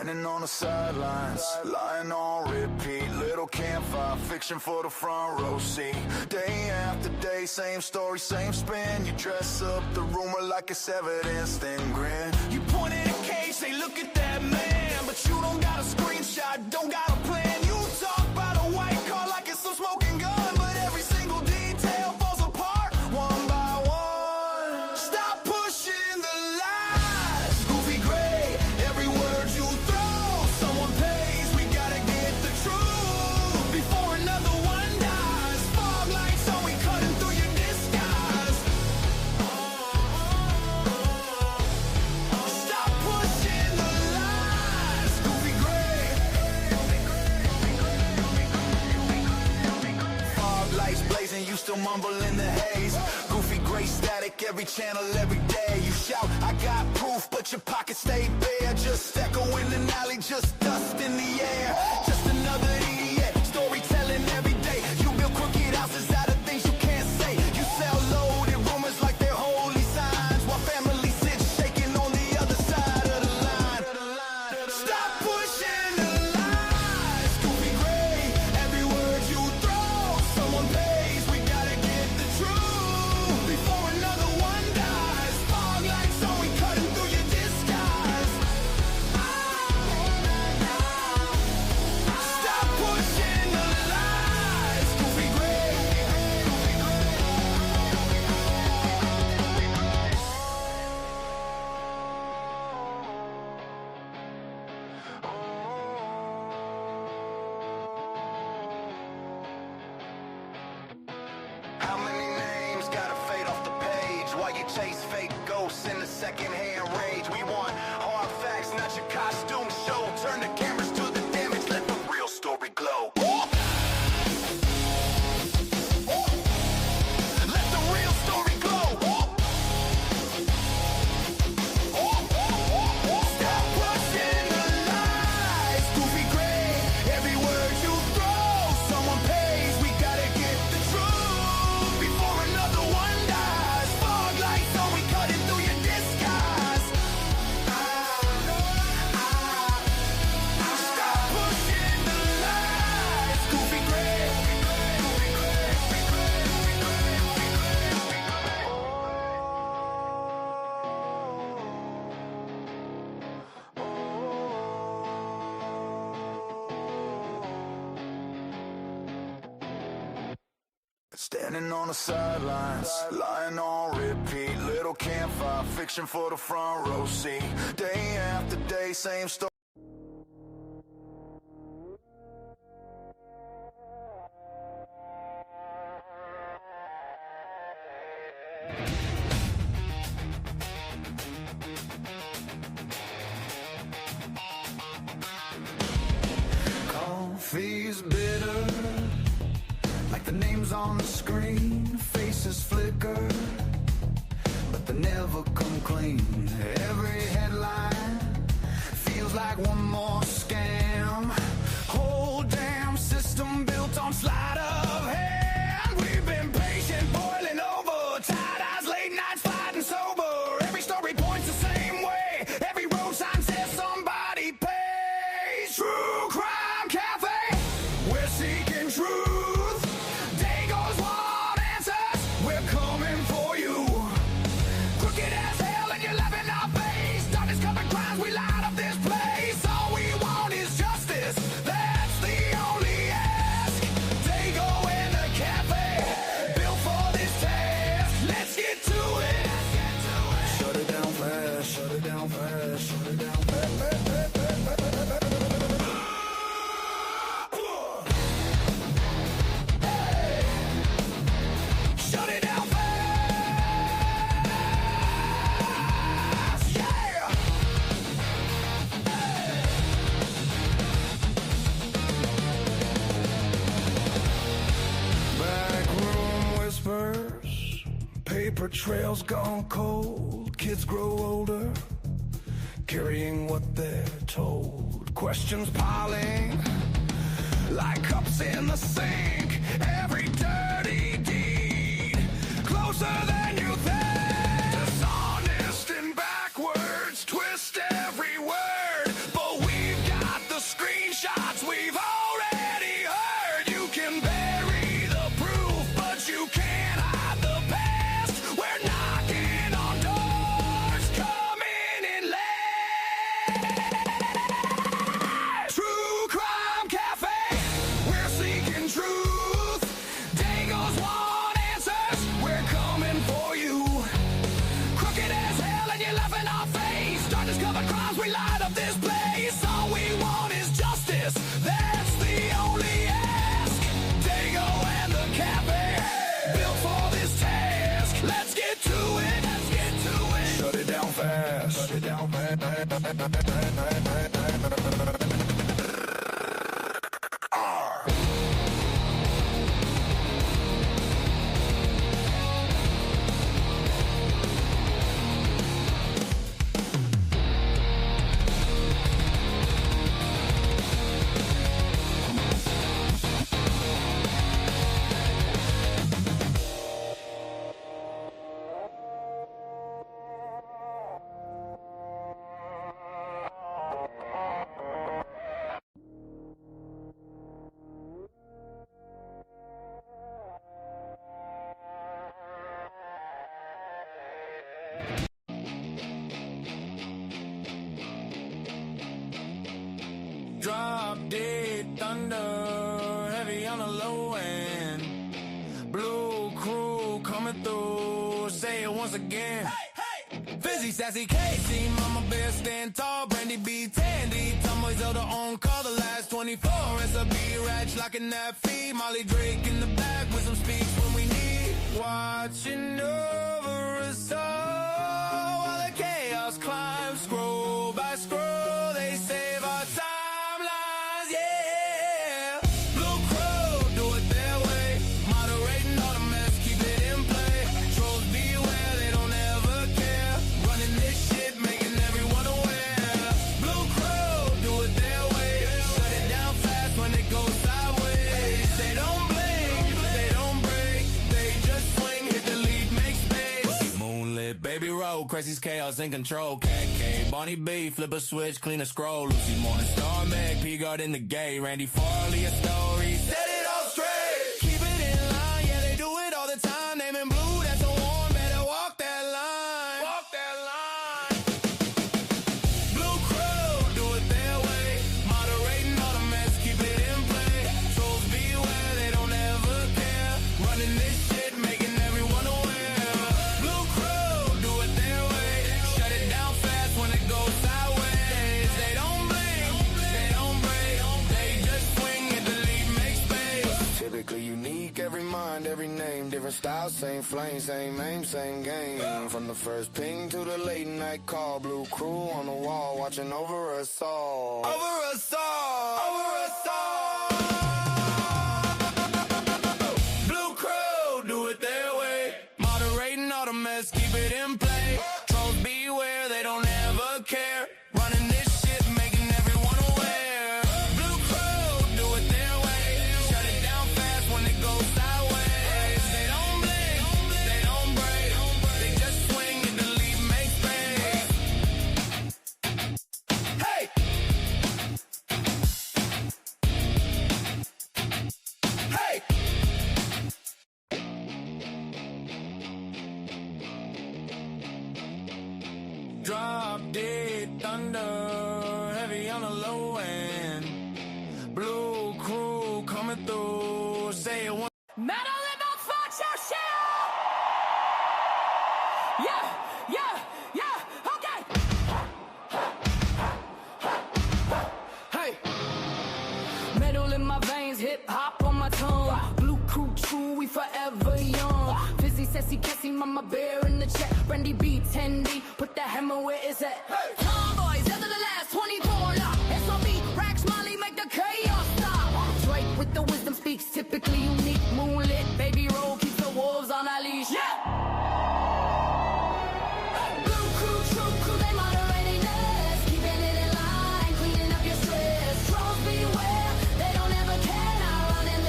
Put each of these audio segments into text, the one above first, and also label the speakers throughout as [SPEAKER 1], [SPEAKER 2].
[SPEAKER 1] Standing on the sidelines, lying on repeat. Little campfire, fiction for the front row seat. Day after day, same story, same spin. You dress up the rumor like it's evidence, then grin. You point at a case, say look at that man, but you don't got a screenshot, don't got a plan. You talk about a white car like it's some smoking gun, but every single detail falls apart one by one. Stop pushing the lies, goofy gray. Every word you throw, someone pays. We gotta get the truth before another one dies. Fog lights on, we cutting through your disguise. Stop pushing the lies, goofy gray. Fog lights blazing, you still mumble in the haze. Goofy gray static, every channel, every day. You shout, I got proof, but your pockets stay bare. Just echo in an alley, just dust in the air. Just another idiot, storytelling every day. You build crooked houses out of things you can't say. You sell loaded rumors like they're holy signs, while family sits shaking on the other side of the line. Stop pushing the lies, goofy gray. Every word you throw, someone pays. We gotta get the truth before another one dies. Fog lights on, we cutting through your disguise. Stop pushing the lies, goofy gray. How many names gotta fade off the page while you chase fake ghosts in the secondhand rage? We want hard facts, not your costume show. Turn the cameras to the damage, let the real story glow. Let the real story glow. Stop pushing the lies, goofy gray. Every word you throw, someone pays. We gotta get the truth before another one dies. Fog lights on, we cutting through your disguise. Stop pushing the lies, goofy gray. Standing on the sidelines, lying on repeat. Little campfire, fiction for the front row seat. Day after day, same story. Coffee's bitter, like the names on the screen. Faces flicker, but they never come clean. Every headline feels like one more scam. Whole damn system built on sleight of hand. We've been patient, boiling over, tired eyes, late nights, fighting sober. Every story points the same way. Every road sign says somebody pays. True Crime Cafe, we're seeking truth. Day goes without answers, we're coming for you. Crooked as hell and you're laughing our face. Darkness covered crimes, we light up this place. All we want is justice, that's the only ask. They go in the cafe, built for this task. Let's get to it. Shut it down fast, shut it down fast, shut it down fast. Shut it down fast, yeah! Backroom whispers, paper trails gone cold. Kids grow older, carrying what they're told. Questions piling like cups in the sink. Every dirty deed closer than you think. Dishonest and backwards, twist every word, but we've it down.
[SPEAKER 2] Drop dead thunder, heavy on the low end. Blue crew coming through, say it once again. Hey, hey! Fizzy, sassy, Casey, mama bear stand tall, Brandy B, Tandy, Tomboy Zelda on call, the last 24. S.A.B. Ratch locking that feed, Molly Drake in the back with some speaks when we need. Watching over us all while the chaos climbs, scroll by scroll, they save our time. Crazy's chaos in control. Cat K, Bonnie B, flip a switch, clean a scroll. Lucy Morning Star, Meg, P-Guard in the gay. Randy Farley, a story. Set it all straight. Keep it in line, yeah, they do it all the time. Naming blue, that's a warm, better walk that line. Walk that line. Blue crew, do it their way. Moderating all the mess, keep it in play. Trolls beware, they don't ever care. Running this shit, making everyone aware. Blue crew, do it their way. Shut it down fast when it goes sideways. They don't blink, they don't break. They just swing at the lead, make space. Typically unique, every mind, every name. Different style, same flame, same aim, same game. From the first ping to the late night call. Blue crew on the wall, watching over us all. Over us all, over us all. Blue crew, do it their way. Moderating all the mess, keep it in play. Trolls beware, they don't ever care. Running this shit, making everyone aware. Blue crew, do it their way. Shut it down fast when it goes sideways. They don't blink, they don't break. They just swing at the lead, make space. Hey! Hey! Drop dead thunder, heavy on the low end. Blue crew coming through, say it one.
[SPEAKER 3] Metal in the fuck your shit! Yeah, yeah, yeah, okay! Hey! Metal in my veins, hip hop on my tongue. Blue crew true, we forever young. Fizzy, sassy, Cassie, mama bear in the chat. Brandy B, Tandy, put the hammer where it's at. Tomboys, under the last 24 lock. S.O.B. Rax, Molly, make the chaos stop. Drake with the wisdom speaks, typically unique. Moonlit, baby roll, keeps the wolves on our leash. Yeah! Blue crew, true crew, they moderating us. Keeping it in line, cleaning up your stress. Trolls beware, they don't ever care. Now running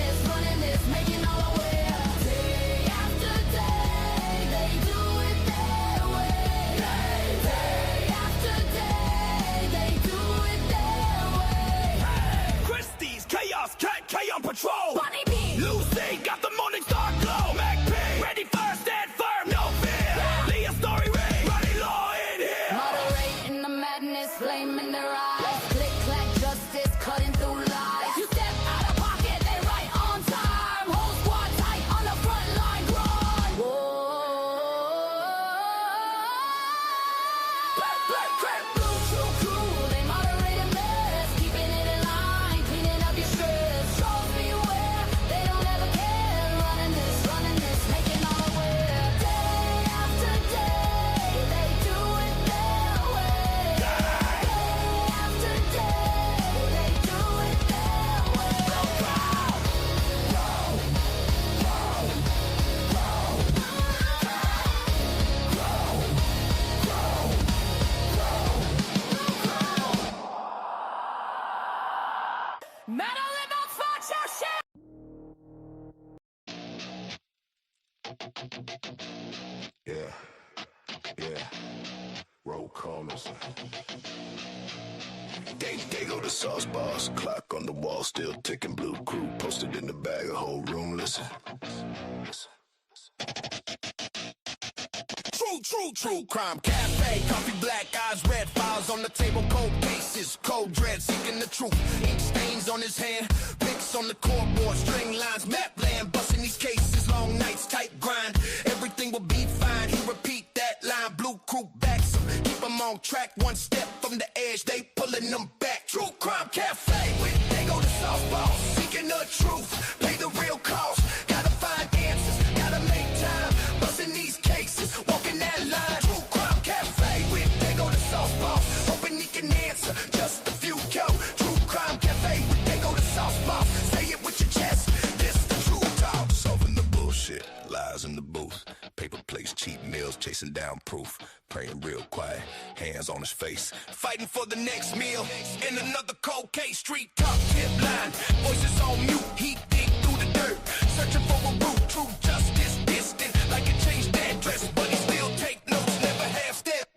[SPEAKER 3] this, making all aware. Day after day, they do it their way. Day after day,
[SPEAKER 4] go the sauce boss. Clock on the wall, still ticking. Blue crew posted in the bag, a whole room. Listen.
[SPEAKER 2] True crime cafe, coffee, black eyes, red files on the table, cold cases, cold dread, seeking the truth. Ink stains on his hand, pics on the cardboard, string lines, map land, busting these cases, long nights, tight grind. Everything will be fine. He repeat that line. Blue crew backs him, keep him on track. One step from the edge, they pulling them back. True crime cafe, they go to softball, seeking the truth, pay the real cost. Gotta find answers, gotta make time, busting these cases, walking that line. True crime cafe, they go to softball, hoping he can answer just a few. Yo, true crime cafe, they go to softball, say it with your chest. This the true talk,
[SPEAKER 4] Solving the bullshit, lies in the booth. Paper plates, cheap meals, chasing down proof. Praying real quiet, hands on his face.
[SPEAKER 2] fighting for the next meal in another cold case. Street talk, tip line, voices on mute. He dig through the dirt, searching for a root. True justice distant, like a changed address, but he still take notes, never half step.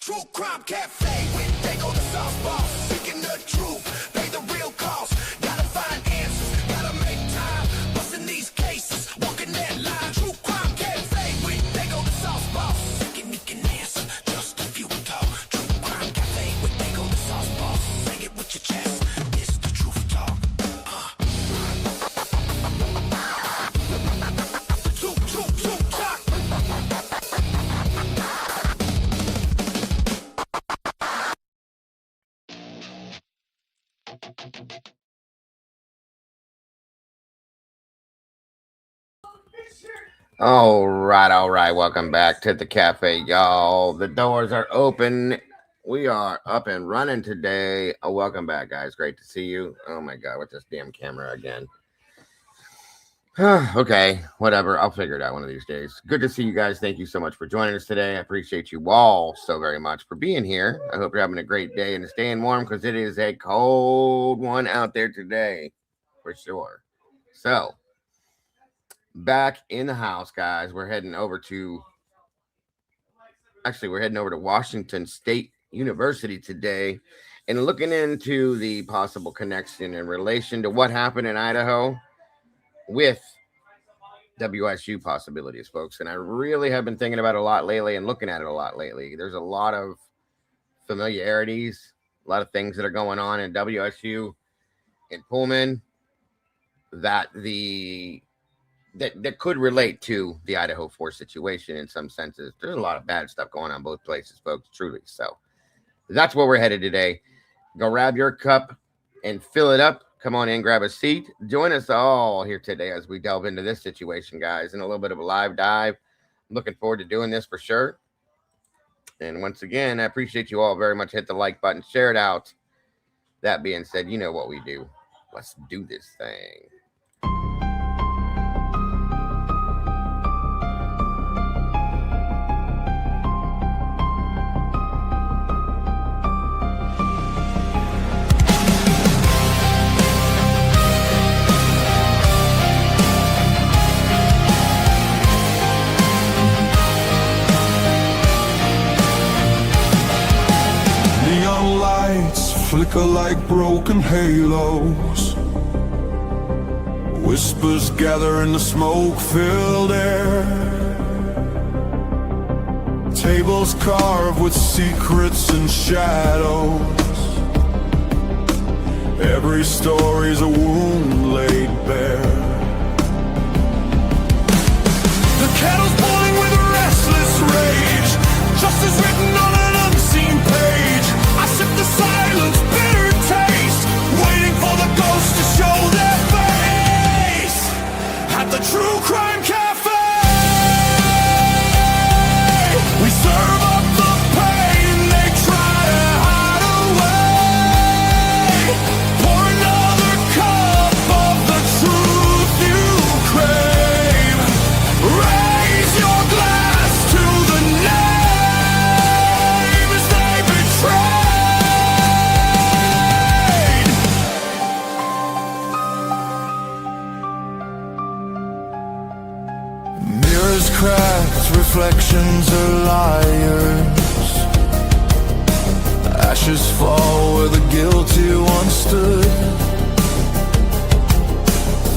[SPEAKER 2] True crime cafe, they go to softball, seeking the truth, pay the real cost. Gotta find answers, gotta make time, busting these cases, walking that line. True crime cafe, they go to softball, seeking he can answer just a few talk. True crime cafe, they go to softball, say it with your chest. It's the truth talk. True talk.
[SPEAKER 5] All right. Welcome back to the cafe, y'all. The doors are open. We are up and running today. Welcome back, guys. Great to see you. Oh my God, with this damn camera again. Okay, whatever. I'll figure it out one of these days. Good to see you guys. Thank you so much for joining us today. I appreciate you all so very much for being here. I hope you're having a great day and staying warm because it is a cold one out there today, for sure. So, back in the house, guys. We're heading over to Washington State University today and looking into the possible connection in relation to what happened in Idaho with WSU possibilities, folks. And I really have been thinking about it a lot lately and looking at it a lot lately. There's a lot of familiarities, a lot of things that are going on in WSU in Pullman that could relate to the Idaho 4 situation in some senses. There's a lot of bad stuff going on both places, folks, truly. So that's where we're headed today. Go grab your cup and fill it up. Come on in, grab a seat. Join us all here today as we delve into this situation, guys, in a little bit of a live dive. I'm looking forward to doing this for sure. And once again, I appreciate you all very much. Hit the like button, share it out. That being said, you know what we do. Let's do this thing.
[SPEAKER 6] Flicker like broken halos. Whispers gather in the smoke-filled air. Tables carved with secrets and shadows. Every story's a wound laid bare. The kettle's boiling with a restless rage. Justice written on an unseen page. I sip the silence, bitter taste, waiting for the ghosts to show their face at the True Crime Cafe. We serve up the pain they try to hide away. Pour another cup of the truth you crave. Raise your glass to the names they betray. Cracked reflections are liars. ashes fall where the guilty once stood.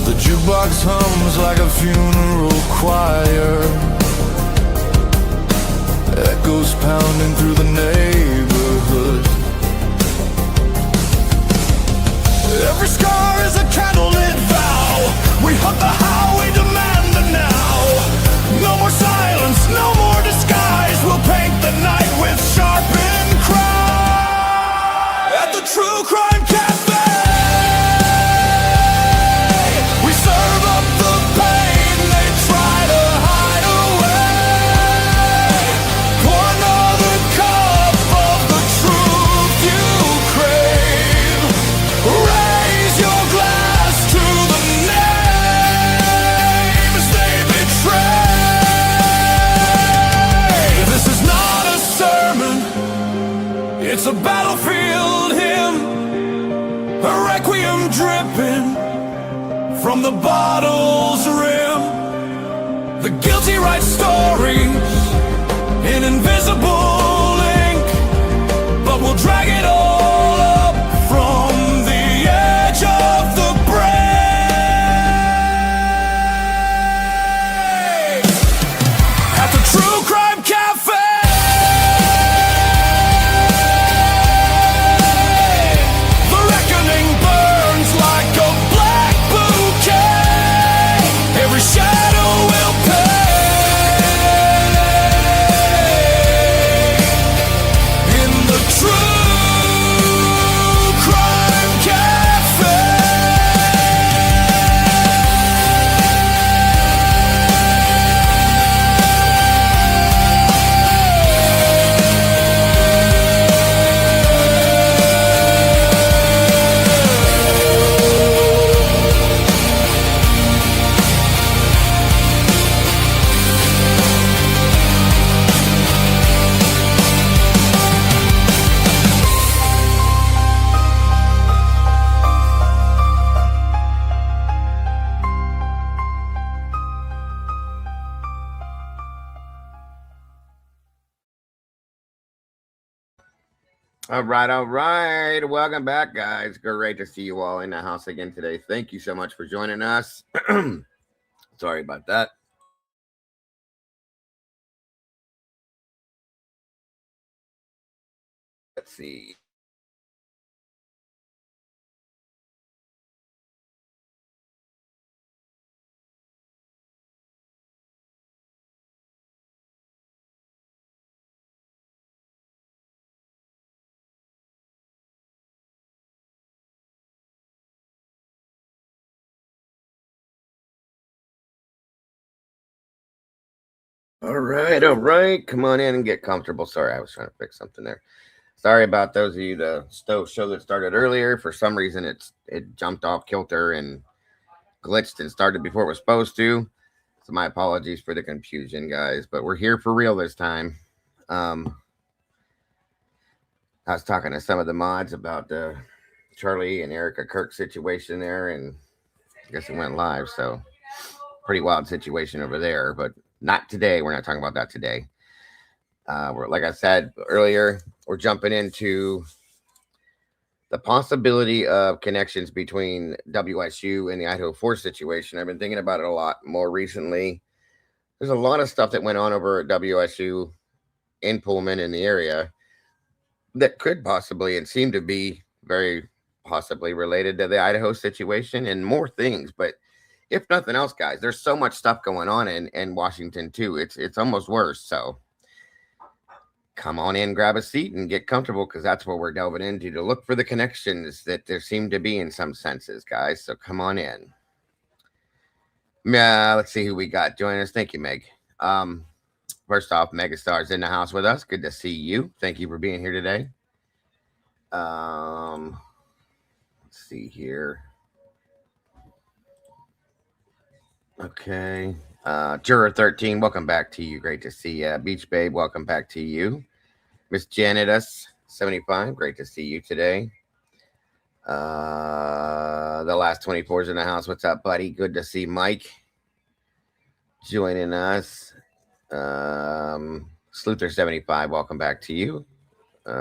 [SPEAKER 6] The jukebox hums like a funeral choir, echoes pounding through the neighborhood. Every scar is a candlelit vow. We hunt the how, we demand the now. No more silence, no more disguise. We'll paint the night with sharpened cry. At the True Crime Cafe, we serve up the pain they try to hide away. Pour another cup of the truth you crave. Raise your glass to the names they betray. This is not a sermon, it's a battlefield hymn, a requiem dripping from the bottle's rim. The guilty write stories in invisible ink, but we'll drag it all up from the edge of the brave. At the True Crime Cafe, the reckoning burns like a black bouquet. Every shadow will pay. In the True Crime Cafe.
[SPEAKER 5] All right. Welcome back, guys. Great to see you all in the house again today. Thank you so much for joining us. Sorry about that. Let's see. All right. Come on in and get comfortable. Sorry, I was trying to fix something there. Sorry about those of you, the show that started earlier. For some reason, it jumped off kilter and glitched and started before it was supposed to. So my apologies for the confusion, guys. But we're here for real this time. I was talking to some of the mods about the Charlie and Erica Kirk situation there, and I guess it went live. So pretty wild situation over there, but not today. We're not talking about that today. We're, like I said earlier, we're jumping into the possibility of connections between WSU and the Idaho 4 situation. I've been thinking about it a lot more recently. There's a lot of stuff that went on over at WSU in Pullman in the area that could possibly and seem to be very possibly related to the Idaho situation and more things. But if nothing else, guys, there's so much stuff going on in Washington too. It's almost worse. So come on in, grab a seat, and get comfortable, because that's what we're delving into, to look for the connections that there seem to be in some senses, guys. So come on in. Let's see who we got join us. Thank you, Meg. First off, Megastar's in the house with us. Good to see you. Thank you for being here today. Let's see here. Okay. Juror 13, welcome back to you. Great to see you. Beach Babe, welcome back to you. Miss Janet us 75, great to see you today. The last 24 is in the house. What's up, buddy? Good to see Mike joining us. Sluther 75, welcome back to you. Marty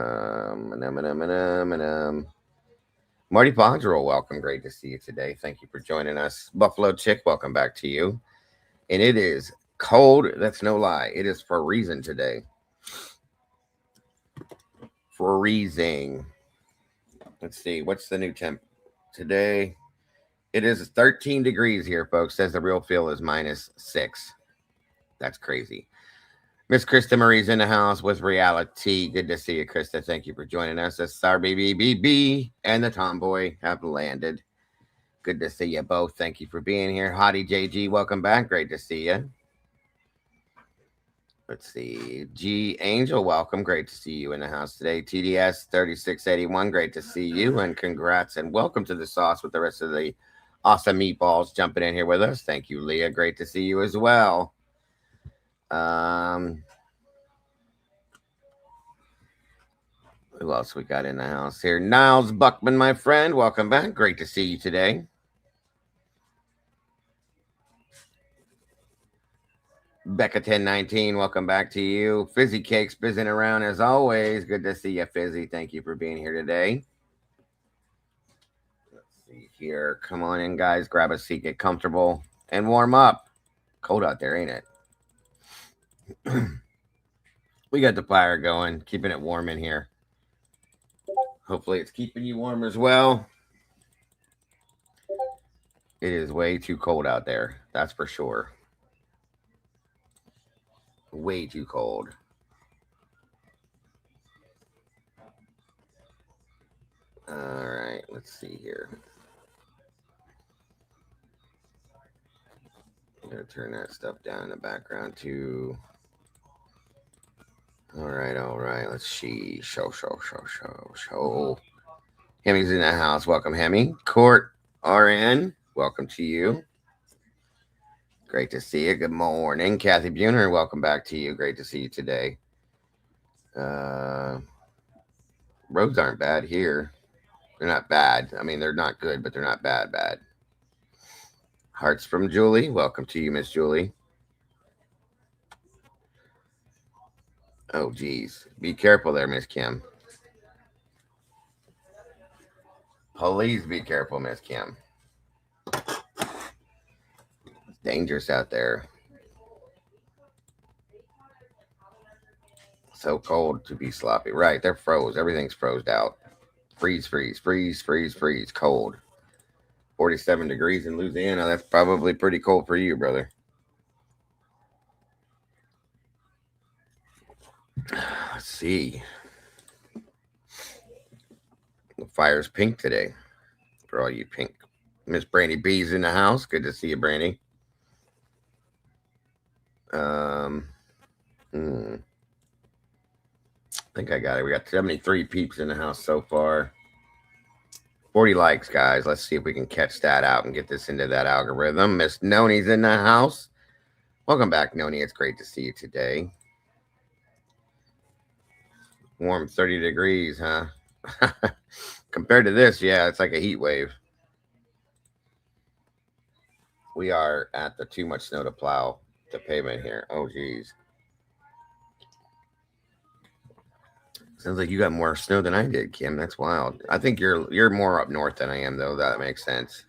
[SPEAKER 5] Bondrel, welcome. Great to see you today. Thank you for joining us. Buffalo Chick, welcome back to you. And it is cold. That's no lie. It is freezing today. Freezing. Let's see. What's the new temp today? It is 13 degrees here, folks. Says the real feel is -6. That's crazy. Miss Krista Marie's in the house with reality. Good to see you, Krista. Thank you for joining us. SR BBBB and the Tomboy have landed. Good to see you both. Thank you for being here. Hottie JG, welcome back. Great to see you. Let's see. G Angel, welcome. Great to see you in the house today. TDS 3681, great to see you. And congrats and welcome to the sauce with the rest of the awesome meatballs jumping in here with us. Thank you, Leah. Great to see you as well. Who else we got in the house here? Niles Buckman, my friend. Welcome back. Great to see you today. Becca 1019, welcome back to you. Fizzy Cakes fizzing around as always. Good to see you, Fizzy. Thank you for being here today. Let's see here. Come on in, guys. Grab a seat, get comfortable, and warm up. Cold out there, ain't it? We got the fire going, keeping it warm in here. Hopefully it's keeping you warm as well. It is way too cold out there. That's for sure. Way too cold. All right, let's see here. I'm going to turn that stuff down in the background too. All right. Let's see. Show. Hemi's in the house. Welcome, Hemi. Court RN, welcome to you. Great to see you. Good morning. Kathy Buhner, welcome back to you. Great to see you today. Roads aren't bad here. They're not bad. I mean, they're not good, but they're not bad. Hearts from Julie. Welcome to you, Miss Julie. Oh, geez. Be careful there, Miss Kim. Please be careful, Miss Kim. It's dangerous out there. So cold to be sloppy. Right, they're froze. Everything's froze out. Freeze. Cold. 47 degrees in Louisiana. That's probably pretty cold for you, brother. Let's see. The fire's pink today. For all you pink. Miss Brandy B's in the house. Good to see you, Brandy. I think I got it. We got 73 peeps in the house so far. 40 likes, guys. Let's see if we can catch that out and get this into that algorithm. Miss Noni's in the house. Welcome back, Noni. It's great to see you today. Warm 30 degrees, huh? Compared to this, yeah, it's like a heat wave. We are at the too much snow to plow the pavement here. Oh, geez. Sounds like you got more snow than I did, Kim. That's wild. I think you're more up north than I am, though. That makes sense.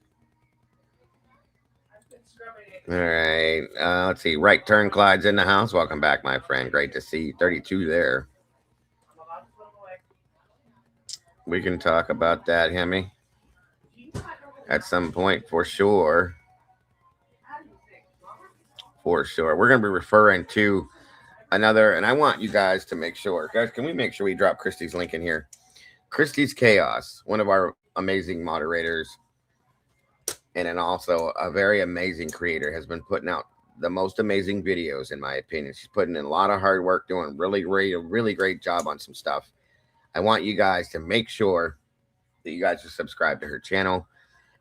[SPEAKER 5] All right. Let's see. Right turn, Clyde's in the house. Welcome back, my friend. Great to see you. 32 there. We can talk about that, Hemi, at some point for sure. For sure. We're going to be referring to another, and I want you guys to make sure. Guys, can we make sure we drop Christy's link in here? Christy's Chaos, one of our amazing moderators, and then also a very amazing creator, has been putting out the most amazing videos, in my opinion. She's putting in a lot of hard work, doing a really great job on some stuff. I want you guys to make sure that you guys are subscribed to her channel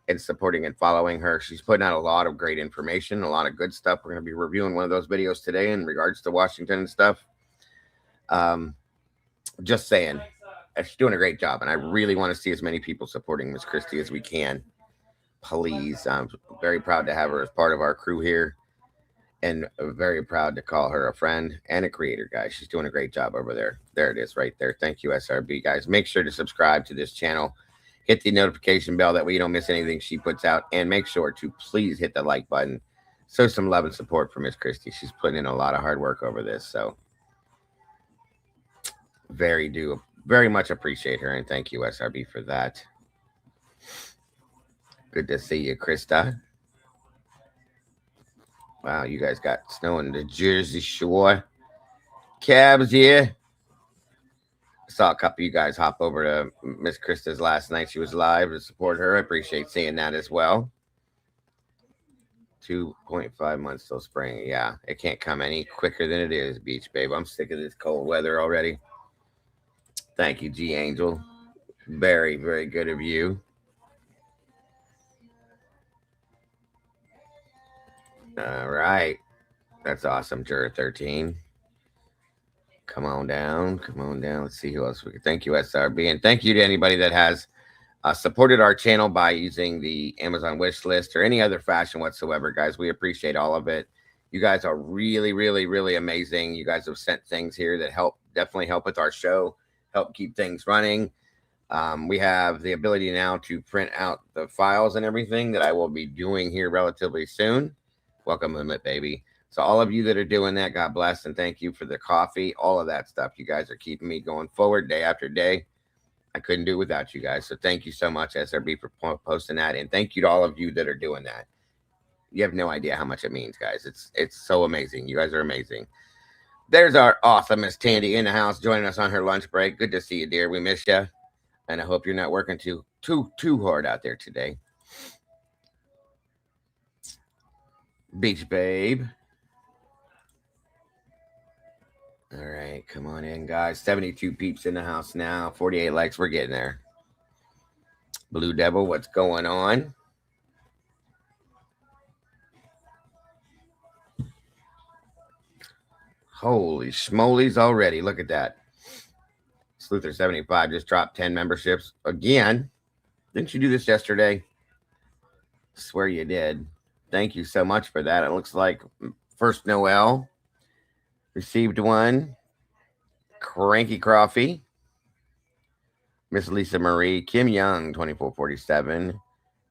[SPEAKER 5] and supporting and following her. She's putting out a lot of great information, a lot of good stuff. We're going to be reviewing one of those videos today in regards to Washington and stuff. Just saying, she's doing a great job, and I really want to see as many people supporting Miss Christy as we can. Please, I'm very proud to have her as part of our crew here. and very proud to call her a friend and a creator, guys. She's doing a great job over there. There it is right there. Thank you, SRB, guys. Make sure to subscribe to this channel. Hit the notification bell. That way you don't miss anything she puts out. And make sure to please hit the like button. Show some love and support for Miss Christie. She's putting in a lot of hard work over this. So very much appreciate her. And thank you, SRB, for that. Good to see you, Krista. Wow, you guys got snow in the Jersey Shore. Cabs here. Saw a couple of you guys hop over to Miss Krista's last night. She was live to support her. I appreciate seeing that as well. 2.5 months till spring. Yeah, it can't come any quicker than it is, Beach Babe. I'm sick of this cold weather already. Thank you, G Angel. Very, very good of you. All right. That's awesome, Juror 13. Come on down. Come on down. Let's see who else we can. Thank you, SRB. And thank you to anybody that has supported our channel by using the Amazon wish list or any other fashion whatsoever, guys. We appreciate all of it. You guys are really, really, really amazing. You guys have sent things here that definitely help with our show, help keep things running. We have the ability now to print out the files and everything that I will be doing here relatively soon. Welcome, Limit Baby. So all of you that are doing that, God bless, and thank you for the coffee, all of that stuff. You guys are keeping me going forward day after day. I couldn't do it without you guys. So thank you so much, SRB, for posting that. And thank you to all of you that are doing that. You have no idea how much it means, guys. It's so amazing. You guys are amazing. There's our awesome Miss Tandy in the house joining us on her lunch break. Good to see you, dear. We miss you. And I hope you're not working too hard out there today. Beach Babe. All right, come on in, guys. 72 peeps in the house now. 48 likes. We're getting there. Blue Devil, what's going on? Holy schmolies already. Look at that. Sluther 75 just dropped 10 memberships again. Didn't you do this yesterday? I swear you did. Thank you so much for that. It looks like First Noel received one. Cranky Coffee. Miss Lisa Marie. Kim Young, 2447.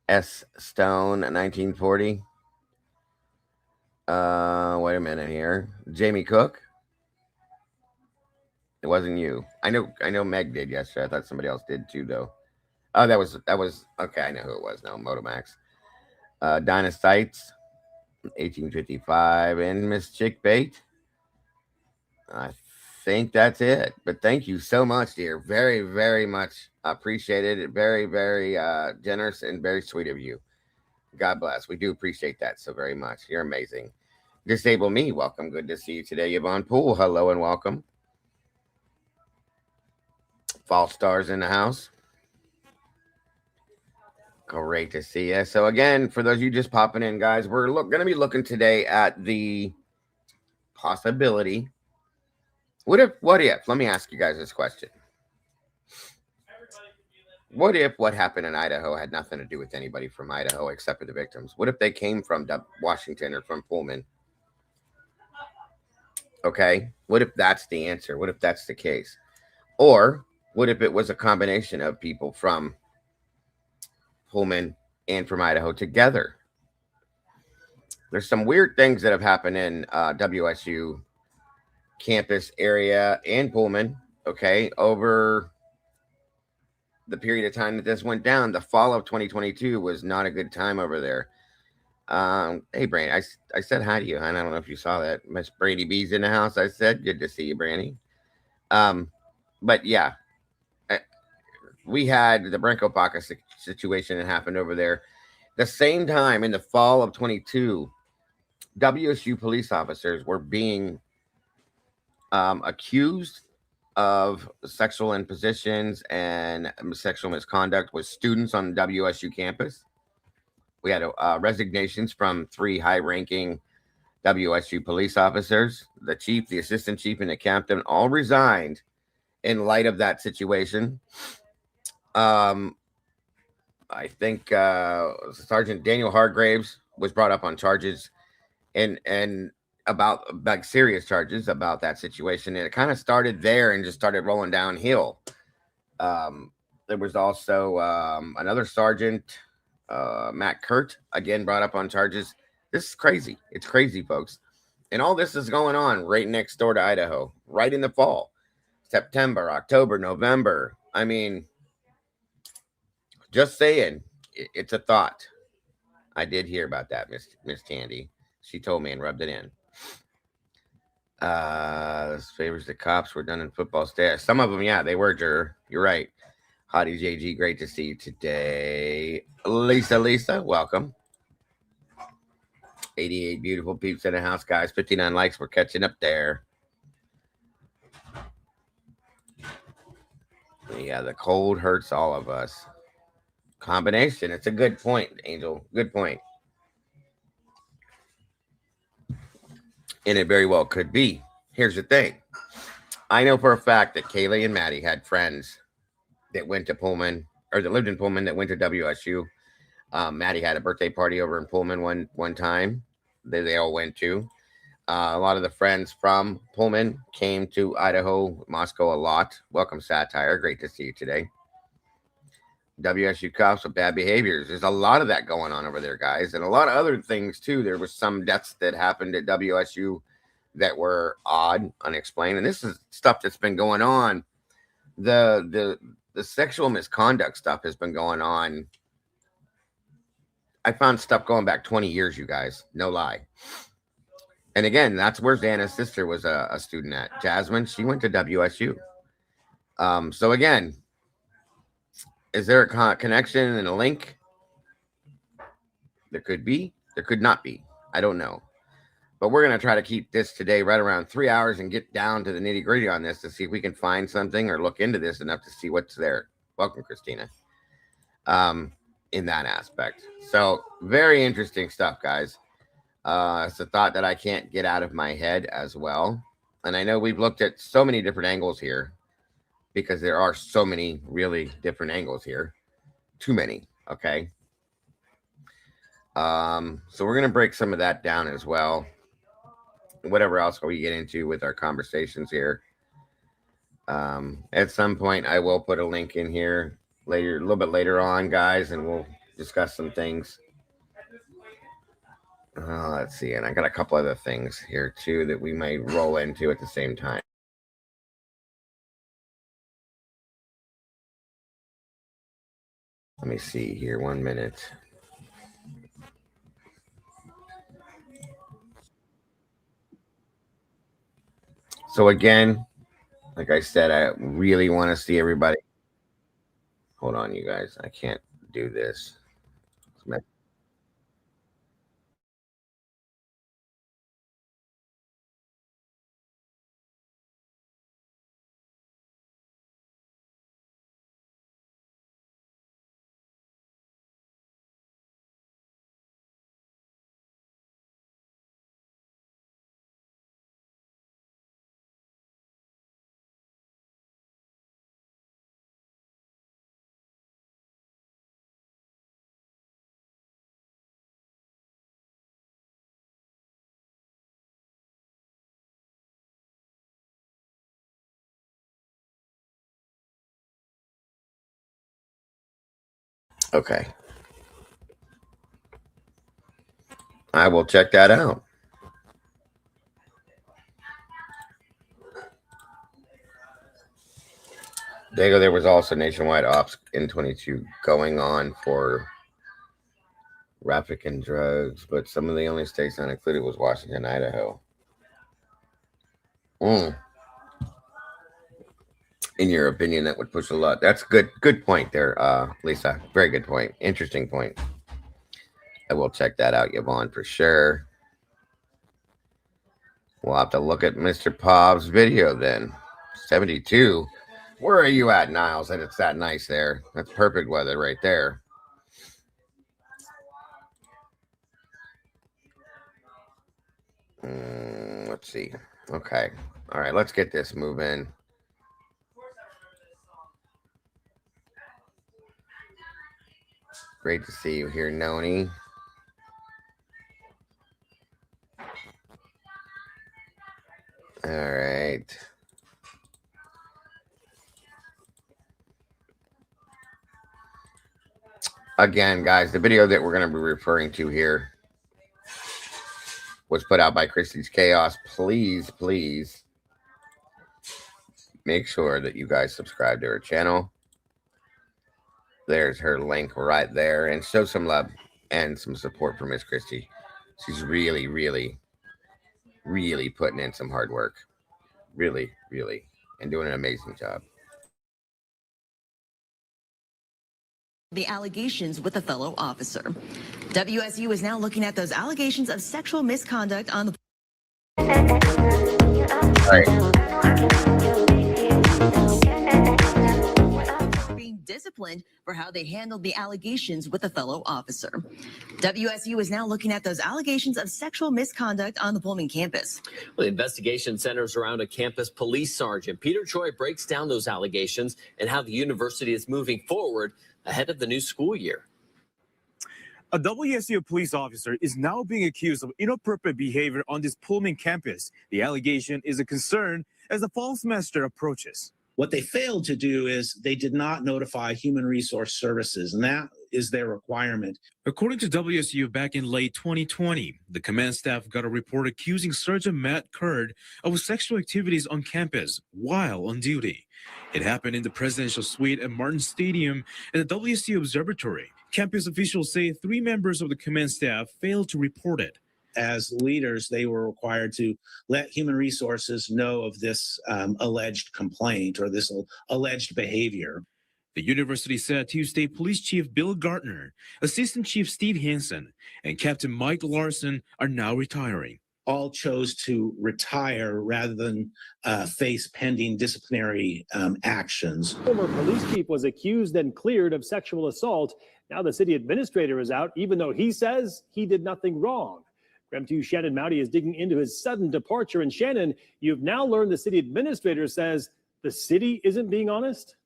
[SPEAKER 5] S. Stone, 1940. Wait a minute here. Jamie Cook. It wasn't you. I know Meg did yesterday. I thought somebody else did too, though. Oh, that was okay. I know who it was now. Motomax. Dynastites, 1855, and Miss Chick Bait. I think that's it. But thank you so much, dear. Very, very much appreciated. Very, very generous and very sweet of you. God bless. We do appreciate that so very much. You're amazing. Disable Me, welcome. Good to see you today. Yvonne Poole, hello and welcome. False Stars in the house. Great to see you. So again, for those of you just popping in, guys, we're going to be looking today at the possibility. What if, let me ask you guys this question. What if what happened in Idaho had nothing to do with anybody from Idaho except for the victims? What if they came from Washington or from Pullman? Okay. What if that's the answer? What if that's the case? Or what if it was a combination of people from Pullman and from Idaho together? There's some weird things that have happened in WSU campus area and Pullman, okay, over the period of time that this went down. The fall of 2022 was not a good time over there. Hey, Brandy, I said hi to you, and I don't know if you saw that. Miss Brady B's in the house, I said. Good to see you, Brandy. But yeah, we had the Brinko Paca situation that happened over there. The same time in the fall of 22, WSU police officers were being accused of sexual impositions and sexual misconduct with students on the WSU campus. We had resignations from 3 high-ranking WSU police officers. The chief, the assistant chief, and the captain all resigned in light of that situation. I think Sergeant Daniel Hargraves was brought up on charges, and about like serious charges about that situation. And it kind of started there and just started rolling downhill. There was also another sergeant, Matt Kurt, again brought up on charges. This is crazy. It's crazy, folks. And all this is going on right next door to Idaho, right in the fall, September, October, November. I mean, just saying, it's a thought. I did hear about that, Miss Tandy. She told me and rubbed it in. This favors the cops were done in football stats. Some of them, yeah, they were, Juror. You're right. Hottie JG, great to see you today. Lisa, welcome. 88 beautiful peeps in the house, guys. 59 likes. We're catching up there. Yeah, the cold hurts all of us. Combination. It's a good point, Angel. Good point. And it very well could be. Here's the thing. I know for a fact that Kaylee and Maddie had friends that went to Pullman, or that lived in Pullman, that went to WSU. Maddie had a birthday party over in Pullman one time. They all went to. A lot of the friends from Pullman came to Idaho, Moscow a lot. Welcome, Satire. Great to see you today. WSU cops with bad behaviors. There's a lot of that going on over there, guys, and a lot of other things too. There was some deaths that happened at WSU that were odd, unexplained, and this is stuff that's been going on. The sexual misconduct stuff has been going on. I found stuff going back 20 years, you guys. No lie. And again, that's where Xana's sister was a student at. Jasmine, she went to WSU. So again, is there a connection and a link? There could be. There could not be. I don't know. But we're going to try to keep this today right around 3 hours and get down to the nitty gritty on this to see if we can find something or look into this enough to see what's there. Welcome, Christina. In that aspect. So very interesting stuff, guys. It's a thought that I can't get out of my head as well. And I know we've looked at so many different angles here because there are so many really different angles here. Too many. Okay. So we're going to break some of that down as well. Whatever else we get into with our conversations here. At some point, I will put a link in here later, a little bit later on, guys, and we'll discuss some things. Let's see, and I got a couple other things here too that we might roll into at the same time. Let me see here. 1 minute. So again, like I said, I really want to see everybody. Hold on, you guys. I can't do this. Okay. I will check that out. There was also nationwide ops in 22 going on for trafficking drugs, but some of the only states not included was Washington, Idaho. In your opinion, that would push a lot. That's good point there, Lisa. Very good point. Interesting point. I will check that out, Yvonne, for sure. We'll have to look at Mr. Pob's video then. 72. Where are you at, Niles? That it's that nice there. That's perfect weather right there. Let's see. Okay. All right, let's get this moving. Great to see you here, Noni. All right. Again, guys, the video that we're going to be referring to here was put out by Christie's Chaos. Please, please make sure that you guys subscribe to her channel. There's her link right there. And show some love and some support for Miss Christie. She's really, really, really putting in some hard work. Really, really. And doing an amazing job.
[SPEAKER 7] The allegations with a fellow officer. WSU is now looking at those allegations of sexual misconduct on the being disciplined for how they handled the allegations with a fellow officer. WSU is now looking at those allegations of sexual misconduct on the Pullman campus.
[SPEAKER 8] Well, the investigation centers around a campus police sergeant. Peter Choi breaks down those allegations and how the university is moving forward ahead of the new school year.
[SPEAKER 9] A WSU police officer is now being accused of inappropriate behavior on this Pullman campus. The allegation is a concern as the fall semester approaches.
[SPEAKER 10] What they failed to do is they did not notify Human Resource Services, and that is their requirement.
[SPEAKER 11] According to WSU, back in late 2020, the command staff got a report accusing Sergeant Matt Kurd of sexual activities on campus while on duty. It happened in the presidential suite at Martin Stadium and the WSU Observatory. Campus officials say 3 members of the command staff failed to report it.
[SPEAKER 10] As leaders, they were required to let Human Resources know of this alleged complaint or this alleged behavior.
[SPEAKER 11] The university said Tuesday Police Chief Bill Gardner, Assistant Chief Steve Hansen, and Captain Mike Larson are now retiring.
[SPEAKER 10] All chose to retire rather than face pending disciplinary actions.
[SPEAKER 12] Former police chief was accused and cleared of sexual assault. Now the city administrator is out, even though he says he did nothing wrong. Graham 2 Shannon Mowdy is digging into his sudden departure. And Shannon, you've now learned the city administrator says the city isn't being honest.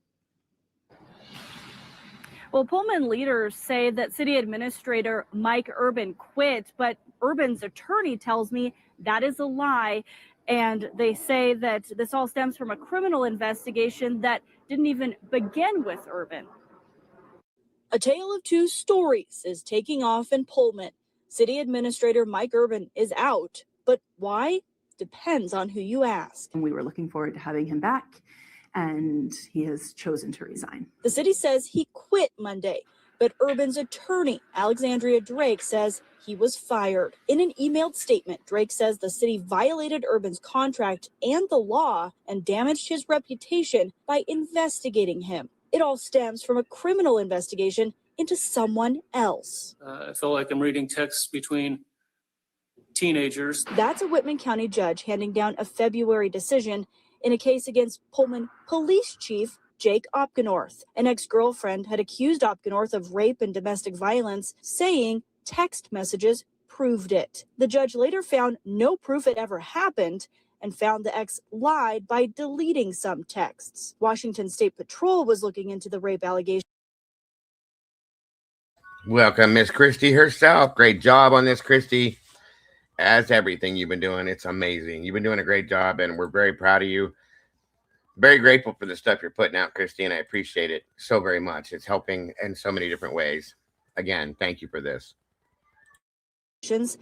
[SPEAKER 13] Well, Pullman leaders say that city administrator Mike Urban quit, but Urban's attorney tells me that is a lie. And they say that this all stems from a criminal investigation that didn't even begin with Urban.
[SPEAKER 14] A tale of two stories is taking off in Pullman. City Administrator Mike Urban is out, but why? Depends on who you ask.
[SPEAKER 15] We were looking forward to having him back, and he has chosen to resign.
[SPEAKER 14] The city says he quit Monday, but Urban's attorney, Alexandria Drake, says he was fired. In an emailed statement, Drake says the city violated Urban's contract and the law and damaged his reputation by investigating him. It all stems from a criminal investigation into someone else.
[SPEAKER 16] I feel like I'm reading texts between teenagers.
[SPEAKER 14] That's a Whitman County judge handing down a February decision in a case against Pullman Police Chief Jake Opgenorth. An ex-girlfriend had accused Opgenorth of rape and domestic violence, saying text messages proved it. The judge later found no proof it ever happened and found the ex lied by deleting some texts. Washington State Patrol was looking into the rape allegation.
[SPEAKER 5] Welcome, Miss Christie herself. Great job on this, Christie. As everything you've been doing, it's amazing. You've been doing a great job, and we're very proud of you. Very grateful for the stuff you're putting out, Christie, and I appreciate it so very much. It's helping in so many different ways. Again, thank you for this.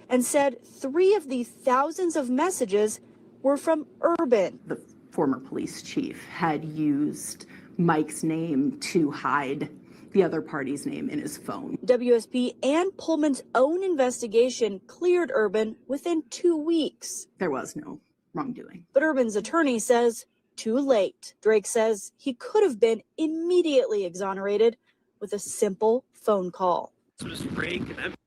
[SPEAKER 14] And said 3 of the thousands of messages were from Urban.
[SPEAKER 15] The former police chief had used Mike's name to hide the other party's name in his phone.
[SPEAKER 14] WSP and Pullman's own investigation cleared Urban within 2 weeks.
[SPEAKER 15] There was no wrongdoing.
[SPEAKER 14] But Urban's attorney says too late. Drake says he could have been immediately exonerated with a simple phone call.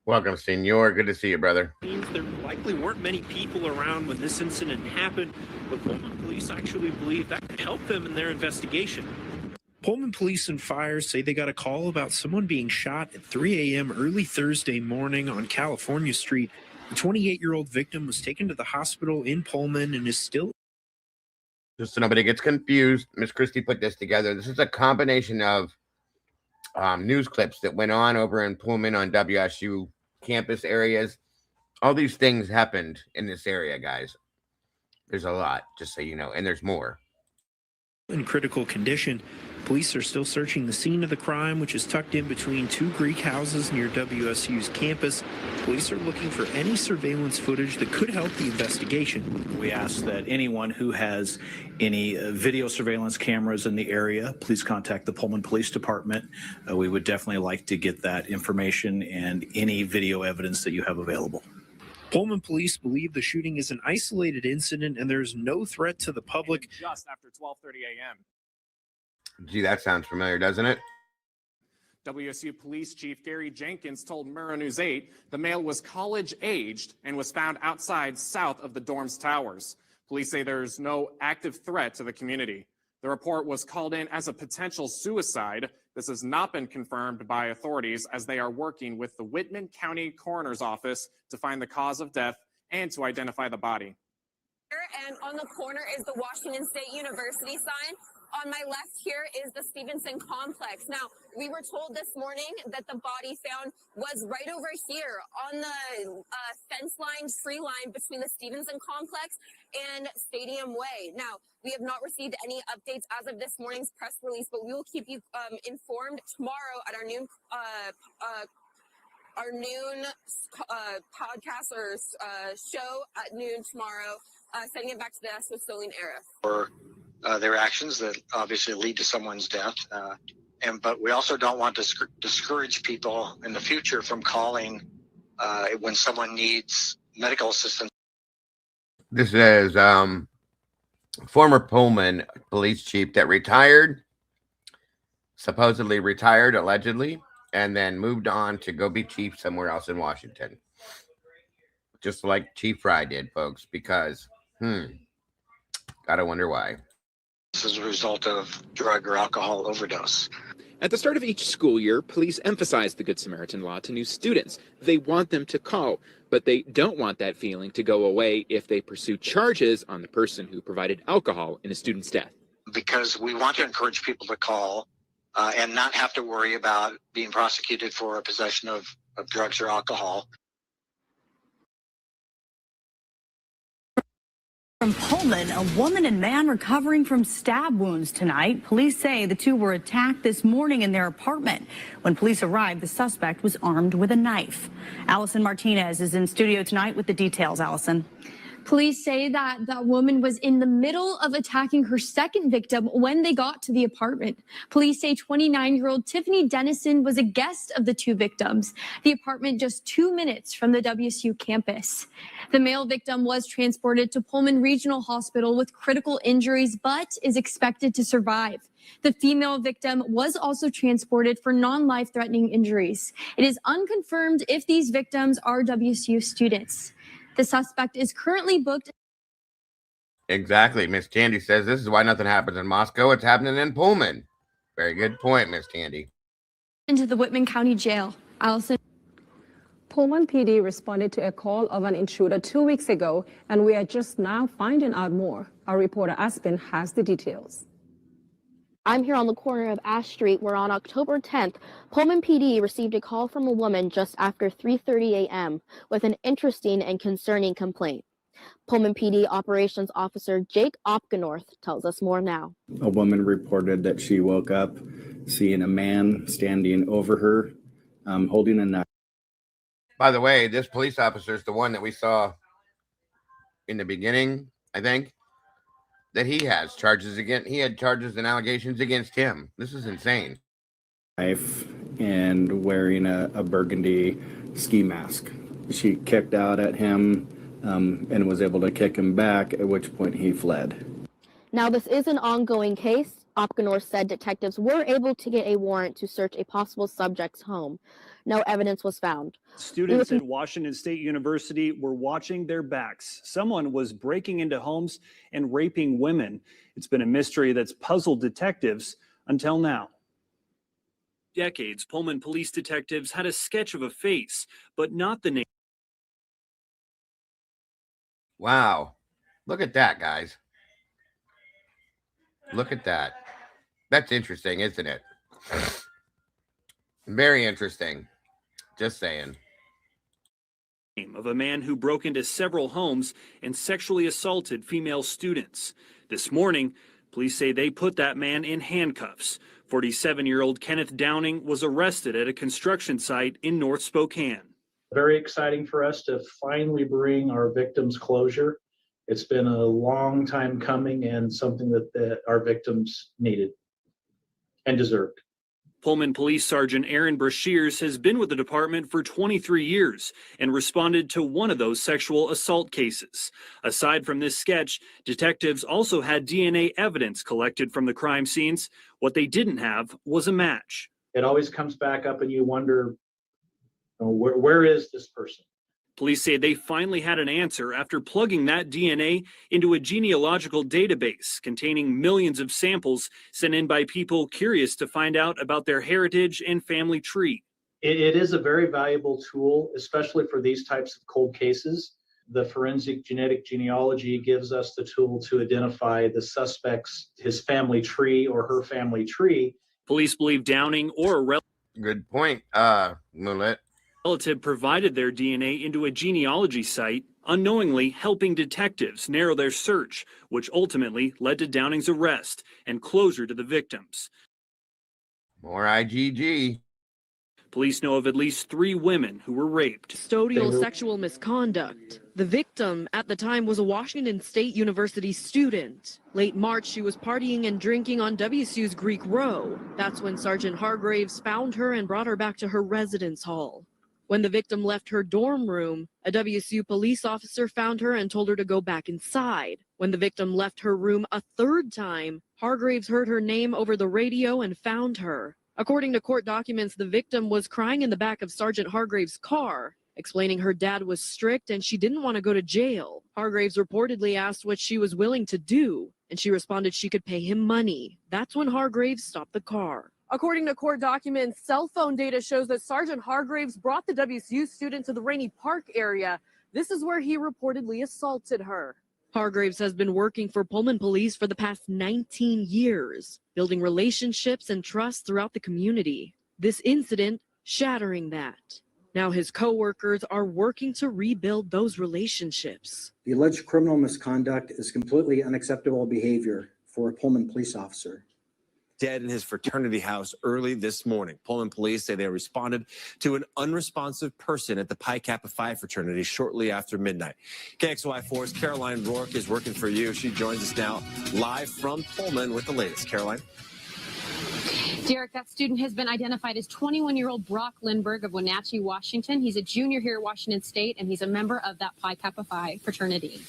[SPEAKER 5] Welcome, Senor. Good to see you, brother.
[SPEAKER 17] Means there likely weren't many people around when this incident happened, but Pullman police actually believe that could help them in their investigation. Pullman police and fire say they got a call about someone being shot at 3 a.m. early Thursday morning on California Street. The 28-year-old victim was taken to the hospital in Pullman and is still...
[SPEAKER 5] Just so nobody gets confused, Miss Christie put this together. This is a combination of news clips that went on over in Pullman on WSU campus areas. All these things happened in this area, guys. There's a lot, just so you know, and there's more.
[SPEAKER 17] In critical condition. Police are still searching the scene of the crime, which is tucked in between two Greek houses near WSU's campus. Police are looking for any surveillance footage that could help the investigation.
[SPEAKER 9] We ask that anyone who has any video surveillance cameras in the area, please contact the Pullman Police Department. We would definitely like to get that information and any video evidence that you have available.
[SPEAKER 17] Pullman police believe the shooting is an isolated incident and there's no threat to the public.
[SPEAKER 12] Just after 12:30 a.m.
[SPEAKER 5] Gee, that sounds familiar, doesn't it?
[SPEAKER 18] WSU Police Chief Gary Jenkins told Mirror News 8 the male was college-aged and was found outside south of the dorm's towers. Police say there's no active threat to the community. The report was called in as a potential suicide. This has not been confirmed by authorities as they are working with the Whitman County Coroner's Office to find the cause of death and to identify the body.
[SPEAKER 19] And on the corner is the Washington State University sign. On my left here is the Stevenson complex. Now, we were told this morning that the body found was right over here on the fence line, tree line between the Stevenson complex and Stadium Way. Now, we have not received any updates as of this morning's press release, but we will keep you informed tomorrow at our noon podcast or show at noon tomorrow, sending it back to the Smithsonian area.
[SPEAKER 20] Or their actions that obviously lead to someone's death. But we also don't want to discourage people in the future from calling when someone needs medical assistance.
[SPEAKER 5] This is former Pullman police chief that retired, supposedly retired, allegedly, and then moved on to go be chief somewhere else in Washington. Just like Chief Fry did, folks, because, gotta wonder why.
[SPEAKER 20] As a result of drug or alcohol overdose.
[SPEAKER 21] At the start of each school year, police emphasize the Good Samaritan law to new students. They want them to call, but they don't want that feeling to go away if they pursue charges on the person who provided alcohol in a student's death.
[SPEAKER 20] Because we want to encourage people to call and not have to worry about being prosecuted for a possession of drugs or alcohol.
[SPEAKER 7] From Pullman, a woman and man recovering from stab wounds tonight. Police say the two were attacked this morning in their apartment. When police arrived, the suspect was armed with a knife. Allison Martinez is in studio tonight with the details. Allison.
[SPEAKER 22] Police say that that woman was in the middle of attacking her second victim when they got to the apartment. Police say 29-year-old Tiffany Dennison was a guest of the two victims. The apartment just 2 minutes from the WSU campus. The male victim was transported to Pullman Regional Hospital with critical injuries, but is expected to survive. The female victim was also transported for non-life-threatening injuries. It is unconfirmed if these victims are WSU students. The suspect is currently booked.
[SPEAKER 5] Exactly. Miss Tandy says this is why nothing happens in Moscow. It's happening in Pullman. Very good point, Miss Tandy.
[SPEAKER 22] Into the Whitman County Jail. Allison.
[SPEAKER 23] Pullman PD responded to a call of an intruder 2 weeks ago, and we are just now finding out more. Our reporter Aspen has the details.
[SPEAKER 24] I'm here on the corner of Ash Street, where on October 10th, Pullman PD received a call from a woman just after 3:30 a.m. with an interesting and concerning complaint. Pullman PD Operations Officer Jake Opgenorth tells us more now.
[SPEAKER 25] A woman reported that she woke up seeing a man standing over her, holding a knife.
[SPEAKER 5] By the way, this police officer is the one that we saw in the beginning, I think. That he has charges against, he had charges and allegations against him. This is insane.
[SPEAKER 25] Knife and wearing a burgundy ski mask. She kicked out at him and was able to kick him back, at which point he fled.
[SPEAKER 24] Now, this is an ongoing case. Opgenorth said detectives were able to get a warrant to search a possible subject's home. No evidence was found.
[SPEAKER 12] Students at Washington State University were watching their backs. Someone was breaking into homes and raping women. It's been a mystery that's puzzled detectives until now.
[SPEAKER 26] Decades, Pullman police detectives had a sketch of a face, but not the name.
[SPEAKER 5] Wow. Look at that, guys. Look at that. That's interesting, isn't it? Very interesting. Just saying.
[SPEAKER 26] of a man who broke into several homes and sexually assaulted female students. This morning, police say they put that man in handcuffs. 47-year-old Kenneth Downing was arrested at a construction site in North Spokane.
[SPEAKER 1] Very exciting for us to finally bring our victims closure. It's been a long time coming and something that our victims needed and deserved.
[SPEAKER 26] Pullman Police Sergeant Aaron Brashears has been with the department for 23 years and responded to one of those sexual assault cases. Aside from this sketch, detectives also had DNA evidence collected from the crime scenes. What they didn't have was a match.
[SPEAKER 1] It always comes back up and you wonder, where is this person?
[SPEAKER 26] Police say they finally had an answer after plugging that DNA into a genealogical database containing millions of samples sent in by people curious to find out about their heritage and family tree.
[SPEAKER 1] It is a very valuable tool, especially for these types of cold cases. The forensic genetic genealogy gives us the tool to identify the suspect's, his family tree or her family tree.
[SPEAKER 26] Police believe Downing or a relative.
[SPEAKER 5] Good point, Moonlit.
[SPEAKER 26] Relative provided their DNA into a genealogy site, unknowingly helping detectives narrow their search, which ultimately led to Downing's arrest and closure to the victims.
[SPEAKER 5] More IGG.
[SPEAKER 26] Police know of at least 3 women who were raped.
[SPEAKER 2] Custodial sexual misconduct. The victim at the time was a Washington State University student. Late March, she was partying and drinking on WSU's Greek Row. That's when Sergeant Hargraves found her and brought her back to her residence hall. When the victim left her dorm room, a WSU police officer found her and told her to go back inside. When the victim left her room a 3rd time, Hargraves heard her name over the radio and found her. According to court documents, the victim was crying in the back of Sergeant Hargraves' car, explaining her dad was strict and she didn't want to go to jail. Hargraves reportedly asked what she was willing to do, and she responded she could pay him money. That's when Hargraves stopped the car. According to court documents, cell phone data shows that Sergeant Hargraves brought the WSU student to the Rainy Park area. This is where he reportedly assaulted her. Hargraves has been working for Pullman Police for the past 19 years, building relationships and trust throughout the community. This incident shattering that. Now his co-workers are working to rebuild those relationships.
[SPEAKER 3] The alleged criminal misconduct is completely unacceptable behavior for a Pullman police officer.
[SPEAKER 4] Dead in his fraternity house early this morning. Pullman police say they responded to an unresponsive person at the Pi Kappa Phi fraternity shortly after midnight. KXY4's Caroline Rourke is working for you. She joins us now live from Pullman with the latest. Caroline.
[SPEAKER 6] Derek, that student has been identified as 21-year-old Brock Lindbergh of Wenatchee, Washington. He's a junior here at Washington State, and he's a member of that Pi Kappa Phi fraternity.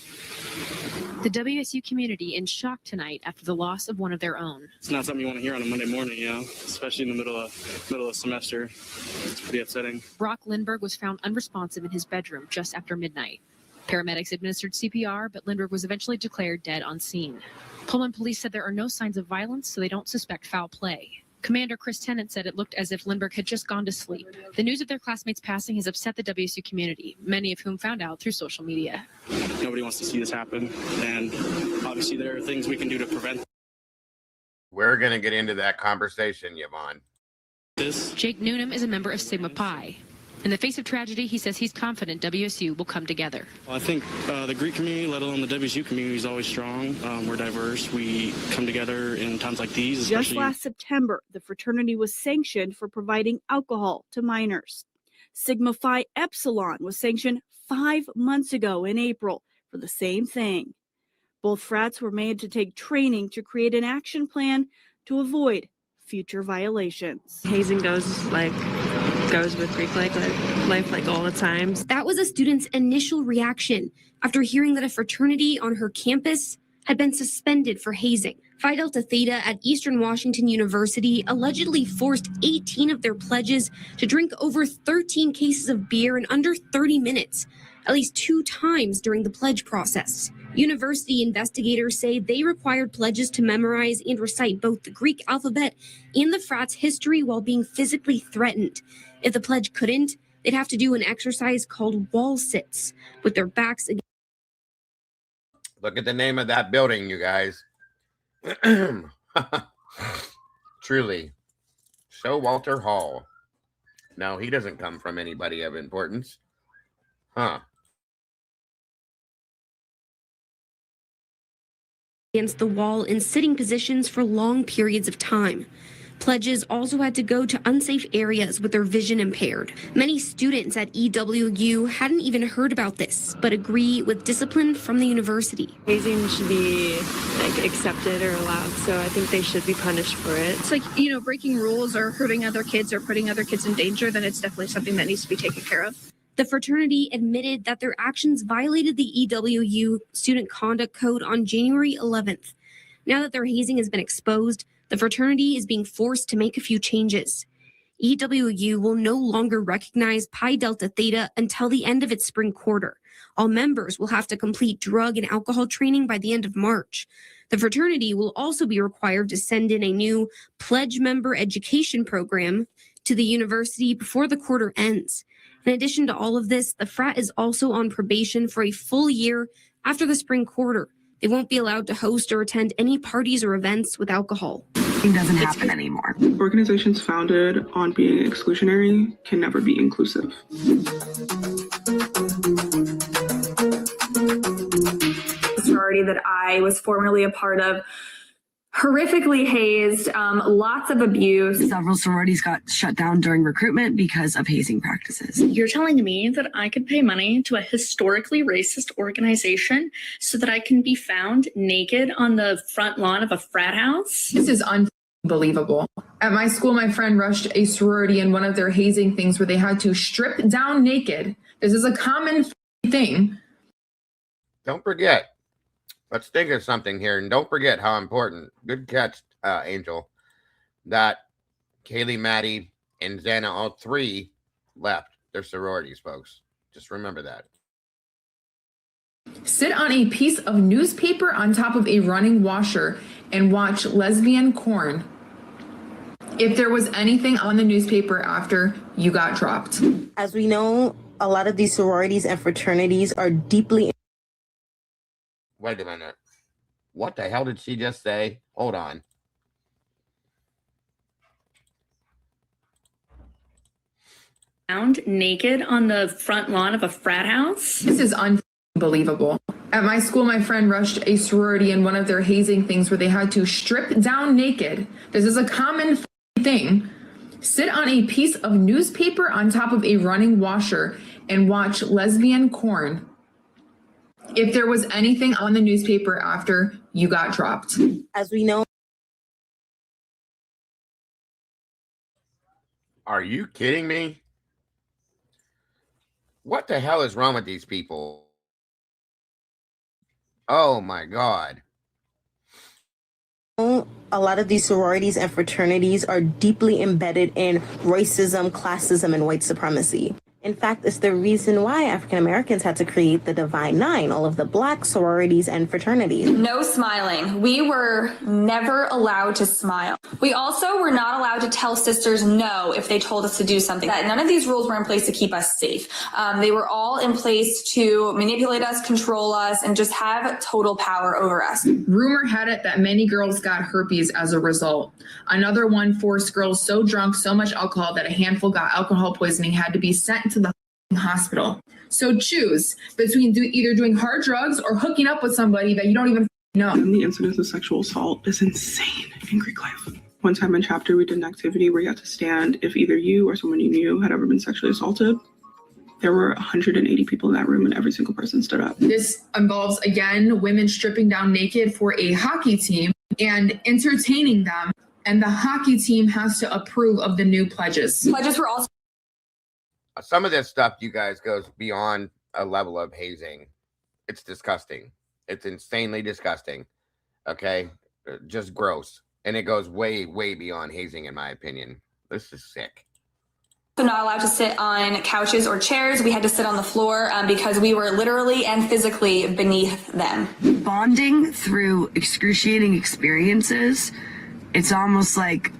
[SPEAKER 6] The WSU community in shock tonight after the loss of one of their own.
[SPEAKER 8] It's not something you want to hear on a Monday morning, especially in the middle of semester. It's pretty upsetting.
[SPEAKER 6] Brock Lindbergh was found unresponsive in his bedroom just after midnight. Paramedics administered CPR, but Lindbergh was eventually declared dead on scene. Pullman police said there are no signs of violence, so they don't suspect foul play. Commander Chris Tennant said it looked as if Lindbergh had just gone to sleep. The news of their classmates passing has upset the WSU community, many of whom found out through social media.
[SPEAKER 8] Nobody wants to see this happen, and obviously there are things we can do to prevent.
[SPEAKER 5] We're going to get into that conversation, Yvonne.
[SPEAKER 6] Jake Noonan is a member of Sigma Pi. In the face of tragedy, he says he's confident WSU will come together.
[SPEAKER 8] Well, I think the Greek community, let alone the WSU community, is always strong. We're diverse. We come together in times like these. Especially...
[SPEAKER 27] Just last September, the fraternity was sanctioned for providing alcohol to minors. Sigma Phi Epsilon was sanctioned 5 months ago in April for the same thing. Both frats were made to take training to create an action plan to avoid future violations.
[SPEAKER 28] Hazing goes with Greek life all the time.
[SPEAKER 22] That was a student's initial reaction after hearing that a fraternity on her campus had been suspended for hazing. Phi Delta Theta at Eastern Washington University allegedly forced 18 of their pledges to drink over 13 cases of beer in under 30 minutes, at least 2 times during the pledge process. University investigators say they required pledges to memorize and recite both the Greek alphabet and the frat's history while being physically threatened. If the pledge couldn't, they'd have to do an exercise called wall sits with their backs against.
[SPEAKER 5] Look at the name of that building, you guys. Truly. Show Walter Hall. No, he doesn't come from anybody of importance. Huh.
[SPEAKER 9] Against the wall in sitting positions for long periods of time. Pledges also had to go to unsafe areas with their vision impaired. Many students at EWU hadn't even heard about this, but agree with discipline from the university.
[SPEAKER 28] Hazing should be accepted or allowed, so I think they should be punished for it.
[SPEAKER 10] It's like, breaking rules or hurting other kids or putting other kids in danger, then it's definitely something that needs to be taken care of.
[SPEAKER 9] The fraternity admitted that their actions violated the EWU Student Conduct Code on January 11th. Now that their hazing has been exposed, the fraternity is being forced to make a few changes. EWU will no longer recognize Pi Delta Theta until the end of its spring quarter. All members will have to complete drug and alcohol training by the end of March. The fraternity will also be required to send in a new pledge member education program to the university before the quarter ends. In addition to all of this, the frat is also on probation for a full year after the spring quarter. They won't be allowed to host or attend any parties or events with alcohol.
[SPEAKER 11] It doesn't happen anymore.
[SPEAKER 13] Organizations founded on being exclusionary can never be inclusive.
[SPEAKER 14] The sorority that I was formerly a part of, horrifically hazed, lots of abuse.
[SPEAKER 11] Several sororities got shut down during recruitment because of hazing practices.
[SPEAKER 10] You're telling me that I could pay money to a historically racist organization so that I can be found naked on the front lawn of a frat house?
[SPEAKER 15] This is unbelievable. At my school, my friend rushed a sorority in one of their hazing things where they had to strip down naked. This is a common thing.
[SPEAKER 5] Don't forget. Let's think of something here, and don't forget how important. Good catch, Angel. That Kaylee, Maddie, and Xana, all three left their sororities, folks. Just remember that.
[SPEAKER 15] Sit on a piece of newspaper on top of a running washer and watch lesbian corn. If there was anything on the newspaper after, you got dropped.
[SPEAKER 16] As we know, a lot of these sororities and fraternities are deeply.
[SPEAKER 5] Wait a minute. What the hell did she just say? Hold on.
[SPEAKER 10] Found naked on the front lawn of a frat house?
[SPEAKER 15] This is unbelievable. At my school, my friend rushed a sorority in one of their hazing things where they had to strip down naked. This is a common thing. Sit on a piece of newspaper on top of a running washer and watch lesbian corn. If there was anything on the newspaper after, you got dropped.
[SPEAKER 16] As we know.
[SPEAKER 5] Are you kidding me? What the hell is wrong with these people? Oh my God.
[SPEAKER 16] A lot of these sororities and fraternities are deeply embedded in racism, classism, and white supremacy. In fact, it's the reason why African Americans had to create the Divine Nine, all of the Black sororities and fraternities.
[SPEAKER 17] No smiling. We were never allowed to smile. We also were not allowed to tell sisters no if they told us to do something. That none of these rules were in place to keep us safe. They were all in place to manipulate us, control us, and just have total power over us.
[SPEAKER 15] Rumor had it that many girls got herpes as a result. Another one forced girls so drunk, so much alcohol that a handful got alcohol poisoning, had to be sent to the hospital. So choose between either doing hard drugs or hooking up with somebody that you don't even know.
[SPEAKER 13] And the incidence of sexual assault is insane in Greek life. One time in chapter, we did an activity where you had to stand if either you or someone you knew had ever been sexually assaulted. There were 180 people in that room and every single person stood up.
[SPEAKER 15] This involves, again, women stripping down naked for a hockey team and entertaining them. And the hockey team has to approve of the new pledges.
[SPEAKER 17] Pledges were also.
[SPEAKER 5] Some of this stuff, you guys, goes beyond a level of hazing. It's disgusting. It's insanely disgusting. Okay? Just gross. And it goes way, way beyond hazing, in my opinion. This is sick.
[SPEAKER 17] So not allowed to sit on couches or chairs. We had to sit on the floor because we were literally and physically beneath them.
[SPEAKER 11] Bonding through excruciating experiences, it's almost like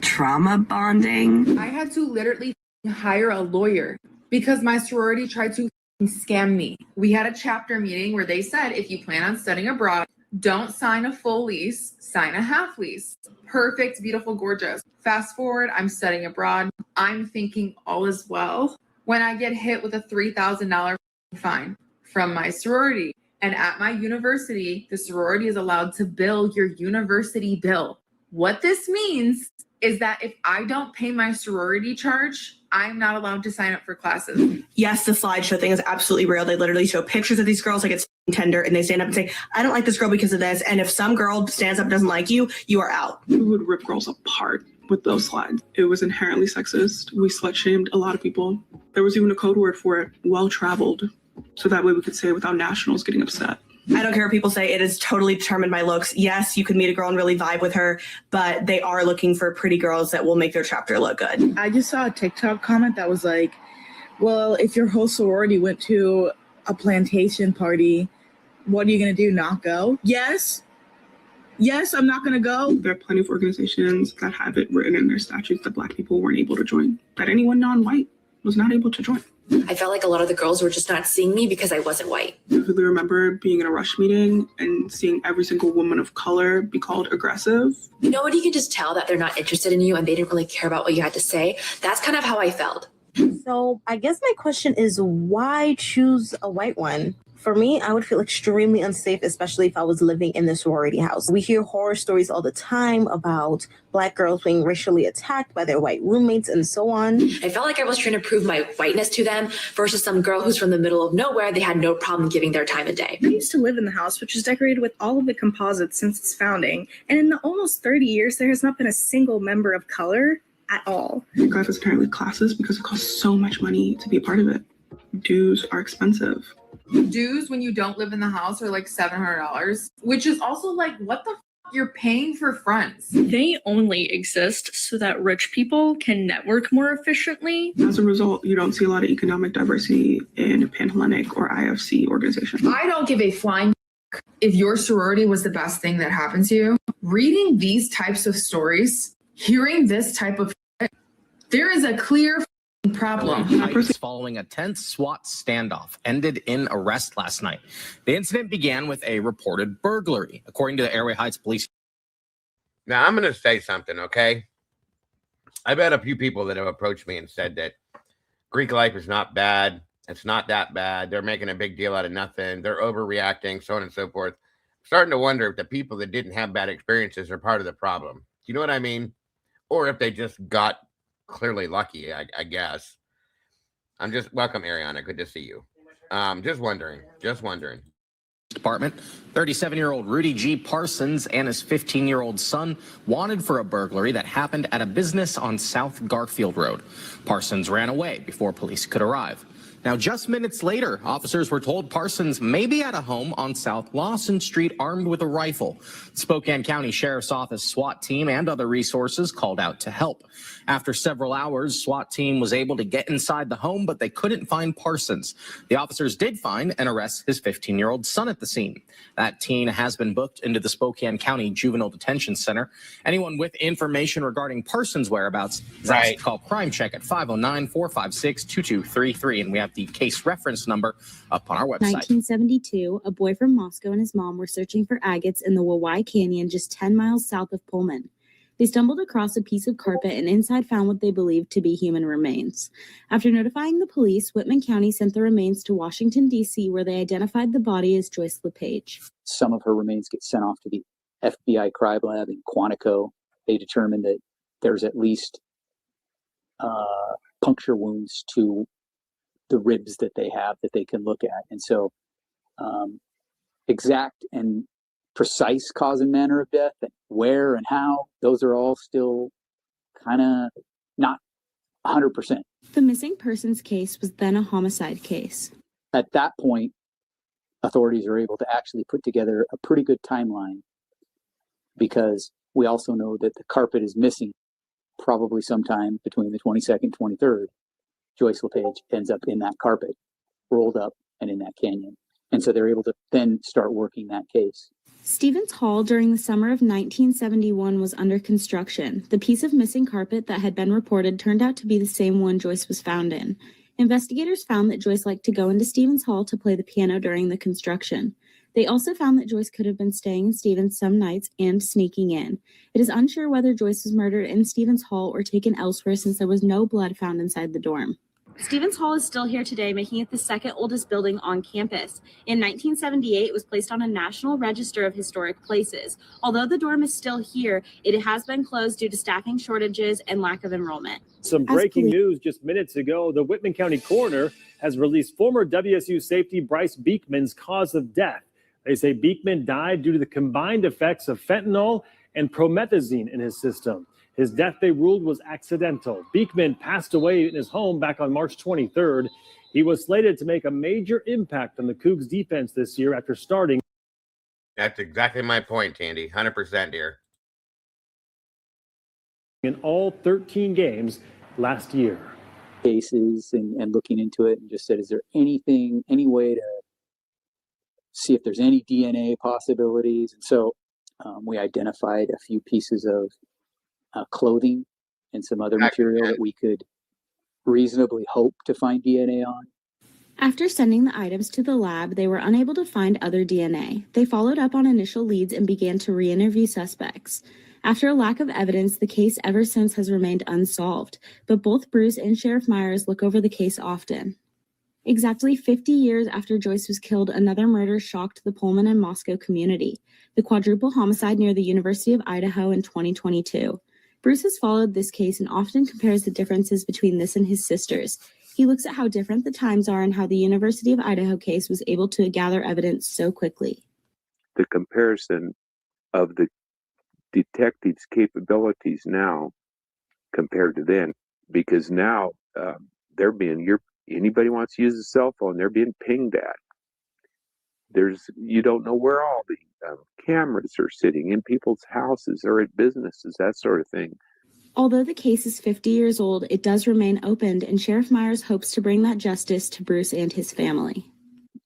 [SPEAKER 11] trauma bonding.
[SPEAKER 15] I had to literally hire a lawyer because my sorority tried to scam me. We had a chapter meeting where they said, if you plan on studying abroad, don't sign a full lease, sign a half lease. Perfect, beautiful, gorgeous. Fast forward, I'm studying abroad. I'm thinking all is well when I get hit with a $3,000 fine from my sorority. And at my university, the sorority is allowed to bill your university bill. What this means is that if I don't pay my sorority charge, I'm not allowed to sign up for classes.
[SPEAKER 7] Yes, the slideshow thing is absolutely real. They literally show pictures of these girls like it's tender, and they stand up and say, I don't like this girl because of this. And if some girl stands up and doesn't like you, you are out.
[SPEAKER 13] We would rip girls apart with those slides. It was inherently sexist. We slut shamed a lot of people. There was even a code word for it, well-traveled. So that way we could say it without nationals getting upset.
[SPEAKER 7] I don't care if people say it is totally determined by looks. Yes, you could meet a girl and really vibe with her, but they are looking for pretty girls that will make their chapter look good.
[SPEAKER 18] I just saw a TikTok comment that was like, well, if your whole sorority went to a plantation party, what are you going to do, not go? Yes, I'm not going to go.
[SPEAKER 13] There are plenty of organizations that have it written in their statutes that Black people weren't able to join, that anyone non-white was not able to join.
[SPEAKER 19] I felt like a lot of the girls were just not seeing me because I wasn't white.
[SPEAKER 13] I vividly remember being in a rush meeting and seeing every single woman of color be called aggressive.
[SPEAKER 19] You know when you can just tell that they're not interested in you and they didn't really care about what you had to say? That's kind of how I felt.
[SPEAKER 16] So I guess my question is, why choose a white one? For me, I would feel extremely unsafe, especially if I was living in the sorority house. We hear horror stories all the time about Black girls being racially attacked by their white roommates and so on.
[SPEAKER 19] I felt like I was trying to prove my whiteness to them versus some girl who's from the middle of nowhere. They had no problem giving their time of day.
[SPEAKER 22] I used to live in the house, which is decorated with all of the composites since its founding. And in the almost 30 years, there has not been a single member of color at all.
[SPEAKER 13] Graph is entirely classes because it costs so much money to be a part of it. Dues are expensive.
[SPEAKER 15] Dues when you don't live in the house are like $700, which is also like, what the you're paying for friends.
[SPEAKER 10] They only exist so that rich people can network more efficiently.
[SPEAKER 13] As a result, you don't see a lot of economic diversity in Panhellenic or IFC organizations.
[SPEAKER 15] I don't give a flying if your sorority was the best thing that happened to you. Reading these types of stories, hearing this type of there is a clear problem.
[SPEAKER 20] Following a tense SWAT standoff ended in arrest last night. The incident began with a reported burglary, according to the Airway Heights Police.
[SPEAKER 5] Now, I'm going to say something, okay? I've had a few people that have approached me and said that Greek life is not bad. It's not that bad. They're making a big deal out of nothing. They're overreacting, so on and so forth. I'm starting to wonder if the people that didn't have bad experiences are part of the problem. Do you know what I mean? Or if they just got clearly lucky, I guess. I'm just welcome, Ariana. Good to see you. Just wondering.
[SPEAKER 20] Department. 37-year-old Rudy G. Parsons and his 15-year-old son wanted for a burglary that happened at a business on South Garfield Road. Parsons ran away before police could arrive. Now, just minutes later, officers were told Parsons may be at a home on South Lawson Street armed with a rifle. The Spokane County Sheriff's Office SWAT team and other resources called out to help. After several hours, SWAT team was able to get inside the home, but they couldn't find Parsons. The officers did find and arrest his 15-year-old son at the scene. That teen has been booked into the Spokane County Juvenile Detention Center. Anyone with information regarding Parsons' whereabouts is asked to call Crime Check at 509-456-2233, and we have the case reference number up on our website.
[SPEAKER 22] 1972, a boy from Moscow and his mom were searching for agates in the Wawai Canyon just 10 miles south of Pullman. They stumbled across a piece of carpet and inside found what they believed to be human remains. After notifying the police, Whitman County sent the remains to Washington, D.C., where they identified the body as Joyce LePage.
[SPEAKER 21] Some of her remains get sent off to the FBI crime lab in Quantico. They determined that there's at least puncture wounds to the ribs that they have that they can look at. And so exact and precise cause and manner of death, and where and how, those are all still kind of not 100%.
[SPEAKER 22] The missing persons case was then a homicide case.
[SPEAKER 21] At that point, authorities are able to actually put together a pretty good timeline, because we also know that the carpet is missing probably sometime between the 22nd and 23rd. Joyce LePage ends up in that carpet, rolled up and in that canyon. And so they're able to then start working that case.
[SPEAKER 22] Stevens Hall during the summer of 1971 was under construction. The piece of missing carpet that had been reported turned out to be the same one Joyce was found in. Investigators found that Joyce liked to go into Stevens Hall to play the piano during the construction. They also found that Joyce could have been staying in Stevens some nights and sneaking in. It is unsure whether Joyce was murdered in Stevens Hall or taken elsewhere, since there was no blood found inside the dorm.
[SPEAKER 1] Stevens Hall is still here today, making it the second oldest building on campus. In 1978, it was placed on a National Register of Historic Places. Although the dorm is still here, it has been closed due to staffing shortages and lack of enrollment.
[SPEAKER 2] Some breaking news just minutes ago. The Whitman County coroner has released former WSU safety Bryce Beekman's cause of death. They say Beekman died due to the combined effects of fentanyl and promethazine in his system. His death, they ruled, was accidental. Beekman passed away in his home back on March 23rd. He was slated to make a major impact on the Cougs defense this year after starting.
[SPEAKER 5] That's exactly my point, Tandy. 100%, dear.
[SPEAKER 2] In all 13 games last year.
[SPEAKER 21] Cases and looking into it, and just said, is there anything, any way to see if there's any DNA possibilities? And so we identified a few pieces of clothing and some other material that we could reasonably hope to find DNA on.
[SPEAKER 1] After sending the items to the lab, they were unable to find other DNA. They followed up on initial leads and began to re-interview suspects. After a lack of evidence, the case ever since has remained unsolved, but both Bruce and Sheriff Myers look over the case often. Exactly 50 years after Joyce was killed, another murder shocked the Pullman and Moscow community, the quadruple homicide near the University of Idaho in 2022. Bruce has followed this case and often compares the differences between this and his sisters. He looks at how different the times are and how the University of Idaho case was able to gather evidence so quickly.
[SPEAKER 3] The comparison of the detectives' capabilities now compared to then, because now they're being, anybody wants to use a cell phone, they're being pinged at. You don't know where all the cameras are sitting, in people's houses or at businesses, that sort of thing.
[SPEAKER 1] Although the case is 50 years old, it does remain opened, and Sheriff Myers hopes to bring that justice to Bruce and his family.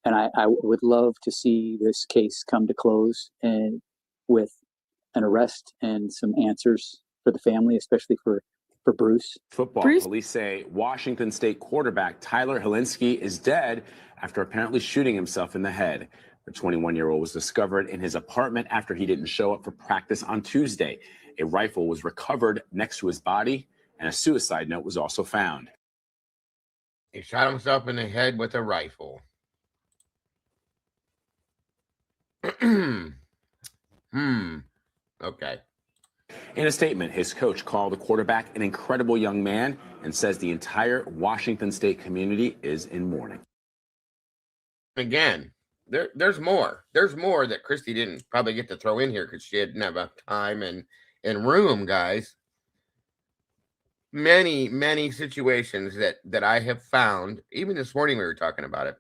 [SPEAKER 21] And I would love to see this case come to close and with an arrest and some answers for the family, especially for Bruce.
[SPEAKER 12] Football. Police say Washington State quarterback Tyler Helinski is dead after apparently shooting himself in the head. The 21-year-old was discovered in his apartment after he didn't show up for practice on Tuesday. A rifle was recovered next to his body, and a suicide note was also found.
[SPEAKER 5] He shot himself in the head with a rifle. Okay.
[SPEAKER 12] In a statement, his coach called the quarterback an incredible young man and says the entire Washington State community is in mourning.
[SPEAKER 5] Again, there's more. There's more that Christy didn't probably get to throw in here because she didn't have enough time and room, guys. Many situations that I have found. Even this morning we were talking about it.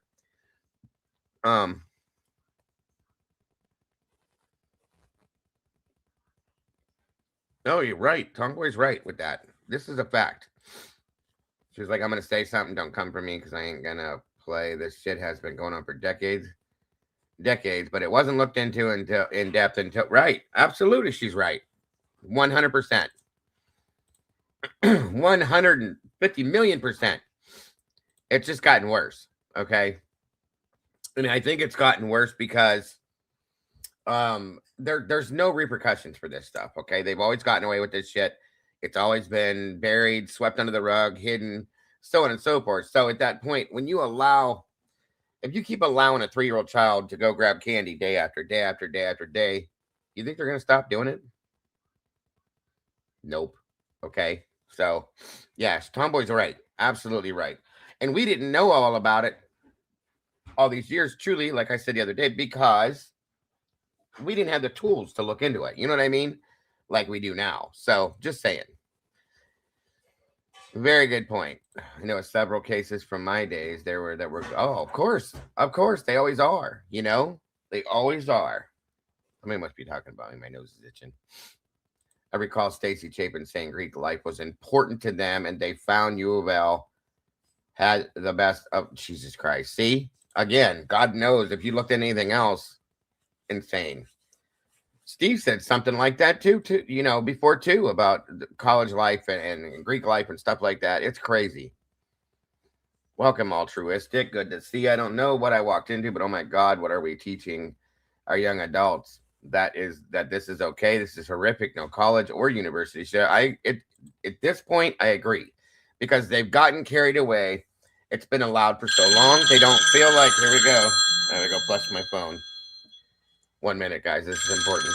[SPEAKER 5] No, you're right. Tomboy's right with that. This is a fact. She was like, I'm going to say something. Don't come for me because I ain't going to play. This shit has been going on for decades, but it wasn't looked into until in depth until right. Absolutely. She's right. 100%. 150 million%. It's just gotten worse. Okay. And I think it's gotten worse because there's no repercussions for this stuff. Okay. They've always gotten away with this shit. It's always been buried, swept under the rug, hidden, so on and so forth. So at that point, when you if you keep allowing a 3-year-old child to go grab candy day after day after day after day, you think they're going to stop doing it? Nope. Okay. So yes, Tomboy's right. Absolutely right. And we didn't know all about it all these years, truly, like I said the other day, because we didn't have the tools to look into it. You know what I mean? Like we do now. So just saying. Very good point. I know several cases from my days that were, oh, of course, they always are. You know, they always are. Somebody must be talking about me. My nose is itching. I recall Stacy Chapin saying Greek life was important to them, and they found U of L had the best of Jesus Christ. See, again, God knows if you looked at anything else, insane. Steve said something like that too, you know, before too, about college life and Greek life and stuff like that. It's crazy. Welcome, altruistic. Good to see. I don't know what I walked into, but oh my God, what are we teaching our young adults? That this is okay. This is horrific. No college or university. So at this point, I agree, because they've gotten carried away It's been allowed for so long. They don't feel like, here we go. I gotta go flush my phone. 1 minute, guys. This is important.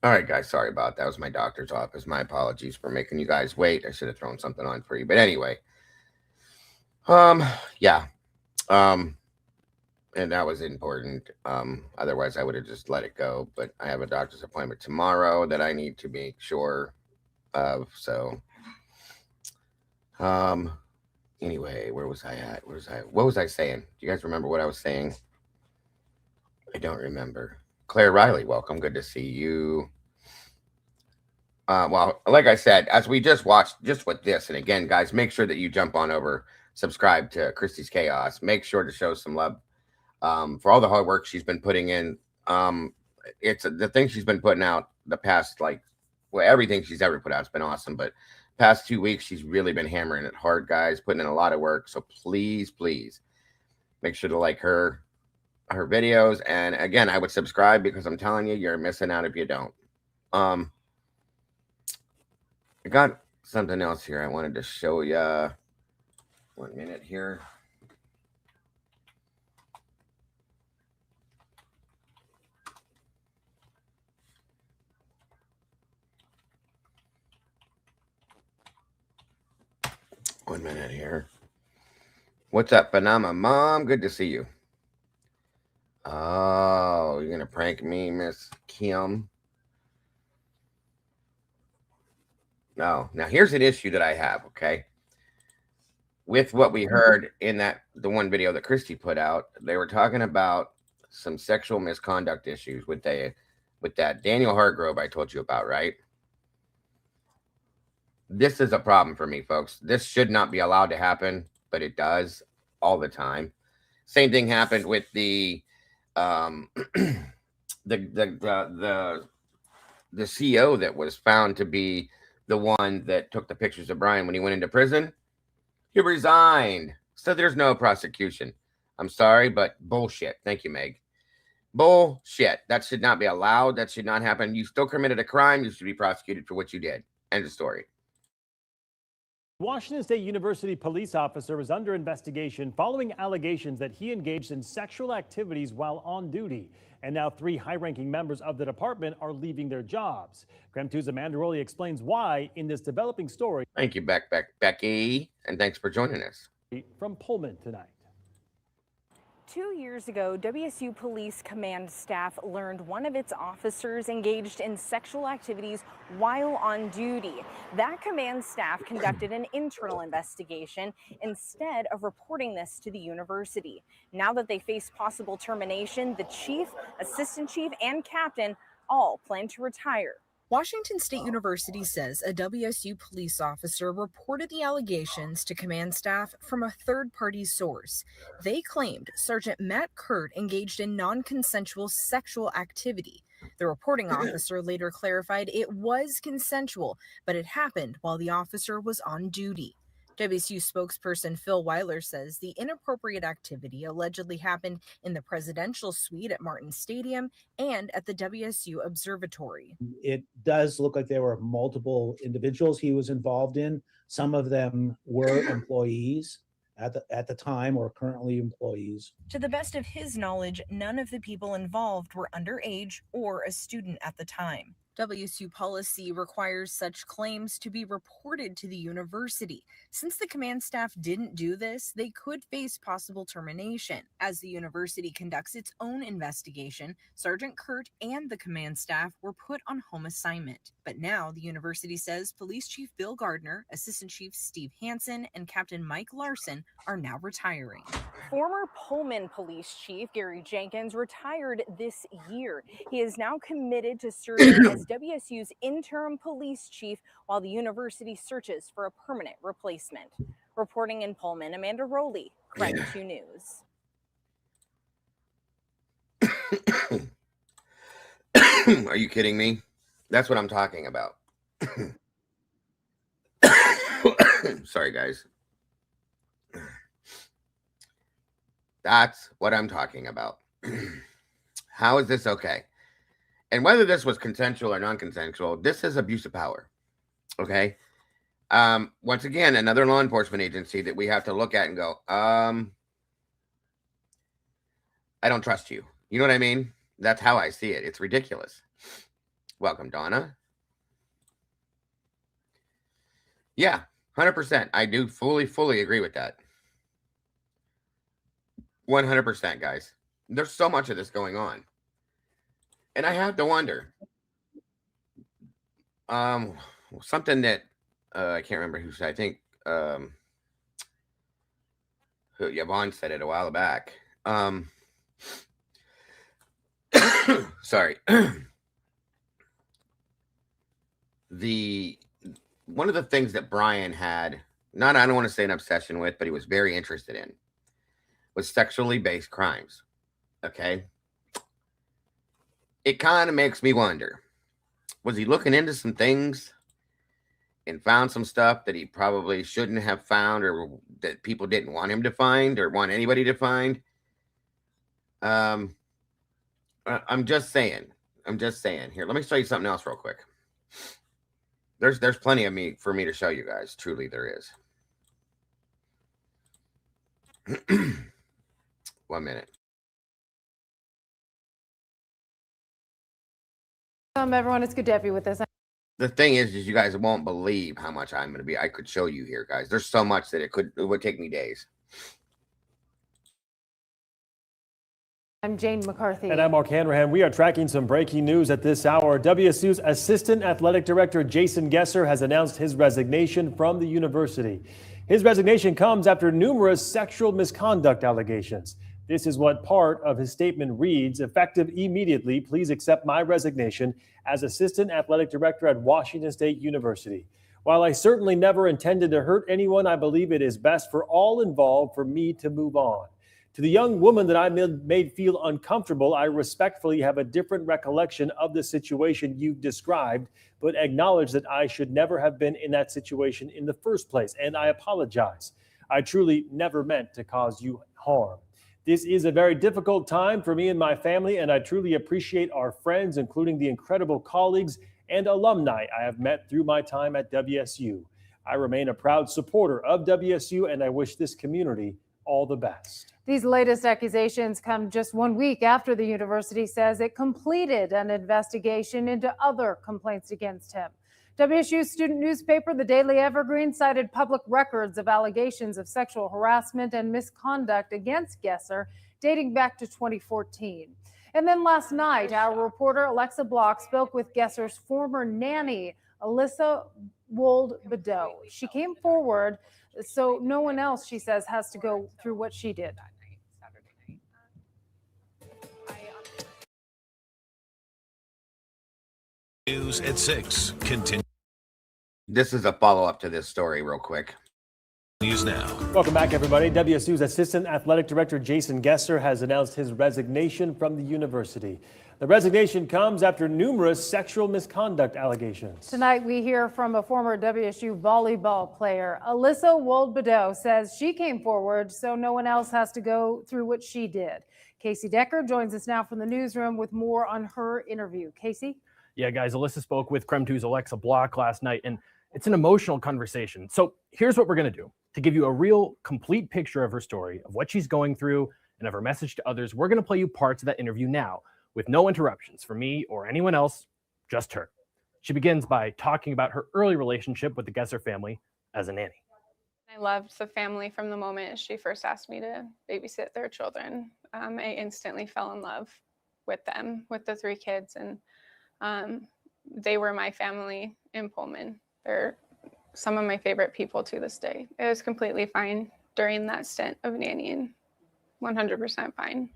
[SPEAKER 5] All right, guys. Sorry about that. That was my doctor's office. My apologies for making you guys wait. I should have thrown something on for you. But anyway, yeah. And that was important. Otherwise I would have just let it go. But I have a doctor's appointment tomorrow that I need to make sure of. So anyway, where was I at? What was I saying? Do you guys remember what I was saying? I don't remember. Claire Riley, welcome. Good to see you. Well, like I said, as we just watched, just with this, and again, guys, make sure that you jump on over, subscribe to Christy's Chaos. Make sure to show some love for all the hard work she's been putting in. It's the thing she's been putting out the past, everything she's ever put out has been awesome. But past 2 weeks, she's really been hammering it hard, guys, putting in a lot of work. So please, please make sure to like her videos. And again, I would subscribe because I'm telling you, you're missing out if you don't. I got something else here I wanted to show you. 1 minute here. One minute here. What's up, Panama Mom? Good to see you. Oh, you're gonna prank me, Miss Kim? No. Now here's an issue that I have, okay? With what we heard in the one video that Christy put out, they were talking about some sexual misconduct issues with that Daniel Hargrove I told you about, right? This is a problem for me, folks. This should not be allowed to happen, but it does all the time. Same thing happened with the CEO that was found to be the one that took the pictures of Brian when he went into prison. He resigned. So there's no prosecution. I'm sorry, but bullshit. Thank you, Meg. Bullshit. That should not be allowed. That should not happen. You still committed a crime. You should be prosecuted for what you did. End of story.
[SPEAKER 2] Washington State University police officer is under investigation following allegations that he engaged in sexual activities while on duty. And now 3 high-ranking members of the department are leaving their jobs. Graham 2's Amanda Rowley explains why in this developing story.
[SPEAKER 5] Thank you, Becky, and thanks for joining us.
[SPEAKER 2] From Pullman tonight.
[SPEAKER 4] 2 years ago, WSU Police Command staff learned one of its officers engaged in sexual activities while on duty. That command staff conducted an internal investigation instead of reporting this to the university. Now that they face possible termination, the chief, assistant chief, and captain all plan to retire.
[SPEAKER 6] Washington State University says a WSU police officer reported the allegations to command staff from a third-party source. They claimed Sergeant Matt Kurt engaged in non-consensual sexual activity. The reporting officer later clarified it was consensual, but it happened while the officer was on duty. WSU spokesperson Phil Weiler says the inappropriate activity allegedly happened in the presidential suite at Martin Stadium and at the WSU Observatory.
[SPEAKER 8] It does look like there were multiple individuals he was involved in. Some of them were employees at the time or currently employees.
[SPEAKER 6] To the best of his knowledge, none of the people involved were underage or a student at the time. WSU policy requires such claims to be reported to the university. Since the command staff didn't do this, they could face possible termination. As the university conducts its own investigation, Sergeant Kurt and the command staff were put on home assignment. But now the university says Police Chief Bill Gardner, Assistant Chief Steve Hansen, and Captain Mike Larson are now retiring.
[SPEAKER 4] Former Pullman Police Chief Gary Jenkins retired this year. He is now committed to serving as WSU's interim police chief while the university searches for a permanent replacement. Reporting in Pullman, Amanda Rowley, Credit 2 News.
[SPEAKER 5] Are you kidding me? That's what I'm talking about. Sorry, guys. That's what I'm talking about. How is this okay? And whether this was consensual or non-consensual, this is abuse of power. Okay. Once again, another law enforcement agency that we have to look at and go, I don't trust you. You know what I mean? That's how I see it. It's ridiculous. Welcome, Donna. Yeah, 100%. I do fully agree with that. 100%, guys. There's so much of this going on. And I have to wonder. Something that I can't remember who said, I think Yvonne said it a while back. Sorry. One of the things that Brian had, I don't want to say an obsession with, but he was very interested in, was sexually based crimes. Okay. It kind of makes me wonder, was he looking into some things and found some stuff that he probably shouldn't have found, or that people didn't want him to find or want anybody to find? I'm just saying. Here, let me show you something else real quick. There's plenty of me for me to show you guys. Truly, there is. 1 minute.
[SPEAKER 9] Everyone, it's good to have you with us.
[SPEAKER 5] The thing is you guys won't believe how much I'm going to be. I could show you here, guys. There's so much that it would take me days.
[SPEAKER 9] I'm Jane McCarthy.
[SPEAKER 2] And I'm Mark Hanrahan. We are tracking some breaking news at this hour. WSU's Assistant Athletic Director Jason Gesser has announced his resignation from the university. His resignation comes after numerous sexual misconduct allegations. This is what part of his statement reads: effective immediately, please accept my resignation as Assistant Athletic Director at Washington State University. While I certainly never intended to hurt anyone, I believe it is best for all involved for me to move on. To the young woman that I made feel uncomfortable, I respectfully have a different recollection of the situation you've described, but acknowledge that I should never have been in that situation in the first place, and I apologize. I truly never meant to cause you harm. This is a very difficult time for me and my family, and I truly appreciate our friends, including the incredible colleagues and alumni I have met through my time at WSU. I remain a proud supporter of WSU, and I wish this community all the best.
[SPEAKER 9] These latest accusations come just 1 week after the university says it completed an investigation into other complaints against him. WSU student newspaper, the Daily Evergreen, cited public records of allegations of sexual harassment and misconduct against Gesser dating back to 2014. And then last night, our reporter Alexa Block spoke with Gesser's former nanny, Alyssa Wold-Bedeau. She came forward so no one else, she says, has to go through what she did.
[SPEAKER 14] News at 6 continue.
[SPEAKER 5] This is a follow-up to this story real quick.
[SPEAKER 14] News now.
[SPEAKER 2] Welcome back, everybody. WSU's Assistant Athletic Director Jason Gesser has announced his resignation from the university. The resignation comes after numerous sexual misconduct allegations.
[SPEAKER 9] Tonight, we hear from a former WSU volleyball player. Alyssa Wold-Bedeau says she came forward so no one else has to go through what she did. Casey Decker joins us now from the newsroom with more on her interview. Casey?
[SPEAKER 23] Yeah, guys, Alyssa spoke with KREM 2's Alexa Block last night, and it's an emotional conversation. So here's what we're going to do. To give you a real complete picture of her story, of what she's going through, and of her message to others, we're going to play you parts of that interview now, with no interruptions from me or anyone else, just her. She begins by talking about her early relationship with the Gesser family as a nanny.
[SPEAKER 24] I loved the family from the moment she first asked me to babysit their children. I instantly fell in love with them, with the 3 kids, and they were my family in Pullman. They're some of my favorite people to this day. It was completely fine during that stint of nannying, 100% fine.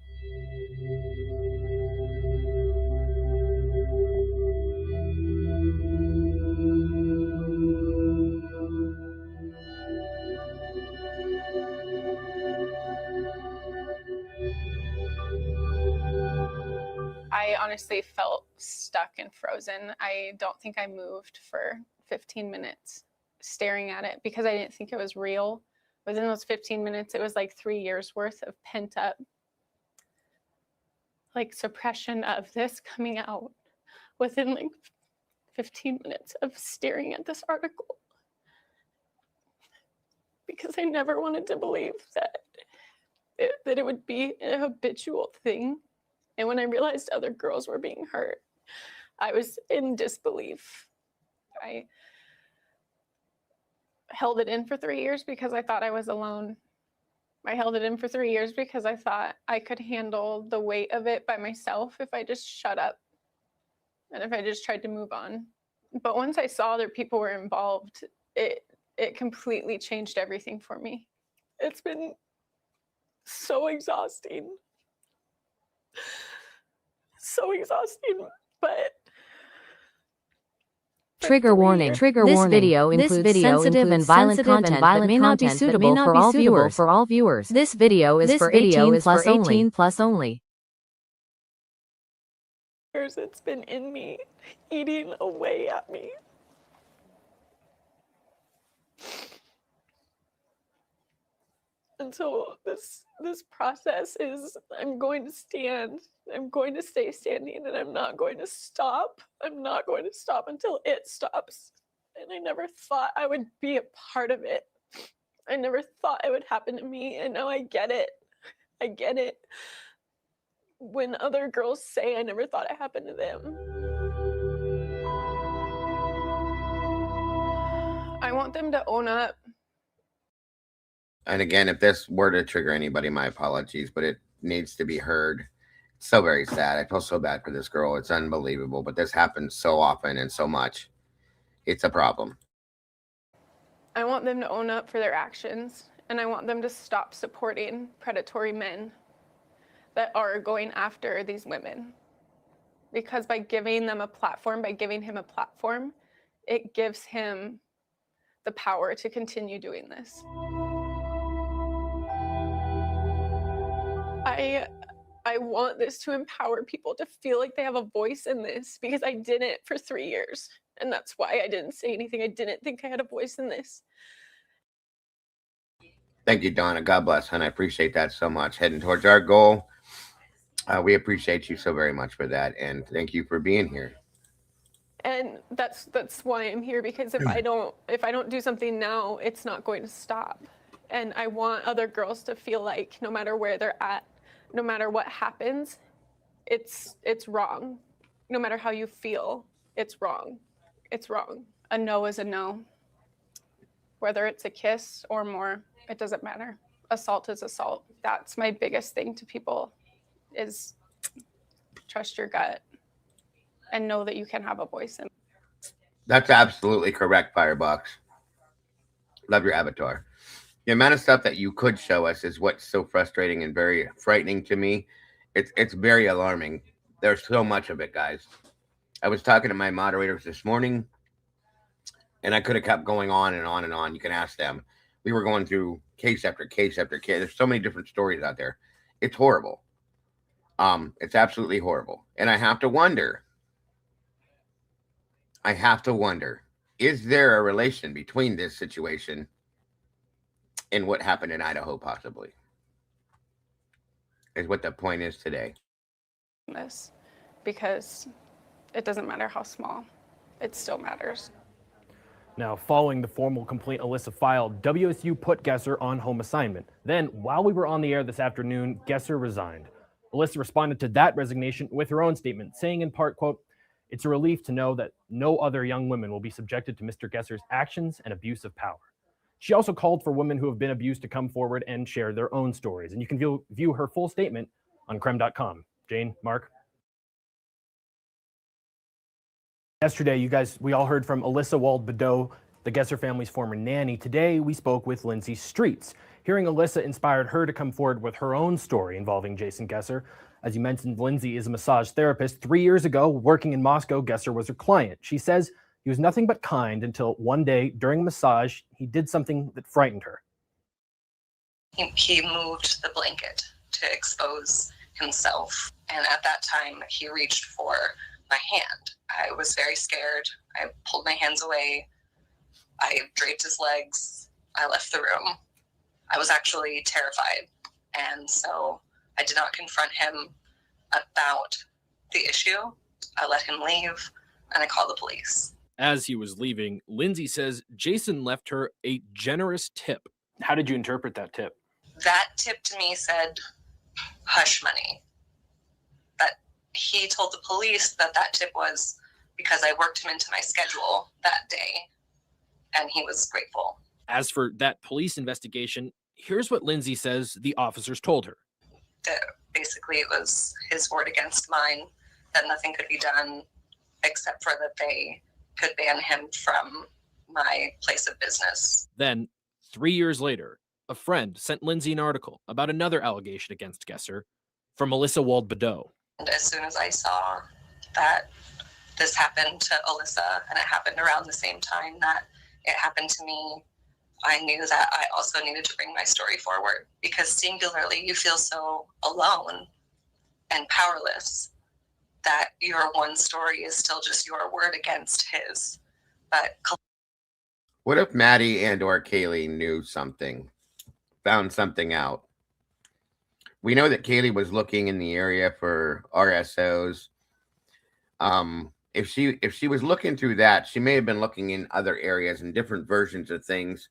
[SPEAKER 24] I honestly felt stuck and frozen. I don't think I moved for 15 minutes staring at it because I didn't think it was real. Within those 15 minutes, it was like 3 years worth of pent up suppression of this coming out within 15 minutes of staring at this article. Because I never wanted to believe that it would be a habitual thing. And when I realized other girls were being hurt, I was in disbelief. I held it in for 3 years because I thought I was alone. I held it in for 3 years because I thought I could handle the weight of it by myself if I just shut up and if I just tried to move on. But once I saw other people were involved, it completely changed everything for me. It's been so exhausting. So exhausting, but
[SPEAKER 7] Trigger warning. This video includes sensitive and violent content that may not be suitable for all viewers. This video is for 18 plus only.
[SPEAKER 24] It's been in me, eating away at me. And so this process is, I'm going to stand. I'm going to stay standing, and I'm not going to stop. I'm not going to stop until it stops. And I never thought I would be a part of it. I never thought it would happen to me, and now I get it. I get it. When other girls say I never thought it happened to them. I want them to own up.
[SPEAKER 5] And again, if this were to trigger anybody, my apologies, but it needs to be heard. It's so very sad. I feel so bad for this girl. It's unbelievable, but this happens so often and so much. It's a problem.
[SPEAKER 24] I want them to own up for their actions, and I want them to stop supporting predatory men that are going after these women. Because by giving them a platform, by giving him a platform, it gives him the power to continue doing this. I want this to empower people to feel like they have a voice in this, because I didn't for 3 years. And that's why I didn't say anything. I didn't think I had a voice in this.
[SPEAKER 5] Thank you, Donna. God bless, and I appreciate that so much. Heading towards our goal. We appreciate you so very much for that, and thank you for being here.
[SPEAKER 24] And that's why I'm here, because if I don't do something now, it's not going to stop. And I want other girls to feel like no matter where they're at, no matter what happens, it's wrong. No matter how you feel, it's wrong. It's wrong. A no is a no. Whether it's a kiss or more, it doesn't matter. Assault is assault. That's my biggest thing to people, is trust your gut and know that you can have a voice in.
[SPEAKER 5] That's absolutely correct, Firebox. Love your avatar. The amount of stuff that you could show us is what's so frustrating and very frightening to me. It's very alarming. There's so much of it, guys. I was talking to my moderators this morning, and I could have kept going on and on and on. You can ask them. We were going through case after case after case. There's so many different stories out there. It's horrible. It's absolutely horrible. And I have to wonder, is there a relation between this situation and what happened in Idaho, possibly? Is what the point is today.
[SPEAKER 24] This, because it doesn't matter how small, it still matters.
[SPEAKER 23] Now, following the formal complaint Alyssa filed, WSU put Gesser on home assignment. Then, while we were on the air this afternoon, Gesser resigned. Alyssa responded to that resignation with her own statement, saying in part, quote, "It's a relief to know that no other young women will be subjected to Mr. Gesser's actions and abuse of power." She also called for women who have been abused to come forward and share their own stories. And you can view her full statement on creme.com. Jane, Mark. Yesterday, you guys, we all heard from Alyssa Wald-Bedeau, the Gesser family's former nanny. Today, we spoke with Lindsay Streets. Hearing Alyssa inspired her to come forward with her own story involving Jason Gesser. As you mentioned, Lindsay is a massage therapist. 3 years ago, working in Moscow, Gesser was her client. She says he was nothing but kind until one day during a massage, he did something that frightened her.
[SPEAKER 11] He moved the blanket to expose himself. And at that time, he reached for my hand. I was very scared. I pulled my hands away. I draped his legs. I left the room. I was actually terrified. And so I did not confront him about the issue. I let him leave, and I called the police.
[SPEAKER 17] As he was leaving, Lindsay says Jason left her a generous tip.
[SPEAKER 23] How did you interpret that tip?
[SPEAKER 11] That tip to me said hush money. That he told the police that tip was because I worked him into my schedule that day, and he was grateful.
[SPEAKER 17] As for that police investigation, here's what Lindsay says the officers told her.
[SPEAKER 11] That basically it was his word against mine, that nothing could be done except for that they could ban him from my place of business.
[SPEAKER 17] Then, 3 years later, a friend sent Lindsay an article about another allegation against Gesser from Melissa Wald-Bedeau.
[SPEAKER 11] And as soon as I saw that this happened to Alyssa, and it happened around the same time that it happened to me, I knew that I also needed to bring my story forward, because singularly you feel so alone and powerless that your one story is still just your word against his. But
[SPEAKER 5] What if Maddie and or Kaylee knew something, found something out? We know that Kaylee was looking in the area for RSOs. If she was looking through that, she may have been looking in other areas and different versions of things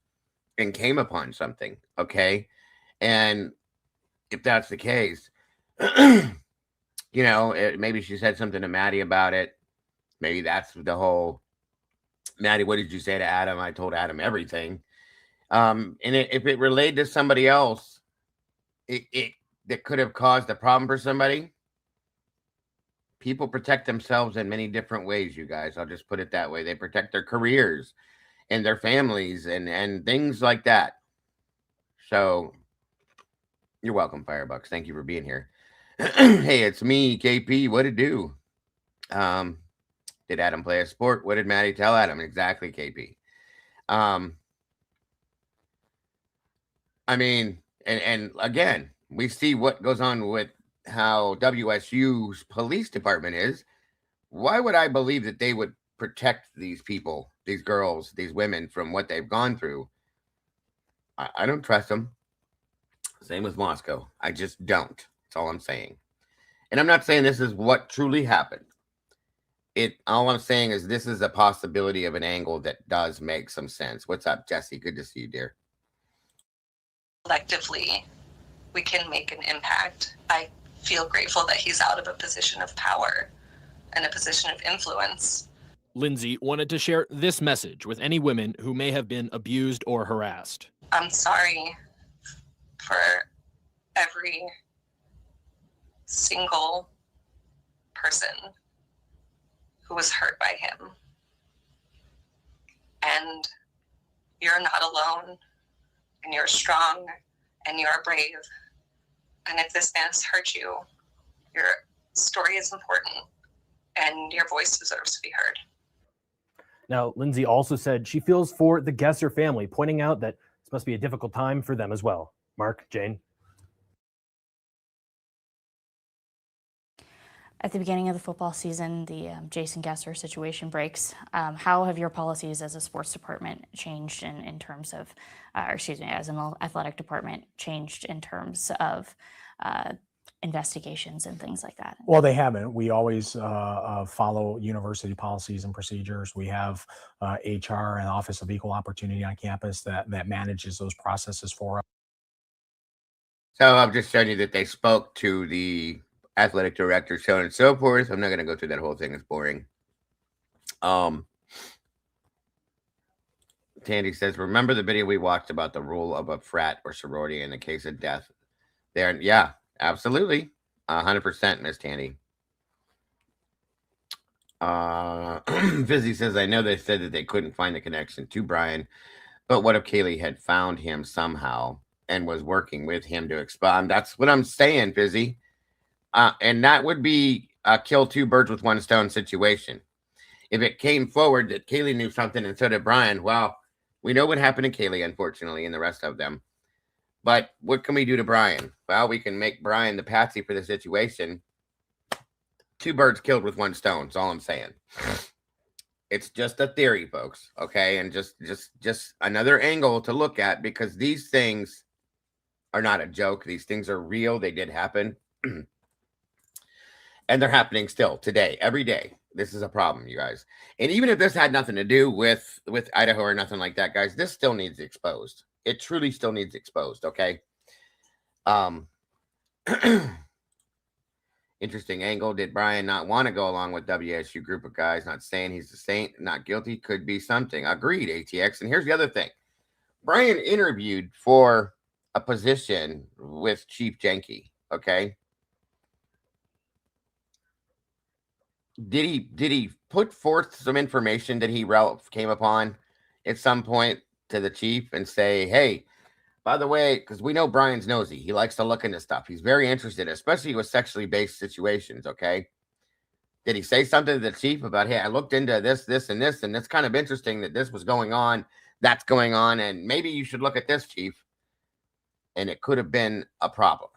[SPEAKER 5] and came upon something, okay? And if that's the case, you know, maybe she said something to Maddie about it. Maybe that's the whole, Maddie, what did you say to Adam? I told Adam everything. And if it related to somebody else, that could have caused a problem for somebody. People protect themselves in many different ways, you guys. I'll just put it that way. They protect their careers and their families and things like that. So you're welcome, Firebucks. Thank you for being here. Hey, it's me, KP. What it do? Did Adam play a sport? What did Maddie tell Adam? Exactly, KP. I mean, and again, we see what goes on with how WSU's police department is. Why would I believe that they would protect these people, these girls, these women from what they've gone through? I don't trust them. Same with Moscow. I just don't. That's all I'm saying. And I'm not saying this is what truly happened. All I'm saying is this is a possibility of an angle that does make some sense. What's up, Jesse? Good to see you, dear.
[SPEAKER 11] collectively, we can make an impact. I feel grateful that he's out of a position of power and a position of influence.
[SPEAKER 17] Lindsay wanted to share this message with any women who may have been abused or harassed.
[SPEAKER 11] I'm sorry for every single person who was hurt by him. And you're not alone, and you're strong, and you're brave. And if this man has hurt you, your story is important, and your voice deserves to be heard.
[SPEAKER 23] Now, Lindsay also said she feels for the Gesser family, pointing out that this must be a difficult time for them as well. Mark, Jane?
[SPEAKER 10] At the beginning of the football season, the Jason Gesser situation breaks. How have your policies as a sports department changed in terms of, as an athletic department, changed in terms of investigations and things like that?
[SPEAKER 16] Well, they haven't. We always follow university policies and procedures. We have HR and Office of Equal Opportunity on campus that manages those processes for us.
[SPEAKER 5] So I've just shown you that they spoke to the athletic director, so on and so forth. I'm not going to go through that whole thing. It's boring. Tandy says, remember the video we watched about the rule of a frat or sorority in the case of death? There, yeah, absolutely. 100%, Miss Tandy. Fizzy says, I know they said that they couldn't find the connection to Brian, but what if Kaylee had found him somehow and was working with him to expand? That's what I'm saying, Fizzy. And that would be a kill two birds with one stone situation. If it came forward that Kaylee knew something and so did Brian, well, we know what happened to Kaylee, unfortunately, and the rest of them. But what can we do to Brian? Well, we can make Brian the patsy for the situation. Two birds killed with one stone. That's all I'm saying. It's just a theory, folks. Okay, and just another angle to look at, because these things are not a joke. These things are real. They did happen. And they're happening still today, every day. This is a problem, you guys. And even if this had nothing to do with Idaho or nothing like that, guys, this still needs exposed. It truly still needs exposed, okay? Interesting angle. Did Brian not want to go along with WSU group of guys? Not saying he's a saint, not guilty. Could be something. Agreed, ATX. And here's the other thing. Brian interviewed for a position with Chief Jenke. Okay. Did he put forth some information that he came upon at some point to the chief and say, hey, by the way, because we know Brian's nosy. He likes to look into stuff. He's very interested, especially with sexually based situations, okay? Did he say something to the chief about, hey, I looked into this, and this, and it's kind of interesting that this was going on, that's going on, and maybe you should look at this, chief. And it could have been a problem.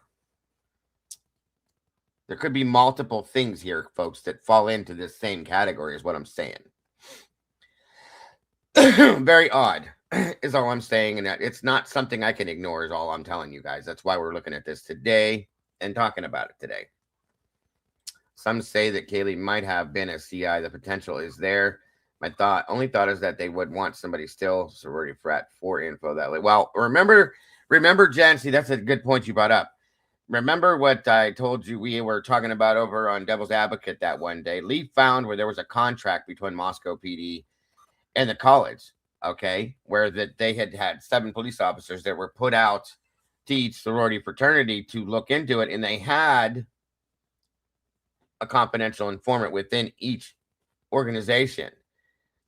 [SPEAKER 5] There could be multiple things here, folks, that fall into this same category is what I'm saying. Very odd is all I'm saying. And that it's not something I can ignore is all I'm telling you guys. That's why we're looking at this today and talking about it today. Some say that Kaylee might have been a CI. The potential is there. My only thought is that they would want somebody still sorority frat for info that way. Well, remember, Jen, see, that's a good point you brought up. Remember what I told you we were talking about over on Devil's Advocate that one day? Lee found where there was a contract between Moscow PD and the college, okay, where that they had 7 police officers that were put out to each sorority fraternity to look into it, and they had a confidential informant within each organization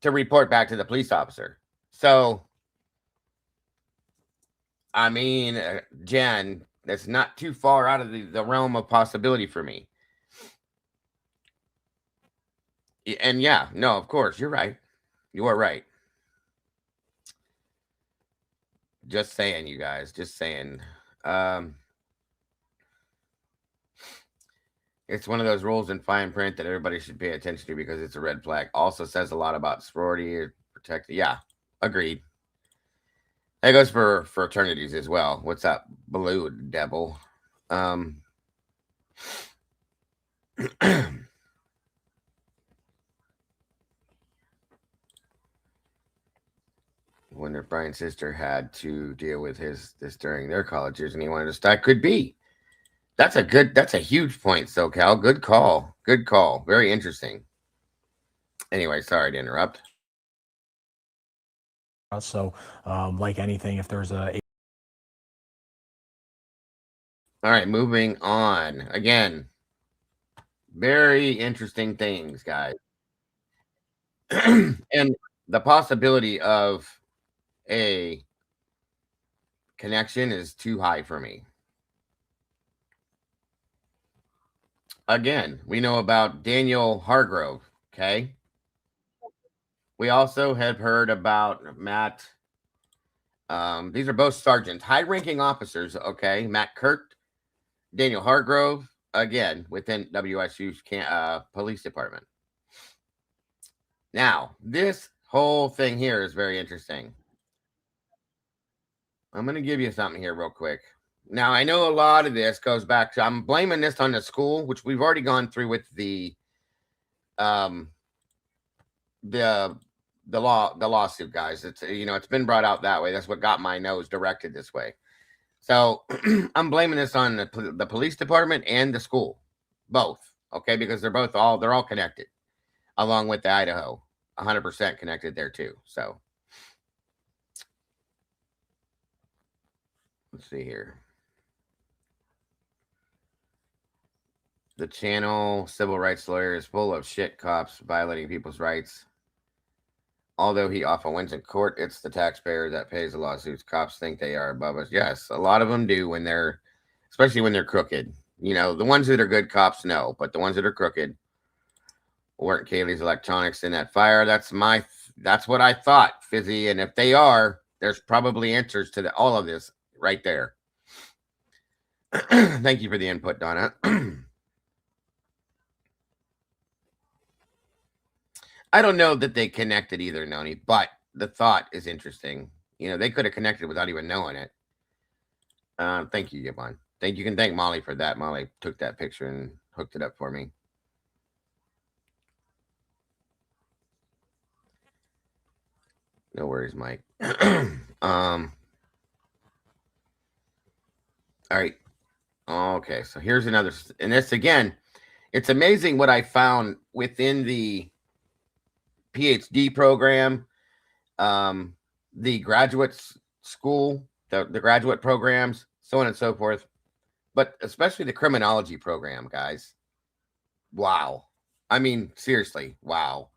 [SPEAKER 5] to report back to the police officer. So, I mean, Jen, that's not too far out of the realm of possibility for me. And yeah, no, of course, you're right. You are right. Just saying, you guys, just saying. It's one of those rules in fine print that everybody should pay attention to because it's a red flag. Also says a lot about sorority or protect. Yeah, agreed. That goes for fraternities as well. What's up, Blue Devil? Wonder if Brian's sister had to deal with this during their college years and he wanted to start. Could be. That's a huge point, SoCal. Good call. Good call. Very interesting. Anyway, sorry to interrupt.
[SPEAKER 16] So, like anything, if there's a
[SPEAKER 5] all right, moving on. Again, very interesting things, guys. And the possibility of a connection is too high for me. Again, we know about Daniel Hargrove, okay? We also have heard about Matt. These are both sergeants, high-ranking officers, okay? Matt Kurt, Daniel Hargrove, again, within WSU's police department. Now, this whole thing here is very interesting. I'm going to give you something here real quick. Now, I know a lot of this goes back to, I'm blaming this on the school, which we've already gone through with the lawsuit, guys. It's, it's been brought out that way. That's what got my nose directed this way. So I'm blaming this on the police department and the school, both, okay, because they're all connected, along with the Idaho, 100% connected there too. So let's see here. The channel civil rights lawyer is full of shit cops violating people's rights. Although he often wins in court, it's the taxpayer that pays the lawsuits. Cops think they are above us. Yes, a lot of them do especially when they're crooked. The ones that are good cops, no, but the ones that are crooked. Weren't Kaylee's electronics in that fire? That's what I thought, Fizzy. And if they are, there's probably answers to all of this right there. Thank you for the input, Donna. I don't know that they connected either, Noni, but the thought is interesting. They could have connected without even knowing it. Thank you, Yvonne. You can thank Molly for that. Molly took that picture and hooked it up for me. No worries, Mike. All right. Okay, so here's another, and this again, It's amazing what I found within the PhD program, the graduate school, the graduate programs, so on and so forth, but especially the criminology program, guys. Wow. I mean, seriously, wow.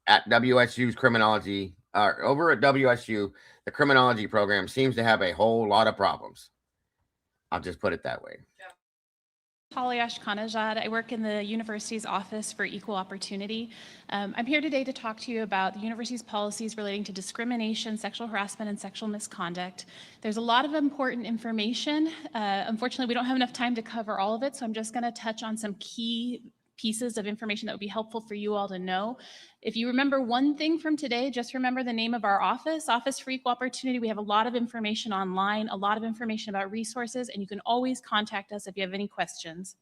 [SPEAKER 5] At WSU's criminology, over at WSU, the criminology program seems to have a whole lot of problems. I'll just put it that way.
[SPEAKER 13] Poliash Kanajad. I work in the university's Office for Equal Opportunity. I'm here today to talk to you about the university's policies relating to discrimination, sexual harassment, and sexual misconduct. There's a lot of important information. Unfortunately, we don't have enough time to cover all of it, so I'm just going to touch on some key pieces of information that would be helpful for you all to know. If you remember one thing from today, just remember the name of our office, Office for Equal Opportunity. We have a lot of information online, a lot of information about resources, and you can always contact us if you have any questions.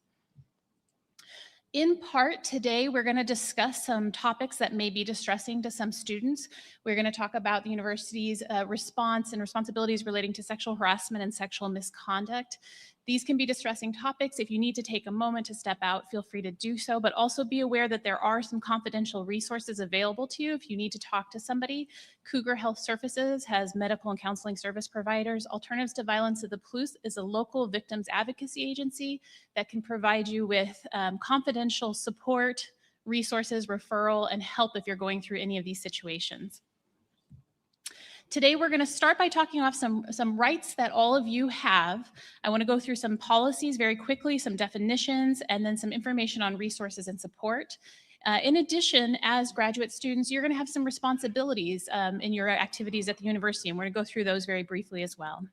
[SPEAKER 13] In part, today we're going to discuss some topics that may be distressing to some students. We're going to talk about the university's response and responsibilities relating to sexual harassment and sexual misconduct. These can be distressing topics. If you need to take a moment to step out, feel free to do so, but also be aware that there are some confidential resources available to you if you need to talk to somebody. Cougar Health Services has medical and counseling service providers. Alternatives to Violence of the Palouse is a local victims advocacy agency that can provide you with confidential support, resources, referral, and help if you're going through any of these situations. Today, we're going to start by talking off some rights that all of you have. I want to go through some policies very quickly, some definitions, and then some information on resources and support. In addition, as graduate students, you're going to have some responsibilities in your activities at the university, and we're going to go through those very briefly as well.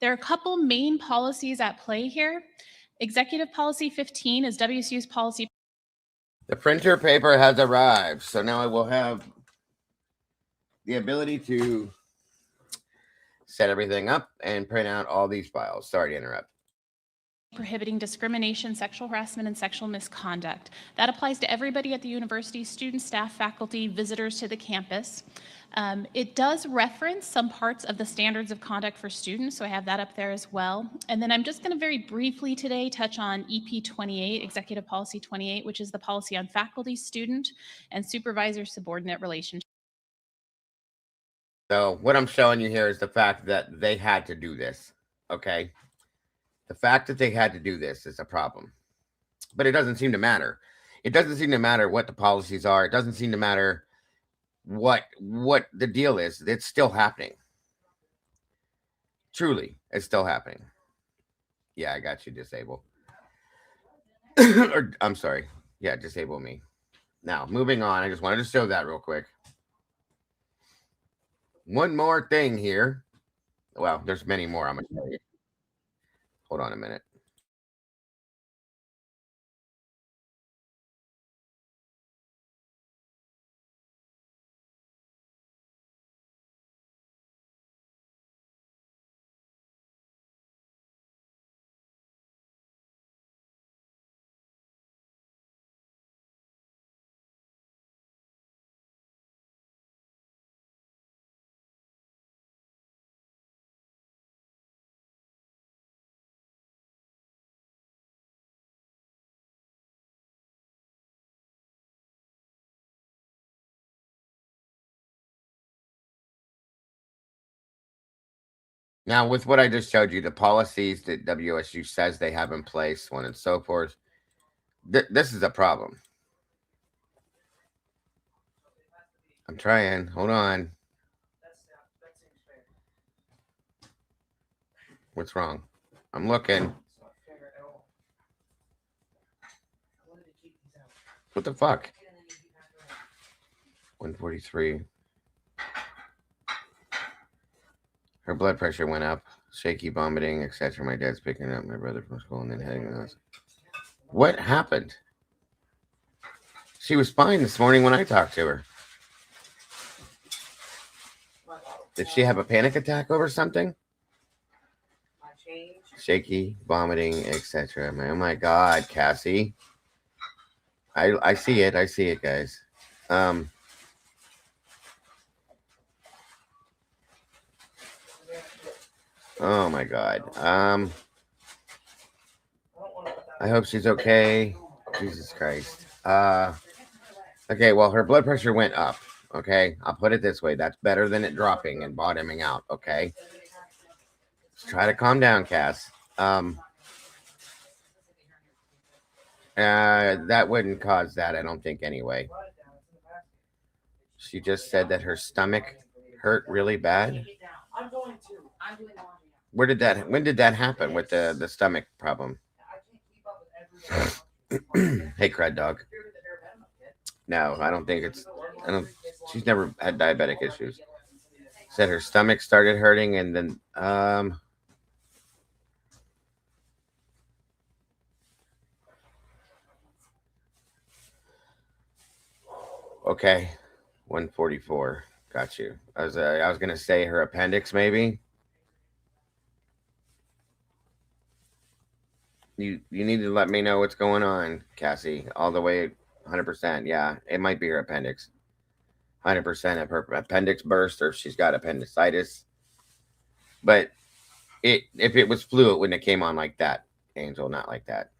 [SPEAKER 13] There are a couple main policies at play here. Executive Policy 15 is WSU's policy.
[SPEAKER 5] The printer paper has arrived, so now I will have the ability to set everything up and print out all these files. Sorry to interrupt.
[SPEAKER 13] Prohibiting discrimination, sexual harassment, and sexual misconduct. That applies to everybody at the university, students, staff, faculty, visitors to the campus. It does reference some parts of the standards of conduct for students, so I have that up there as well. And then I'm just going to very briefly today touch on EP 28, Executive Policy 28, which is the policy on faculty, student, and supervisor-subordinate relationships.
[SPEAKER 5] So what I'm showing you here is the fact that they had to do this, okay? The fact that they had to do this is a problem. But it doesn't seem to matter. It doesn't seem to matter what the policies are. It doesn't seem to matter what the deal is. It's still happening. Truly, it's still happening. Yeah, I got you, disable. Or, I'm sorry. Yeah, disable me. Now, moving on. I just wanted to show that real quick. One more thing here. Well, there's many more I'm going to show you. Hold on a minute. Now, with what I just showed you, the policies that WSU says they have in place, so on and so forth, this is a problem. I'm trying. Hold on. What's wrong? I'm looking. What the fuck? 143. Her blood pressure went up. Shaky, vomiting, etc. My dad's picking up my brother from school and then heading to the hospital. What happened? She was fine this morning when I talked to her. Did she have a panic attack over something? Shaky, vomiting, etc. Oh my God, Cassie. I see it. I see it, guys. Oh my God. I hope she's okay. Jesus Christ. Okay, well, her blood pressure went up. Okay, I'll put it this way. That's better than it dropping and bottoming out. Okay, let's try to calm down, Cass. That wouldn't cause that, I don't think, anyway. She just said that her stomach hurt really bad. When did that happen with the stomach problem? Hey, Crud Dog. No, I don't think it's. I don't. She's never had diabetic issues. Said her stomach started hurting, and then okay, 144. Got you. I was gonna say her appendix maybe. You need to let me know what's going on, Cassie. All the way, 100%. Yeah, it might be her appendix. 100% of her appendix burst, or she's got appendicitis. But if it was flu, it wouldn't have came on like that, Angel. Not like that.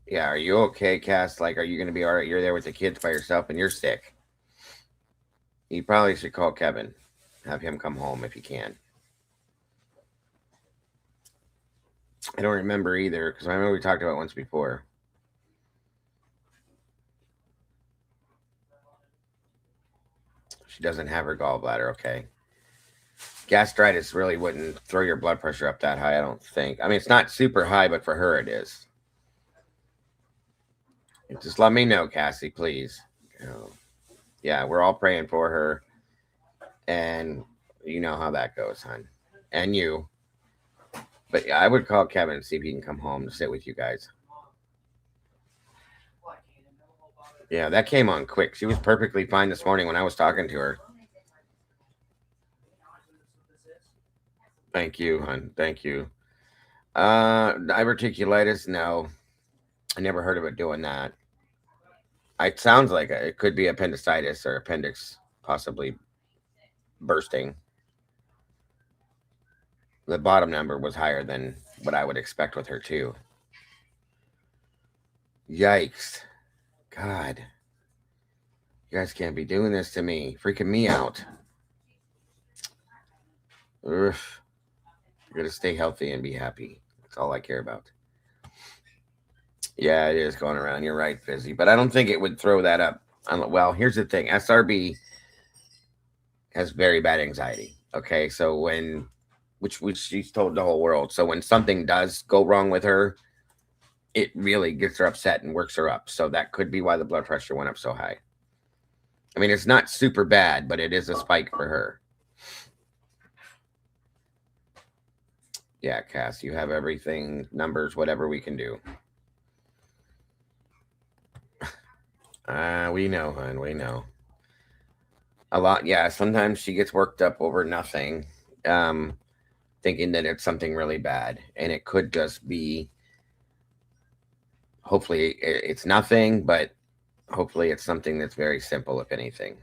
[SPEAKER 5] Yeah, are you okay, Cass? Like, are you going to be all right? You're there with the kids by yourself, and you're sick. You probably should call Kevin. Have him come home if you can. I don't remember either, because I remember we talked about it once before. She doesn't have her gallbladder, okay. Gastritis really wouldn't throw your blood pressure up that high, I don't think. I mean, it's not super high, but for her it is. Just let me know, Cassie, please. Yeah, we're all praying for her. And you know how that goes, hon. And you. But yeah, I would call Kevin and see if he can come home to sit with you guys. Yeah, that came on quick. She was perfectly fine this morning when I was talking to her. Thank you, hon. Thank you. Diverticulitis, no. I never heard of it doing that. It sounds like it could be appendicitis or appendix possibly bursting. The bottom number was higher than what I would expect with her, too. Yikes. God. You guys can't be doing this to me. Freaking me out. Ugh. You're going to stay healthy and be happy. That's all I care about. Yeah, it is going around. You're right, Fizzy. But I don't think it would throw that up. Well, here's the thing. SRB has very bad anxiety. Okay, so which she's told the whole world. So when something does go wrong with her, it really gets her upset and works her up. So that could be why the blood pressure went up so high. I mean, it's not super bad, but it is a spike for her. Yeah, Cass, you have everything, numbers, whatever we can do. We know, hon, we know. A lot, yeah, sometimes she gets worked up over nothing, thinking that it's something really bad. And it could just be, hopefully it's nothing, but hopefully it's something that's very simple, if anything.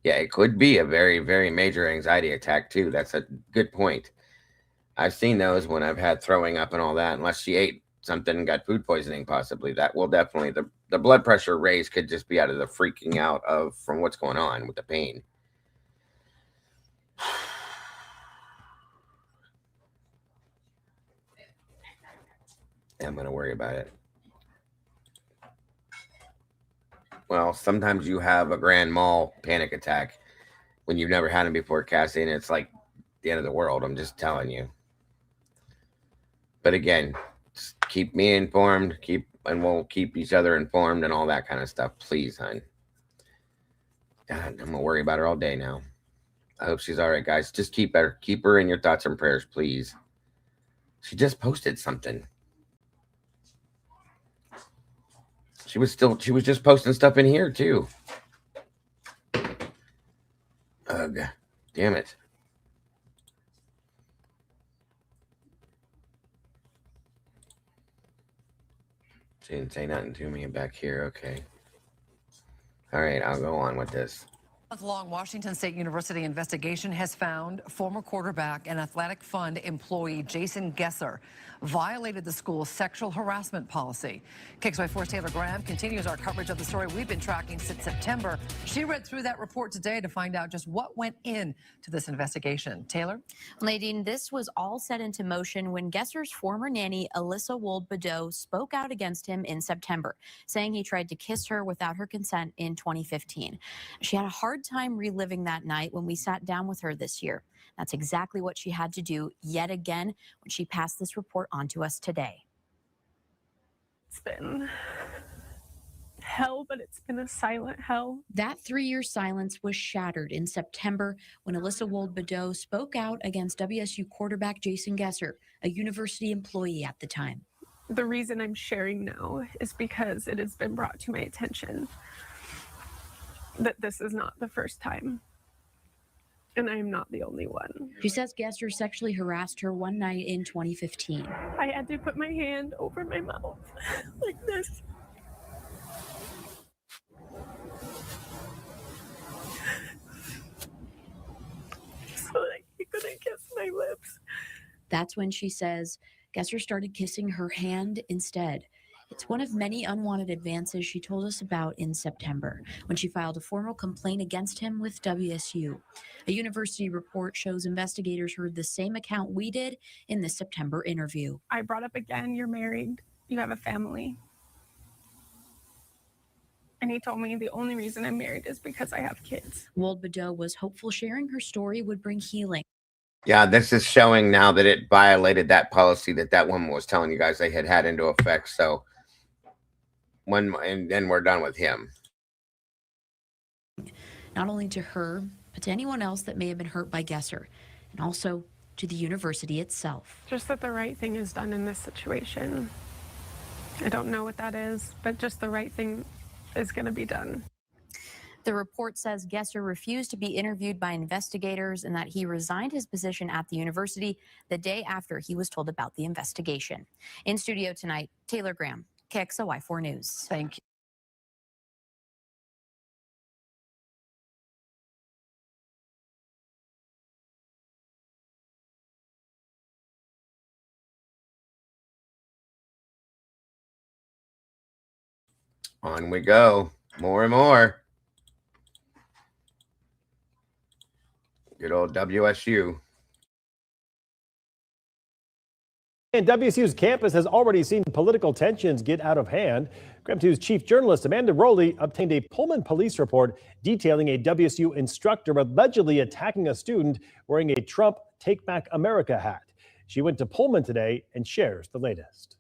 [SPEAKER 5] Yeah, it could be a very, very major anxiety attack, too. That's a good point. I've seen those when I've had throwing up and all that, unless she ate something and got food poisoning, possibly. That will definitely, the blood pressure raise could just be out of the freaking out of from what's going on with the pain. I'm going to worry about it. Well, sometimes you have a grand mal panic attack when you've never had them before, Cassie, and it's like the end of the world. I'm just telling you. But again, just keep me informed, and we'll keep each other informed and all that kind of stuff. Please, hon. God, I'm going to worry about her all day now. I hope she's all right, guys. Just keep her in your thoughts and prayers, please. She just posted something. She was just posting stuff in here, too. Ugh. Damn it. She didn't say nothing to me back here. Okay. All right, I'll go on with this.
[SPEAKER 15] Month-long Washington State University investigation has found former quarterback and athletic fund employee Jason Gesser violated the school's sexual harassment policy. KXLY4's Taylor Graham continues our coverage of the story we've been tracking since September. She read through that report today to find out just what went into this investigation. Taylor?
[SPEAKER 18] Nadine, this was all set into motion when Gesser's former nanny, Alyssa Wold-Bedeau, spoke out against him in September, saying he tried to kiss her without her consent in 2015. She had a hard time reliving that night when we sat down with her this year. That's exactly what she had to do yet again when she passed this report on to us today.
[SPEAKER 19] It's been hell, but it's been a silent hell.
[SPEAKER 18] That 3-year silence was shattered in September when Alyssa Wold-Bedeau spoke out against WSU quarterback Jason Gesser, a university employee at the time.
[SPEAKER 19] The reason I'm sharing now is because it has been brought to my attention that this is not the first time, and I am not the only one.
[SPEAKER 18] She says Gesser sexually harassed her one night in 2015.
[SPEAKER 19] I had to put my hand over my mouth like this. So that he couldn't kiss my lips.
[SPEAKER 18] That's when she says Gesser started kissing her hand instead. It's one of many unwanted advances she told us about in September, when she filed a formal complaint against him with WSU. A university report shows investigators heard the same account we did in this September interview.
[SPEAKER 19] I brought up again, you're married, you have a family. And he told me the only reason I'm married is because I have kids.
[SPEAKER 18] Wold-Bedeau was hopeful sharing her story would bring healing.
[SPEAKER 5] Yeah, this is showing now that it violated that policy that that woman was telling you guys they had into effect. So and then we're done with him.
[SPEAKER 18] Not only to her, but to anyone else that may have been hurt by Gesser, and also to the university itself.
[SPEAKER 19] Just that the right thing is done in this situation. I don't know what that is, but just the right thing is going to be done.
[SPEAKER 18] The report says Gesser refused to be interviewed by investigators and that he resigned his position at the university the day after he was told about the investigation. In studio tonight, Taylor Graham, KXLY4 News.
[SPEAKER 15] Thank you.
[SPEAKER 5] On we go. More and more. Good old WSU.
[SPEAKER 2] And WSU's campus has already seen political tensions get out of hand. Graham 2's chief journalist Amanda Rowley obtained a Pullman police report detailing a WSU instructor allegedly attacking a student wearing a Trump Take Back America hat. She went to Pullman today and shares the latest.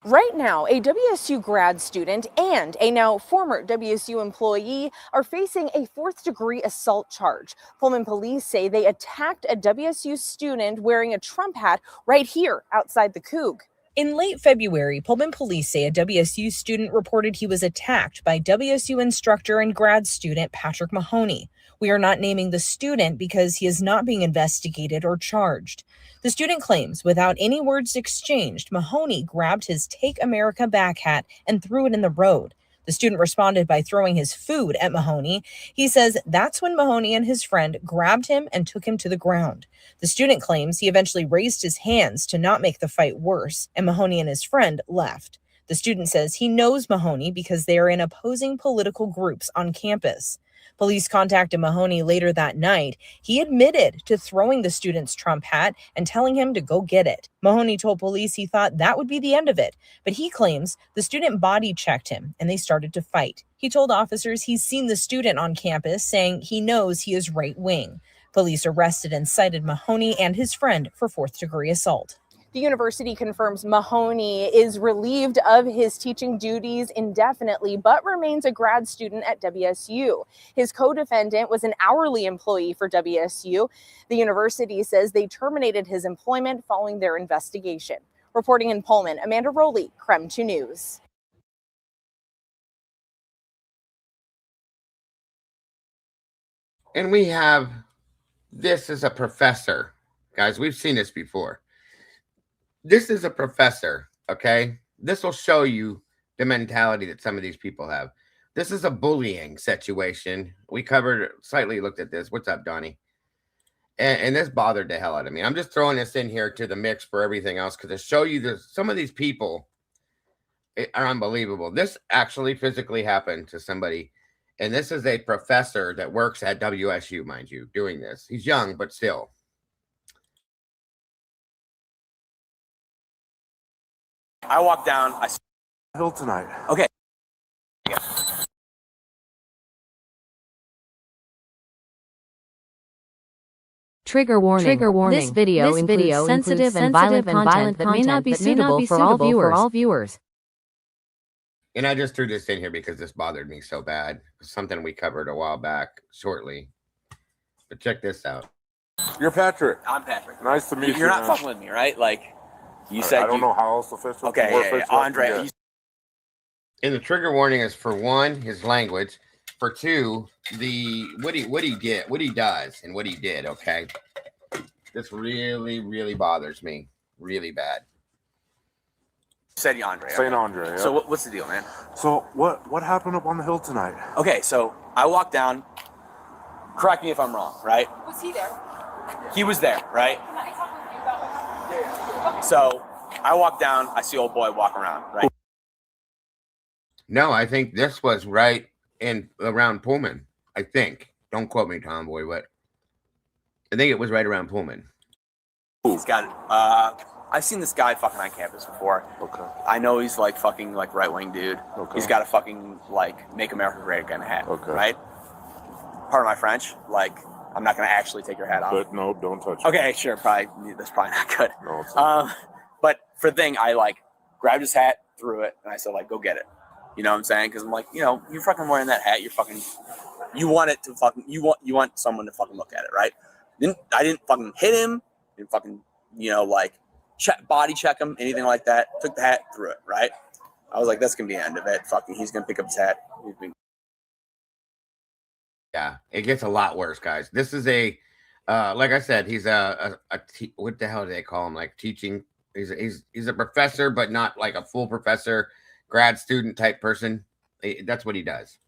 [SPEAKER 4] Right now, a WSU grad student and a now former WSU employee are facing a fourth-degree assault charge. Pullman police say they attacked a WSU student wearing a Trump hat right here outside the Coug. In late February, Pullman police say a WSU student reported he was attacked by WSU instructor and grad student Patrick Mahoney. We are not naming the student because he is not being investigated or charged. The student claims without any words exchanged, Mahoney grabbed his Take America back hat and threw it in the road. The student responded by throwing his food at Mahoney. He says that's when Mahoney and his friend grabbed him and took him to the ground. The student claims he eventually raised his hands to not make the fight worse, and Mahoney and his friend left. The student says he knows Mahoney because they are in opposing political groups on campus. Police contacted Mahoney later that night. He admitted to throwing the student's Trump hat and telling him to go get it. Mahoney told police he thought that would be the end of it, but he claims the student body checked him and they started to fight. He told officers he's seen the student on campus, saying he knows he is right-wing. Police arrested and cited Mahoney and his friend for fourth-degree assault. The university confirms Mahoney is relieved of his teaching duties indefinitely, but remains a grad student at WSU. His co-defendant was an hourly employee for WSU. The university says they terminated his employment following their investigation. Reporting in Pullman, Amanda Rowley, KREM 2 News.
[SPEAKER 5] And we have this as a professor. Guys, we've seen this before. This is a professor, okay? This will show you the mentality that some of these people have. This is a bullying situation. We slightly looked at this. What's up, Donnie? And this bothered the hell out of me. I'm just throwing this in here to the mix for everything else because to show you that some of these people are unbelievable. This actually physically happened to somebody. And this is a professor that works at WSU, mind you, doing this. He's young, but still.
[SPEAKER 1] I walked down. I hill tonight. Okay. Yeah.
[SPEAKER 7] Trigger warning. Trigger warning. This video includes sensitive and violent content that may not be suitable for all viewers.
[SPEAKER 5] And I just threw this in here because this bothered me so bad. It's something we covered a while back, shortly. But check this out.
[SPEAKER 1] You're Patrick. I'm Patrick. Nice to meet you. You're not fucking with me, right? Like, you said.
[SPEAKER 3] I don't know how else official.
[SPEAKER 1] Okay, yeah. Andre.
[SPEAKER 5] And the trigger warning is for one, his language. For two, what he does and what he did. Okay, this really bothers me, really bad.
[SPEAKER 1] Said Andre.
[SPEAKER 3] St. Andre. Yeah.
[SPEAKER 1] So what's the deal, man?
[SPEAKER 3] So what happened up on the hill tonight?
[SPEAKER 1] Okay, so I walked down. Correct me if I'm wrong, right?
[SPEAKER 20] Was he there?
[SPEAKER 1] He was there, right? So I walk down. I see old boy walking around, right?
[SPEAKER 5] No, I think this was right in around Pullman. I think. Don't quote me, Tomboy, but I think it was right around Pullman.
[SPEAKER 1] He's got I've seen this guy fucking on campus before.
[SPEAKER 3] Okay.
[SPEAKER 1] I know he's like fucking like right-wing dude.
[SPEAKER 3] Okay.
[SPEAKER 1] He's got a fucking like Make America Great Again hat.
[SPEAKER 3] Okay.
[SPEAKER 1] Right? Pardon my French. Like, I'm not gonna actually take your hat off.
[SPEAKER 3] But no, don't touch it.
[SPEAKER 1] Okay, sure. Probably that's probably not good.
[SPEAKER 3] No, it's not.
[SPEAKER 1] But for the thing, I like grabbed his hat, threw it, and I said like, go get it. You know what I'm saying? Because I'm like, you know, you're fucking wearing that hat. You want it to fucking, you want someone to fucking look at it, right? I didn't fucking hit him. Didn't fucking, like body check him, anything like that. Took the hat, threw it, right? I was like, that's gonna be the end of it. Fucking, he's gonna pick up his hat.
[SPEAKER 5] Yeah, it gets a lot worse, guys. This is like I said, he's what the hell do they call him? Like teaching. He's a professor, but not like a full professor, grad student type person. That's what he does.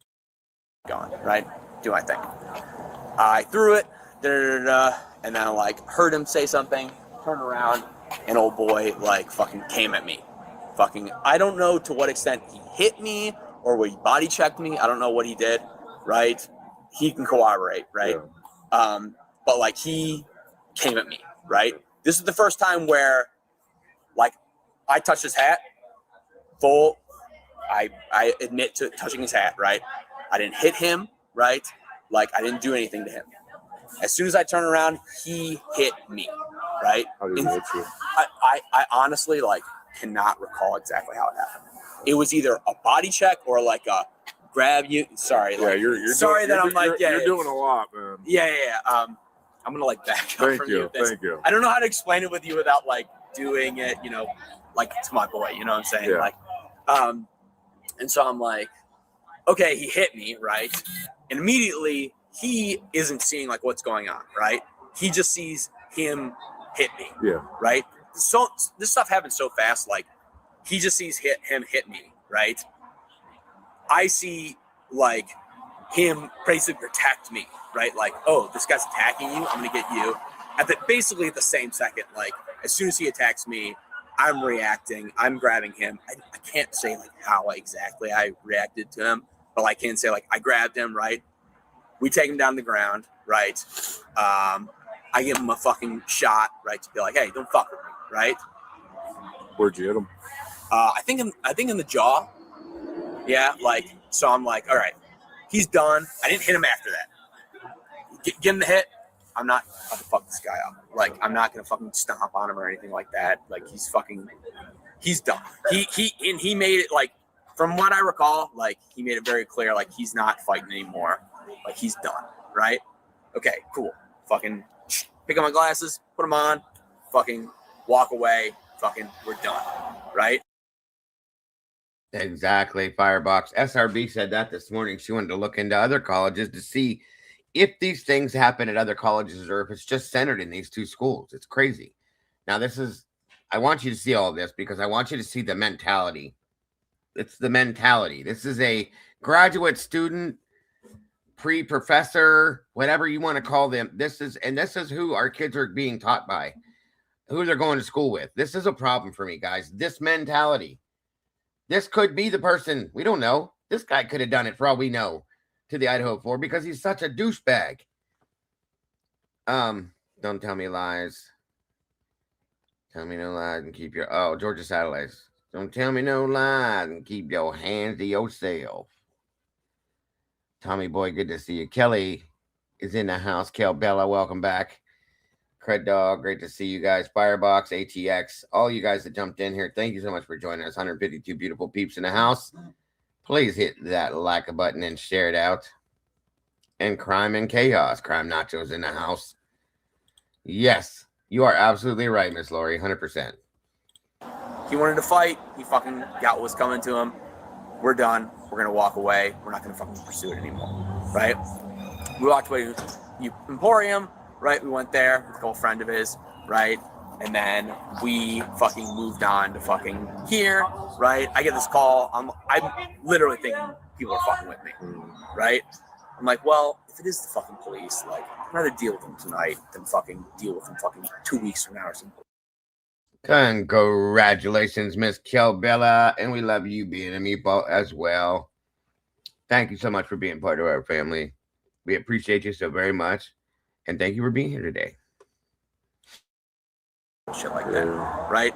[SPEAKER 1] Gone, right? Do my thing. I threw it, and then I like heard him say something, turned around, and old boy like fucking came at me. Fucking, I don't know to what extent he hit me or what he body checked me. I don't know what he did, right? He can corroborate, right? Yeah. But like he came at me, right? This is the first time where like I touched his hat full. I admit to touching his hat, right? I didn't hit him, right? Like I didn't do anything to him. As soon as I turn around, he hit me, right?
[SPEAKER 3] How did he hit you?
[SPEAKER 1] I honestly like cannot recall exactly how it happened. It was either a body check or like a grab you. Sorry,
[SPEAKER 3] yeah,
[SPEAKER 1] like,
[SPEAKER 3] you're
[SPEAKER 1] sorry
[SPEAKER 3] doing,
[SPEAKER 1] that I'm like, yeah,
[SPEAKER 3] you're doing a lot, man.
[SPEAKER 1] Yeah. I'm gonna like back up
[SPEAKER 3] Thank
[SPEAKER 1] from
[SPEAKER 3] you.
[SPEAKER 1] you.
[SPEAKER 3] Thank you.
[SPEAKER 1] I don't know how to explain it with you without like doing it, like to my boy. You know what I'm saying?
[SPEAKER 3] Yeah.
[SPEAKER 1] Like, and so I'm like, okay, he hit me, right? And immediately he isn't seeing like what's going on, right? He just sees him hit me.
[SPEAKER 3] Yeah.
[SPEAKER 1] Right? So this stuff happens so fast, like he just sees him hit me, right? I see like him basically protect me, right? Like, oh, this guy's attacking you, I'm gonna get you. Basically at the same second, like as soon as he attacks me, I'm reacting, I'm grabbing him. I can't say like how exactly I reacted to him, but I can say like I grabbed him, right? We take him down to the ground, right? I give him a fucking shot, right? To be like, hey, don't fuck with me, right?
[SPEAKER 3] Where'd you hit him?
[SPEAKER 1] I think in the jaw. Yeah, like, so I'm like, all right, he's done. I didn't hit him after that. Give him the hit. I'm not going to fuck this guy up. Like, I'm not going to fucking stomp on him or anything like that. Like, he's done. He made it, like, from what I recall, like, he made it very clear, like, he's not fighting anymore. Like, he's done, right? Okay, cool. Fucking pick up my glasses, put them on, fucking walk away, fucking we're done, right?
[SPEAKER 5] Exactly, Firebox. SRB said that this morning. She wanted to look into other colleges to see if these things happen at other colleges or if it's just centered in these two schools. It's crazy. Now, I want you to see all of this because I want you to see the mentality. It's the mentality. This is a graduate student, pre-professor, whatever you want to call them. This is who our kids are being taught by, who they're going to school with. This is a problem for me, guys. This mentality. This could be the person. We don't know. This guy could have done it for all we know to the Idaho 4 because he's such a douchebag. Don't tell me lies. Tell me no lies and keep your Georgia Satellites. Don't tell me no lies and keep your hands to yourself. Tommy boy, good to see you. Kelly is in the house. Kel Bella, welcome back. Cred Dog, great to see you guys. Firebox, ATX, all you guys that jumped in here, thank you so much for joining us. 152 beautiful peeps in the house. Please hit that like button and share it out. And Crime and Chaos, Crime Nachos in the house. Yes, you are absolutely right, Miss Lori, 100%.
[SPEAKER 1] He wanted to fight. He fucking got what was coming to him. We're done. We're going to walk away. We're not going to fucking pursue it anymore, right? We walked away to Emporium, right? We went there with a girlfriend of his, right? And then we fucking moved on to fucking here, right? I get this call. I'm literally thinking people are fucking with me, right? I'm like, well, if it is the fucking police, like, I'd rather deal with them tonight than fucking deal with them fucking 2 weeks from now or something.
[SPEAKER 5] Congratulations, Miss Kelbella, and we love you being a meatball as well. Thank you so much for being part of our family. We appreciate you so very much, and thank you for being here today.
[SPEAKER 1] Shit like that, right?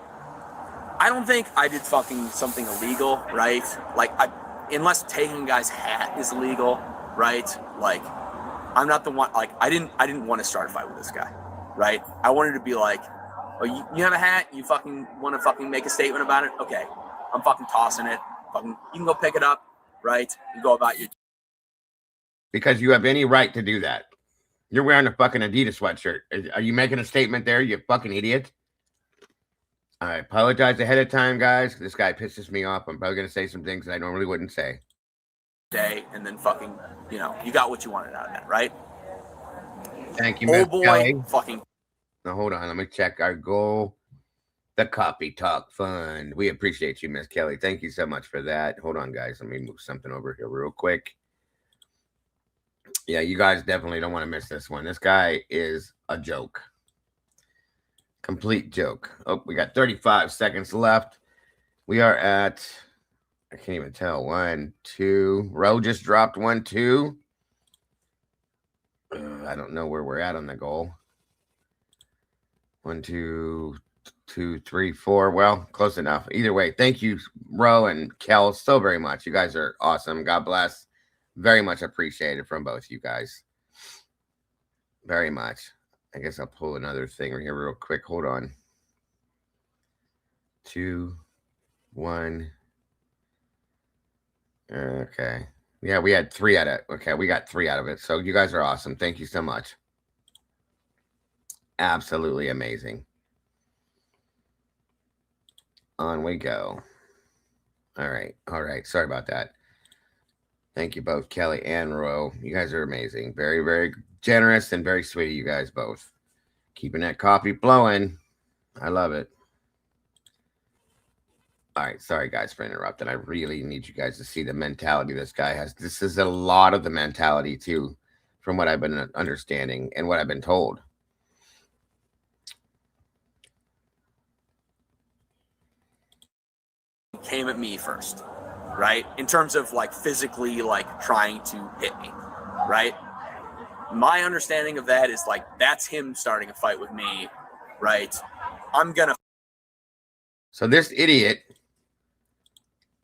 [SPEAKER 1] I don't think I did fucking something illegal, right? Like, unless taking a guy's hat is illegal, right? Like, I'm not the one. Like, I didn't want to start a fight with this guy, right? I wanted to be like, oh, you have a hat? You fucking want to fucking make a statement about it? Okay, I'm fucking tossing it. Fucking, you can go pick it up, right? You go about your.
[SPEAKER 5] Because you have any right to do that. You're wearing a fucking Adidas sweatshirt. Are you making a statement there, you fucking idiot? I apologize ahead of time, guys. This guy pisses me off. I'm probably going to say some things that I normally wouldn't say.
[SPEAKER 1] Day, and then fucking, you know, you got what you wanted out of that, right?
[SPEAKER 5] Thank you, Miss
[SPEAKER 1] boy,
[SPEAKER 5] Kelly.
[SPEAKER 1] Fucking.
[SPEAKER 5] Now, hold on. Let me check our goal. The Copy Talk Fund. We appreciate you, Miss Kelly. Thank you so much for that. Hold on, guys. Let me move something over here real quick. Yeah, you guys definitely don't want to miss this one. This guy is a joke. Complete joke. Oh, we got 35 seconds left. We are at, I can't even tell. 1, 2. Roe just dropped 1, 2. I don't know where we're at on the goal. 1, 2, 2, 3, 4. Well, close enough. Either way, thank you, Ro and Kel, so very much. You guys are awesome. God bless. Very much appreciated from both you guys. Very much. I guess I'll pull another thing here real quick. Hold on. 2, 1. Okay. Yeah, we had 3 out of it. Okay, we got 3 out of it. So you guys are awesome. Thank you so much. Absolutely amazing. On we go. All right. All right. Sorry about that. Thank you both, Kelly and Ro. You guys are amazing. Very, very generous and very sweet of you guys both. Keeping that coffee flowing. I love it. All right. Sorry, guys, for interrupting. I really need you guys to see the mentality this guy has. This is a lot of the mentality, too, from what I've been understanding and what I've been told.
[SPEAKER 1] Came at me first, right? In terms of like physically like trying to hit me, right? My understanding of that is like that's him starting a fight with me, right? I'm gonna.
[SPEAKER 5] So this idiot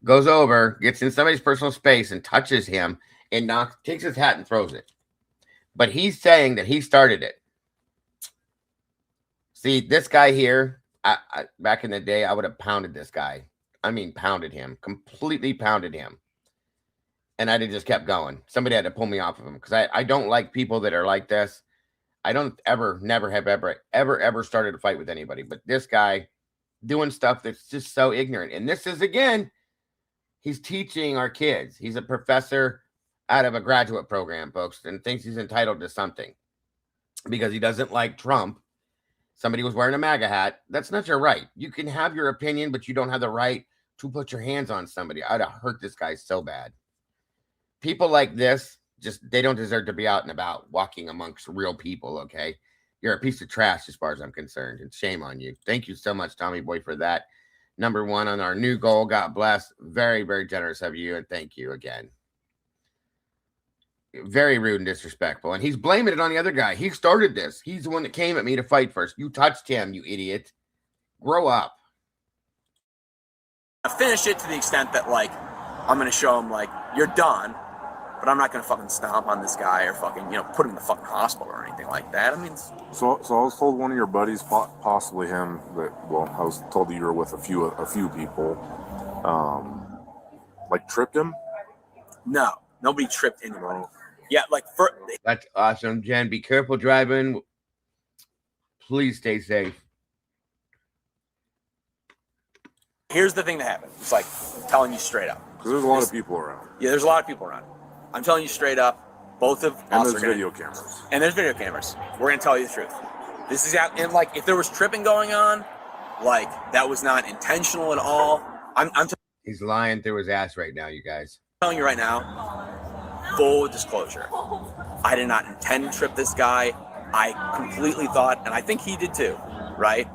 [SPEAKER 5] goes over, gets in somebody's personal space and touches him and takes his hat and throws it. But he's saying that he started it. See, this guy here, back in the day, I would have pounded this guy. I mean, pounded him, completely pounded him. And I'd have just kept going. Somebody had to pull me off of him because I don't like people that are like this. I don't never have ever started a fight with anybody. But this guy doing stuff that's just so ignorant. And this is, again, he's teaching our kids. He's a professor out of a graduate program, folks, and thinks he's entitled to something because he doesn't like Trump. Somebody was wearing a MAGA hat. That's not your right. You can have your opinion, but you don't have the right to put your hands on somebody. I'd have hurt this guy so bad. people like this, they don't deserve to be out and about walking amongst real people, okay? You're a piece of trash as far as I'm concerned, and shame on you. Thank you so much, Tommy Boy, for that. Number 1 on our new goal. God bless. Very, very generous of you, and thank you again. Very rude and disrespectful, and he's blaming it on the other guy. He started this. He's the one that came at me to fight first. You touched him, you idiot. Grow up.
[SPEAKER 1] I finished it to the extent that, like, I'm going to show him, like, you're done, but I'm not going to fucking stomp on this guy or fucking, put him in the fucking hospital or anything like that. I mean,
[SPEAKER 3] So I was told one of your buddies, possibly him, that, well, I was told that you were with a few people, like, tripped him?
[SPEAKER 1] no, nobody tripped anybody. Yeah, like,
[SPEAKER 5] that's awesome, Jen. Be careful driving. Please stay safe.
[SPEAKER 1] Here's the thing that happened. It's like, I'm telling you straight up.
[SPEAKER 3] Because there's a lot of people around.
[SPEAKER 1] Yeah, there's a lot of people around. I'm telling you straight up, both of us
[SPEAKER 3] And there's
[SPEAKER 1] are gonna,
[SPEAKER 3] video cameras.
[SPEAKER 1] And there's video cameras. We're going to tell you the truth. This is out, and like, if there was tripping going on, like, that was not intentional at all.
[SPEAKER 5] He's lying through his ass right now, you guys.
[SPEAKER 1] Telling you right now, full disclosure. I did not intend to trip this guy. I completely thought, and I think he did too, right?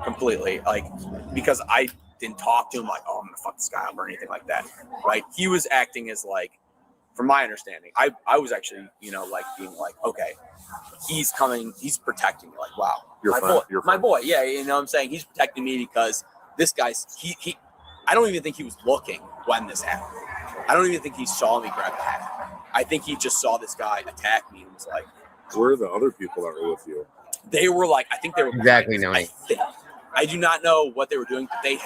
[SPEAKER 1] Completely. Like, because I didn't talk to him like, oh, I'm going to fuck this guy up or anything like that, right? He was acting as like, from my understanding, I was actually, like being like, okay, he's coming, he's protecting me. Like, wow, my boy. Yeah, you know what I'm saying? He's protecting me because this guy's, I don't even think he was looking when this happened. I don't even think he saw me grab the hat. I think he just saw this guy attack me and was like,
[SPEAKER 3] where are the other people that were with you?
[SPEAKER 1] They were like, I think they were
[SPEAKER 5] exactly no.
[SPEAKER 1] I do not know what they were doing, but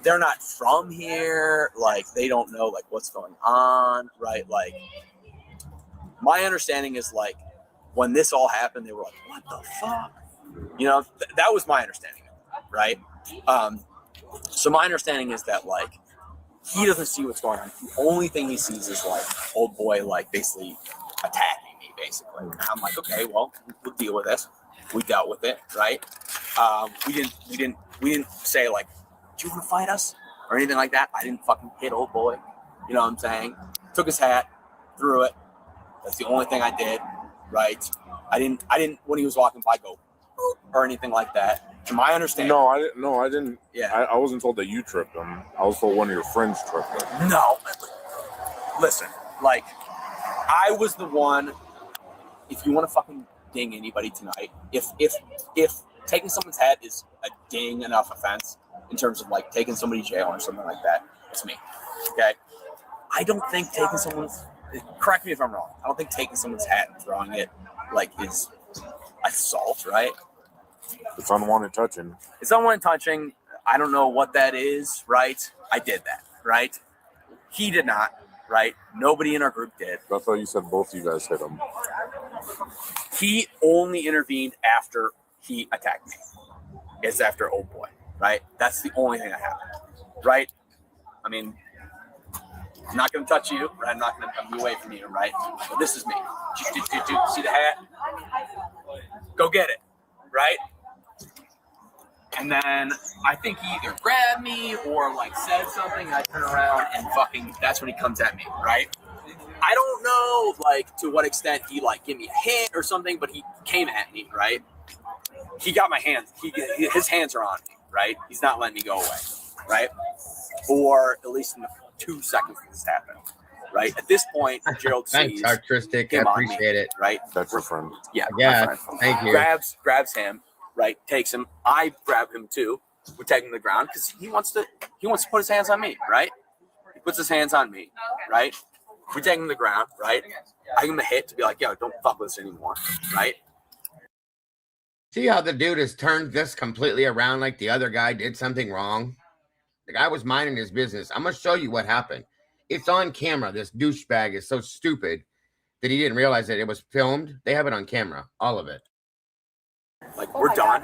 [SPEAKER 1] they're not from here. Like, they don't know like what's going on, right? Like, my understanding is like, when this all happened, they were like, what the fuck? That was my understanding, right? So my understanding is that like, he doesn't see what's going on. The only thing he sees is like, old boy, like basically attacking me, basically. And I'm like, okay, well, we'll deal with this. We dealt with it, right? We didn't say like, do you want to fight us or anything like that? I didn't fucking hit old boy. You know what I'm saying? Took his hat, threw it. That's the only thing I did, right? I didn't when he was walking by go or anything like that. To my understanding.
[SPEAKER 3] No, I didn't.
[SPEAKER 1] Yeah.
[SPEAKER 3] I wasn't told that you tripped him. I was told one of your friends tripped him.
[SPEAKER 1] No. Listen, like, I was the one. If you want to fucking ding anybody tonight, if taking someone's hat is a ding enough offense in terms of like taking somebody to jail or something like that, it's me. Okay. I don't think taking someone's, correct me if I'm wrong, I don't think taking someone's hat and throwing it like is assault, right?
[SPEAKER 3] It's unwanted touching.
[SPEAKER 1] It's unwanted touching. I don't know what that is, right? I did that, right? He did not, right? Nobody in our group did.
[SPEAKER 3] I thought you said both of you guys hit him.
[SPEAKER 1] He only intervened after he attacked me. It's after old boy, right? That's the only thing that happened, right? I mean, I'm not going to touch you, right? I'm not going to be away from you, right? But this is me. See the hat? Go get it, right? And then I think he either grabbed me or like said something, and I turn around and fucking, that's when he comes at me, right? I don't know like to what extent he like gave me a hit or something, but he came at me, right? He got my hands, his hands are on me, right? He's not letting me go away, right? Or at least in the 2 seconds this happened, right? At this point, Gerald sees
[SPEAKER 5] Thanks, artistic. I appreciate it.
[SPEAKER 1] Right?
[SPEAKER 3] That's your friend.
[SPEAKER 1] Yeah,
[SPEAKER 5] Yeah,
[SPEAKER 1] my friend.
[SPEAKER 5] thank you.
[SPEAKER 1] Grabs him, right? Takes him. I grab him too. We take him to the ground because he wants to put his hands on me, right? He puts his hands on me, right? We take him to the ground, right? I give him a hit to be like, yo, don't fuck with us anymore, right?
[SPEAKER 5] See how the dude has turned this completely around like the other guy did something wrong? The guy was minding his business. I'm going to show you what happened. It's on camera. This douchebag is so stupid that he didn't realize that it was filmed. They have it on camera, all of it.
[SPEAKER 1] Like, we're done.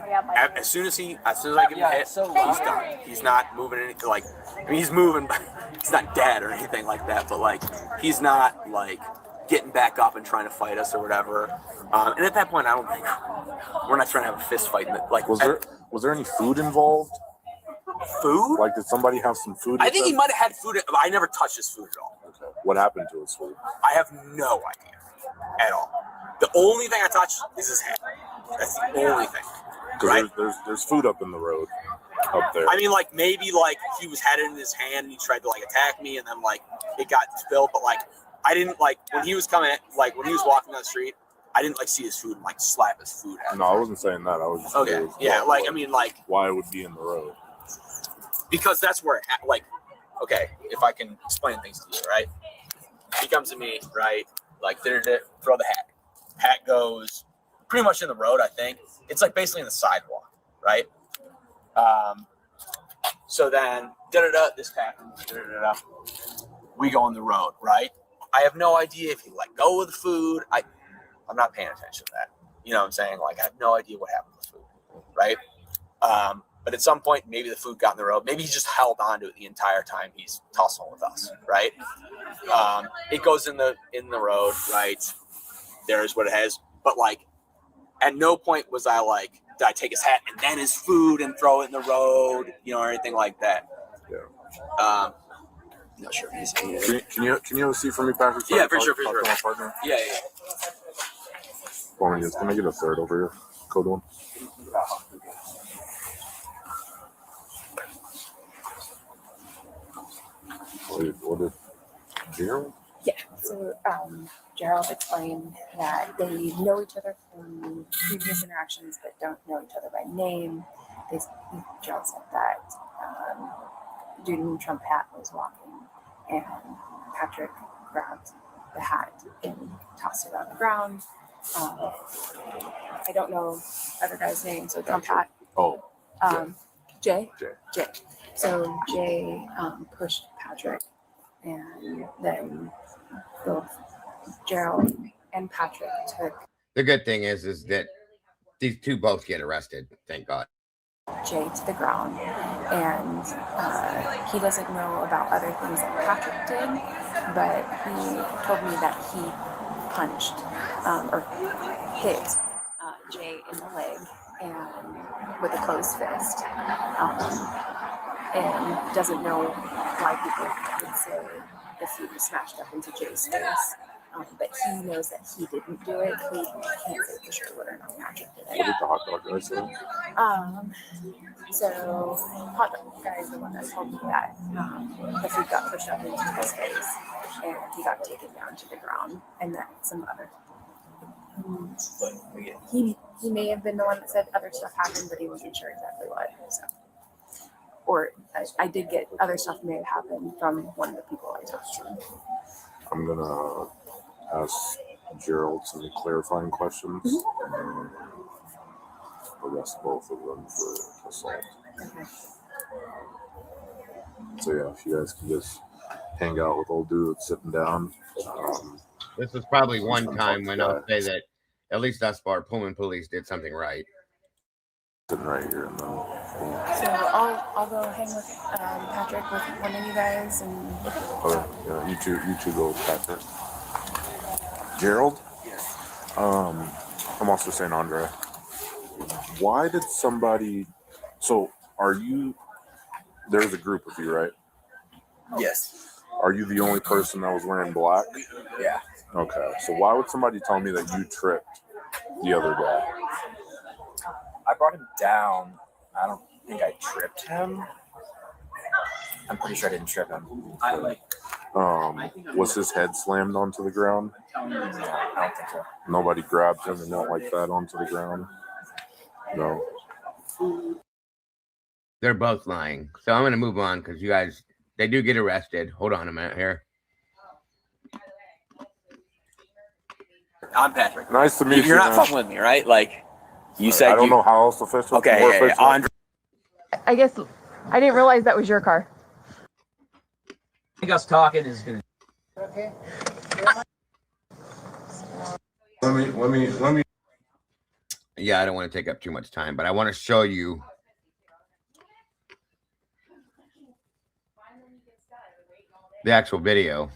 [SPEAKER 1] As soon as I give him a hit, he's done. He's not moving anything. Like, I mean, he's moving, but he's not dead or anything like that. But like, he's not like getting back up and trying to fight us or whatever. And at that point, I don't think we're not trying to have a fist fight. Like,
[SPEAKER 3] was there any food involved?
[SPEAKER 1] Food?
[SPEAKER 3] Like, did somebody have some food?
[SPEAKER 1] I think he might have had food. I never touched his food at all.
[SPEAKER 3] Okay. What happened to his food?
[SPEAKER 1] I have no idea at all. The only thing I touched is his head. That's the only thing. Right?
[SPEAKER 3] Because there's food up in the road up there.
[SPEAKER 1] I mean, like, maybe, like, he was had it in his hand and he tried to, like, attack me and then, like, it got spilled. But, like, I didn't, like, when he was coming, like, when he was walking down the street, I didn't, like, see his food and, like, slap his food at him.
[SPEAKER 3] No, I wasn't saying that. I was just
[SPEAKER 1] Okay,
[SPEAKER 3] curious
[SPEAKER 1] yeah,
[SPEAKER 3] what-
[SPEAKER 1] like,
[SPEAKER 3] what-
[SPEAKER 1] I mean, like,
[SPEAKER 3] why it would be in the road.
[SPEAKER 1] because that's where, like, okay, if I can explain things to you, right? He comes to me, right? Like, throw the hat. Hat goes pretty much in the road, I think. It's like basically in the sidewalk, right? So then, this happens, we go on the road, right? I have no idea if he let go of the food. I'm not paying attention to that. You know what I'm saying? Like, I have no idea what happened with food, right? But at some point, maybe the food got in the road. Maybe he just held on to it the entire time he's tussling with us, right? It goes in the road, right? There's what it has. But, like, at no point was I like, did I take his hat and then his food and throw it in the road, you know, or anything like that.
[SPEAKER 3] Yeah.
[SPEAKER 1] Not sure.
[SPEAKER 3] Can you see for me, Patrick?
[SPEAKER 1] Yeah, for sure.
[SPEAKER 3] My partner.
[SPEAKER 1] Yeah.
[SPEAKER 3] Can I get a third over here? Code one. What did Gerald?
[SPEAKER 12] Yeah, so Gerald explained that they know each other from previous interactions but don't know each other by name. Gerald said that dude in the Trump hat was walking and Patrick grabbed the hat and tossed it on the ground. I don't know other guy's name, so Trump hat.
[SPEAKER 3] Oh.
[SPEAKER 12] Jay. So Jay pushed Patrick, and then both Gerald and Patrick took
[SPEAKER 5] The good thing is that these two both get arrested. Thank God.
[SPEAKER 12] Jay to the ground, and he doesn't know about other things that Patrick did, but he told me that he punched or hit Jay in the leg and with a closed fist, and doesn't know why people would say the food was smashed up into Jay's face. But he knows that he didn't do it. He can't say for sure whether or not Patrick did it.
[SPEAKER 3] What did the hot dog guy say?
[SPEAKER 12] So hot dog guy is the one that told me that the food got pushed up into his face and he got taken down to the ground, and that some other he may have been the one that said other stuff happened, but he wasn't sure exactly what. So, or I did get other stuff may have happened from one of the people I talked to.
[SPEAKER 3] I'm gonna ask Gerald some clarifying questions and arrest both of them for assault.
[SPEAKER 12] Okay.
[SPEAKER 3] So yeah, if you guys can just hang out with old dude sitting down.
[SPEAKER 5] This was probably one time when I'll say that at least thus far, Pullman Police did something right.
[SPEAKER 3] Sitting right here, and then
[SPEAKER 12] So I'll go hang with Patrick with one of you guys, and
[SPEAKER 3] yeah, you two go, Patrick. Gerald?
[SPEAKER 1] Yes.
[SPEAKER 3] I'm also saying, Andre, why did somebody? So there's a group of you, right?
[SPEAKER 1] Yes.
[SPEAKER 3] Are you the only person that was wearing black?
[SPEAKER 1] Yeah.
[SPEAKER 3] Okay. So why would somebody tell me that you tripped the other day?
[SPEAKER 20] I brought him down. I don't think I tripped him. I'm pretty sure I didn't trip him.
[SPEAKER 3] Was his head slammed onto the ground?
[SPEAKER 20] I don't think so.
[SPEAKER 3] Nobody grabbed him and went like that onto the ground? No.
[SPEAKER 5] They're both lying. So I'm going to move on because you guys, they do get arrested. Hold on a minute here.
[SPEAKER 1] I'm Patrick.
[SPEAKER 3] Nice to meet you.
[SPEAKER 1] You're not
[SPEAKER 3] man.
[SPEAKER 1] fucking with me, right? Like, you said
[SPEAKER 3] I don't know how else official.
[SPEAKER 1] Okay,
[SPEAKER 3] more
[SPEAKER 1] yeah.
[SPEAKER 3] official.
[SPEAKER 1] Andre.
[SPEAKER 21] I guess I didn't realize that was your car.
[SPEAKER 20] I think us talking is gonna.
[SPEAKER 21] Okay.
[SPEAKER 3] Let me.
[SPEAKER 5] Yeah, I don't want to take up too much time, but I want to show you. The actual video.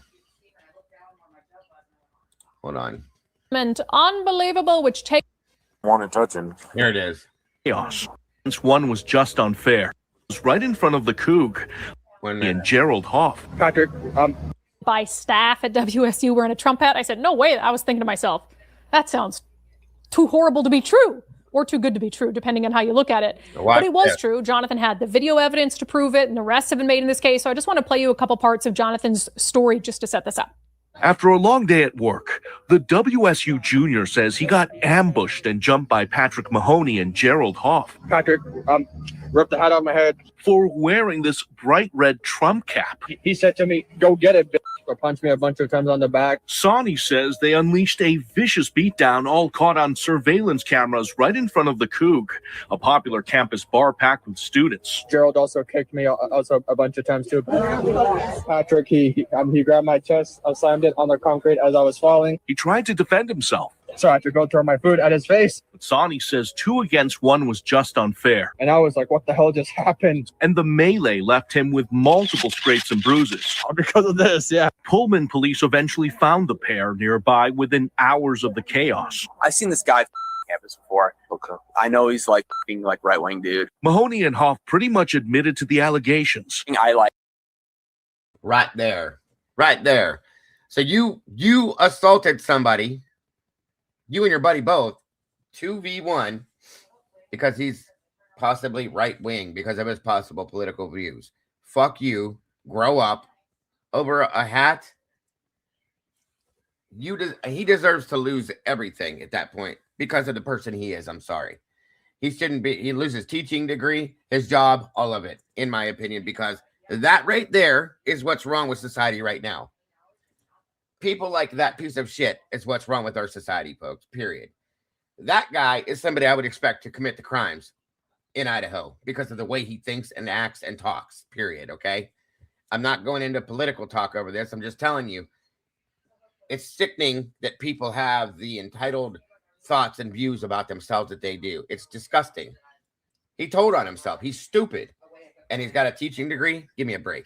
[SPEAKER 5] Hold on.
[SPEAKER 22] Unbelievable, which takes
[SPEAKER 3] Wanted touching.
[SPEAKER 5] Here it is.
[SPEAKER 25] Chaos. This one was just unfair. It was right in front of the Coug.
[SPEAKER 5] When
[SPEAKER 25] and Gerald Hoff.
[SPEAKER 26] Patrick,
[SPEAKER 22] by staff at WSU wearing a Trump hat. I said, no way. I was thinking to myself, that sounds too horrible to be true, or too good to be true, depending on how you look at it. But it was true. Jonathan had the video evidence to prove it, and arrests have been made in this case. So I just want to play you a couple parts of Jonathan's story just to set this up.
[SPEAKER 25] After a long day at work, the WSU junior says he got ambushed and jumped by Patrick Mahoney and Gerald Hoff.
[SPEAKER 6] Patrick ripped the hat off my head
[SPEAKER 25] for wearing this bright red Trump cap.
[SPEAKER 6] He said to me, "Go get it, bitch," or punched me a bunch of times on the back.
[SPEAKER 25] Sonny says they unleashed a vicious beatdown, all caught on surveillance cameras right in front of the Coug, a popular campus bar packed with students.
[SPEAKER 6] Gerald also kicked me also a bunch of times too. Patrick, he grabbed my chest, I slammed it on the concrete as I was falling.
[SPEAKER 25] He tried to defend himself.
[SPEAKER 6] So I had to go throw my food at his face.
[SPEAKER 25] But Sonny says 2 against 1 was just unfair.
[SPEAKER 6] And I was like, what the hell just happened?
[SPEAKER 25] And the melee left him with multiple scrapes and bruises.
[SPEAKER 6] Because of this, yeah.
[SPEAKER 25] Pullman police eventually found the pair nearby within hours of the chaos.
[SPEAKER 1] I've seen this guy campus before. Okay. I know he's like right-wing dude.
[SPEAKER 25] Mahoney and Hoff pretty much admitted to the allegations.
[SPEAKER 5] Right there. So you assaulted somebody, you and your buddy both, 2v1, because he's possibly right-wing because of his possible political views. Fuck you. Grow up. Over a hat. He deserves to lose everything at that point because of the person he is. I'm sorry. He shouldn't be. He loses his teaching degree, his job, all of it, in my opinion, because that right there is what's wrong with society right now. People like that piece of shit is what's wrong with our society, folks, period. That guy is somebody I would expect to commit the crimes in Idaho because of the way he thinks and acts and talks, period, okay? I'm not going into political talk over this. I'm just telling you, it's sickening that people have the entitled thoughts and views about themselves that they do. It's disgusting. He told on himself. He's stupid. And he's got a teaching degree. Give me a break.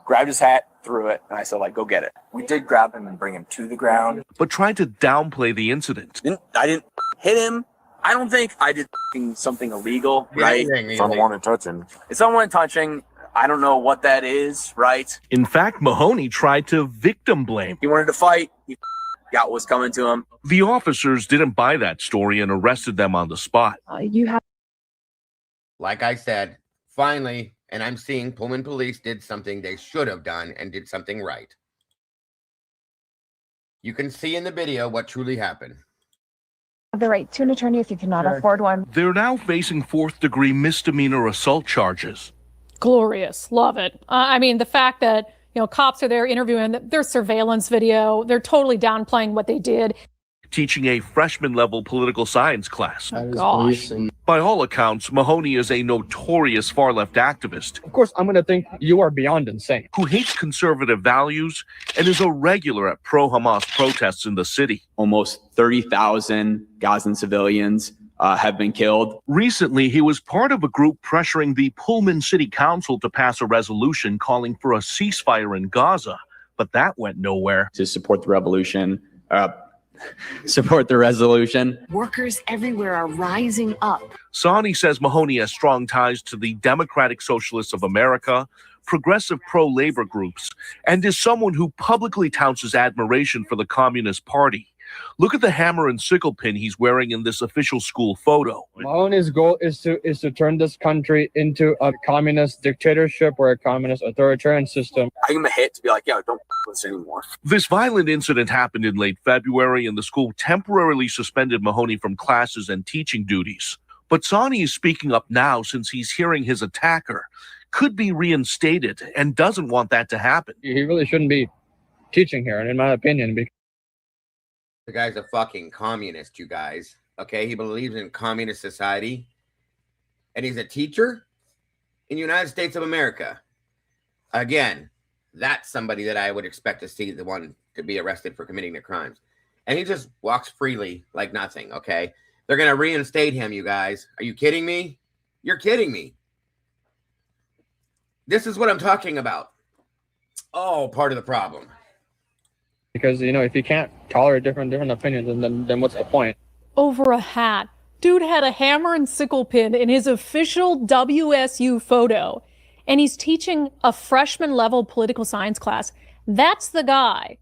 [SPEAKER 1] Grabbed his hat, threw it, and I said, go get it.
[SPEAKER 20] We did grab him and bring him to the ground.
[SPEAKER 25] But tried to downplay the incident.
[SPEAKER 1] I didn't hit him. I don't think I did something illegal, right?
[SPEAKER 3] It's unwanted touching.
[SPEAKER 1] It's unwanted touching. I don't know what that is, right?
[SPEAKER 25] In fact, Mahoney tried to victim blame.
[SPEAKER 1] He wanted to fight. He got what was coming to him.
[SPEAKER 25] The officers didn't buy that story and arrested them on the spot.
[SPEAKER 5] Like I said, finally, and I'm seeing Pullman police did something they should have done and did something right. You can see in the video what truly happened.
[SPEAKER 21] The right to an attorney if you cannot afford one.
[SPEAKER 25] They're now facing 4th-degree misdemeanor assault charges.
[SPEAKER 22] Glorious. Love it. I mean, the fact that, cops are there interviewing their surveillance video, they're totally downplaying what they did.
[SPEAKER 25] Teaching a freshman-level political science class.
[SPEAKER 22] Gosh.
[SPEAKER 25] By all accounts, Mahoney is a notorious far-left activist.
[SPEAKER 6] Of course, I'm going to think you are beyond insane.
[SPEAKER 25] Who hates conservative values and is a regular at pro-Hamas protests in the city.
[SPEAKER 1] Almost 30,000 Gazan civilians have been killed.
[SPEAKER 25] Recently, he was part of a group pressuring the Pullman City Council to pass a resolution calling for a ceasefire in Gaza, but that went nowhere.
[SPEAKER 1] To support the resolution.
[SPEAKER 8] Workers everywhere are rising up.
[SPEAKER 25] Sonny says Mahoney has strong ties to the Democratic Socialists of America, progressive pro-labor groups, and is someone who publicly touts his admiration for the Communist Party. Look at the hammer and sickle pin he's wearing in this official school photo.
[SPEAKER 6] Mahoney's goal is to turn this country into a communist dictatorship or a communist authoritarian system.
[SPEAKER 1] I give him a hit to be like, don't listen anymore.
[SPEAKER 25] This violent incident happened in late February, and the school temporarily suspended Mahoney from classes and teaching duties. But Sonny is speaking up now since he's hearing his attacker could be reinstated and doesn't want that to happen.
[SPEAKER 6] He really shouldn't be teaching here, and in my opinion, because
[SPEAKER 5] the guy's a fucking communist, you guys. Okay, he believes in communist society. And he's a teacher in the United States of America. Again, that's somebody that I would expect to see the one to be arrested for committing the crimes. And he just walks freely like nothing, okay? They're going to reinstate him, you guys. Are you kidding me? You're kidding me. This is what I'm talking about. Oh, part of the problem.
[SPEAKER 6] Because, if you can't tolerate different opinions, then what's the point?
[SPEAKER 22] Over a hat. Dude had a hammer and sickle pin in his official WSU photo. And he's teaching a freshman level political science class That's the guy,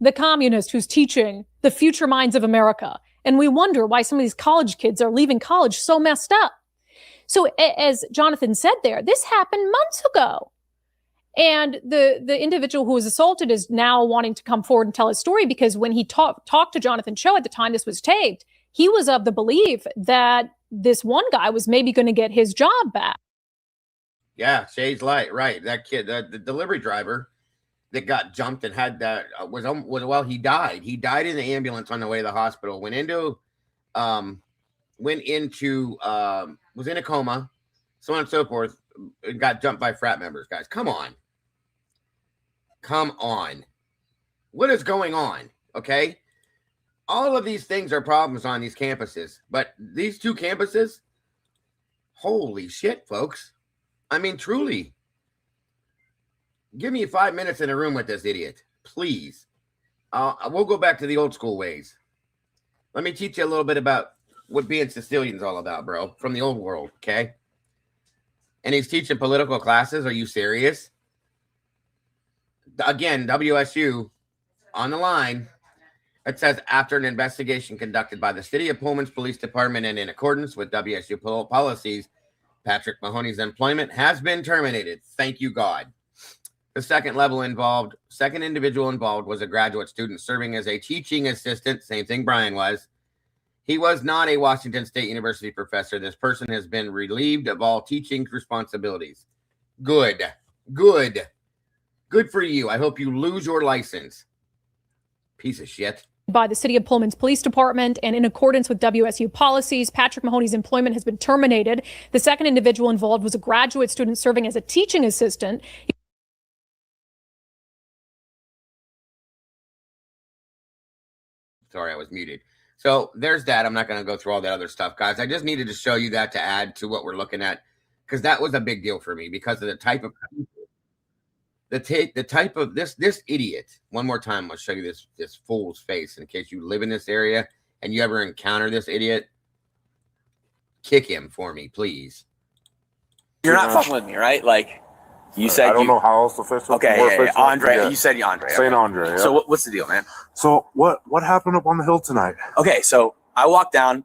[SPEAKER 22] the communist who's teaching the future minds of America. And we wonder why some of these college kids are leaving college so messed up. So as Jonathan said there, this happened months ago. And the individual who was assaulted is now wanting to come forward and tell his story, because when he talked to Jonathan Cho at the time this was taped, he was of the belief that this one guy was maybe going to get his job back.
[SPEAKER 5] Yeah, Shay's light, right. That kid, the delivery driver that got jumped and had that well, he died. He died in the ambulance on the way to the hospital. Was in a coma, so on and so forth. Got jumped by frat members. Guys, come on. What is going on? Okay, all of these things are problems on these campuses, but these two campuses, holy shit, folks. I mean, truly. Give me 5 minutes in a room with this idiot, please. We'll go back to the old school ways. Let me teach you a little bit about what being Sicilian's all about, bro, from the old world, okay? And he's teaching political classes. Are you serious? Again, WSU on the line. It says, after an investigation conducted by the City of Pullman's Police Department and in accordance with WSU policies, Patrick Mahoney's employment has been terminated. Thank you, God. The second individual involved was a graduate student serving as a teaching assistant. Same thing Brian was. He was not a Washington State University professor. This person has been relieved of all teaching responsibilities. Good for you. I hope you lose your license. Piece of shit.
[SPEAKER 22] By the City of Pullman's Police Department, and in accordance with WSU policies, Patrick Mahoney's employment has been terminated. The second individual involved was a graduate student serving as a teaching assistant.
[SPEAKER 5] Sorry, I was muted. So there's that. I'm not going to go through all that other stuff, guys. I just needed to show you that to add to what we're looking at, because that was a big deal for me because of the type of this idiot. One more time, I'll show you this fool's face in case you live in this area and you ever encounter this idiot. Kick him for me, please.
[SPEAKER 1] You're not fucking with me, right? Like you said.
[SPEAKER 3] I don't know how else to fix it.
[SPEAKER 1] Okay, Andre. Yeah. You said Andre.
[SPEAKER 3] St. Andre. Yeah.
[SPEAKER 1] So what's the deal, man?
[SPEAKER 3] So what happened up on the hill tonight?
[SPEAKER 1] Okay, so I walked down.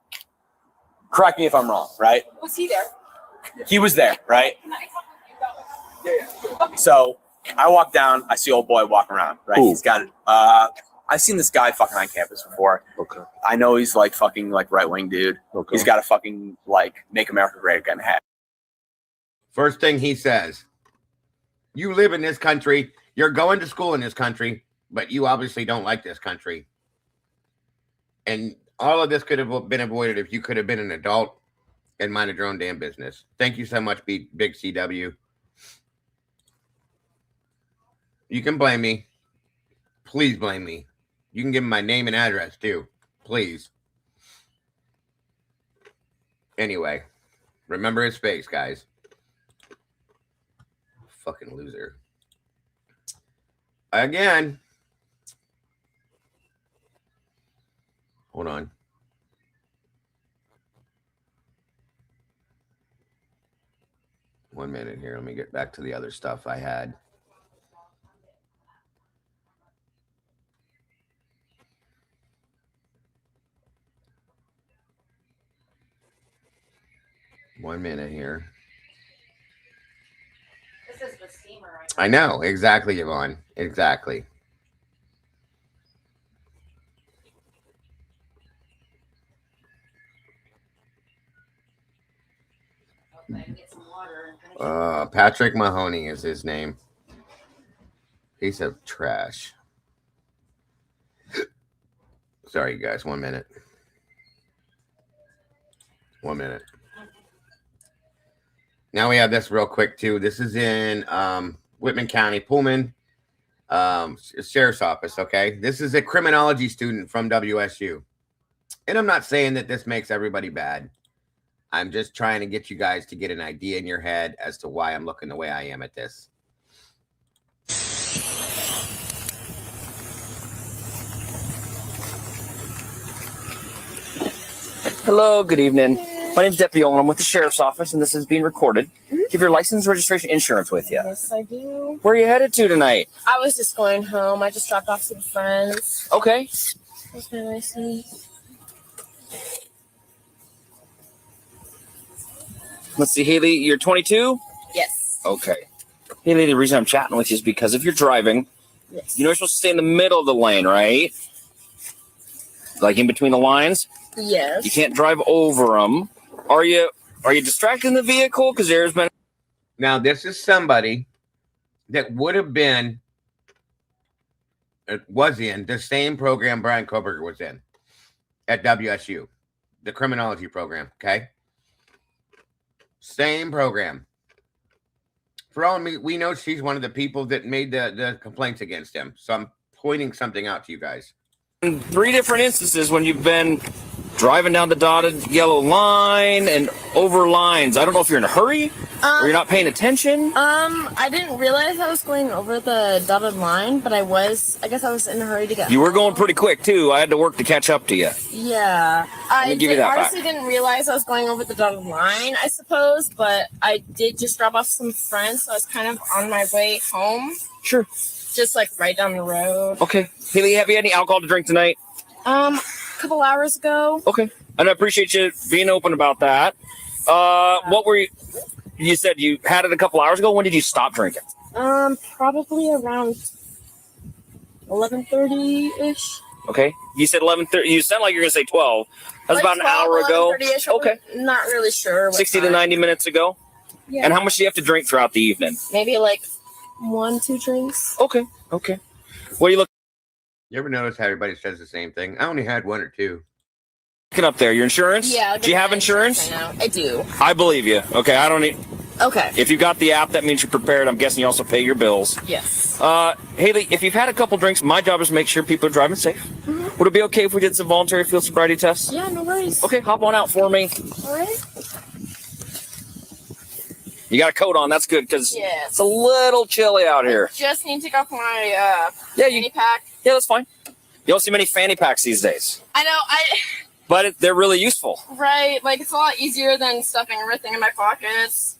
[SPEAKER 1] Correct me if I'm wrong, right?
[SPEAKER 12] Was he there?
[SPEAKER 1] He was there, right? So I walk down. I see old boy walking around, right?
[SPEAKER 3] Ooh.
[SPEAKER 1] He's got. I've seen this guy fucking on campus before.
[SPEAKER 3] Okay.
[SPEAKER 1] I know he's like fucking like right wing dude.
[SPEAKER 3] Okay.
[SPEAKER 1] He's got a fucking like Make America Great Again hat.
[SPEAKER 5] First thing he says, you live in this country. You're going to school in this country, but you obviously don't like this country. And all of this could have been avoided if you could have been an adult and minded your own damn business. Thank you so much, Big CW. You can blame me. Please blame me. You can give him my name and address too. Please. Anyway, remember his face, guys. Fucking loser. Again. Hold on. One minute here. Let me get back to the other stuff I had. One minute here.
[SPEAKER 10] This is the steamer, right?
[SPEAKER 5] I know. Exactly, Yvonne. Exactly. Patrick Mahoney is his name. Piece of trash. Sorry, guys. 1 minute. 1 minute. Now we have this real quick, too. This is in Whitman County, Pullman Sheriff's Office, okay? This is a criminology student from WSU. And I'm not saying that this makes everybody bad. I'm just trying to get you guys to get an idea in your head as to why I'm looking the way I am at this.
[SPEAKER 9] Hello, good evening. My name's Deputy Olin. I'm with the Sheriff's Office, and this is being recorded. Do you have your license, registration, insurance with you?
[SPEAKER 11] Yes, I do.
[SPEAKER 9] Where are you headed to tonight?
[SPEAKER 11] I was just going home. I just dropped off some friends.
[SPEAKER 9] Okay.
[SPEAKER 11] What's my license?
[SPEAKER 9] Let's see, Haley, you're 22?
[SPEAKER 11] Yes.
[SPEAKER 9] Okay. Haley, the reason I'm chatting with you is because if you're driving,
[SPEAKER 11] Yes.
[SPEAKER 9] you know you're supposed to stay in the middle of the lane, right? Like in between the lines?
[SPEAKER 11] Yes.
[SPEAKER 9] You can't drive over them. Are you distracting the vehicle? Because there's been...
[SPEAKER 5] Now, this is somebody that would have been, was in the same program Brian Koberger was in at WSU, the criminology program, okay? Same program. For all we know, she's one of the people that made the complaints against him. So I'm pointing something out to you guys.
[SPEAKER 9] In 3 different instances when you've been driving down the dotted yellow line and over lines. I don't know if you're in a hurry or you're not paying attention.
[SPEAKER 11] I didn't realize I was going over the dotted line, but I guess I was in a hurry to get
[SPEAKER 9] You were
[SPEAKER 11] home.
[SPEAKER 9] going pretty quick, too. I had to work to catch up to you.
[SPEAKER 11] Yeah. I
[SPEAKER 9] me give you that back.
[SPEAKER 11] honestly didn't realize I was going over the dotted line, I suppose, but I did just drop off some friends, so I was kind of on my way home.
[SPEAKER 9] Sure.
[SPEAKER 11] Just like right down the road.
[SPEAKER 9] Okay. Haley, have you had any alcohol to drink tonight?
[SPEAKER 11] A couple hours ago.
[SPEAKER 9] Okay. And I appreciate you being open about that. What were you... You said you had it a couple hours ago. When did you stop drinking?
[SPEAKER 11] Probably around 11:30-ish.
[SPEAKER 9] Okay. You said 11:30. You sound like you're going to say 12. That was
[SPEAKER 11] Like
[SPEAKER 9] about an hour ago.
[SPEAKER 11] 11:30-ish.
[SPEAKER 9] Okay.
[SPEAKER 11] I'm not really sure.
[SPEAKER 9] 60 to 90 minutes ago.
[SPEAKER 11] Yeah.
[SPEAKER 9] And how much do you have to drink throughout the evening?
[SPEAKER 11] Maybe like 1-2 drinks.
[SPEAKER 9] Okay. Okay. What are you looking
[SPEAKER 5] You ever notice how everybody says the same thing? I only had 1 or 2.
[SPEAKER 9] up there? Your insurance?
[SPEAKER 11] Yeah.
[SPEAKER 9] Do you have insurance?
[SPEAKER 11] Right now. I do.
[SPEAKER 9] I believe you. Okay. I don't need...
[SPEAKER 11] Okay.
[SPEAKER 9] If you got the app, that means you're prepared. I'm guessing you also pay your bills.
[SPEAKER 11] Yes.
[SPEAKER 9] Haley, if you've had a couple drinks, my job is to make sure people are driving safe.
[SPEAKER 11] Mm-hmm.
[SPEAKER 9] Would it be okay if we did some voluntary field sobriety tests?
[SPEAKER 11] Yeah, no worries.
[SPEAKER 9] Okay, hop on out for me.
[SPEAKER 11] All right.
[SPEAKER 9] You got a coat on. That's good because
[SPEAKER 11] Yes.
[SPEAKER 9] it's a little chilly out here.
[SPEAKER 11] Just need to take off my fanny pack.
[SPEAKER 9] Yeah, that's fine. You don't see many fanny packs these days,
[SPEAKER 11] I know.
[SPEAKER 9] but they're really useful.
[SPEAKER 11] Right. Like it's a lot easier than stuffing everything in my pockets.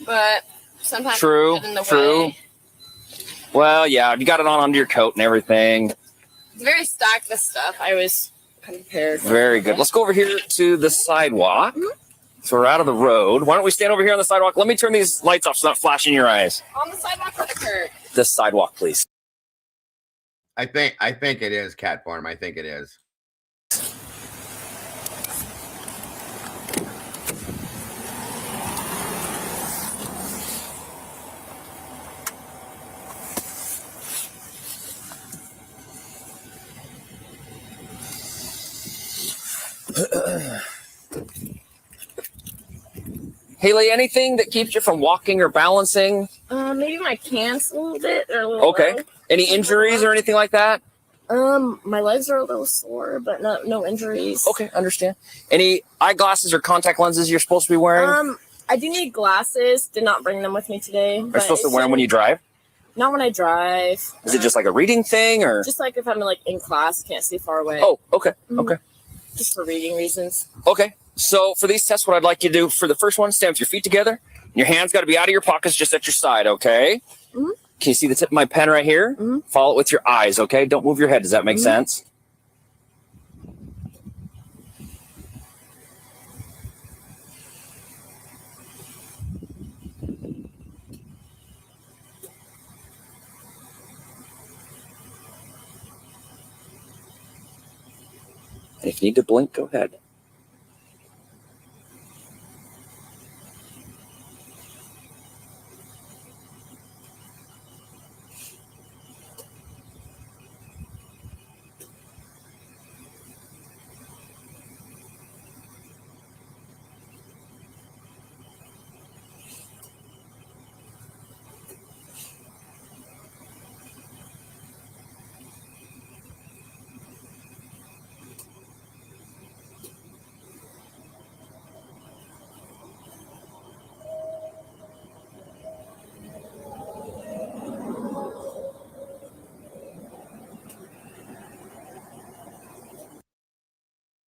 [SPEAKER 11] But sometimes
[SPEAKER 9] True,
[SPEAKER 11] it's in the
[SPEAKER 9] true.
[SPEAKER 11] way.
[SPEAKER 9] Well, yeah, you got it on under your coat and everything.
[SPEAKER 11] It's very stacked with stuff. I was prepared.
[SPEAKER 9] Very good. Let's go over here to the sidewalk. So we're out of the road. Why don't we stand over here on the sidewalk? Let me turn these lights off so it's not flashing in your eyes.
[SPEAKER 11] On the sidewalk or the curb?
[SPEAKER 9] This sidewalk, please.
[SPEAKER 5] I think it is cat farm. I think it is.
[SPEAKER 9] Haley, anything that keeps you from walking or balancing?
[SPEAKER 11] Maybe my pants a little bit. Or a little
[SPEAKER 9] Okay.
[SPEAKER 11] low.
[SPEAKER 9] Any injuries or anything like that?
[SPEAKER 11] My legs are a little sore, but no injuries.
[SPEAKER 9] Okay, understand. Any eyeglasses or contact lenses you're supposed to be wearing?
[SPEAKER 11] I do need glasses. Did not bring them with me today.
[SPEAKER 9] Are you supposed to wear them when you drive?
[SPEAKER 11] Not when I drive.
[SPEAKER 9] Is it just like a reading thing or?
[SPEAKER 11] Just like if I'm like in class, can't see far away.
[SPEAKER 9] Oh, okay,
[SPEAKER 11] Mhm.
[SPEAKER 9] okay.
[SPEAKER 11] Just for reading reasons.
[SPEAKER 9] Okay, so for these tests, what I'd like you to do for the first one, stand with your feet together. Your hands got to be out of your pockets, just at your side, okay?
[SPEAKER 11] Mhm.
[SPEAKER 9] Can you see the tip of my pen right here? Follow it with your eyes, okay? Don't move your head. Does that make sense? And if you need to blink, go ahead.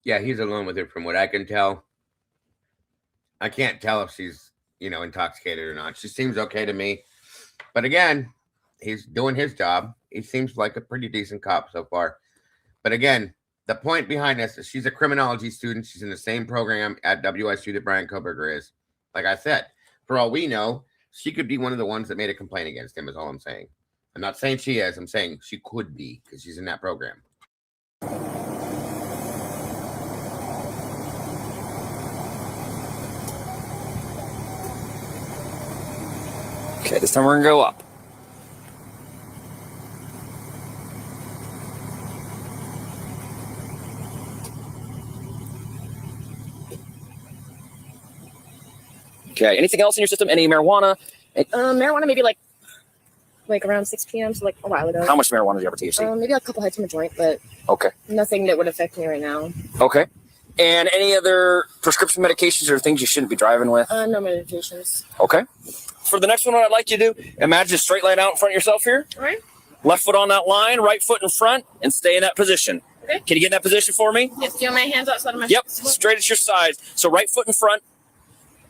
[SPEAKER 5] Yeah, he's alone with it from what I can tell. I can't tell if she's, intoxicated or not. She seems okay to me. But again, he's doing his job. He seems like a pretty decent cop so far. But again, the point behind this is she's a criminology student. She's in the same program at WSU that Brian Koberger is. Like I said, for all we know, she could be one of the ones that made a complaint against him is all I'm saying. I'm not saying she is. I'm saying she could be because she's in that program.
[SPEAKER 9] Okay, this time we're gonna go up. Okay, anything else in your system? Any marijuana?
[SPEAKER 11] Marijuana maybe like around 6 p.m. So like a while ago.
[SPEAKER 9] How much marijuana do you ever THC?
[SPEAKER 11] Maybe a couple heads from a joint, but
[SPEAKER 9] Okay.
[SPEAKER 11] nothing that would affect me right now.
[SPEAKER 9] Okay. And any other prescription medications or things you shouldn't be driving with?
[SPEAKER 11] No medications.
[SPEAKER 9] Okay. For the next one, what I'd like you to do, imagine a straight line out in front of yourself here.
[SPEAKER 11] All right.
[SPEAKER 9] Left foot on that line, right foot in front, and stay in that position.
[SPEAKER 11] Okay.
[SPEAKER 9] Can you get in that position for me?
[SPEAKER 11] Yes, do you want my hands outside of my
[SPEAKER 9] Yep,
[SPEAKER 11] hips?
[SPEAKER 9] straight at your sides. So right foot in front.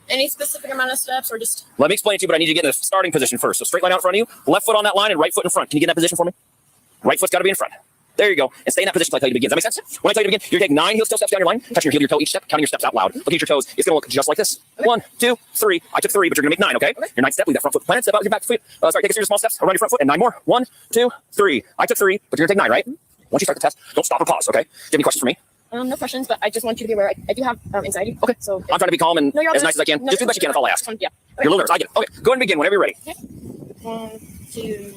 [SPEAKER 11] Any specific amount of steps or just...
[SPEAKER 9] Let me explain to you, but I need you to get in the starting position first. So straight line out in front of you, left foot on that line, and right foot in front. Can you get in that position for me? Right foot's got to be in front. There you go. And stay in that position until I tell you to begin. Does that make sense? When I tell you to begin, you're taking 9 heel toe steps down your line, touching your heel to your toe each step, counting your steps out loud. Looking at your toes. It's going to look just like this. Okay. 1, 2, 3. I took 3, but you're going to make 9, okay? Your 9th step, leave that front foot planted, step out with your back foot. Sorry, take a series of small steps around your front foot, and 9 more. 1, 2, 3. I took 3, but you're going to take 9, right? Once you start the test, don't stop or pause, okay? Do you have any questions for me?
[SPEAKER 11] No questions, but I just want you to be aware. I do have anxiety.
[SPEAKER 9] Okay.
[SPEAKER 11] So
[SPEAKER 9] I'm trying to be calm and as nice as I can. Just do the best you can, that's all I ask.
[SPEAKER 11] Yeah. Okay.
[SPEAKER 9] You're a little nervous. I get it. Okay. Go ahead and begin whenever you're ready.
[SPEAKER 11] Okay. 1, 2,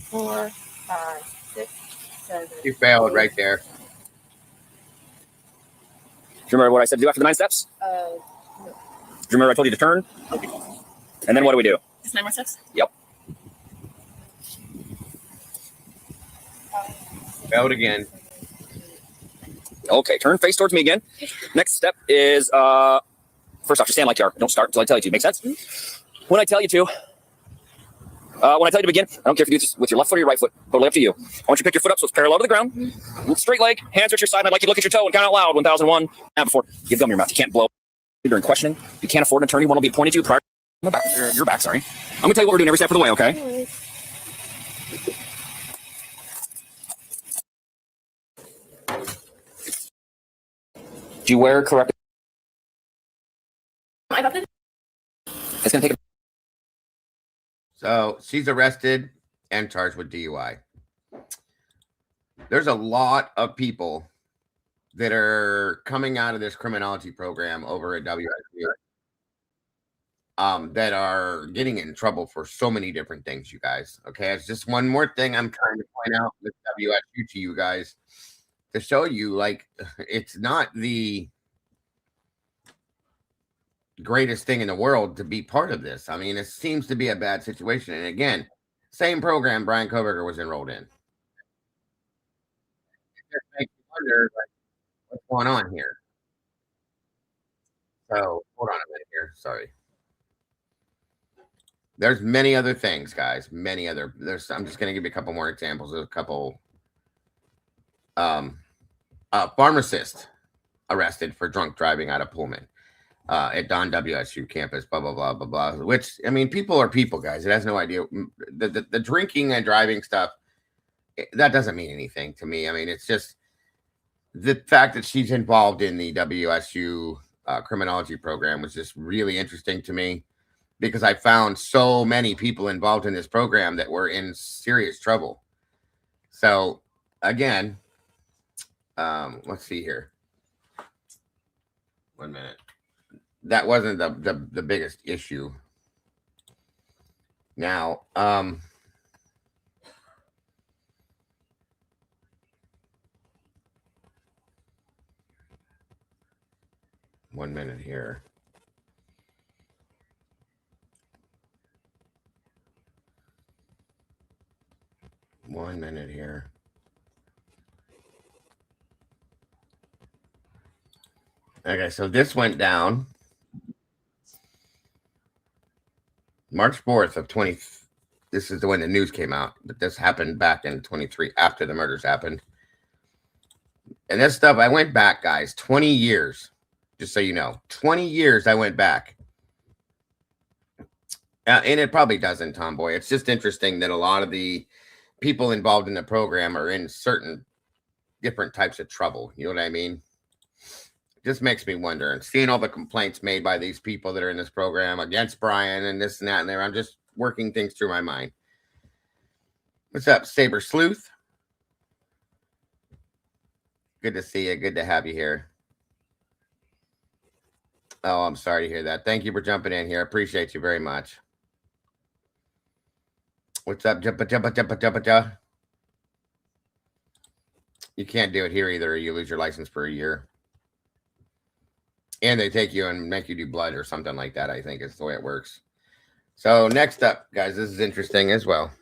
[SPEAKER 11] 4, 5, 6, 7.
[SPEAKER 5] You failed right there.
[SPEAKER 9] Do you remember what I said to do after the 9 steps?
[SPEAKER 11] No.
[SPEAKER 9] Do you remember I told you to turn?
[SPEAKER 11] Okay.
[SPEAKER 9] And then what do we do?
[SPEAKER 11] Just 9 more steps?
[SPEAKER 9] Yep.
[SPEAKER 5] Failed again.
[SPEAKER 9] Okay, turn face towards me again. Next step is, first off, just stand like you are. Don't start until I tell you to. Make sense? When I tell you to, begin, I don't care if you do this with your left foot or your right foot. Totally up to you. I want you to pick your foot up so it's parallel to the ground. Straight leg, hands are at your side. And I'd like you to look at your toe and count out loud. 1001. Now before you have gum in your mouth, you can't blow during questioning. You can't afford an attorney. One will be appointed to you prior to your back. Sorry. I'm gonna tell you what we're doing every step of the way. Okay. Do you wear correct?
[SPEAKER 11] I thought that...
[SPEAKER 9] It's gonna take.
[SPEAKER 5] So she's arrested and charged with DUI. There's a lot of people that are coming out of this criminology program over at WSU that are getting in trouble for so many different things, you guys. Okay, it's just one more thing I'm trying to point out with WSU to you guys to show you, like, it's not the greatest thing in the world to be part of this. I mean, it seems to be a bad situation. And again, same program Brian Koberger was enrolled in. It just makes you wonder, like, what's going on here. So hold on a minute here. Sorry. There's many other things, guys. I'm just going to give you a couple more examples of a couple. Pharmacist arrested for drunk driving out of Pullman at Don WSU campus, blah, blah, blah, blah, blah. Which, I mean, people are people, guys. It has no idea. The drinking and driving stuff, that doesn't mean anything to me. I mean, it's just the fact that she's involved in the WSU criminology program was just really interesting to me because I found so many people involved in this program that were in serious trouble. So, again, let's see here. 1 minute. That wasn't the biggest issue. Now, 1 minute here. One minute here. Okay, so this went down March 4th of 20. This is when the news came out, but this happened back in 23 after the murders happened. And this stuff, I went back, guys, 20 years Just so you know, 20 years I went back. And it probably doesn't, Tomboy. It's just interesting that a lot of the people involved in the program are in certain different types of trouble. You know what I mean? Just makes me wonder. And seeing all the complaints made by these people that are in this program against Brian and this and that and there, I'm just working things through my mind. What's up, Saber Sleuth? Good to see you. Good to have you here. Oh, I'm sorry to hear that. Thank you for jumping in here. I appreciate you very much. What's up, Jumpa? You can't do it here either. You lose your license for a year. And they take you and make you do blood or something like that, I think is the way it works. So next up, guys, this is interesting as well.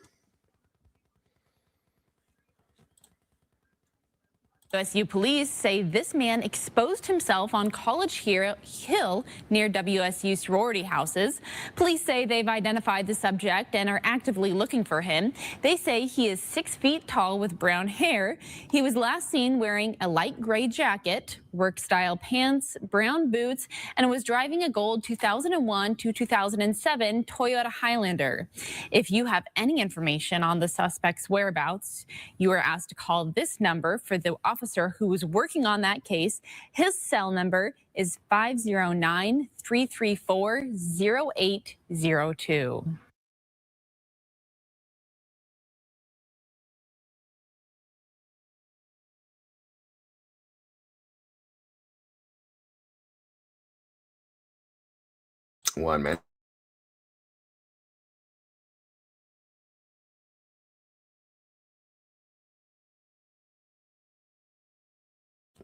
[SPEAKER 18] WSU police say this man exposed himself on College Hill near WSU sorority houses. Police say they've identified the subject and are actively looking for him. They say he is 6 feet tall with brown hair. He was last seen wearing a light gray jacket, work-style pants, brown boots, and was driving a gold 2001 to 2007 Toyota Highlander. If you have any information on the suspect's whereabouts, you are asked to call this number for the officer who was working on that case. His cell number is 509-334-0802.
[SPEAKER 5] One minute.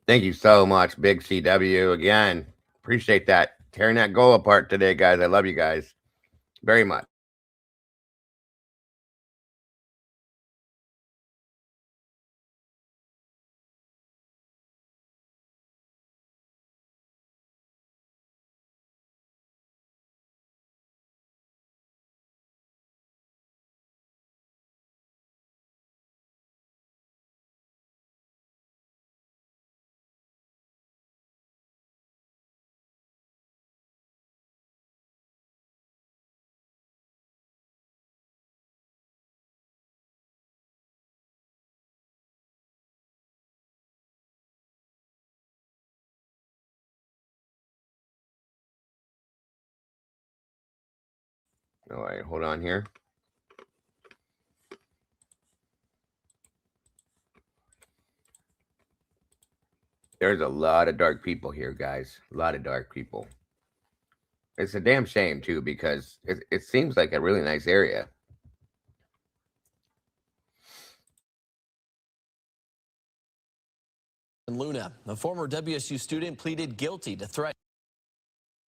[SPEAKER 5] Thank you so much, Big CW. Again, appreciate that. Tearing that goal apart today, guys. I love you guys very much. All right, hold on here. There's a lot of dark people here, guys. A lot of dark people. It's a damn shame, too, because it seems like a really nice area.
[SPEAKER 14] Luna, a former WSU student, pleaded guilty to threat.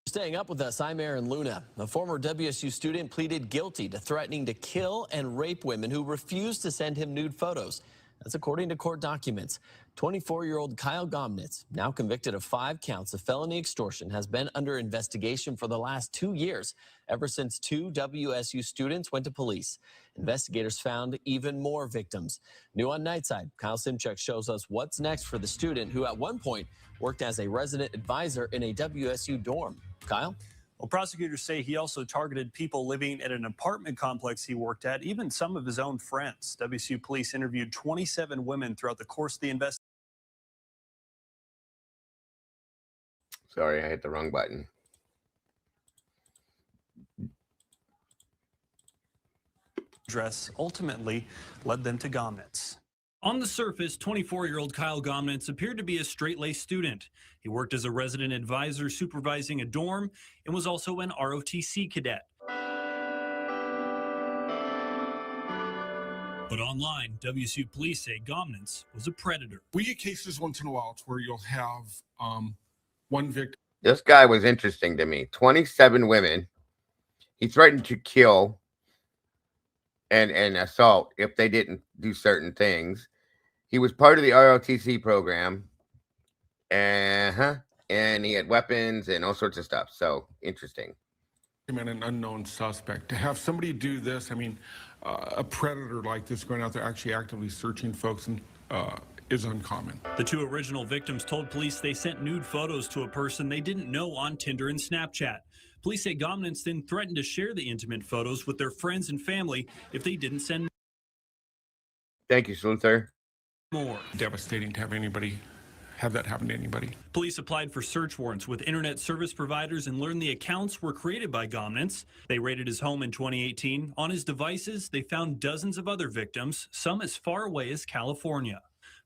[SPEAKER 14] Staying up with us, I'm Aaron Luna. A former WSU student pleaded guilty to threatening to kill and rape women who refused to send him nude photos. That's according to court documents. 24-year-old Kyle Gomnitz, now convicted of 5 counts of felony extortion, has been under investigation for the last 2 years, ever since 2 WSU students went to police. Investigators found even more victims. New on Nightside, Kyle Simchuk shows us what's next for the student who at one point worked as a resident advisor in a WSU dorm. Kyle?
[SPEAKER 16] Well, prosecutors say he also targeted people living at an apartment complex he worked at, even some of his own friends. WSU police interviewed 27 women throughout the course of the investigation.
[SPEAKER 5] Sorry, I hit the wrong button.
[SPEAKER 16] Address ultimately led them to Gomnitz. On the surface, 24-year-old Kyle Gomnitz appeared to be a straight-laced student. He worked as a resident advisor supervising a dorm and was also an ROTC cadet. But online, WSU police say Gomnitz was a predator.
[SPEAKER 17] We get cases once in a while where you'll have one victim.
[SPEAKER 5] This guy was interesting to me. 27 women. He threatened to kill and assault if they didn't do certain things. He was part of the ROTC program. And he had weapons and all sorts of stuff. So interesting.
[SPEAKER 17] And an unknown suspect. To have somebody do this, I mean, a predator like this going out there actually actively searching folks and is uncommon.
[SPEAKER 16] The two original victims told police they sent nude photos to a person they didn't know on Tinder and Snapchat. Police say Gomnitz then threatened to share the intimate photos with their friends and family if they didn't send
[SPEAKER 5] Thank you, Sluther.
[SPEAKER 16] more.
[SPEAKER 17] Devastating to have that happen to anybody.
[SPEAKER 16] Police applied for search warrants with internet service providers and learned the accounts were created by Gomnitz. They raided his home in 2018. On his devices, they found dozens of other victims, some as far away as California.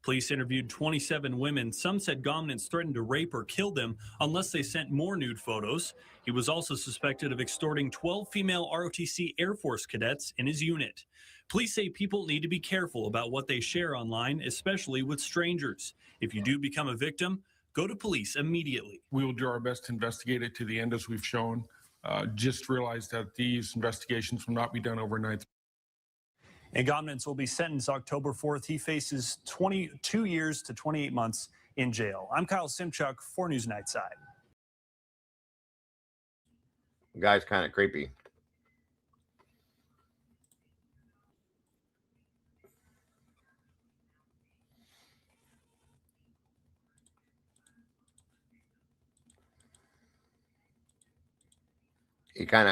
[SPEAKER 16] Police interviewed 27 women. Some said Gomnitz threatened to rape or kill them unless they sent more nude photos. He was also suspected of extorting 12 female ROTC Air Force cadets in his unit. Police say people need to be careful about what they share online, especially with strangers. If you do become a victim, go to police immediately.
[SPEAKER 17] We will do our best to investigate it to the end, as we've shown. Just realize that these investigations will not be done overnight.
[SPEAKER 16] And Gomnitz will be sentenced October 4th. He faces 22 years to 28 months in jail. I'm Kyle Simchuk for News Nightside.
[SPEAKER 5] Guy's kind of creepy.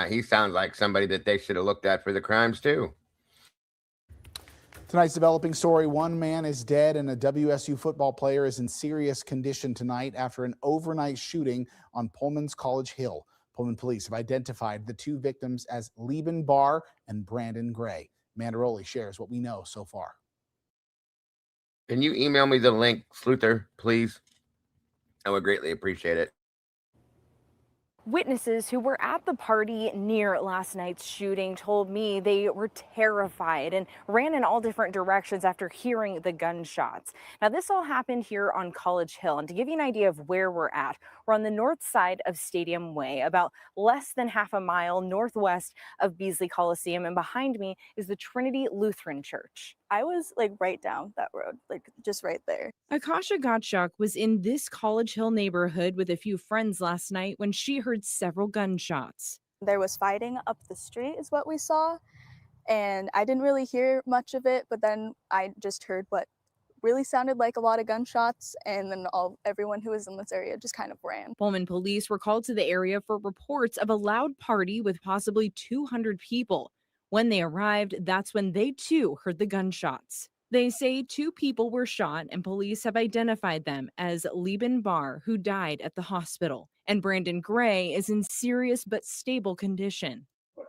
[SPEAKER 5] He sounds like somebody that they should have looked at for the crimes too.
[SPEAKER 13] Tonight's developing story: one man is dead and a WSU football player is in serious condition tonight after an overnight shooting on Pullman's College Hill. Pullman police have identified the two victims as Lieben Barr and Brandon Gray. Mandaroli shares what we know so far.
[SPEAKER 5] Can you email me the link, Sluther, please? I would greatly appreciate it.
[SPEAKER 4] Witnesses who were at the party near last night's shooting told me they were terrified and ran in all different directions after hearing the gunshots. Now, this all happened here on College Hill. And to give you an idea of where we're at, we're on the north side of Stadium Way, about less than half a mile northwest of Beasley Coliseum. And behind me is the Trinity Lutheran Church.
[SPEAKER 15] I was like right down that road, like just right there.
[SPEAKER 4] Akasha Gottschalk was in this College Hill neighborhood with a few friends last night when she heard several gunshots.
[SPEAKER 15] There was fighting up the street is what we saw, and I didn't really hear much of it, but then I just heard what really sounded like a lot of gunshots, and then everyone who was in this area just kind of ran.
[SPEAKER 4] Pullman police were called to the area for reports of a loud party with possibly 200 people. When they arrived, that's when they too heard the gunshots. They say two people were shot and police have identified them as Lieben Barr, who died at the hospital, and Brandon Gray is in serious but stable condition.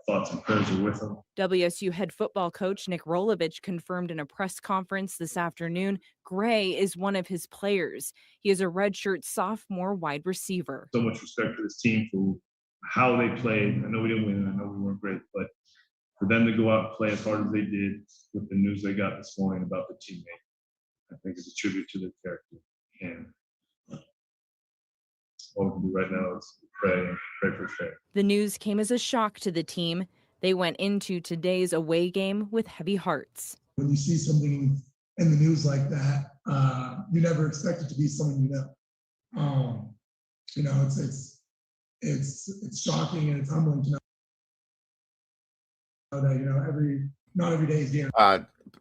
[SPEAKER 19] Thoughts and prayers are with him.
[SPEAKER 4] WSU head football coach Nick Rolovich confirmed in a press conference this afternoon Gray is one of his players. He is a redshirt sophomore wide receiver.
[SPEAKER 19] So much respect for this team for how they played. I know we didn't win, I know we weren't great, but for them to go out and play as hard as they did with the news they got this morning about the teammate, I think is a tribute to their character. And all we can do right now is pray for faith.
[SPEAKER 4] The news came as a shock to the team. They went into today's away game with heavy hearts.
[SPEAKER 23] When you see something in the news like that, you never expect it to be someone you know. You know, it's shocking and it's humbling to know that, you know, not every day is the end.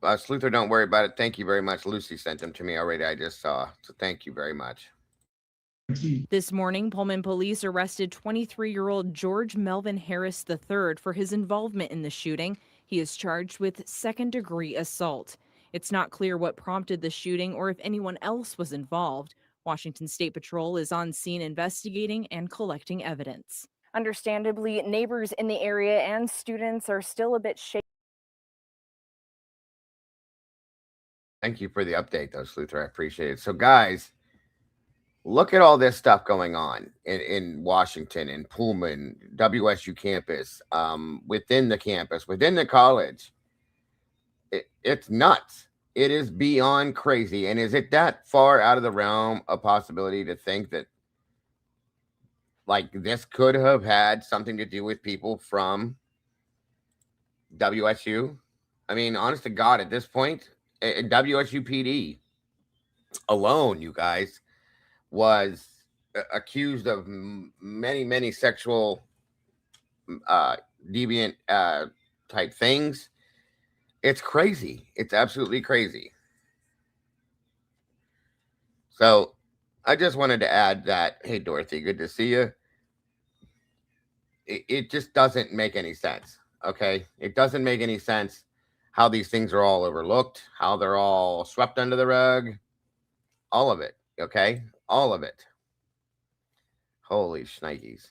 [SPEAKER 5] Sluther, don't worry about it. Thank you very much. Lucy sent them to me already. I just saw. So thank you very much.
[SPEAKER 4] This morning, Pullman police arrested 23-year-old George Melvin Harris III for his involvement in the shooting. He is charged with second-degree assault. It's not clear what prompted the shooting or if anyone else was involved. Washington State Patrol is on scene investigating and collecting evidence. Understandably, neighbors in the area and students are still a bit shaken.
[SPEAKER 5] Thank you for the update, though, Sluther. I appreciate it. So, guys, look at all this stuff going on in Washington, in Pullman, WSU campus, within the campus, within the college. It's nuts. It is beyond crazy. And is it that far out of the realm of possibility to think that, like, this could have had something to do with people from WSU? I mean, honest to God, at this point, WSU PD alone, you guys, was accused of many sexual deviant type things. It's crazy. It's absolutely crazy. So I just wanted to add that, hey, Dorothy, good to see you. It just doesn't make any sense. Okay. It doesn't make any sense how these things are all overlooked, how they're all swept under the rug, all of it. Okay. All of it. Holy shnikes.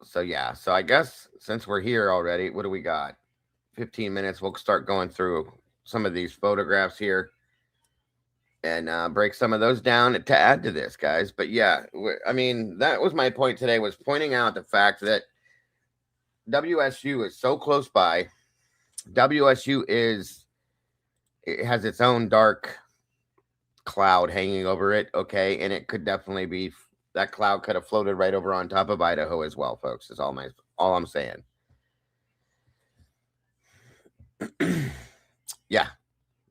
[SPEAKER 5] So, yeah. So I guess since we're here already, what do we got? 15 minutes. We'll start going through some of these photographs here and break some of those down to add to this, guys. But yeah, I mean, that was my point today, was pointing out the fact that WSU is so close by. WSU it has its own dark cloud hanging over it, okay? And it could definitely be, that cloud could have floated right over on top of Idaho as well, folks, is all I'm saying. Yeah.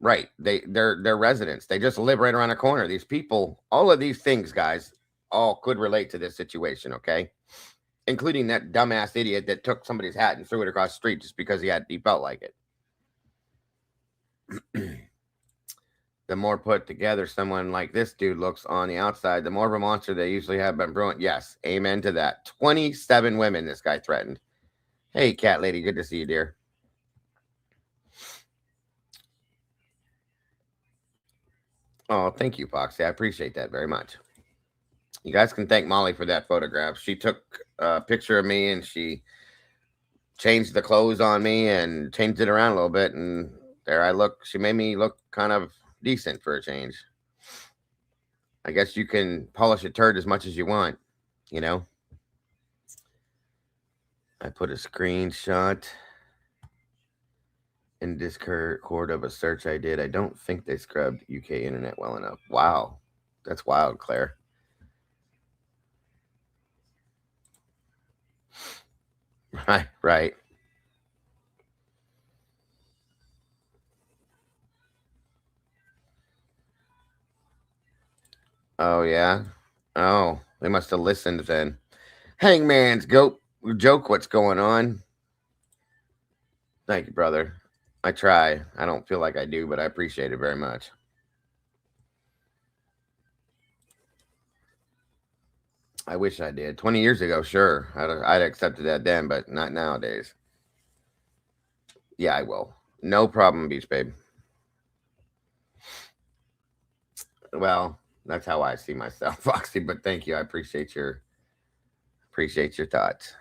[SPEAKER 5] Right. They're residents. They just live right around the corner. These people, all of these things, guys, all could relate to this situation, okay? Including that dumbass idiot that took somebody's hat and threw it across the street just because he felt like it. The more put together someone like this dude looks on the outside, the more of a monster they usually have been brewing. Yes, amen to that. 27 women this guy threatened. Hey, cat lady, good to see you, dear. Oh, thank you, Foxy. I appreciate that very much. You guys can thank Molly for that photograph. She took a picture of me and she changed the clothes on me and changed it around a little bit. And there I look. She made me look kind of decent for a change. I guess you can polish a turd as much as you want, you know. I put a screenshot in Discord of a search I did. I don't think they scrubbed UK internet well enough. Wow. That's wild, Claire. Right. Oh, yeah? Oh, they must have listened then. Hangman's joke, what's going on? Thank you, brother. I try. I don't feel like I do, but I appreciate it very much. I wish I did. 20 years ago, sure. I'd accepted that then, but not nowadays. Yeah, I will. No problem, Beach Babe. Well, that's how I see myself, Foxy, but thank you. I appreciate your thoughts.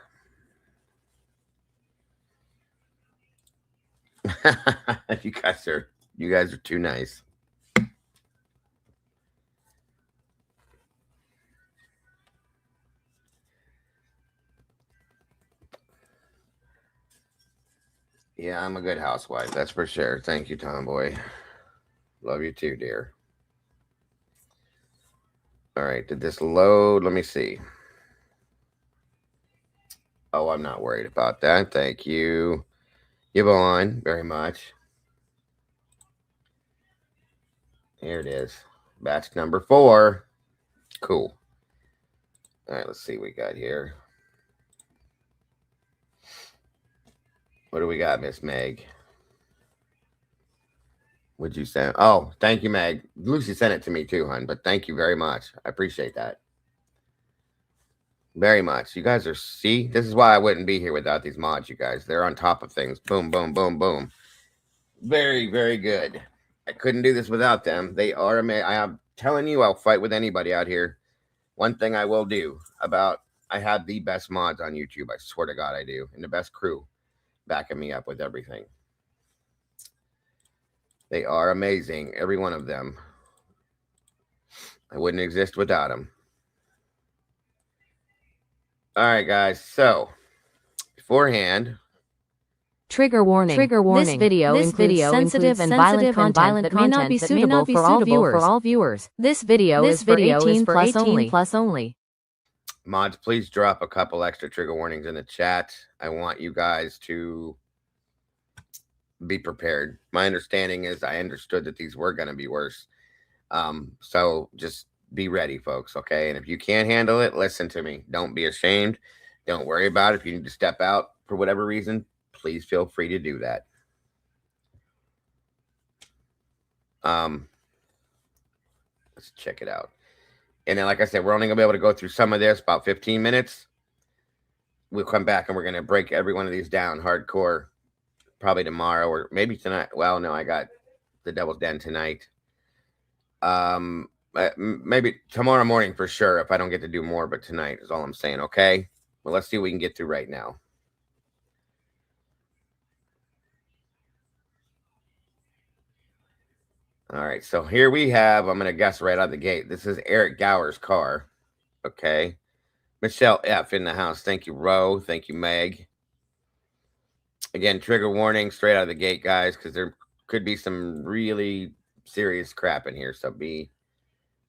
[SPEAKER 5] You guys are too nice. Yeah, I'm a good housewife, that's for sure. Thank you, Tomboy. Love you too, dear. All right, did this load? Let me see. Oh, I'm not worried about that. Thank you, Yvonne, very much. Here it is. Batch number 4. Cool. All right, let's see what we got here. What do we got, Miss Meg? Would you send? Oh, thank you, Meg. Lucy sent it to me too, hon, but thank you very much. I appreciate that. Very much. You guys see, this is why I wouldn't be here without these mods, you guys. They're on top of things. Boom, boom, boom, boom. Very, very good. I couldn't do this without them. They are amazing. I am telling you, I'll fight with anybody out here. One thing I will do I have the best mods on YouTube. I swear to God I do. And the best crew backing me up with everything. They are amazing. Every one of them. I wouldn't exist without them. All right, guys. So, beforehand.
[SPEAKER 2] Trigger warning. Trigger warning. This video includes sensitive and violent content that may not be suitable for all viewers. This video is for 18 plus only.
[SPEAKER 5] Mods, please drop a couple extra trigger warnings in the chat. I want you guys to be prepared. My understanding is I understood that these were going to be worse. So just be ready, folks, okay? And if you can't handle it, listen to me. Don't be ashamed. Don't worry about it. If you need to step out for whatever reason, please feel free to do that. Let's check it out. And then, like I said, we're only gonna be able to go through some of this, about 15 minutes. We'll come back and we're gonna break every one of these down hardcore, probably tomorrow or maybe tonight. Well, no, I got the Devil's Den tonight. Maybe tomorrow morning for sure if I don't get to do more, but tonight is all I'm saying. Okay, well, let's see what we can get through right now. All right, so here we have, I'm gonna guess right out of the gate, this is Eric Gower's car. Okay, Michelle F in the house. Thank you, Ro. Thank you, Meg. Again, trigger warning straight out of the gate, guys, because there could be some really serious crap in here, so be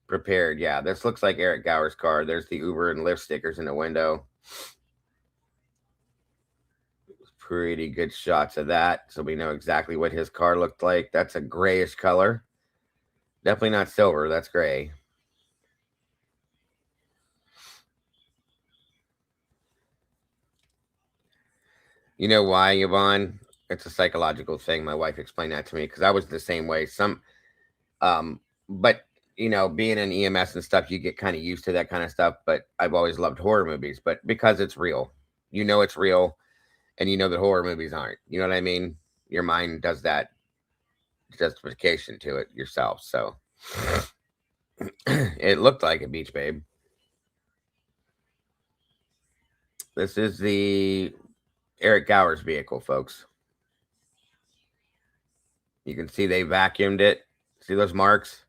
[SPEAKER 5] prepared. Yeah, this looks like Eric Gower's car. There's the Uber and Lyft stickers in the window. Pretty good shots of that, so we know exactly what his car looked like. That's a grayish color. Definitely not silver. That's gray. You know why, Yvonne? It's a psychological thing. My wife explained that to me because I was the same way. But you know, being in EMS and stuff, you get kind of used to that kind of stuff. But I've always loved horror movies, but because it's real, you know it's real, and you know that horror movies aren't. You know what I mean? Your mind does that justification to it yourself. So it looked like a beach babe. This is the Eric Gower's vehicle, folks. You can see they vacuumed it. See those marks?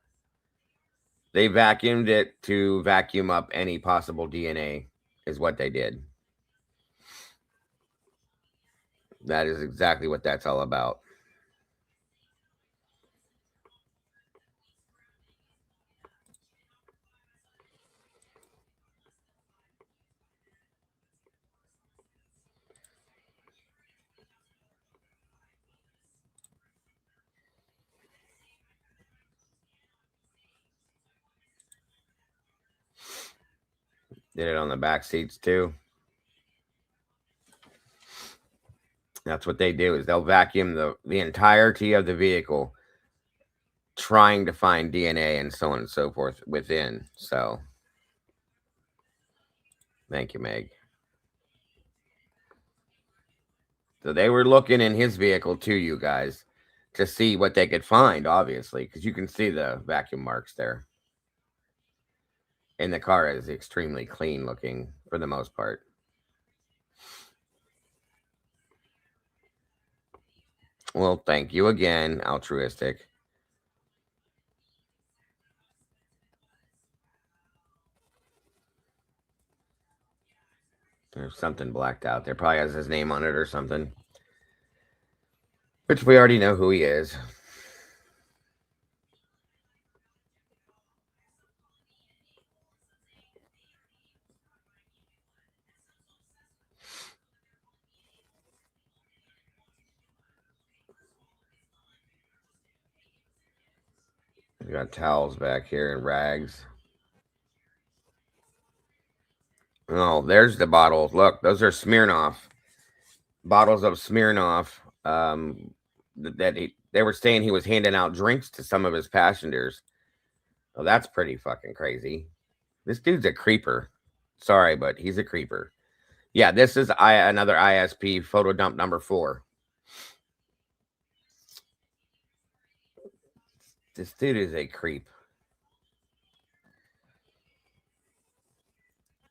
[SPEAKER 5] They vacuumed it to vacuum up any possible DNA is what they did. That is exactly what that's all about. Did it on the back seats too. That's what they do is they'll vacuum the entirety of the vehicle trying to find DNA and so on and so forth within. So thank you, Meg. So they were looking in his vehicle too, you guys, to see what they could find, obviously, because you can see the vacuum marks there. And the car is extremely clean looking for the most part. Well, thank you again, altruistic. There's something blacked out there. Probably has his name on it or something. Which we already know who he is. We got towels back here and rags. Oh, there's the bottles. Look, those are Smirnoff. Bottles of Smirnoff. They were saying he was handing out drinks to some of his passengers. Oh, that's pretty fucking crazy. This dude's a creeper. Sorry, but he's a creeper. Yeah, this is another ISP photo dump number 4. This dude is a creep.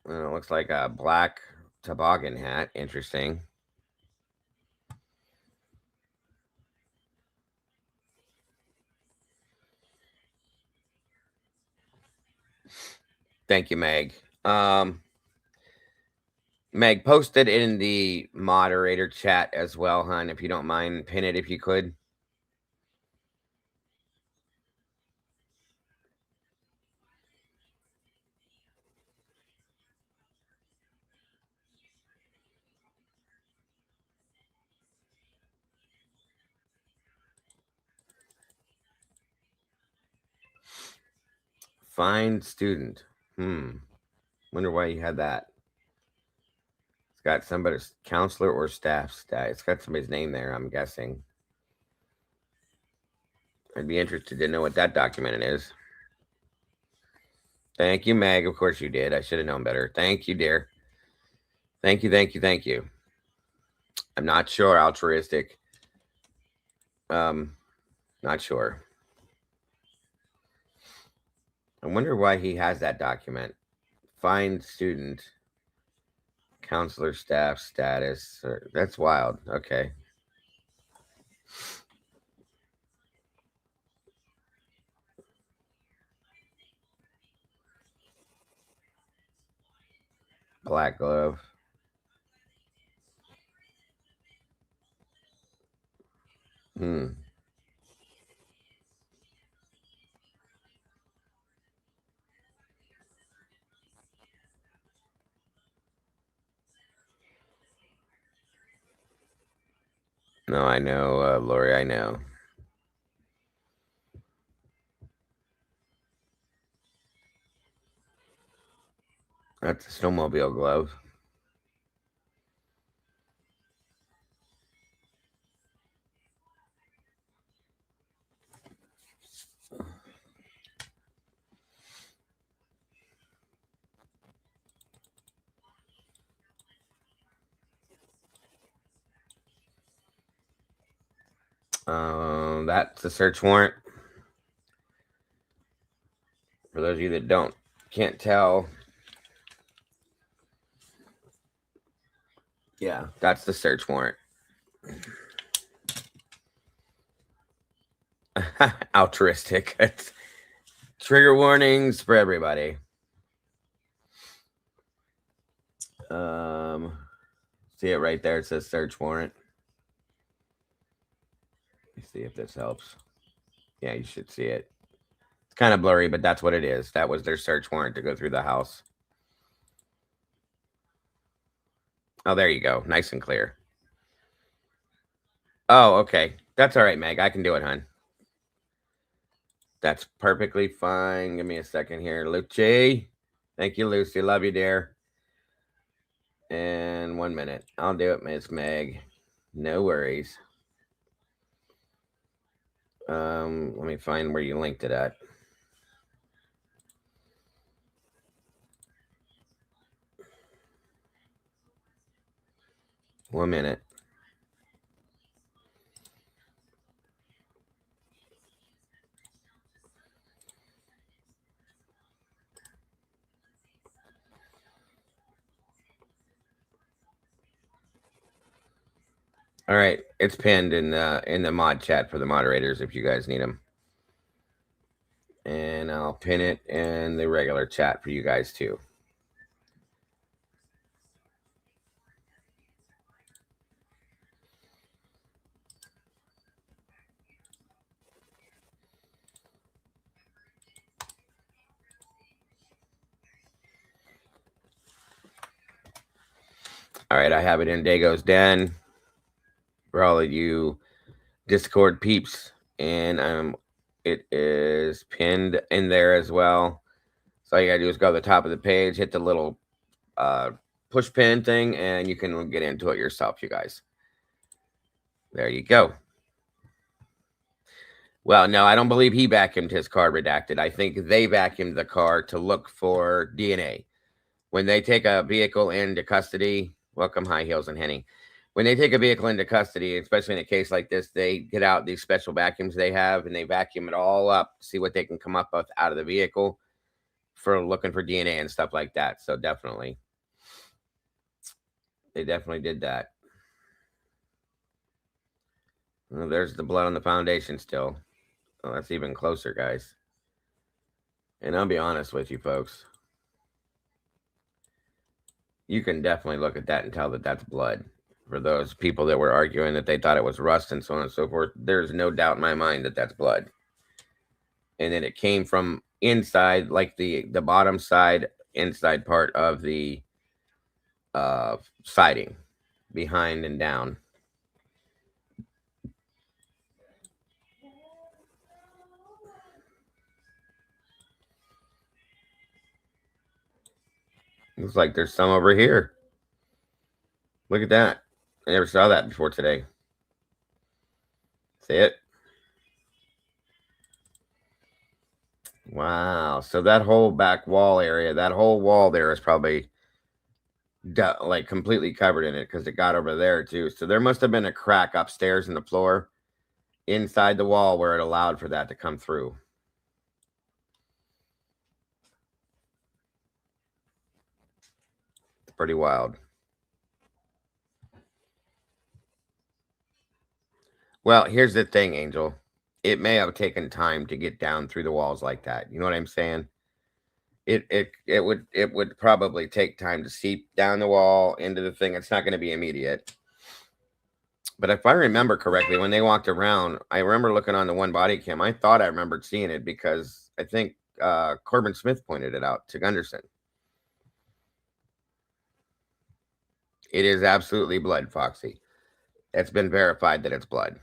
[SPEAKER 5] Well, it looks like a black toboggan hat. Interesting. Thank you, Meg. Meg, post it in the moderator chat as well, hon, if you don't mind. Pin it if you could. Fine student. Wonder why you had that. It's got somebody's counselor or staff. It's got somebody's name there, I'm guessing. I'd be interested to know what that document is. Thank you, Meg. Of course you did. I should have known better. Thank you, dear. Thank you, thank you, thank you. I'm not sure. Altruistic. Not sure. I wonder why he has that document. Find student, counselor, staff, status. That's wild. Okay. Black glove. No, I know, Lori, I know. That's a snowmobile glove. That's a search warrant. For those of you that can't tell. Yeah, that's the search warrant. Altruistic. It's trigger warnings for everybody. See it right there. It says search warrant. Let's see if this helps. Yeah, you should see it. It's kind of blurry, but that's what it is. That was their search warrant to go through the house. Oh, there you go. Nice and clear. Oh, okay. That's all right, Meg. I can do it, hon. That's perfectly fine. Give me a second here. Lucy. Thank you, Lucy. Love you, dear. And 1 minute. I'll do it, Miss Meg. No worries. Let me find where you linked it at. One minute. All right, it's pinned in the mod chat for the moderators if you guys need them. And I'll pin it in the regular chat for you guys too. All right, I have it in Dago's Den for all of you Discord peeps, and it is pinned in there as well. So all you gotta do is go to the top of the page, hit the little push pin thing, and you can get into it yourself, you guys. There you go. Well, no, I don't believe he vacuumed his car redacted. I think they vacuumed the car to look for DNA. When they take a vehicle into custody, welcome High Heels and Henny. When they take a vehicle into custody, especially in a case like this, they get out these special vacuums they have and they vacuum it all up to see what they can come up with out of the vehicle for looking for DNA and stuff like that. So definitely, they definitely did that. Well, there's the blood on the foundation still. Oh, that's even closer, guys. And I'll be honest with you, folks. You can definitely look at that and tell that that's blood. For those people that were arguing that they thought it was rust and so on and so forth, there's no doubt in my mind that that's blood. And then it came from inside, like the bottom side, inside part of the siding, behind and down. Looks like there's some over here. Look at that. I never saw that before today. See it? Wow. So that whole back wall area, that whole wall there is probably like completely covered in it because it got over there too. So there must have been a crack upstairs in the floor inside the wall where it allowed for that to come through. It's pretty wild. Well, here's the thing, Angel. It may have taken time to get down through the walls like that. You know what I'm saying? It would probably take time to seep down the wall into the thing. It's not going to be immediate. But if I remember correctly, when they walked around, I remember looking on the one body cam. I thought I remembered seeing it because I think Corbin Smith pointed it out to Gunderson. It is absolutely blood, Foxy. It's been verified that it's blood.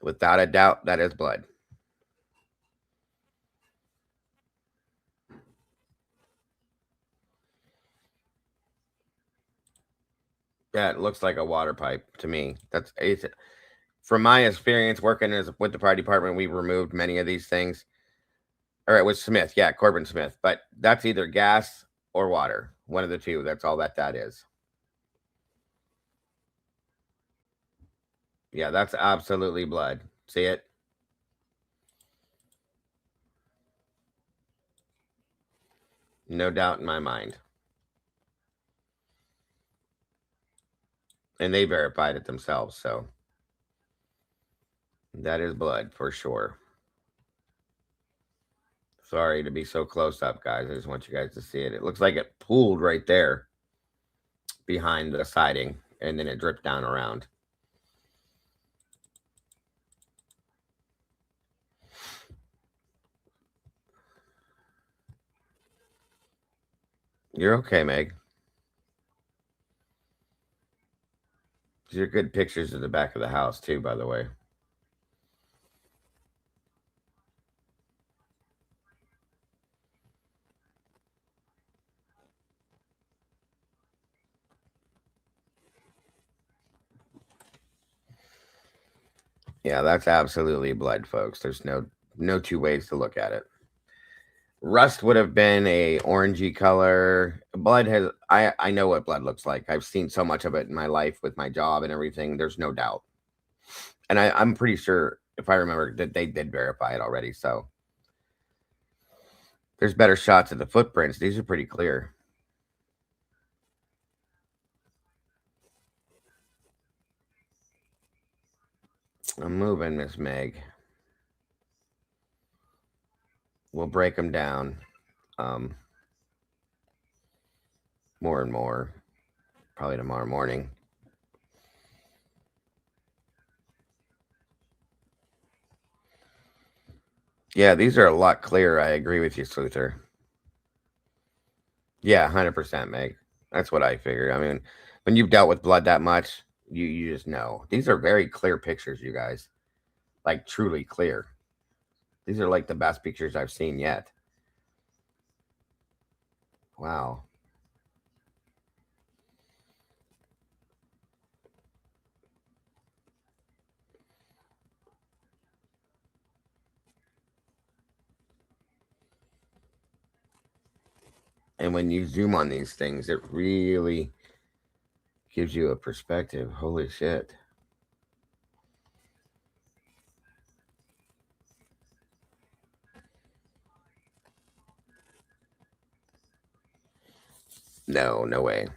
[SPEAKER 5] Without a doubt, that is blood. Yeah, it looks like a water pipe to me. That's from my experience working with the fire department. We removed many of these things. Or it was Smith, yeah, Corbin Smith. But that's either gas or water, one of the two. That's all that is. Yeah, that's absolutely blood. See it? No doubt in my mind. And they verified it themselves, so that is blood for sure. Sorry to be so close up, guys. I just want you guys to see it. It looks like it pooled right there behind the siding, and then it dripped down around. You're okay, Meg. These are good pictures of the back of the house, too, by the way. Yeah, that's absolutely blood, folks. There's no two ways to look at it. Rust would have been a orangey color. Blood has I know what blood looks like. I've seen so much of it in my life with my job and everything. There's no doubt. And I'm pretty sure, if I remember, that they did verify it already. So there's better shots of the footprints. These are pretty clear. I'm moving, Miss Meg. We'll break them down more and more, probably tomorrow morning. Yeah, these are a lot clearer. I agree with you, Sluther. Yeah, 100%, Meg. That's what I figured. I mean, when you've dealt with blood that much, you just know. These are very clear pictures, you guys. Like, truly clear. These are like the best pictures I've seen yet. Wow. And when you zoom on these things, it really gives you a perspective. Holy shit. No way.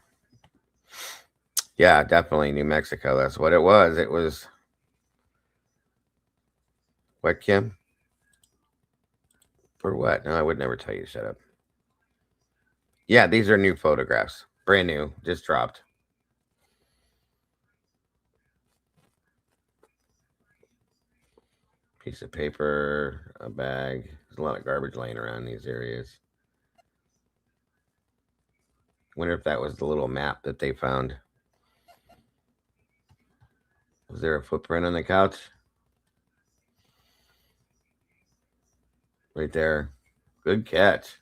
[SPEAKER 5] Yeah, definitely New Mexico. That's what it was. It was. What, Kim? For what? No, I would never tell you to shut up. Yeah, these are new photographs. Brand new. Just dropped. Piece of paper, a bag. There's a lot of garbage laying around in these areas. Wonder if that was the little map that they found. Was there a footprint on the couch? Right there. Good catch.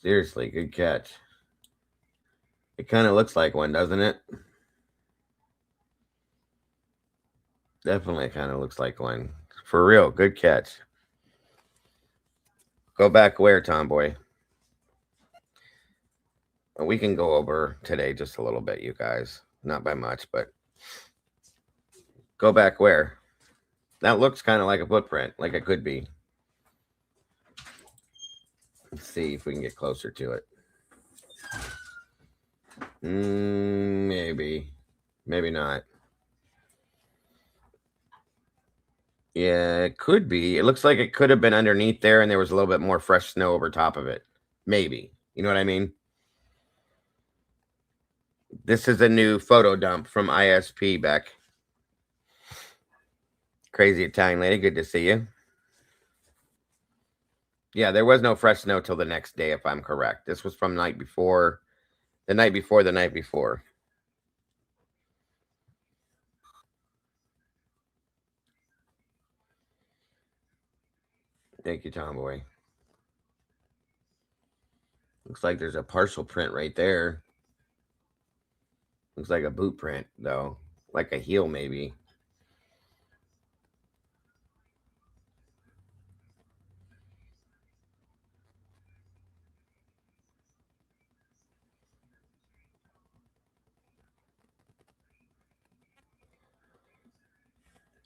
[SPEAKER 5] Seriously, good catch. It kind of looks like one, doesn't it? Definitely kind of looks like one. For real. Good catch. Go back where, Tomboy? We can go over today just a little bit, you guys. Not by much, but go back where? That looks kind of like a footprint, like it could be. Let's see if we can get closer to it. Maybe. Maybe not. Yeah, it could be. It looks like it could have been underneath there and there was a little bit more fresh snow over top of it. Maybe. You know what I mean? This is a new photo dump from ISP, Beck. Crazy Italian lady, good to see you. Yeah, there was no fresh snow till the next day, if I'm correct. This was from night before, the night before, the night before. Thank you, Tomboy. Looks like there's a partial print right there. Looks like a boot print, though. Like a heel, maybe.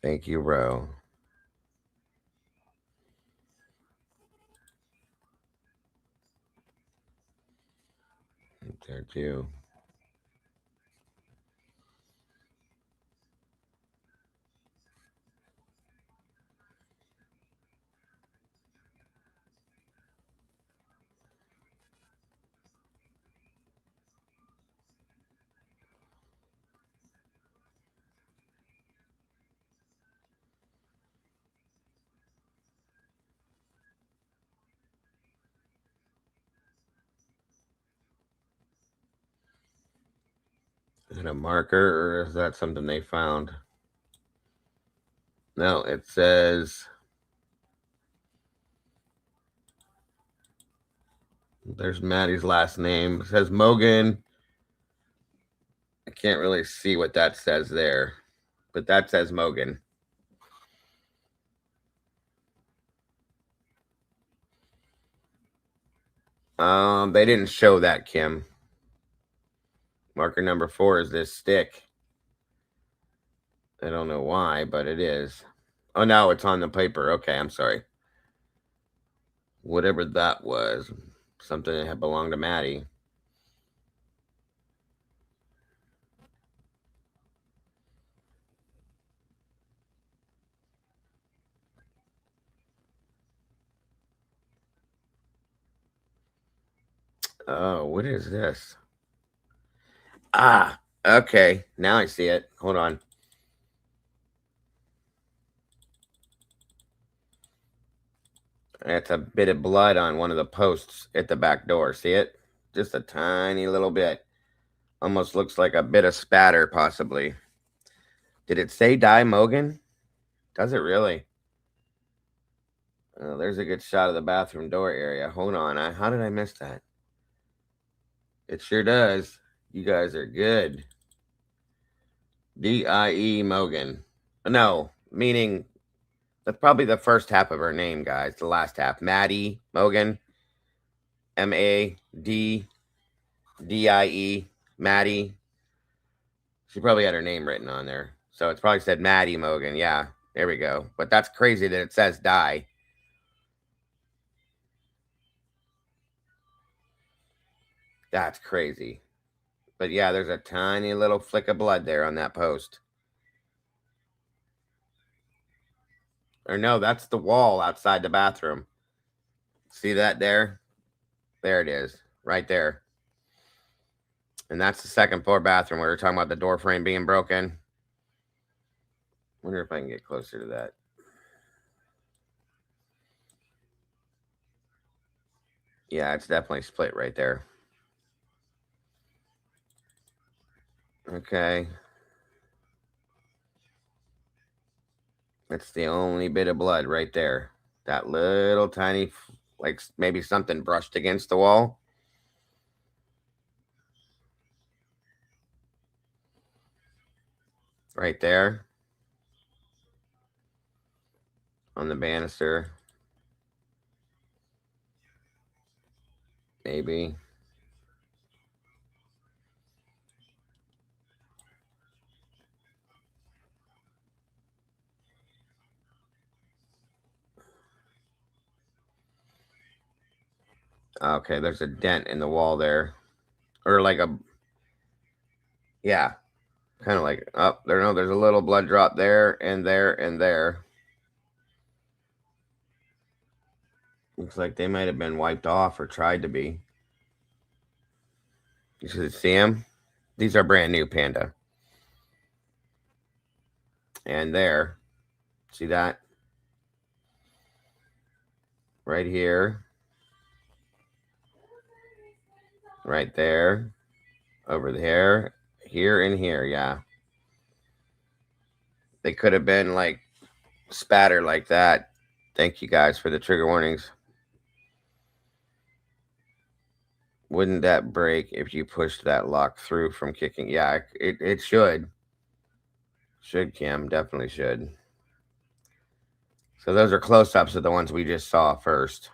[SPEAKER 5] Thank you, bro. There, too. Is it a marker, or is that something they found? No, it says... There's Maddie's last name. It says Mogan. I can't really see what that says there, but that says Mogan. They didn't show that, Kim. Marker number 4 is this stick. I don't know why, but it is. Oh, no, it's on the paper. Okay, I'm sorry. Whatever that was, something that had belonged to Maddie. Oh, what is this? Ah, okay. Now I see it. Hold on. That's a bit of blood on one of the posts at the back door. See it? Just a tiny little bit. Almost looks like a bit of spatter, possibly. Did it say die Mogan? Does it really? Oh, there's a good shot of the bathroom door area. Hold on. How did I miss that? It sure does. You guys are good. D-I-E Mogan. No, meaning that's probably the first half of her name, guys. The last half. Maddie Mogan. M-A-D-D-I-E. Maddie. She probably had her name written on there. So it's probably said Maddie Mogan. Yeah, there we go. But that's crazy that it says die. That's crazy. But yeah, there's a tiny little flick of blood there on that post. Or no, that's the wall outside the bathroom. See that there? There it is. Right there. And that's the second floor bathroom. We were talking about the door frame being broken. Wonder if I can get closer to that. Yeah, it's definitely split right there. Okay. That's the only bit of blood right there. That little tiny, like maybe something brushed against the wall. Right there. on the banister. Maybe. Okay, there's a dent in the wall there. Or like a, yeah, kind of like, oh, there, no, there's a little blood drop there and there and there. Looks like they might have been wiped off or tried to be. You should see them. These are brand new, Panda. And there. See that? Right here. Right there. Over there. Here and here, yeah. They could have been like spatter like that. Thank you guys for the trigger warnings. Wouldn't that break if you pushed that lock through from kicking? Yeah, it should. Should, Kim. Definitely should. So those are close-ups of the ones we just saw first.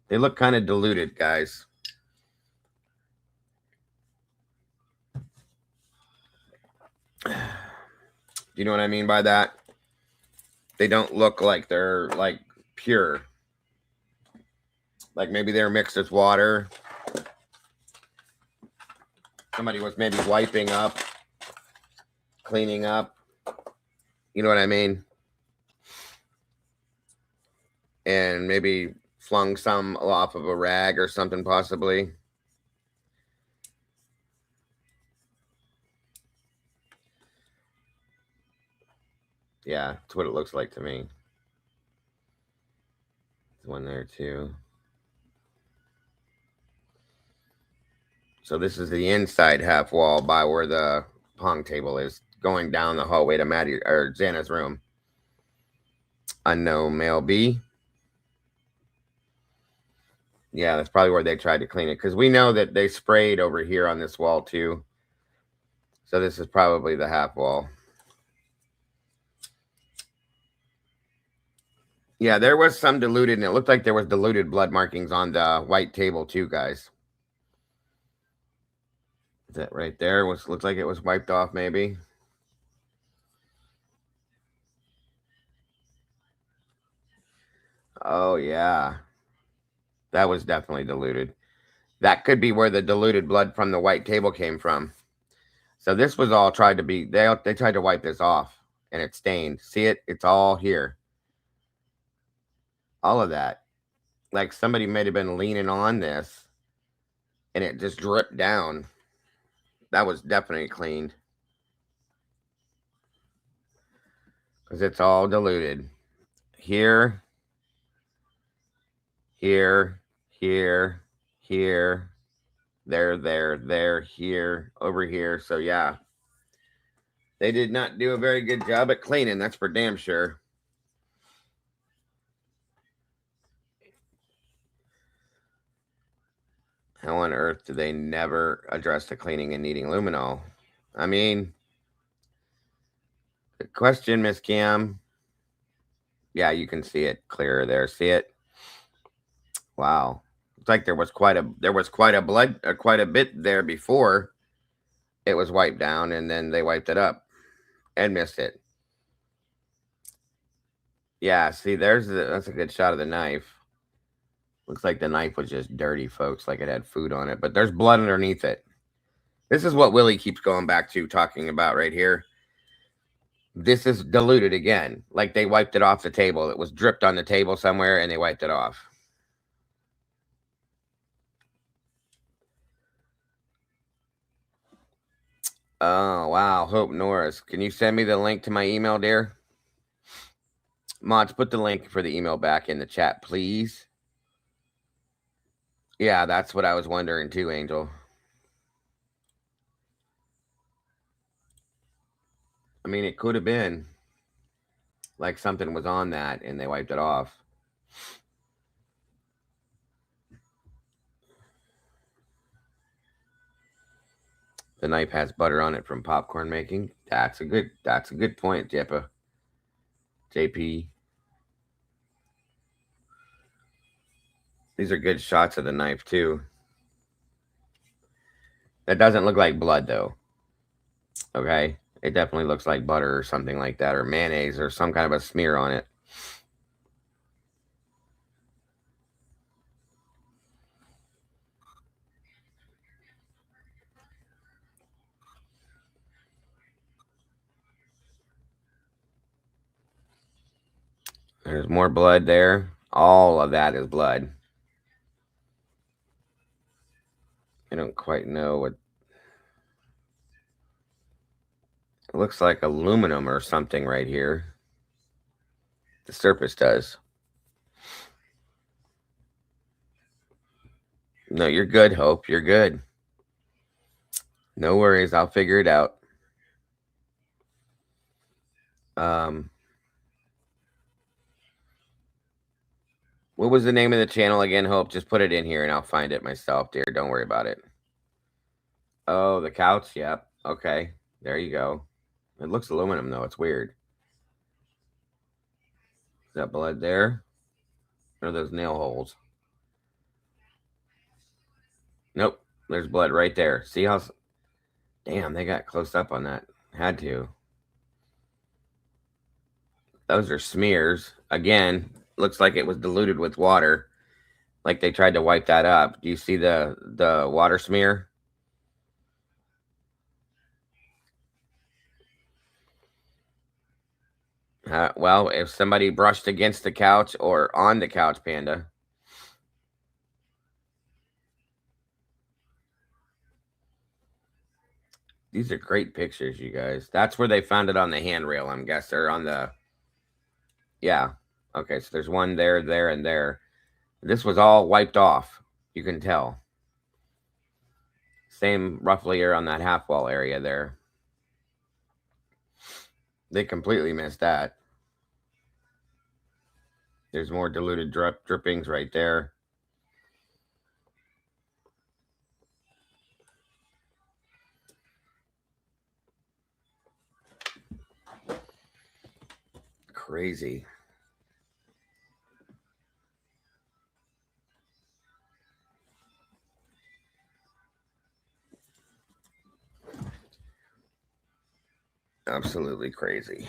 [SPEAKER 5] They look kind of diluted, guys. Do you know what I mean by that? They don't look like they're like pure. Like maybe they're mixed with water. Somebody was maybe wiping up, cleaning up. You know what I mean? And maybe flung some off of a rag or something possibly. Yeah, that's what it looks like to me. There's one there too. So this is the inside half wall by where the pong table is, going down the hallway to Maddie or Xana's room. Unknown male B. Yeah, that's probably where they tried to clean it, because we know that they sprayed over here on this wall too. So this is probably the half wall. Yeah, there was some diluted, and it looked like there was diluted blood markings on the white table too, guys. That right there looks like it was wiped off, maybe. Oh yeah, that was definitely diluted. That could be where the diluted blood from the white table came from. So this was all tried to be, they tried to wipe this off, and it stained. See it? It's all here. All of that. Like somebody might have been leaning on this, and it just dripped down. That was definitely cleaned. Because it's all diluted. Here, here, here, here, there, here, over here. So yeah, they did not do a very good job at cleaning. That's for damn sure. How on earth do they never address the cleaning and needing luminol? I mean, good question, Miss Cam. Yeah, you can see it clearer there. See it? Wow. It's like there was quite a bit there before it was wiped down, and then they wiped it up and missed it. Yeah, see, that's a good shot of the knife. Looks like the knife was just dirty, folks, like it had food on it, but there's blood underneath it. This is what Willie keeps going back to, talking about right here. This is diluted again, like they wiped it off the table. It was dripped on the table somewhere, and they wiped it off. Oh, wow. Hope Norris. Can you send me the link to my email, dear? Mods, put the link for the email back in the chat, please. Yeah, that's what I was wondering too, Angel. I mean, it could have been like something was on that and they wiped it off. The knife has butter on it from popcorn making. That's a good point, JP. These are good shots of the knife, too. That doesn't look like blood, though. Okay? It definitely looks like butter or something like that, or mayonnaise or some kind of a smear on it. There's more blood there. All of that is blood. I don't quite know what... It looks like aluminum or something right here. The surface does. No, you're good, Hope. You're good. No worries. I'll figure it out. What was the name of the channel again, Hope? Just put it in here and I'll find it myself, dear. Don't worry about it. Oh, the couch. Yep. Okay. There you go. It looks aluminum, though. It's weird. Is that blood there? Or are those nail holes? Nope. There's blood right there. See how... Damn, they got close up on that. Had to. Those are smears. Again, looks like it was diluted with water. Like they tried to wipe that up. Do you see the water smear? Well, if somebody brushed against the couch or on the couch, Panda. These are great pictures, you guys. That's where they found it on the handrail, I'm guessing. Or on the... Yeah. Okay, so there's one there, there, and there. This was all wiped off. You can tell. Same roughly here on that half wall area there. They completely missed that. There's more diluted drippings right there. Crazy. Absolutely crazy.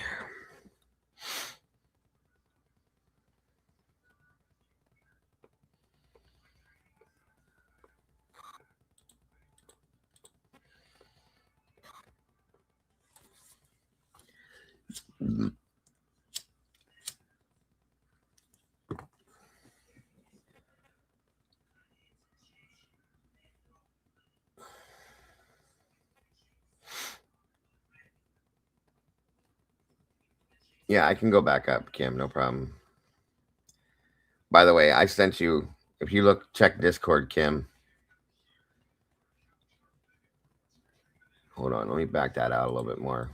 [SPEAKER 5] Yeah, I can go back up, Kim. No problem. By the way, I sent you... If you look, check Discord, Kim. Hold on. Let me back that out a little bit more.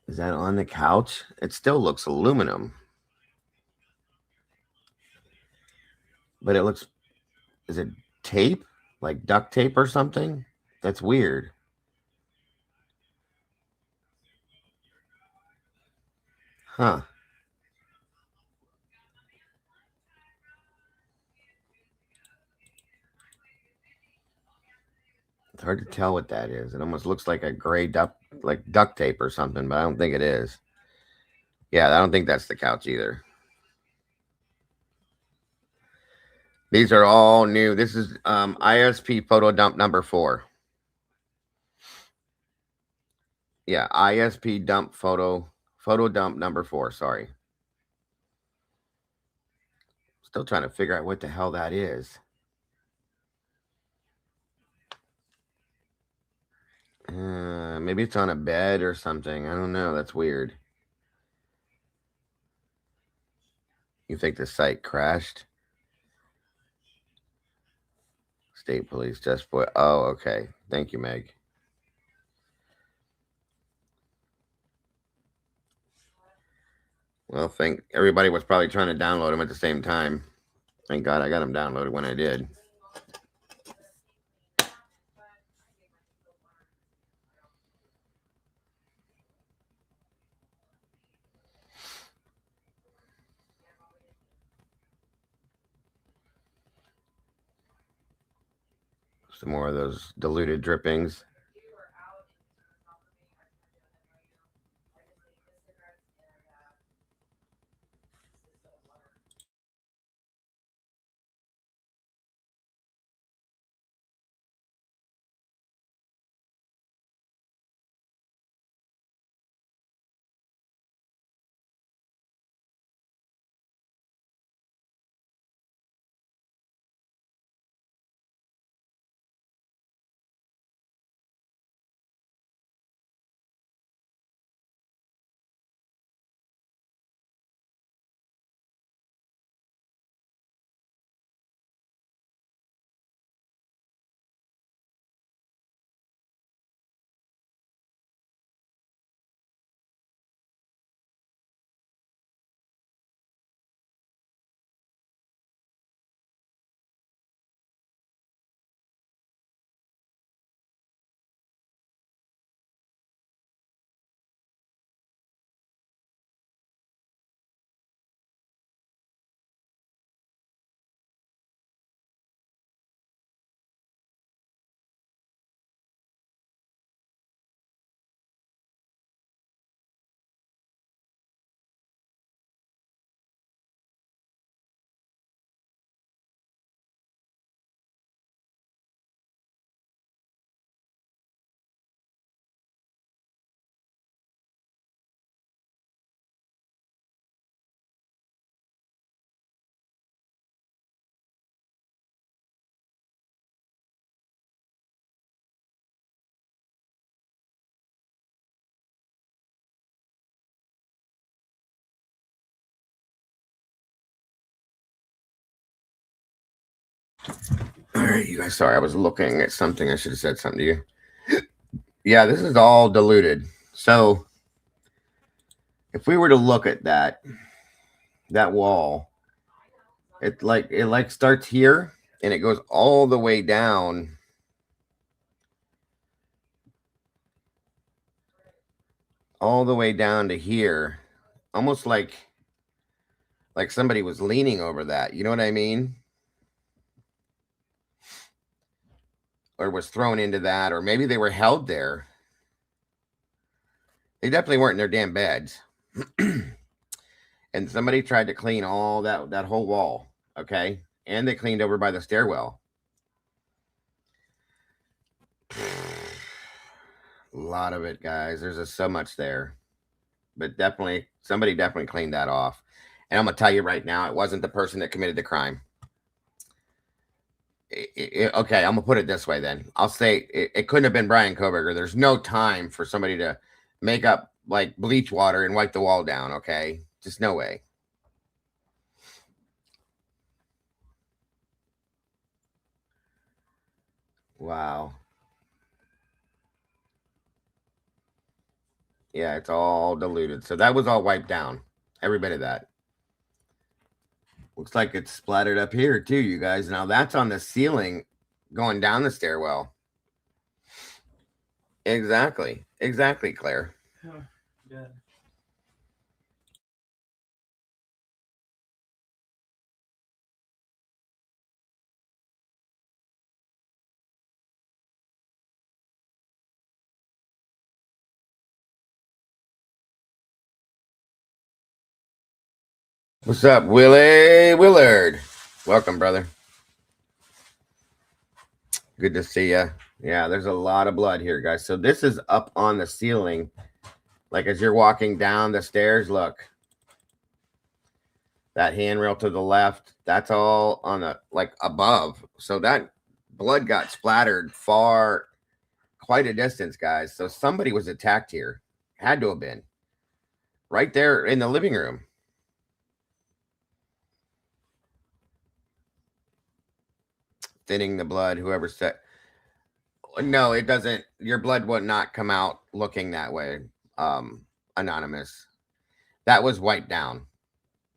[SPEAKER 5] Is that on the couch? It still looks aluminum. But it looks... Is it tape? Like duct tape or something? That's weird. Huh. It's hard to tell what that is. It almost looks like a gray like duct tape or something, but I don't think it is. Yeah, I don't think that's the couch either. These are all new. This is ISP photo dump number 4. Yeah, ISP dump photo dump number 4. Sorry. Still trying to figure out what the hell that is. Maybe it's on a bed or something. I don't know. That's weird. You think the site crashed? State police just put... Oh, okay. Thank you, Meg. Well, everybody was probably trying to download them at the same time. Thank God I got them downloaded when I did. Some more of those diluted drippings. All right, you guys. Sorry, I was looking at something. I should have said something to you. Yeah, this is all diluted. So if we were to look at that wall, it like starts here and it goes all the way down. All the way down to here. Almost like somebody was leaning over that. You know what I mean? Or was thrown into that, or maybe they were held there. They definitely weren't in their damn beds. And somebody tried to clean all that whole wall, okay? And they cleaned over by the stairwell. A lot of it, guys. There's just so much there. But definitely, somebody definitely cleaned that off. And I'm going to tell you right now, it wasn't the person that committed the crime. Okay, I'm going to put it this way then. I'll say it couldn't have been Brian Koberger. There's no time for somebody to make up like bleach water and wipe the wall down, okay? Just no way. Wow. Yeah, it's all diluted. So that was all wiped down. Every bit of that. Looks like it's splattered up here too, you guys. Now that's on the ceiling going down the stairwell. Exactly. Exactly, Claire.
[SPEAKER 7] Oh, good.
[SPEAKER 5] What's up, Willie Willard? Welcome, brother. Good to see you. Yeah, there's a lot of blood here, guys. So this is up on the ceiling. Like as you're walking down the stairs, look. That handrail to the left, that's all on the, like above. So that blood got splattered far, quite a distance, guys. So somebody was attacked here. Had to have been. Right there in the living room. Thinning the blood, whoever said. No, it doesn't. Your blood would not come out looking that way. Anonymous. That was wiped down.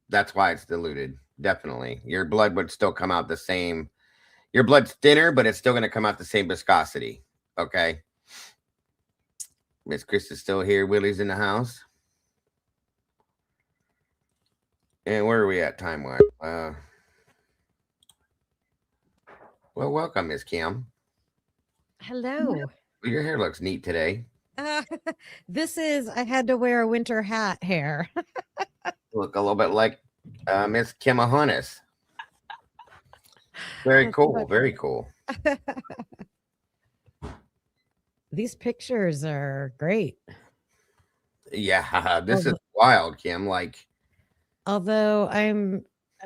[SPEAKER 5] That's why it's diluted. Definitely. Your blood would still come out the same. Your blood's thinner, but it's still going to come out the same viscosity. Okay. Miss Chris is still here. Willie's in the house. And where are we at time-wise? Well, welcome, Miss Kim.
[SPEAKER 7] Hello.
[SPEAKER 5] Your hair looks neat today.
[SPEAKER 7] Uh, this is, I had to wear a winter hat hair.
[SPEAKER 5] Look a little bit like Miss Kimahonis. Very cool. Very cool.
[SPEAKER 7] These pictures are great.
[SPEAKER 5] Yeah, this is wild, Kim. Like,
[SPEAKER 7] although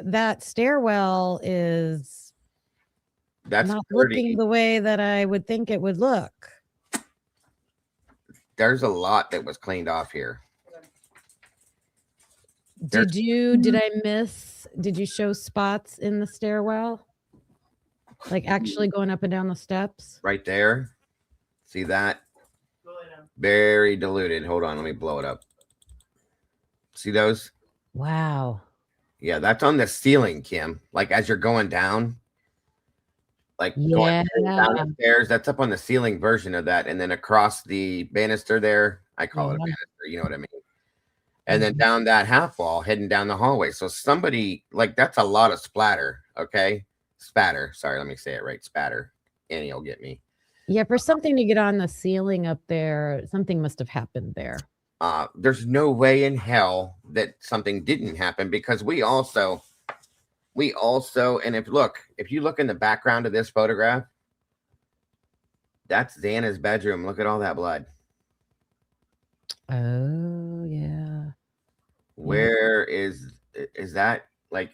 [SPEAKER 7] that stairwell is
[SPEAKER 5] that's
[SPEAKER 7] not
[SPEAKER 5] dirty.
[SPEAKER 7] looking the way that I would think it would look.
[SPEAKER 5] There's a lot that was cleaned off here.
[SPEAKER 7] Did you show spots in the stairwell? Like actually going up and down the steps?
[SPEAKER 5] Right there. See that? Very diluted. Hold on, let me blow it up. See those?
[SPEAKER 7] Wow.
[SPEAKER 5] Yeah, that's on the ceiling, Kim. Like as you're going down. Like going down the stairs, that's up on the ceiling version of that. And then across the banister there, I call it a banister, you know what I mean? And then down that half wall, heading down the hallway. So somebody, like, that's a lot of splatter, okay? Spatter. Sorry, let me say it right. Spatter. Annie will get me.
[SPEAKER 7] Yeah, for something to get on the ceiling up there, something must have happened there.
[SPEAKER 5] There's no way in hell that something didn't happen because we also, and if you look in the background of this photograph, that's Xana's bedroom. Look at all that blood.
[SPEAKER 7] Oh, yeah.
[SPEAKER 5] Where is that? Like,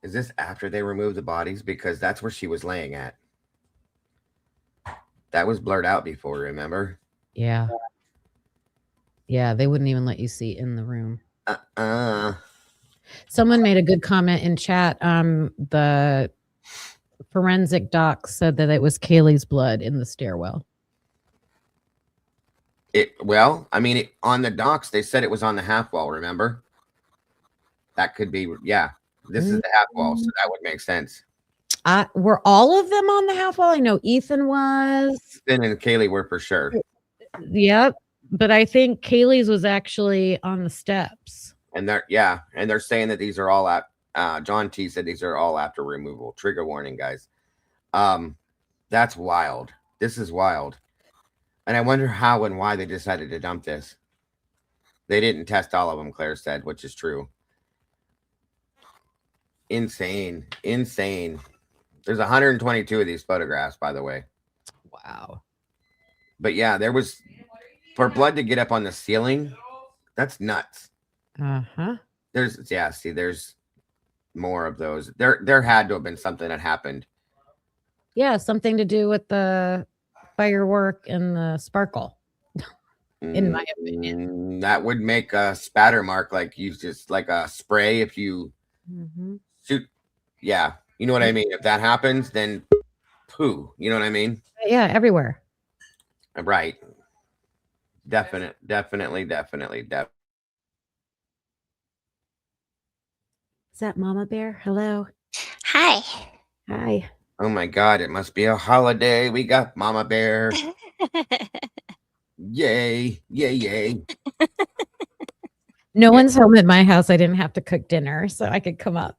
[SPEAKER 5] is this after they removed the bodies? Because that's where she was laying at. That was blurred out before, remember?
[SPEAKER 7] Yeah. Yeah, they wouldn't even let you see in the room. Someone made a good comment in chat. The forensic doc said that it was Kaylee's blood in the stairwell.
[SPEAKER 5] On the docs, they said it was on the half wall, remember? That could be, yeah. This is the half wall, so that would make sense.
[SPEAKER 7] Were all of them on the half wall? I know Ethan was.
[SPEAKER 5] Ethan and Kaylee were for sure.
[SPEAKER 7] Yep. But I think Kaylee's was actually on the steps.
[SPEAKER 5] And they're saying that these are all John T said these are all after removal. Trigger warning, guys. That's wild. This is wild. And I wonder how and why they decided to dump this. They didn't test all of them, Claire said, which is true. Insane. There's 122 of these photographs, by the way.
[SPEAKER 7] Wow.
[SPEAKER 5] But yeah, there was, for blood to get up on the ceiling, that's nuts.
[SPEAKER 7] Uh-huh.
[SPEAKER 5] There's more of those. There had to have been something that happened.
[SPEAKER 7] Yeah, something to do with the firework and the sparkle. In my opinion.
[SPEAKER 5] That would make a spatter mark, like you just like a spray if you shoot. Yeah, you know what I mean? If that happens, then poo. You know what I mean?
[SPEAKER 7] Yeah, everywhere.
[SPEAKER 5] Right. Definitely.
[SPEAKER 7] Is that Mama Bear? Hello.
[SPEAKER 8] Hi.
[SPEAKER 7] Hi.
[SPEAKER 5] Oh my God, it must be a holiday. We got Mama Bear. Yay.
[SPEAKER 7] No one's home at my house. I didn't have to cook dinner, so I could come up.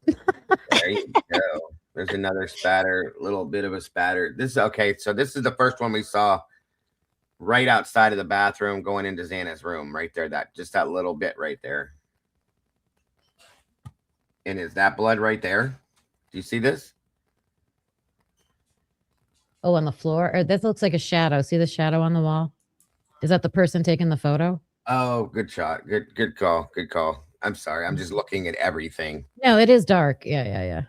[SPEAKER 5] There you go. There's another spatter, little bit of a spatter. This is okay. So this is the first one we saw right outside of the bathroom going into Xana's room right there. Just that little bit right there. And is that blood right there? Do you see this?
[SPEAKER 7] Oh, on the floor? Or this looks like a shadow. See the shadow on the wall? Is that the person taking the photo?
[SPEAKER 5] Oh, good shot. Good call. I'm sorry. I'm just looking at everything.
[SPEAKER 7] No, it is dark. Yeah.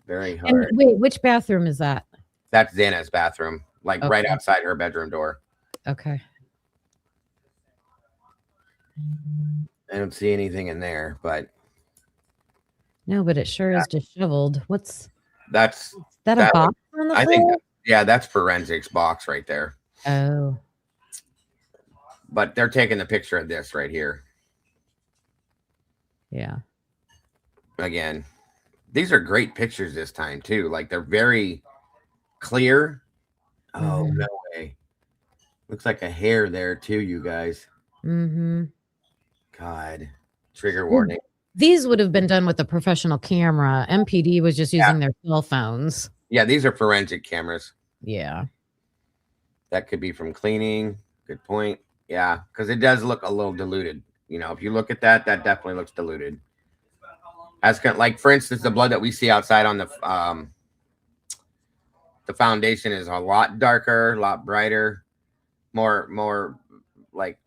[SPEAKER 5] Very hard.
[SPEAKER 7] And wait, which bathroom is that?
[SPEAKER 5] That's Xana's bathroom, like right outside her bedroom door.
[SPEAKER 7] Okay.
[SPEAKER 5] I don't see anything in there, but
[SPEAKER 7] no, but it sure is disheveled.
[SPEAKER 5] That's
[SPEAKER 7] that a box on the floor?
[SPEAKER 5] I think that's forensics box right there.
[SPEAKER 7] Oh.
[SPEAKER 5] But they're taking the picture of this right here.
[SPEAKER 7] Yeah.
[SPEAKER 5] Again, these are great pictures this time too. Like they're very clear. Oh, no way. Looks like a hair there too, you guys. God. Trigger warning.
[SPEAKER 7] These would have been done with a professional camera. MPD was just using their cell phones.
[SPEAKER 5] Yeah, these are forensic cameras.
[SPEAKER 7] Yeah.
[SPEAKER 5] That could be from cleaning. Good point. Yeah, because it does look a little diluted. You know, if you look at that, that definitely looks diluted. As like, for instance, the blood that we see outside on the foundation is a lot darker, a lot brighter, more like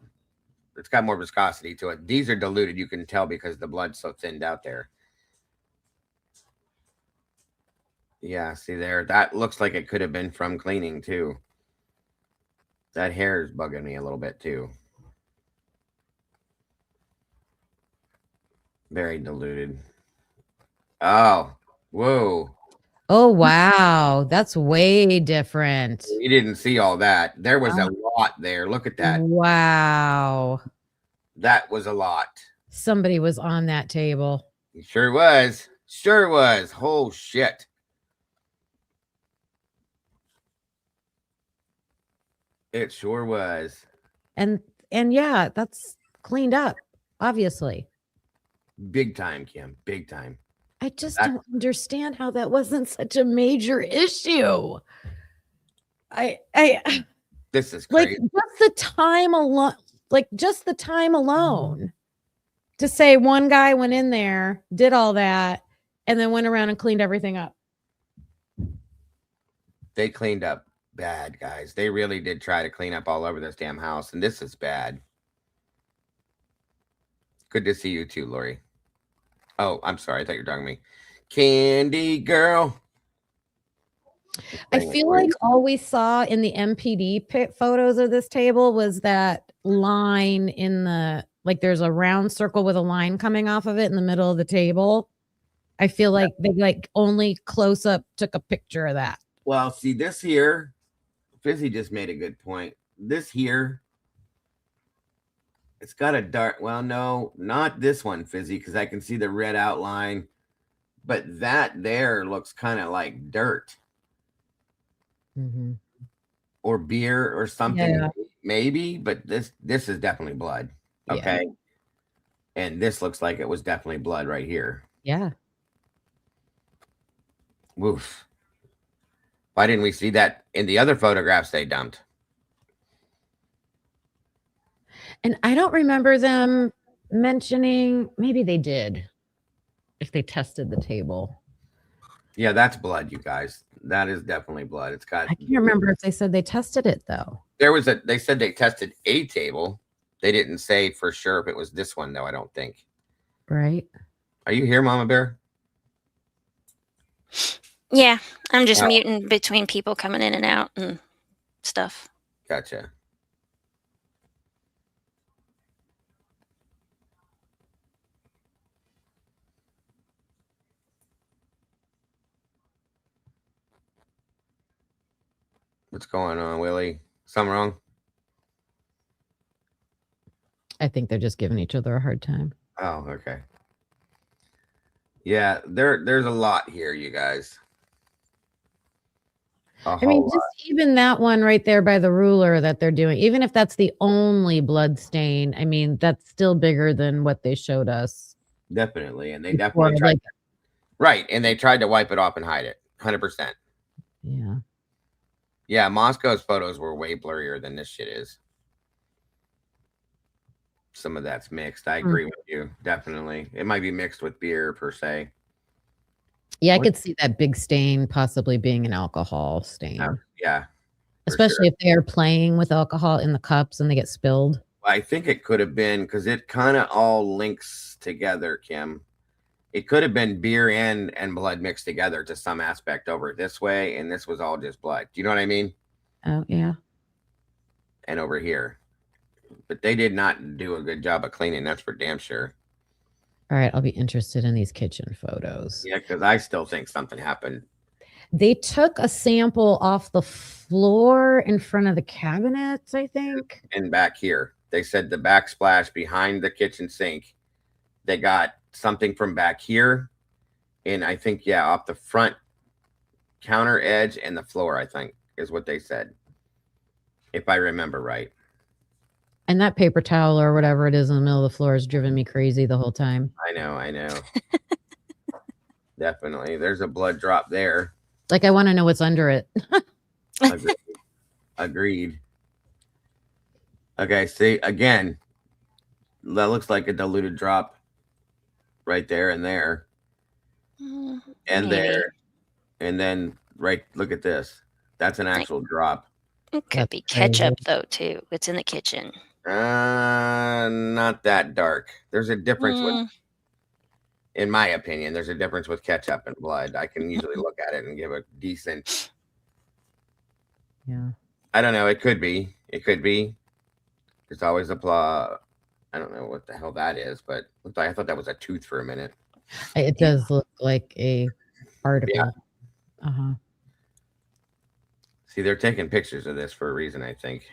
[SPEAKER 5] it's got more viscosity to it. These are diluted. You can tell because the blood's so thinned out there. Yeah, see there, that looks like it could have been from cleaning too. That hair is bugging me a little bit too. Very diluted. Oh, whoa.
[SPEAKER 7] Oh, wow. That's way different.
[SPEAKER 5] You didn't see all that. There was a lot there. Look at that.
[SPEAKER 7] Wow.
[SPEAKER 5] That was a lot.
[SPEAKER 7] Somebody was on that table.
[SPEAKER 5] It sure was. Sure was. Oh, shit. It sure was.
[SPEAKER 7] And yeah, that's cleaned up, obviously.
[SPEAKER 5] Big time, Kim. Big time.
[SPEAKER 7] I just don't understand how that wasn't such a major issue.
[SPEAKER 5] This is
[SPEAKER 7] like
[SPEAKER 5] crazy.
[SPEAKER 7] just the time alone, to say one guy went in there, did all that, and then went around and cleaned everything up.
[SPEAKER 5] They cleaned up bad, guys. They really did try to clean up all over this damn house, and this is bad. Good to see you too, Lori. Oh, I'm sorry. I thought you were talking to me. Candy girl.
[SPEAKER 7] I feel like all we saw in the MPD photos of this table was that line in the, like there's a round circle with a line coming off of it in the middle of the table. I feel like they like only close up took a picture of that.
[SPEAKER 5] Well, see this here, Fizzy just made a good point. This here, it's got a dark, well, no, not this one, Fizzy, because I can see the red outline, but that there looks kind of like dirt.
[SPEAKER 7] Mm-hmm.
[SPEAKER 5] Or beer or something,
[SPEAKER 7] Yeah.
[SPEAKER 5] maybe, but this is definitely blood. Okay.
[SPEAKER 7] Yeah.
[SPEAKER 5] And this looks like it was definitely blood right here.
[SPEAKER 7] Yeah.
[SPEAKER 5] Woof. Why didn't we see that in the other photographs they dumped?
[SPEAKER 7] And I don't remember them mentioning, maybe they did, if they tested the table.
[SPEAKER 5] Yeah, that's blood, you guys. That is definitely blood. It's got,
[SPEAKER 7] I can't remember if they said they tested it though.
[SPEAKER 5] they said they tested a table. They didn't say for sure if it was this one though, I don't think.
[SPEAKER 7] Right.
[SPEAKER 5] Are you here, Mama Bear?
[SPEAKER 8] Yeah, I'm just
[SPEAKER 5] Oh.
[SPEAKER 8] muting between people coming in and out and stuff.
[SPEAKER 5] Gotcha. What's going on, Willie? Something wrong?
[SPEAKER 7] I think they're just giving each other a hard time.
[SPEAKER 5] Oh, okay. Yeah, there's a lot here, you guys.
[SPEAKER 7] I mean, just even that one right there by the ruler that they're doing, even if that's the only blood stain, I mean, that's still bigger than what they showed us.
[SPEAKER 5] Definitely. And they
[SPEAKER 7] before,
[SPEAKER 5] definitely tried
[SPEAKER 7] like,
[SPEAKER 5] right. And they tried to wipe it off and hide it. 100%.
[SPEAKER 7] Yeah.
[SPEAKER 5] Yeah, Moscow's photos were way blurrier than this shit is. Some of that's mixed. I agree with you. Definitely. It might be mixed with beer per se.
[SPEAKER 7] Yeah, I could see that big stain possibly being an alcohol stain.
[SPEAKER 5] Yeah.
[SPEAKER 7] Especially if they're playing with alcohol in the cups and they get spilled.
[SPEAKER 5] I think it could have been because it kind of all links together, Kim. It could have been beer and blood mixed together to some aspect over this way, and this was all just blood. Do you know what I mean?
[SPEAKER 7] Oh, yeah.
[SPEAKER 5] And over here. But they did not do a good job of cleaning, that's for damn sure.
[SPEAKER 7] All right, I'll be interested in these kitchen photos.
[SPEAKER 5] Yeah, because I still think something happened.
[SPEAKER 7] They took a sample off the floor in front of the cabinets, I think.
[SPEAKER 5] And back here, they said the backsplash behind the kitchen sink, they got something from back here. And I think, yeah, off the front counter edge and the floor, I think, is what they said. If I remember right.
[SPEAKER 7] And that paper towel or whatever it is in the middle of the floor has driven me crazy the whole time.
[SPEAKER 5] I know. Definitely. There's a blood drop there.
[SPEAKER 7] Like, I want to know what's under it.
[SPEAKER 5] Agreed. Okay, see, again, that looks like a diluted drop right there and there. And
[SPEAKER 8] maybe.
[SPEAKER 5] there. And then, right, look at this. That's an actual drop.
[SPEAKER 8] It could be ketchup, though, too. It's in the kitchen.
[SPEAKER 5] Not that dark. There's a difference with, in my opinion, there's a difference with ketchup and blood. I can usually look at it and give a decent.
[SPEAKER 7] Yeah.
[SPEAKER 5] I don't know. It could be. It could be. There's always I don't know what the hell that is, but I thought that was a tooth for a minute.
[SPEAKER 7] It does look like a article.
[SPEAKER 5] Yeah.
[SPEAKER 7] Uh-huh.
[SPEAKER 5] See, they're taking pictures of this for a reason, I think.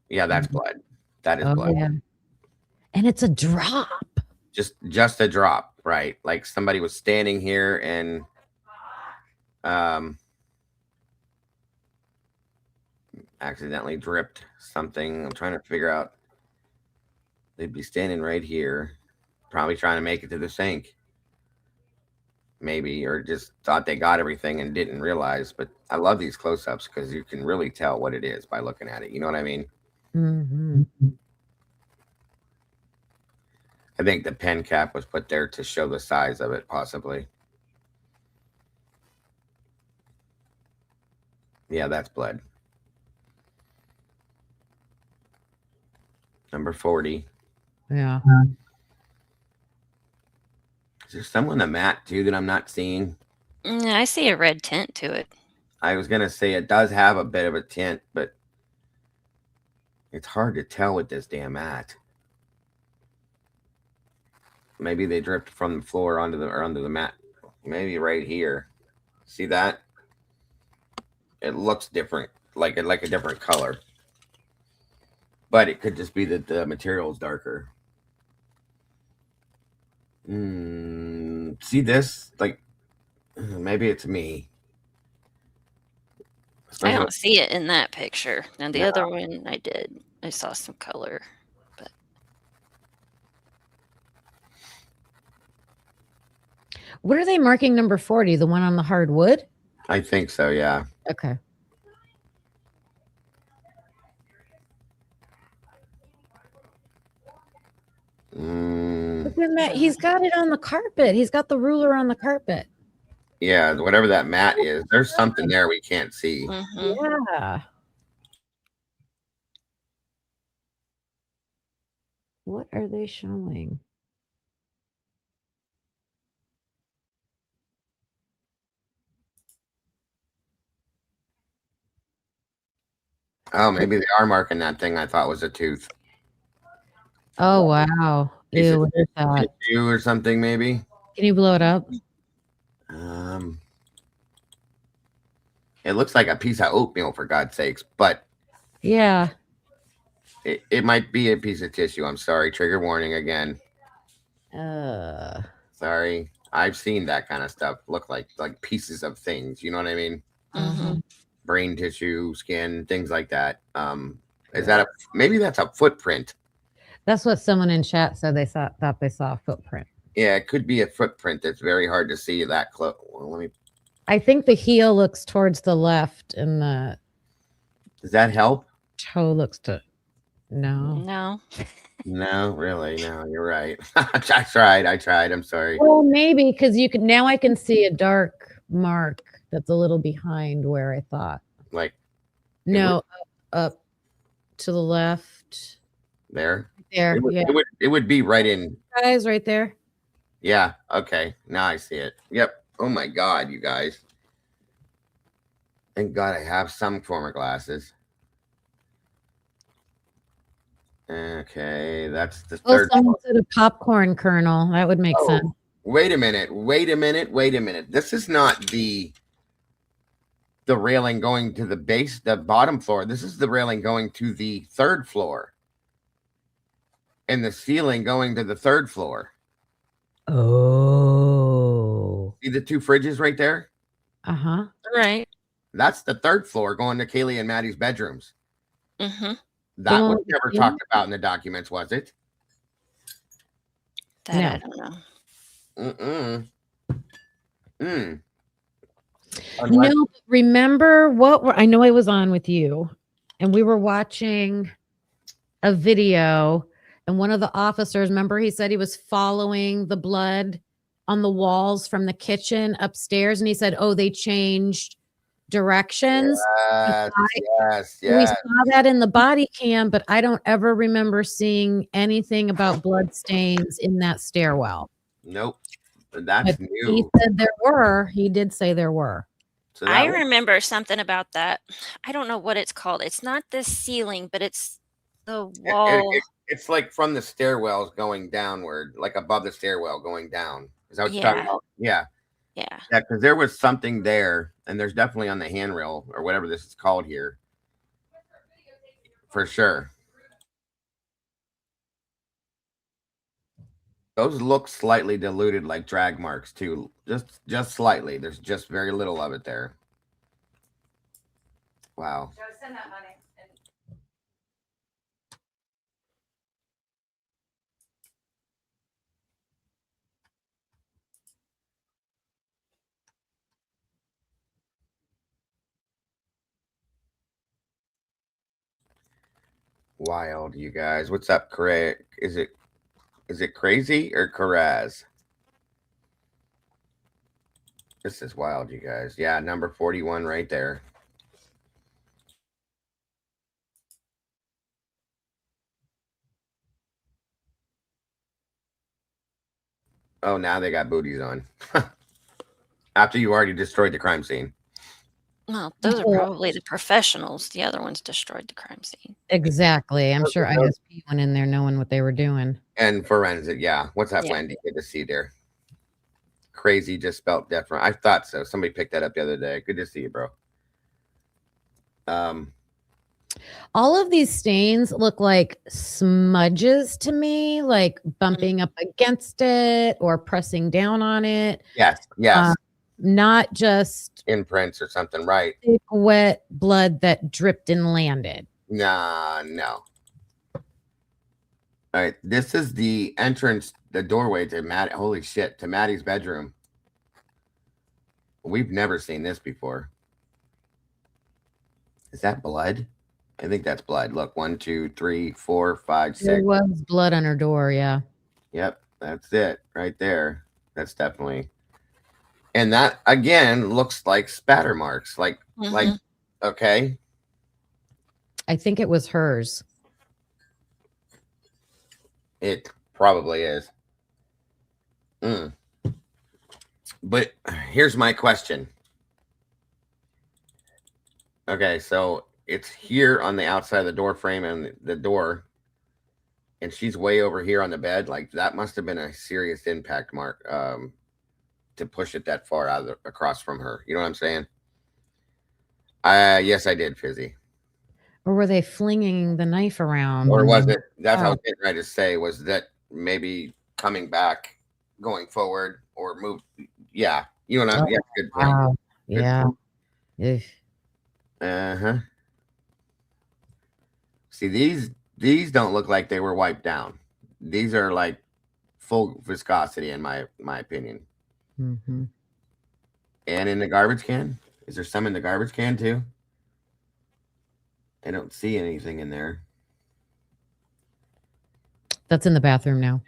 [SPEAKER 5] Yeah, that's blood. That is blood.
[SPEAKER 7] Yeah. And it's a drop.
[SPEAKER 5] Just a drop, right? Like somebody was standing here and accidentally dripped something. I'm trying to figure out. They'd be standing right here, probably trying to make it to the sink. Maybe, or just thought they got everything and didn't realize. But I love these close-ups because you can really tell what it is by looking at it. You know what I mean?
[SPEAKER 7] Mm-hmm.
[SPEAKER 5] I think the pen cap was put there to show the size of it, possibly. Yeah, that's blood. Number 40.
[SPEAKER 7] Yeah.
[SPEAKER 5] Is there someone a mat too that I'm not seeing?
[SPEAKER 8] I see a red tint to it.
[SPEAKER 5] I was gonna say it does have a bit of a tint, but it's hard to tell with this damn mat. Maybe they dripped from the floor onto the mat. Maybe right here. See that? It looks different, like a different color. But it could just be that the material is darker. See this? Like, maybe it's me.
[SPEAKER 8] I don't see it in that picture. And the other one I did. I saw some color. But
[SPEAKER 7] What are they marking number 40? The one on the hardwood?
[SPEAKER 5] I think so, yeah.
[SPEAKER 7] Okay. Look at that. He's got it on the carpet. He's got the ruler on the carpet.
[SPEAKER 5] Yeah, whatever that mat is, there's something there we can't see.
[SPEAKER 7] Yeah. What are they showing?
[SPEAKER 5] Oh, maybe they are marking that thing I thought was a tooth.
[SPEAKER 7] Oh, wow. Ew, what is that?
[SPEAKER 5] Tissue or something, maybe.
[SPEAKER 7] Can you blow it up?
[SPEAKER 5] It looks like a piece of oatmeal, for God's sakes, but
[SPEAKER 7] yeah,
[SPEAKER 5] it might be a piece of tissue. I'm sorry. Trigger warning again. Sorry. I've seen that kind of stuff look like pieces of things. You know what I mean? Brain tissue, skin, things like that. Is that maybe that's a footprint?
[SPEAKER 7] That's what someone in chat said. They thought they saw a footprint.
[SPEAKER 5] Yeah, it could be a footprint. That's very hard to see that close. Well, let me.
[SPEAKER 7] I think the heel looks towards the left, and the.
[SPEAKER 5] Does that help?
[SPEAKER 7] Toe looks to. No.
[SPEAKER 8] No.
[SPEAKER 5] No, really. No, you're right. I tried. I'm sorry.
[SPEAKER 7] Well, maybe because you can now. I can see a dark mark that's a little behind where I thought.
[SPEAKER 5] Like.
[SPEAKER 7] No, up to the left.
[SPEAKER 5] There.
[SPEAKER 7] There.
[SPEAKER 5] It would be right in.
[SPEAKER 7] Guys, right there.
[SPEAKER 5] Yeah. Okay. Now I see it. Yep. Oh my God, you guys. Thank God I have some form of glasses. Okay, that's the third.
[SPEAKER 7] Someone said a popcorn kernel. That would make sense.
[SPEAKER 5] Wait a minute. This is not the railing going to the bottom floor. This is the railing going to the third floor. And the ceiling going to the third floor.
[SPEAKER 7] Oh.
[SPEAKER 5] See the two fridges right there?
[SPEAKER 7] Uh-huh.
[SPEAKER 8] Right.
[SPEAKER 5] That's the third floor going to Kaylee and Maddie's bedrooms.
[SPEAKER 8] Mm-hmm.
[SPEAKER 5] That was never talked about in the documents, was it?
[SPEAKER 8] That I don't know.
[SPEAKER 7] No, remember I know I was on with you and we were watching a video and one of the officers, remember he said he was following the blood on the walls from the kitchen upstairs and he said, oh, they changed directions.
[SPEAKER 5] Yes.
[SPEAKER 7] We saw that in the body cam, but I don't ever remember seeing anything about blood stains in that stairwell.
[SPEAKER 5] Nope. That's
[SPEAKER 7] But
[SPEAKER 5] new.
[SPEAKER 7] he said there were. He did say there were.
[SPEAKER 5] So
[SPEAKER 8] I remember something about that. I don't know what it's called. It's not the ceiling, but it's the wall.
[SPEAKER 5] It's like from the stairwells going downward, like above the stairwell going down. Is that what you're talking about? Yeah.
[SPEAKER 8] Yeah.
[SPEAKER 5] Yeah, because there was something there, and there's definitely on the handrail or whatever this is called here. For sure. Those look slightly diluted like drag marks too. Just slightly. There's just very little of it there. Wow. Wild, you guys. What's up, Craig? Is it crazy or Karaz? This is wild, you guys. Yeah, number 41 right there. Oh, now they got booties on. After you already destroyed the crime scene.
[SPEAKER 8] Well, those are probably the professionals. The other ones destroyed the crime scene.
[SPEAKER 7] Exactly. I'm sure ISP went in there knowing what they were doing.
[SPEAKER 5] And forensic, yeah. What's up, Wendy? Good to see you there. Crazy just spelled different. I thought so. Somebody picked that up the other day. Good to see you, bro.
[SPEAKER 7] All of these stains look like smudges to me, like bumping up against it or pressing down on it.
[SPEAKER 5] Yes.
[SPEAKER 7] Not just
[SPEAKER 5] imprints or something, right?
[SPEAKER 7] Thick, wet blood that dripped and landed.
[SPEAKER 5] Nah, no. All right, this is the entrance, the doorway to Matt. Holy shit, to Maddie's bedroom. We've never seen this before. Is that blood? I think that's blood. Look, 1, 2, 3, 4, 5, 6.
[SPEAKER 7] There was blood on her door, yeah.
[SPEAKER 5] Yep, that's it right there. That's definitely. And that again looks like spatter marks. Like okay.
[SPEAKER 7] I think it was hers.
[SPEAKER 5] It probably is. But here's my question. Okay, so it's here on the outside of the door frame and the door, and she's way over here on the bed. Like that must have been a serious impact mark to push it that far out of across from her. You know what I'm saying? Yes, I did, Fizzy.
[SPEAKER 7] Or were they flinging the knife around?
[SPEAKER 5] Or was it? That's how I was getting ready to say. Was that maybe coming back, going forward, or move? Yeah, you know what I'm. Yeah, good point.
[SPEAKER 7] Wow.
[SPEAKER 5] Good
[SPEAKER 7] Yeah.
[SPEAKER 5] point. See, these don't look like they were wiped down. These are like full viscosity, in my opinion.
[SPEAKER 7] Mm-hmm.
[SPEAKER 5] And in the garbage can, is there some in the garbage can too? I don't see anything in there.
[SPEAKER 7] That's in the bathroom now.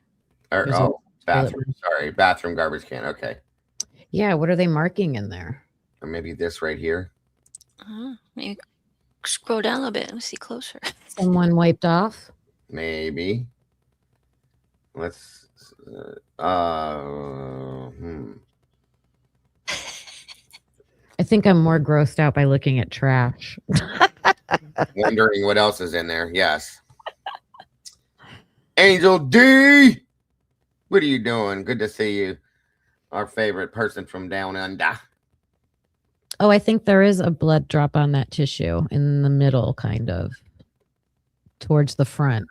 [SPEAKER 5] Or, bathroom. Sorry, bathroom garbage can. Okay.
[SPEAKER 7] Yeah, what are they marking in there?
[SPEAKER 5] Or maybe this right here.
[SPEAKER 8] Maybe scroll down a little bit and see closer.
[SPEAKER 7] Someone wiped off?
[SPEAKER 5] Maybe. Let's.
[SPEAKER 7] I think I'm more grossed out by looking at trash.
[SPEAKER 5] Wondering what else is in there. Yes. Angel D, what are you doing? Good to see you. Our favorite person from down under.
[SPEAKER 7] Oh, I think there is a blood drop on that tissue in the middle, kind of towards the front.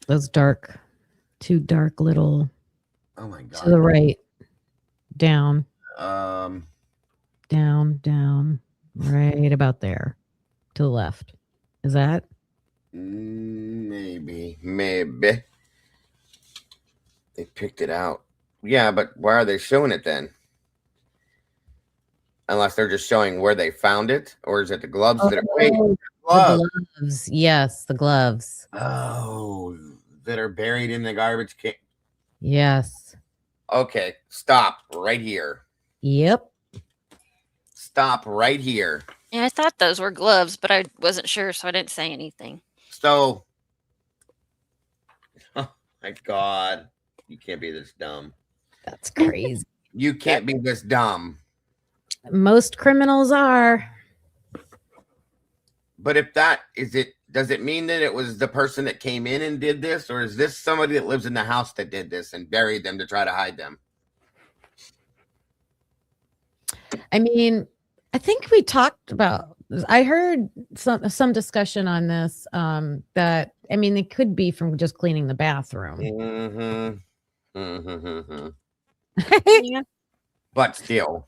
[SPEAKER 7] Those dark, two dark little.
[SPEAKER 5] Oh my God.
[SPEAKER 7] To the right, down. Down, right about there, to the left. Is that?
[SPEAKER 5] Maybe. They picked it out. Yeah, but why are they showing it then? Unless they're just showing where they found it, or is it the gloves that are wait,
[SPEAKER 7] The
[SPEAKER 5] gloves.
[SPEAKER 7] gloves. Yes, the gloves.
[SPEAKER 5] Oh, that are buried in the garbage can.
[SPEAKER 7] Yes.
[SPEAKER 5] Okay, stop right here.
[SPEAKER 7] Yep.
[SPEAKER 5] Stop right here.
[SPEAKER 8] Yeah, I thought those were gloves, but I wasn't sure, so I didn't say anything.
[SPEAKER 5] So, oh my God, you can't be this dumb.
[SPEAKER 7] That's crazy.
[SPEAKER 5] You can't be this dumb.
[SPEAKER 7] Most criminals are.
[SPEAKER 5] But if that is it, does it mean that it was the person that came in and did this, or is this somebody that lives in the house that did this and buried them to try to hide them?
[SPEAKER 7] I mean, I think we talked about. I heard some discussion on this. That I mean, it could be from just cleaning the bathroom.
[SPEAKER 5] Mm-hmm. Mm-hmm.
[SPEAKER 8] Yeah.
[SPEAKER 5] But still,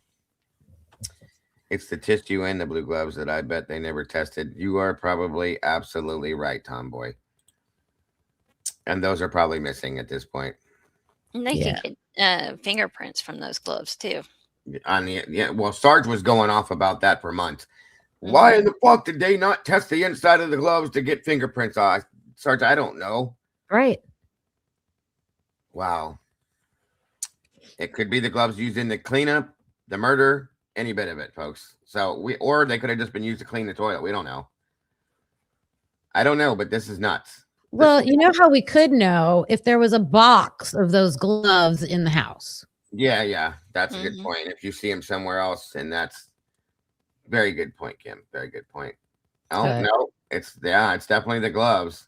[SPEAKER 5] it's the tissue and the blue gloves that I bet they never tested. You are probably absolutely right, Tomboy. And those are probably missing at this point.
[SPEAKER 8] And they could get fingerprints from those gloves too.
[SPEAKER 5] On the well, Sarge was going off about that for months. Why in the fuck did they not test the inside of the gloves to get fingerprints on? Sarge, I don't know.
[SPEAKER 7] Right.
[SPEAKER 5] Wow. It could be the gloves used in the cleanup, the murder, any bit of it, folks. So or they could have just been used to clean the toilet. We don't know. I don't know, but this is nuts.
[SPEAKER 7] Well, you know how we could know if there was a box of those gloves in the house.
[SPEAKER 5] Yeah. That's a good point. If you see him somewhere else, and that's very good point, Kim. Very good point. Oh, no. It's definitely the gloves.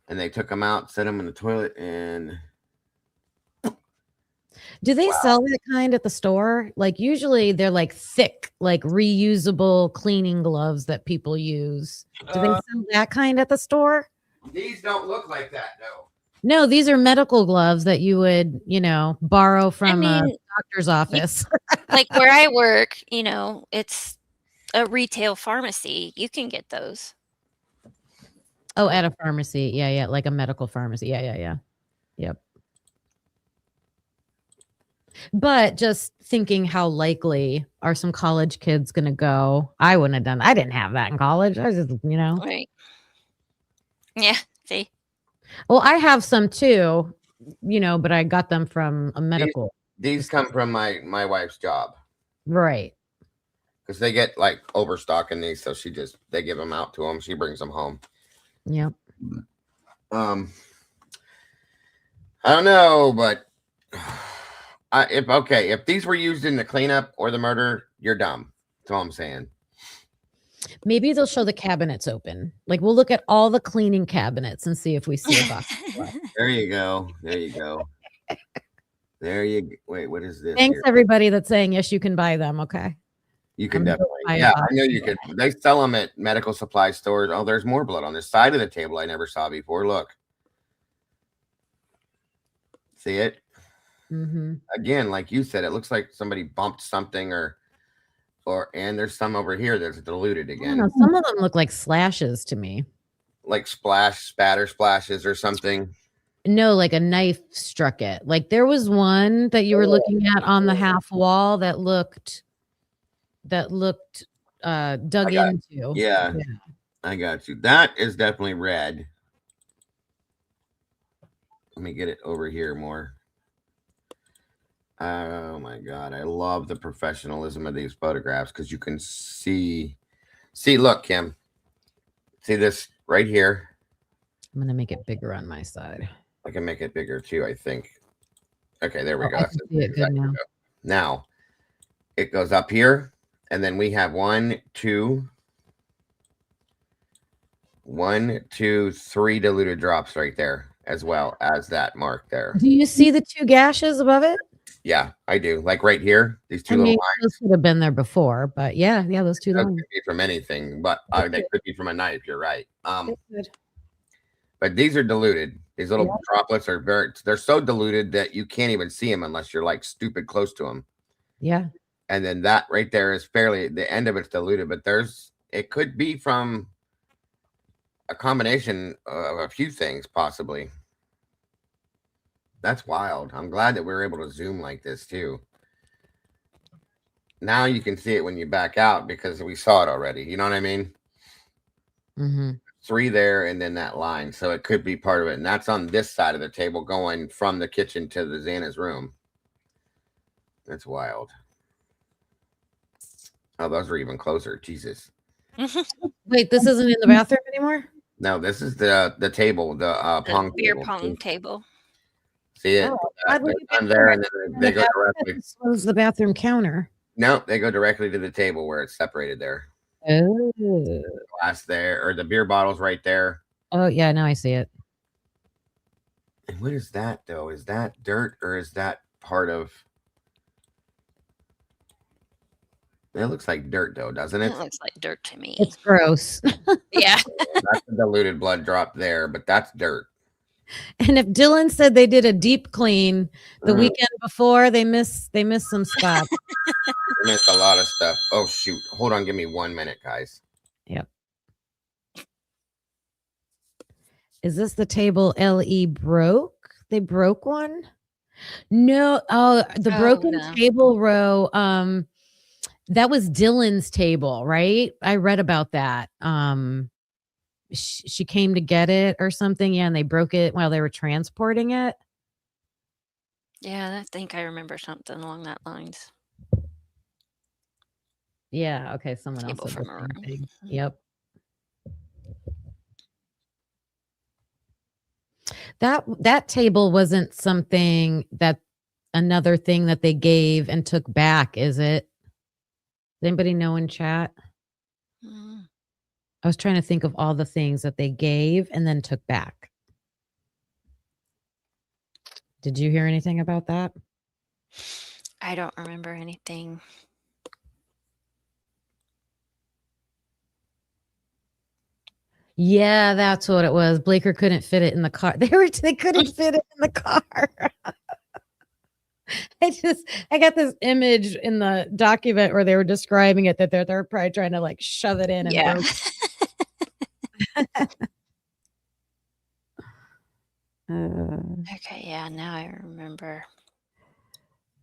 [SPEAKER 5] And they took them out, set them in the toilet, and
[SPEAKER 7] do they sell that kind at the store? Like usually they're like thick, like reusable cleaning gloves that people use. Do they sell that kind at the store?
[SPEAKER 5] These don't look like that, though.
[SPEAKER 7] No, these are medical gloves that you would, borrow from a doctor's office.
[SPEAKER 8] Like where I work, it's a retail pharmacy. You can get those.
[SPEAKER 7] Oh, at a pharmacy. Yeah. Like a medical pharmacy. Yeah. Yep. But just thinking how likely are some college kids going to go? I wouldn't have done. I didn't have that in college. I was just,
[SPEAKER 8] Right. Yeah. See.
[SPEAKER 7] Well, I have some too, but I got them from a medical.
[SPEAKER 5] These come from my wife's job.
[SPEAKER 7] Right.
[SPEAKER 5] Because they get like overstock in these, so they give them out to them. She brings them home.
[SPEAKER 7] Yep.
[SPEAKER 5] I don't know, but if these were used in the cleanup or the murder, you're dumb. That's all I'm saying.
[SPEAKER 7] Maybe they'll show the cabinets open. Like we'll look at all the cleaning cabinets and see if we see a box.
[SPEAKER 5] There you go. Wait, what is this?
[SPEAKER 7] Thanks everybody that's saying yes, you can buy them. Okay.
[SPEAKER 5] You can definitely. Yeah, I know you could. They sell them at medical supply stores. Oh, there's more blood on the side of the table I never saw before. Look. See it?
[SPEAKER 7] Mm-hmm.
[SPEAKER 5] Again, like you said, it looks like somebody bumped something and there's some over here that's diluted again.
[SPEAKER 7] Some of them look like slashes to me.
[SPEAKER 5] Like spatter splashes or something.
[SPEAKER 7] No, like a knife struck it. Like there was one that you were looking at on the half wall that looked dug into.
[SPEAKER 5] Yeah, I got you. That is definitely red. Let me get it over here more. Oh my God. I love the professionalism of these photographs because you can see, look, Kim, see this right here.
[SPEAKER 7] I'm going to make it bigger on my side.
[SPEAKER 5] I can make it bigger too, I think. Okay, there we go.
[SPEAKER 7] I can see it good now.
[SPEAKER 5] Now it goes up here, and then we have 1, 2, 3 diluted drops right there, as well as that mark there.
[SPEAKER 7] Do you see the 2 gashes above it?
[SPEAKER 5] Yeah, I do. Like right here, these 2 little lines.
[SPEAKER 7] Those could have been there before, but yeah, those 2 lines.
[SPEAKER 5] Could be from anything, but they could be from a knife. You're right. But these are diluted. These little droplets are they're so diluted that you can't even see them unless you're like stupid close to them.
[SPEAKER 7] Yeah.
[SPEAKER 5] And then that right there is the end of it's diluted, but it could be from a combination of a few things, possibly. That's wild. I'm glad that we were able to zoom like this too. Now you can see it when you back out because we saw it already. You know what I mean?
[SPEAKER 7] Mm-hmm.
[SPEAKER 5] 3 there and then that line. So it could be part of it. And that's on this side of the table going from the kitchen to the Xana's room. That's wild. Oh, those are even closer. Jesus.
[SPEAKER 7] Wait, this isn't in the bathroom anymore?
[SPEAKER 5] No, this is the table, the pong
[SPEAKER 8] beer
[SPEAKER 5] table.
[SPEAKER 8] pong table.
[SPEAKER 5] See it?
[SPEAKER 7] Oh, why would
[SPEAKER 5] They're on there and then they go directly.
[SPEAKER 7] This was the bathroom counter.
[SPEAKER 5] No, they go directly to the table where it's separated there.
[SPEAKER 7] Oh.
[SPEAKER 5] Glass there, or the beer bottles right there.
[SPEAKER 7] Oh, yeah, now I see it.
[SPEAKER 5] And what is that, though? Is that dirt or is that part of... It looks like dirt, though, doesn't it?
[SPEAKER 8] It looks like dirt to me.
[SPEAKER 7] It's gross.
[SPEAKER 8] Yeah.
[SPEAKER 5] That's a diluted blood drop there, but that's dirt.
[SPEAKER 7] And if Dylan said they did a deep clean the weekend before, they missed some stuff.
[SPEAKER 5] They missed a lot of stuff. Oh, shoot. Hold on. Give me 1 minute, guys.
[SPEAKER 7] Yep. Is this the table LE broke? They broke one? No. Oh, the broken table row. That was Dylan's table, right? I read about that. She came to get it or something. Yeah, and they broke it while they were transporting it.
[SPEAKER 8] Yeah, I think I remember something along that lines.
[SPEAKER 7] Yeah, okay. Someone
[SPEAKER 8] Table
[SPEAKER 7] else said
[SPEAKER 8] from
[SPEAKER 7] the
[SPEAKER 8] a
[SPEAKER 7] same
[SPEAKER 8] room.
[SPEAKER 7] thing. Yep. That table wasn't something that another thing that they gave and took back, is it? Does anybody know in chat? I was trying to think of all the things that they gave and then took back. Did you hear anything about that?
[SPEAKER 8] I don't remember anything.
[SPEAKER 7] Yeah, that's what it was. Blaker couldn't fit it in the car. They couldn't fit it in the car. I got this image in the document where they were describing it that they're probably trying to like shove it in and
[SPEAKER 8] Yeah.
[SPEAKER 7] broke.
[SPEAKER 8] Okay, yeah, now I remember.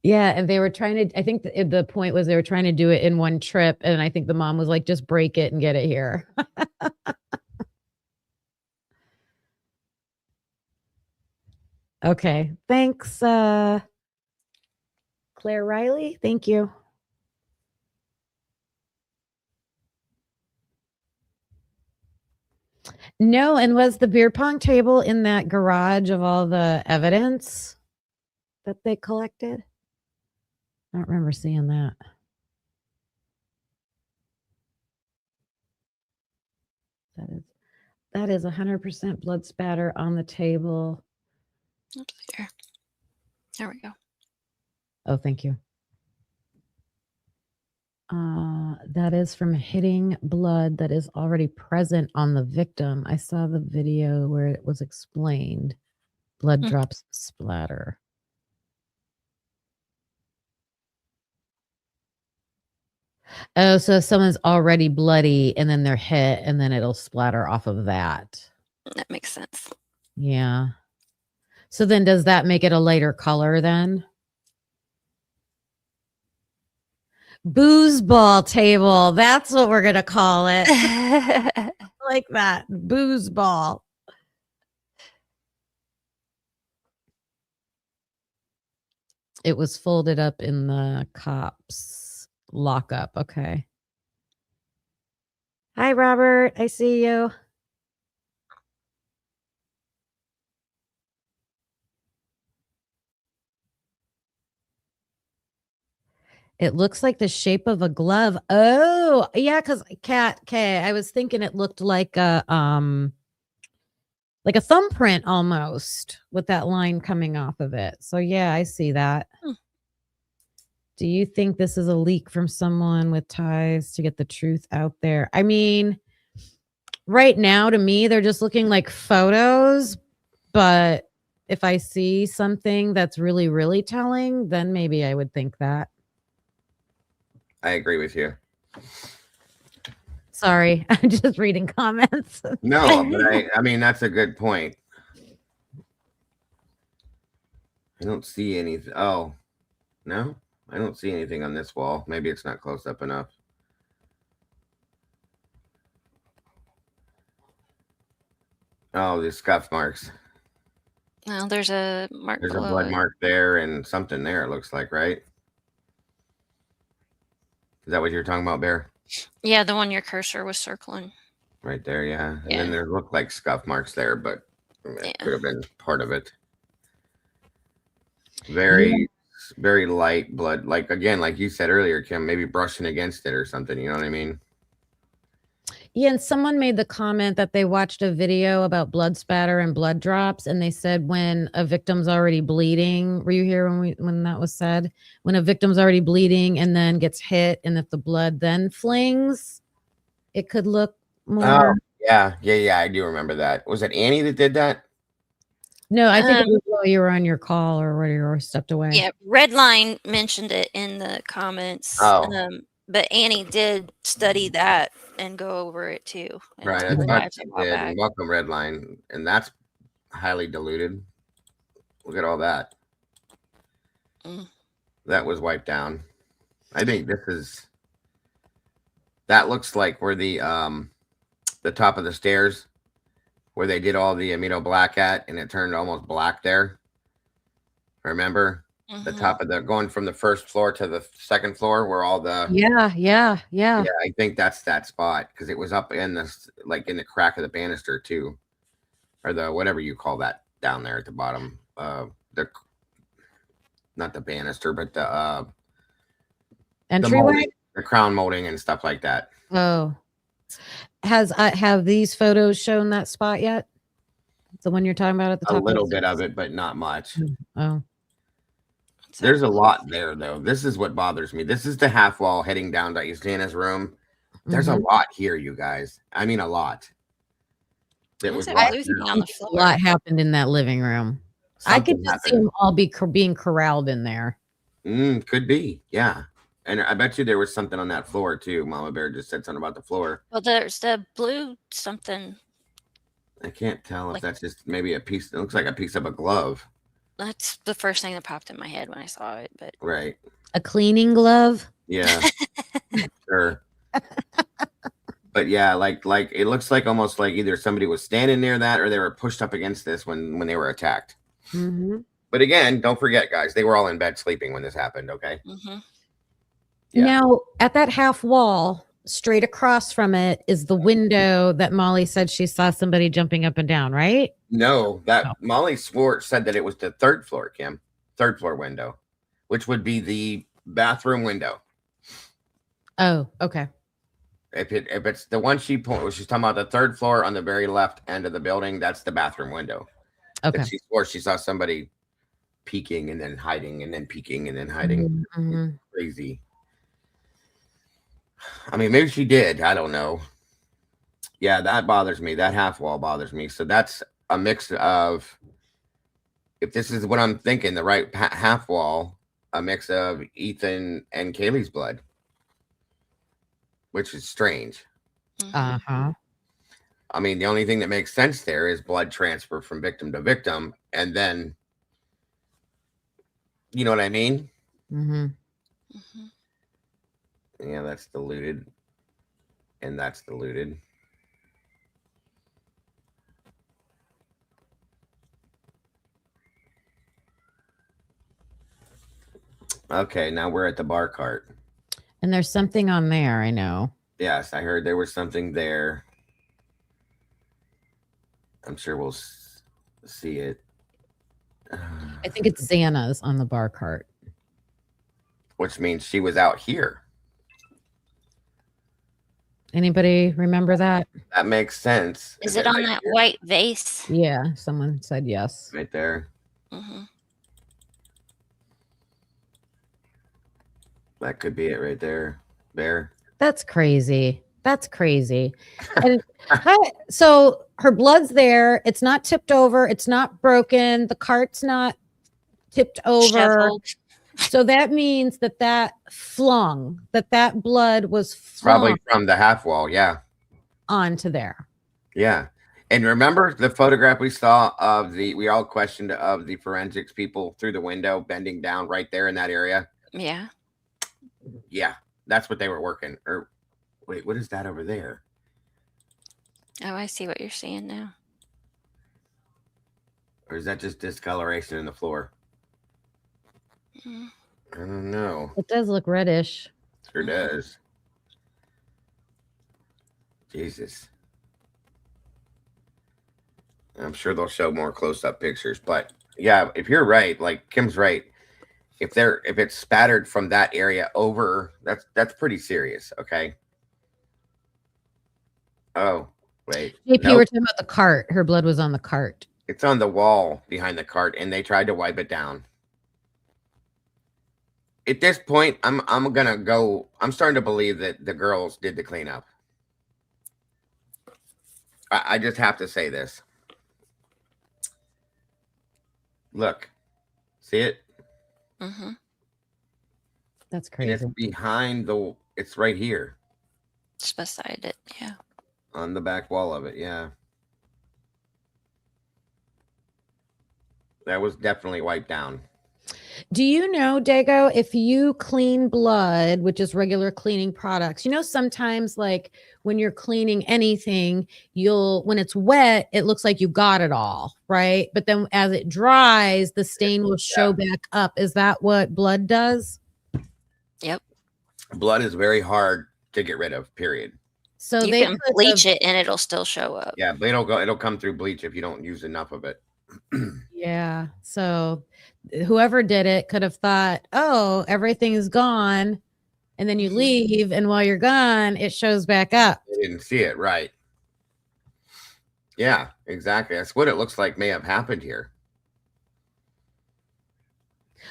[SPEAKER 7] Yeah, and they were trying to, I think the point was they were trying to do it in one trip, and I think the mom was like, just break it and get it here. Okay, thanks, Claire Riley. Thank you. No, and was the beer pong table in that garage of all the evidence that they collected? I don't remember seeing that. That is 100% blood spatter on the table.
[SPEAKER 8] Oops, here. There we go.
[SPEAKER 7] Oh, thank you. That is from hitting blood that is already present on the victim. I saw the video where it was explained. Blood drops splatter. Oh, so if someone's already bloody and then they're hit and then it'll splatter off of that.
[SPEAKER 8] That makes sense.
[SPEAKER 7] Yeah. So then does that make it a lighter color then? Booze ball table. That's what we're going to call it. Like that. Booze ball. It was folded up in the cops lockup. Okay. Hi, Robert. I see you. It looks like the shape of a glove. Oh, yeah, because Cat K, I was thinking it looked like a thumbprint almost with that line coming off of it. So yeah, I see that. Do you think this is a leak from someone with ties to get the truth out there? I mean, right now to me, they're just looking like photos, but if I see something that's really, really telling, then maybe I would think that.
[SPEAKER 5] I agree with you.
[SPEAKER 7] Sorry, I'm just reading comments.
[SPEAKER 5] No, but I mean, that's a good point. I don't see anything. Oh, no, I don't see anything on this wall. Maybe it's not close up enough. Oh, the scuff marks.
[SPEAKER 8] Well, there's a mark
[SPEAKER 5] There's a
[SPEAKER 8] below
[SPEAKER 5] blood
[SPEAKER 8] it.
[SPEAKER 5] mark there and something there, it looks like, right? Is that what you're talking about, Bear?
[SPEAKER 8] Yeah, the one your cursor was circling.
[SPEAKER 5] Right there, yeah. And then
[SPEAKER 8] Yeah.
[SPEAKER 5] there looked like scuff marks there, but it could have been part of it. Very, very light blood. Like, again, like you said earlier, Kim, maybe brushing against it or something. You know what I mean?
[SPEAKER 7] Yeah, and someone made the comment that they watched a video about blood spatter and blood drops, and they said when a victim's already bleeding, were you here when that was said? When a victim's already bleeding and then gets hit, and if the blood then flings, it could look more.
[SPEAKER 5] Oh, yeah. I do remember that. Was it Annie that did that?
[SPEAKER 7] No, I think it was while you were on your call or when you were stepped away.
[SPEAKER 8] Yeah, Redline mentioned it in the comments.
[SPEAKER 5] Oh.
[SPEAKER 8] But Annie did study that and go over it too.
[SPEAKER 5] Right. I thought she did. And welcome, Redline. And that's highly diluted. Look at all that. That was wiped down. I think this is. That looks like where the top of the stairs, where they did all the amino black at, and it turned almost black there. Remember the top of the going from the first floor to the second floor, where all the
[SPEAKER 7] Yeah.
[SPEAKER 5] I think that's that spot because it was up in the in the crack of the banister too, or the whatever you call that down there at the bottom. Not the banister, but the
[SPEAKER 7] Entryway,
[SPEAKER 5] the crown molding and stuff like that.
[SPEAKER 7] Oh, have these photos shown that spot yet? The one you're talking about at the top.
[SPEAKER 5] A little bit of it, but not much.
[SPEAKER 7] Oh,
[SPEAKER 5] there's a lot there though. This is what bothers me. This is the half wall heading down to Istana's room. There's a lot here, you guys. I mean, a lot. That was
[SPEAKER 7] a lot happened in that living room. I could just see them all being corralled in there.
[SPEAKER 5] Could be, yeah. And I bet you there was something on that floor too. Mama Bear just said something about the floor.
[SPEAKER 8] Well, there's the blue something.
[SPEAKER 5] I can't tell if that's just maybe a piece. It looks like a piece of a glove.
[SPEAKER 8] That's the first thing that popped in my head when I saw it. But
[SPEAKER 5] right,
[SPEAKER 7] a cleaning glove.
[SPEAKER 5] Yeah, sure. But yeah, like it looks like almost like either somebody was standing near that or they were pushed up against this when they were attacked. But again, don't forget, guys, they were all in bed sleeping when this happened. Okay. Yeah.
[SPEAKER 7] Now, at that half wall, straight across from it is the window that Molly said she saw somebody jumping up and down, right?
[SPEAKER 5] No, Molly said that it was the third floor, Kim. Third floor window, which would be the bathroom window.
[SPEAKER 7] Oh, okay.
[SPEAKER 5] If it's the one she's talking about the third floor on the very left end of the building, that's the bathroom window.
[SPEAKER 7] Okay.
[SPEAKER 5] She swore she saw somebody peeking and then hiding and then peeking and then hiding. Crazy. I mean, maybe she did. I don't know. Yeah, that bothers me. That half wall bothers me. So that's a mix of, if this is what I'm thinking, the right half wall, a mix of Ethan and Kaylee's blood, which is strange.
[SPEAKER 7] Uh-huh.
[SPEAKER 5] I mean, the only thing that makes sense there is blood transfer from victim to victim. And then, you know what I mean? Yeah, that's diluted. And that's diluted. Okay, now we're at the bar cart.
[SPEAKER 7] And there's something on there, I know.
[SPEAKER 5] Yes, I heard there was something there. I'm sure we'll see it.
[SPEAKER 7] I think it's Xana's on the bar cart.
[SPEAKER 5] Which means she was out here.
[SPEAKER 7] Anybody remember that?
[SPEAKER 5] That makes sense.
[SPEAKER 8] Is it on that white vase?
[SPEAKER 7] Yeah, someone said yes.
[SPEAKER 5] Right there. That could be it right there. Bear.
[SPEAKER 7] That's crazy. That's crazy. And so her blood's there. It's not tipped over. It's not broken. The cart's not tipped over.
[SPEAKER 8] Shoveled.
[SPEAKER 7] So that means that blood was flung
[SPEAKER 5] Probably from the half wall. Yeah.
[SPEAKER 7] onto there.
[SPEAKER 5] Yeah. And remember the photograph we saw of we all questioned of the forensics people through the window bending down right there in that area?
[SPEAKER 8] Yeah.
[SPEAKER 5] Yeah, that's what they were working. Or wait, what is that over there?
[SPEAKER 8] Oh, I see what you're seeing now.
[SPEAKER 5] Or is that just discoloration in the floor?
[SPEAKER 8] Mm.
[SPEAKER 5] I don't know.
[SPEAKER 7] It does look reddish.
[SPEAKER 5] Sure does. Jesus. I'm sure they'll show more close-up pictures, but yeah, if you're right, like Kim's right, if it's spattered from that area over, that's pretty serious. Okay. Oh, wait.
[SPEAKER 7] JP,
[SPEAKER 5] Nope.
[SPEAKER 7] we're talking about the cart. Her blood was on the cart.
[SPEAKER 5] It's on the wall behind the cart, and they tried to wipe it down. At this point, I'm starting to believe that the girls did the cleanup. I just have to say this. Look, see it?
[SPEAKER 8] Mm-hmm.
[SPEAKER 7] That's crazy.
[SPEAKER 5] And it's behind it's right here.
[SPEAKER 8] Just beside it, yeah.
[SPEAKER 5] On the back wall of it, yeah. That was definitely wiped down.
[SPEAKER 7] Do you know, Dago, if you clean blood, which is regular cleaning products, sometimes like when you're cleaning anything, when it's wet, it looks like you got it all, right? But then as it dries, the stain will show back up. Is that what blood does?
[SPEAKER 8] Yep.
[SPEAKER 5] Blood is very hard to get rid of, period.
[SPEAKER 7] So
[SPEAKER 8] you can bleach it and it'll still show up.
[SPEAKER 5] Yeah, but it'll come through bleach if you don't use enough of it.
[SPEAKER 7] Yeah. So whoever did it could have thought, oh, everything is gone. And then you leave. And while you're gone, it shows back up.
[SPEAKER 5] They didn't see it, right? Yeah, exactly. That's what it looks like may have happened here.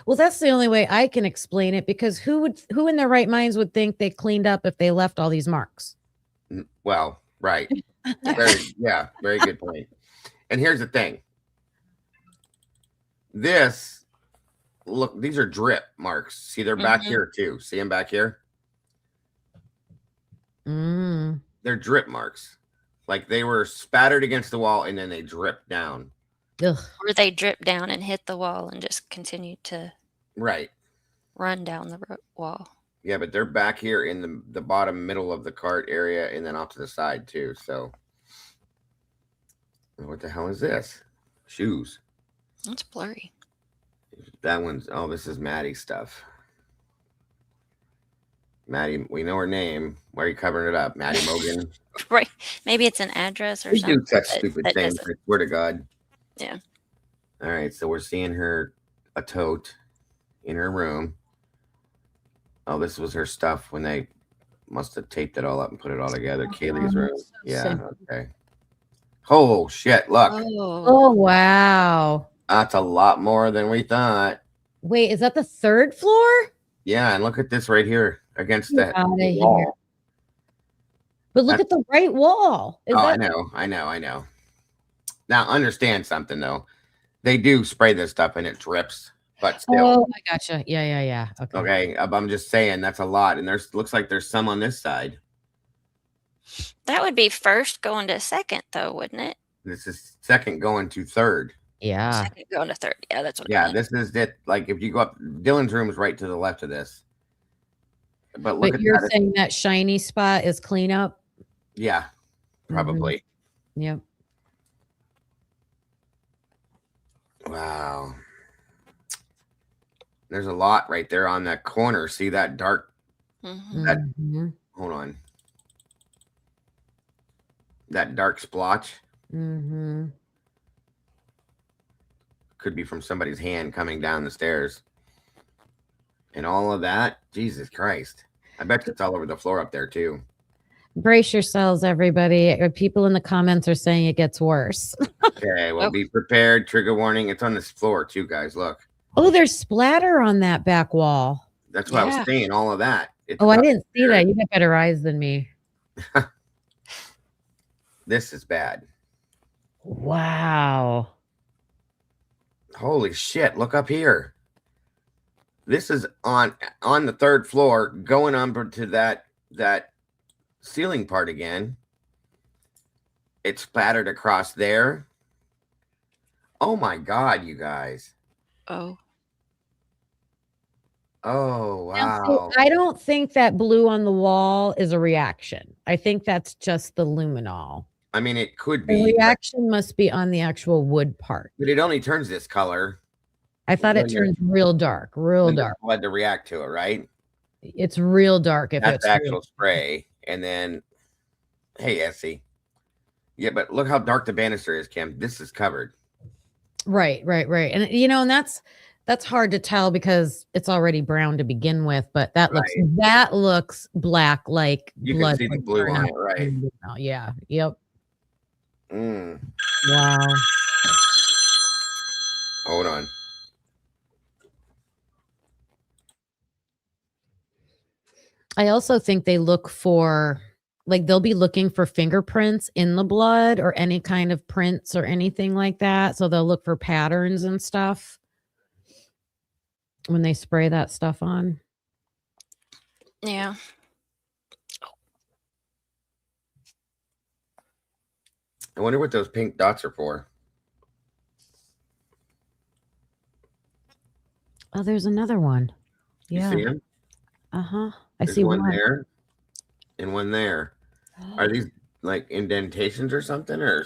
[SPEAKER 7] Well, that's the only way I can explain it, because who in their right minds would think they cleaned up if they left all these marks?
[SPEAKER 5] Well, right. Very good point. And here's the thing. Look, these are drip marks. See, they're back here too. See them back here? They're drip marks. Like they were spattered against the wall and then they dripped down.
[SPEAKER 7] Ugh.
[SPEAKER 8] Or they dripped down and hit the wall and just continued to run down the wall.
[SPEAKER 5] Yeah, but they're back here in the bottom middle of the cart area and then off to the side too. So what the hell is this? Shoes.
[SPEAKER 8] It's blurry.
[SPEAKER 5] That one's, this is Maddie's stuff. Maddie, we know her name. Why are you covering it up? Maddie Mogan.
[SPEAKER 8] Right. Maybe it's an address or
[SPEAKER 5] We
[SPEAKER 8] something.
[SPEAKER 5] do such stupid things. I swear to God.
[SPEAKER 8] Yeah.
[SPEAKER 5] All right, so we're seeing her a tote in her room. Oh, this was her stuff when they must have taped it all up and put it all together. Kaylee's room. Yeah, okay. Oh, shit, look.
[SPEAKER 7] Oh, wow.
[SPEAKER 5] That's a lot more than we thought.
[SPEAKER 7] Wait, is that the third floor?
[SPEAKER 5] Yeah, and look at this right here against that
[SPEAKER 7] Here.
[SPEAKER 5] wall.
[SPEAKER 7] But look at the right wall.
[SPEAKER 5] I know. Now, understand something, though. They do spray this stuff and it drips, but still.
[SPEAKER 7] Oh, I gotcha. Yeah.
[SPEAKER 5] Okay, I'm just saying that's a lot. And looks like there's some on this side.
[SPEAKER 8] That would be first going to second, though, wouldn't it?
[SPEAKER 5] This is second going to third.
[SPEAKER 7] Yeah.
[SPEAKER 8] Second going to third. Yeah, that's what I
[SPEAKER 5] Yeah,
[SPEAKER 8] meant.
[SPEAKER 5] this is it. Like if you go up, Dylan's room is right to the left of this. But look at
[SPEAKER 7] you're
[SPEAKER 5] that.
[SPEAKER 7] saying that shiny spot is cleanup?
[SPEAKER 5] Yeah, probably.
[SPEAKER 7] Yep.
[SPEAKER 5] Wow. There's a lot right there on that corner. See that dark? Hold on. That dark splotch? Could be from somebody's hand coming down the stairs. And all of that? Jesus Christ. I bet it's all over the floor up there too.
[SPEAKER 7] Brace yourselves, everybody. People in the comments are saying it gets worse.
[SPEAKER 5] Okay, well, be prepared. Trigger warning. It's on this floor too, guys. Look.
[SPEAKER 7] Oh, there's splatter on that back wall.
[SPEAKER 5] That's what I was saying. All of that.
[SPEAKER 7] Oh, I didn't see that. You got better eyes than me.
[SPEAKER 5] This is bad.
[SPEAKER 7] Wow.
[SPEAKER 5] Holy shit. Look up here. This is on the third floor, going on to that ceiling part again. it splattered across there. Oh my God, you guys.
[SPEAKER 8] Oh.
[SPEAKER 5] Oh,
[SPEAKER 7] Now, see,
[SPEAKER 5] wow.
[SPEAKER 7] I don't think that blue on the wall is a reaction. I think that's just the luminol.
[SPEAKER 5] I mean, it could
[SPEAKER 7] The
[SPEAKER 5] be,
[SPEAKER 7] reaction must be on the actual wood part.
[SPEAKER 5] but it only turns this color.
[SPEAKER 7] I thought it turned real dark, real
[SPEAKER 5] when there's
[SPEAKER 7] dark.
[SPEAKER 5] blood to react to it, right?
[SPEAKER 7] It's real dark if
[SPEAKER 5] That's
[SPEAKER 7] it's
[SPEAKER 5] the actual
[SPEAKER 7] real.
[SPEAKER 5] spray. And then, hey, Essie. Yeah, but look how dark the banister is, Kim. This is covered.
[SPEAKER 7] Right. And and that's hard to tell because it's already brown to begin with, but that looks black, like
[SPEAKER 5] You can
[SPEAKER 7] blood.
[SPEAKER 5] see the
[SPEAKER 7] would
[SPEAKER 5] blue
[SPEAKER 7] turn
[SPEAKER 5] on
[SPEAKER 7] out
[SPEAKER 5] it, right?
[SPEAKER 7] blue now. Yeah. Yep.
[SPEAKER 5] Wow. Hold on.
[SPEAKER 7] I also think they look for, like, they'll be looking for fingerprints in the blood or any kind of prints or anything like that. So they'll look for patterns and stuff when they spray that stuff on.
[SPEAKER 8] Yeah.
[SPEAKER 5] I wonder what those pink dots are for.
[SPEAKER 7] Oh, there's another one.
[SPEAKER 5] You
[SPEAKER 7] Yeah.
[SPEAKER 5] see them?
[SPEAKER 7] Uh-huh. I
[SPEAKER 5] There's
[SPEAKER 7] see
[SPEAKER 5] one
[SPEAKER 7] one.
[SPEAKER 5] there and one there. Are these like indentations or something? Or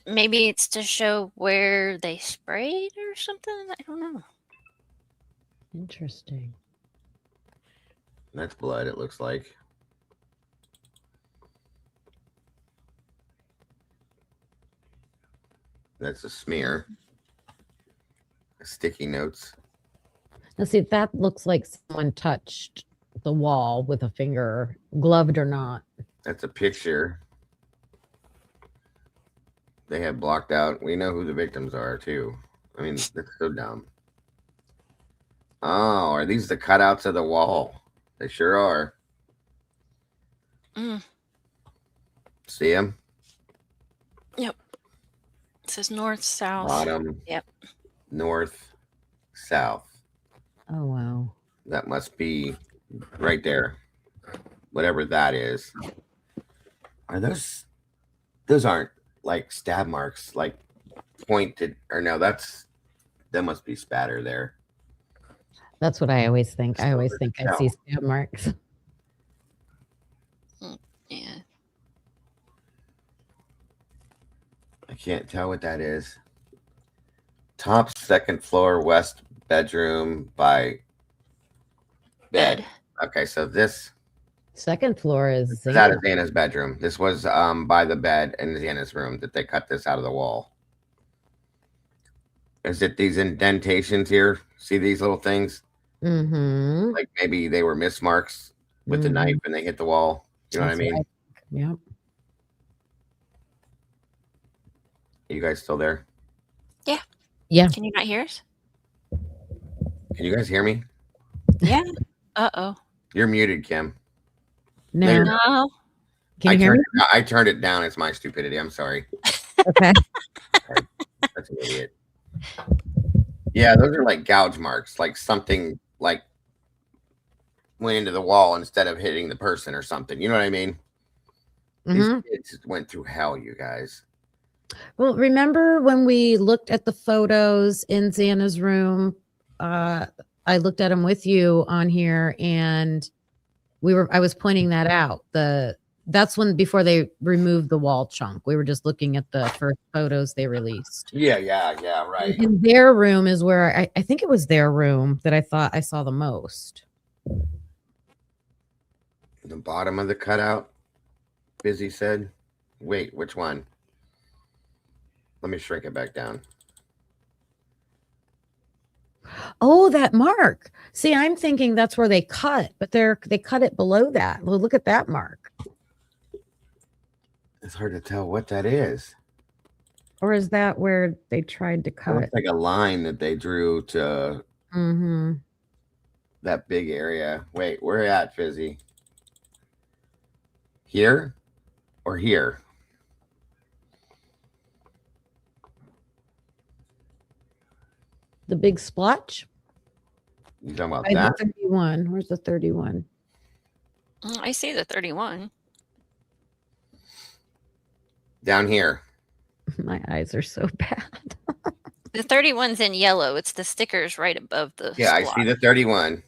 [SPEAKER 8] Maybe it's to show where they sprayed or something. I don't know.
[SPEAKER 7] Interesting.
[SPEAKER 5] that's blood, it looks like. That's a smear. Sticky notes.
[SPEAKER 7] Now see, that looks like someone touched the wall with a finger, gloved or not.
[SPEAKER 5] That's a picture. They have blocked out. We know who the victims are too. I mean, that's so dumb. Oh, are these the cutouts of the wall? They sure are. See them?
[SPEAKER 8] Yep. It says north, south.
[SPEAKER 5] Bottom.
[SPEAKER 8] Yep.
[SPEAKER 5] North, south.
[SPEAKER 7] Oh, wow.
[SPEAKER 5] That must be right there. Whatever that is. Are those aren't like stab marks, like pointed, or no, that must be spatter there.
[SPEAKER 7] That's what I always think. I always think I see stab marks.
[SPEAKER 8] Yeah.
[SPEAKER 5] I can't tell what that is. Top second floor, west bedroom by bed. Okay, so this
[SPEAKER 7] second floor is
[SPEAKER 5] out of Xana's bedroom. This was by the bed in Xana's room that they cut this out of the wall. Is it these indentations here? See these little things?
[SPEAKER 7] Mm-hmm.
[SPEAKER 5] Like maybe they were mismarks with the knife and they hit the wall. You know what I mean?
[SPEAKER 7] Yep.
[SPEAKER 5] You guys still there?
[SPEAKER 8] Yeah.
[SPEAKER 7] Yeah.
[SPEAKER 8] Can you not hear us?
[SPEAKER 5] Can you guys hear me?
[SPEAKER 8] Yeah. Uh-oh.
[SPEAKER 5] You're muted, Kim.
[SPEAKER 7] No.
[SPEAKER 5] you're not.
[SPEAKER 8] No.
[SPEAKER 7] Can you hear me?
[SPEAKER 5] I turned it down. It's my stupidity. I'm sorry.
[SPEAKER 7] Okay.
[SPEAKER 5] That's an idiot. Yeah, those are like gouge marks, like something like went into the wall instead of hitting the person or something. You know what I mean? These kids went through hell, you guys.
[SPEAKER 7] Well, remember when we looked at the photos in Xana's room? I looked at them with you on here, and I was pointing that out. That's when, before they removed the wall chunk, we were just looking at the first photos they released.
[SPEAKER 5] Yeah, right.
[SPEAKER 7] In their room is where I think it was their room that I thought I saw the most.
[SPEAKER 5] The bottom of the cutout, Busy said. Wait, which one? Let me shrink it back down.
[SPEAKER 7] Oh, that mark. See, I'm thinking that's where they cut, but they cut it below that. Well, look at that mark.
[SPEAKER 5] It's hard to tell what that is.
[SPEAKER 7] Or is that where they tried to cut?
[SPEAKER 5] It's like a line that they drew to that big area. Wait, where at, Fizzy? Here or here?
[SPEAKER 7] The big splotch?
[SPEAKER 5] You talking about
[SPEAKER 7] By
[SPEAKER 5] that?
[SPEAKER 7] the 31. Where's the 31?
[SPEAKER 8] I see the 31.
[SPEAKER 5] Down here.
[SPEAKER 7] My eyes are so bad.
[SPEAKER 8] The 31's in yellow. It's the stickers right above the
[SPEAKER 5] Yeah, I
[SPEAKER 8] squat.
[SPEAKER 5] see the 31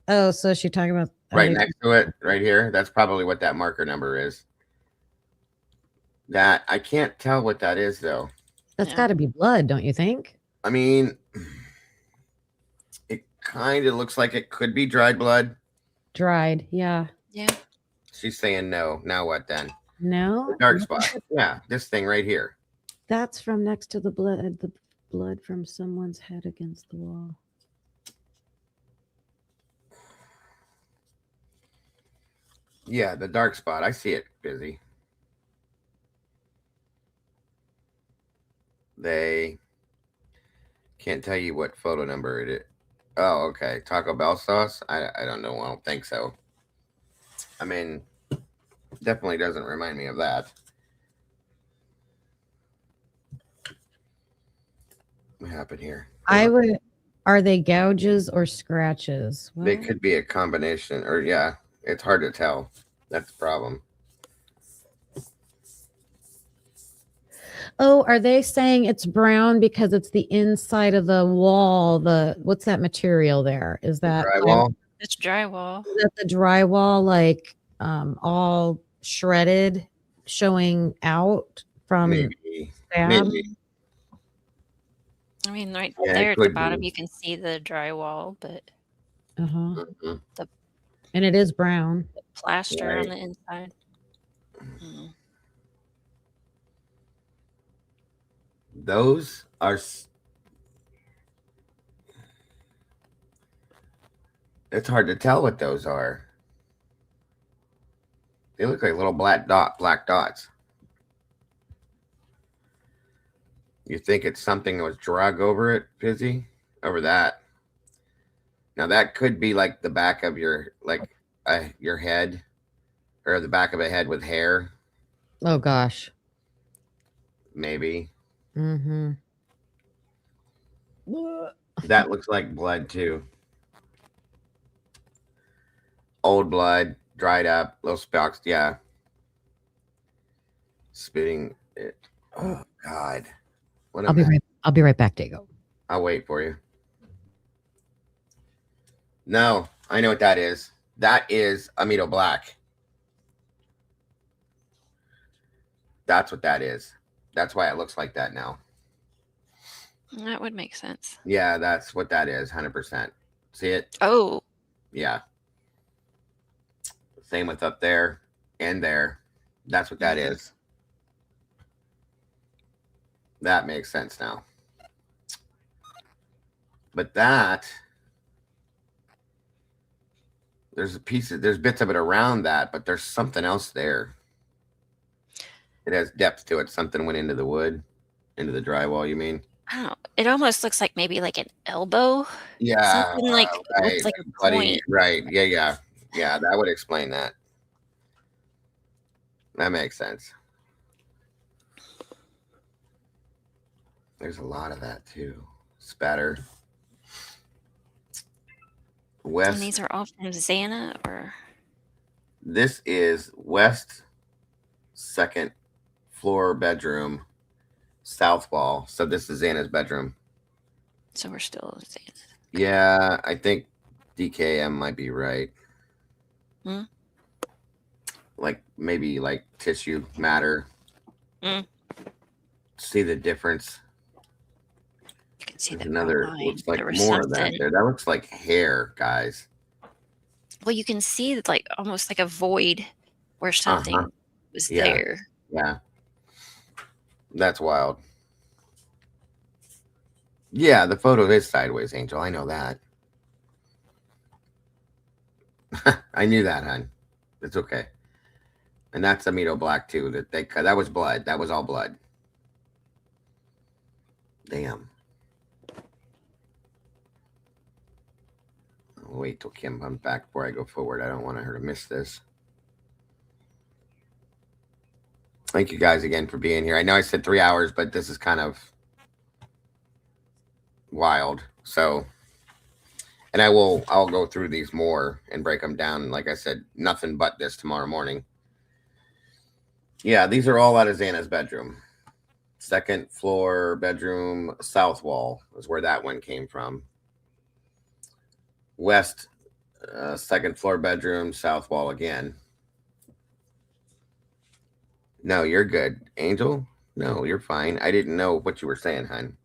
[SPEAKER 7] Oh, so is she talking about
[SPEAKER 5] right next to it, right here. That's probably what that marker number is. That I can't tell what that is though.
[SPEAKER 7] That's got to be blood, don't you think?
[SPEAKER 5] I mean, it kind of looks like it could be dried blood.
[SPEAKER 7] Dried, yeah.
[SPEAKER 8] Yeah.
[SPEAKER 5] She's saying no. Now what then?
[SPEAKER 7] No.
[SPEAKER 5] The dark spot. Yeah, this thing right here.
[SPEAKER 7] That's from next to the blood from someone's head against the wall.
[SPEAKER 5] Yeah, the dark spot. I see it, Busy. They can't tell you what photo number it is. Oh, okay. Taco Bell sauce? I don't know. I don't think so. I mean, definitely doesn't remind me of that. What happened here?
[SPEAKER 7] Are they gouges or scratches?
[SPEAKER 5] They
[SPEAKER 7] What?
[SPEAKER 5] could be a combination, or yeah, it's hard to tell. That's the problem.
[SPEAKER 7] Oh, are they saying it's brown because it's the inside of the wall? What's that material there? Is that
[SPEAKER 5] drywall?
[SPEAKER 8] It's drywall.
[SPEAKER 7] Is that the drywall like all shredded, showing out from
[SPEAKER 5] Maybe.
[SPEAKER 7] stab?
[SPEAKER 5] Maybe.
[SPEAKER 8] I mean, right
[SPEAKER 5] Yeah, it
[SPEAKER 8] there at the
[SPEAKER 5] could
[SPEAKER 8] bottom,
[SPEAKER 5] be.
[SPEAKER 8] you can see the drywall, but
[SPEAKER 7] Uh-huh.
[SPEAKER 8] the
[SPEAKER 7] And it is brown.
[SPEAKER 8] plaster
[SPEAKER 5] Right.
[SPEAKER 8] on the inside.
[SPEAKER 5] Those are. It's hard to tell what those are. They look like little black dots. You think it's something that was drug over it, Pizzy? Over that. Now that could be like the back of your your head, or the back of a head with hair.
[SPEAKER 7] Oh gosh.
[SPEAKER 5] Maybe.
[SPEAKER 7] Mm-hmm.
[SPEAKER 5] That looks like blood too. Old blood, dried up, little specks. Yeah. Spitting it. Oh God. What a mess.
[SPEAKER 7] I'll be right back, Dago.
[SPEAKER 5] I'll wait for you. No, I know what that is. That is Amido Black. That's what that is. That's why it looks like that now.
[SPEAKER 8] That would make sense.
[SPEAKER 5] Yeah, that's what that is. 100%. See it?
[SPEAKER 8] Oh.
[SPEAKER 5] Yeah. Same with up there and there. That's what that is. That makes sense now. But that, there's bits of it around that, but there's something else there. It has depth to it. Something went into the wood, into the drywall, you mean?
[SPEAKER 8] I don't know. It almost looks like maybe like an elbow.
[SPEAKER 5] Yeah.
[SPEAKER 8] Something like
[SPEAKER 5] Right.
[SPEAKER 8] looks like a
[SPEAKER 5] Bloody,
[SPEAKER 8] point.
[SPEAKER 5] right. Yeah. That would explain that. That makes sense. There's a lot of that too. Spatter. West.
[SPEAKER 8] And these are all from Xana, or
[SPEAKER 5] This is west second floor bedroom, south wall. So this is Xana's bedroom.
[SPEAKER 8] so we're still Xana.
[SPEAKER 5] Yeah, I think DKM might be right.
[SPEAKER 8] Hmm?
[SPEAKER 5] Like maybe like tissue matter.
[SPEAKER 8] Hmm.
[SPEAKER 5] See the difference?
[SPEAKER 8] You can see
[SPEAKER 5] There's
[SPEAKER 8] that
[SPEAKER 5] another
[SPEAKER 8] line.
[SPEAKER 5] looks like
[SPEAKER 8] There was
[SPEAKER 5] more of that
[SPEAKER 8] something.
[SPEAKER 5] there. That looks like hair, guys.
[SPEAKER 8] Well, you can see like almost like a void where something was
[SPEAKER 5] Yeah.
[SPEAKER 8] there.
[SPEAKER 5] Yeah. That's wild. Yeah, the photo is sideways, Angel. I know that. I knew that, hon. It's okay. And that's Amido Black too. That was blood. That was all blood. Damn. I'll wait till Kim comes back before I go forward. I don't want her to miss this. Thank you guys again for being here. I know I said 3 hours, but this is kind of wild. So, and I'll go through these more and break them down. Like I said, nothing but this tomorrow morning. Yeah, these are all out of Xana's bedroom. Second floor bedroom, south wall is where that one came from. West, second floor bedroom, south wall again. No, you're good. Angel? No, you're fine. I didn't know what you were saying, hon.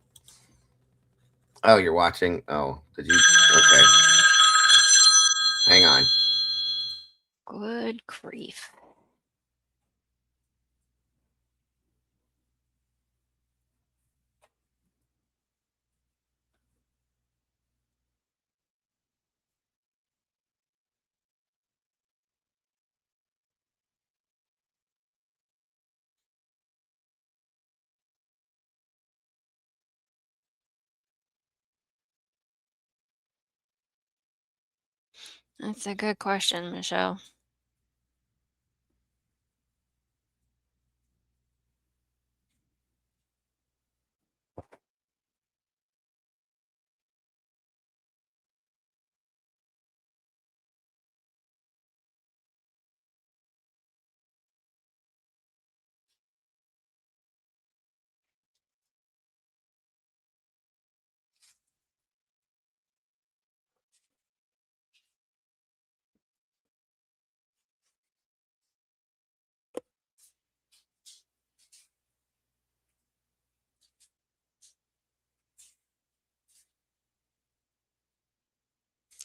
[SPEAKER 5] Oh, you're watching? Oh, did you? Okay. Hang on.
[SPEAKER 8] Good grief. That's a good question, Michelle.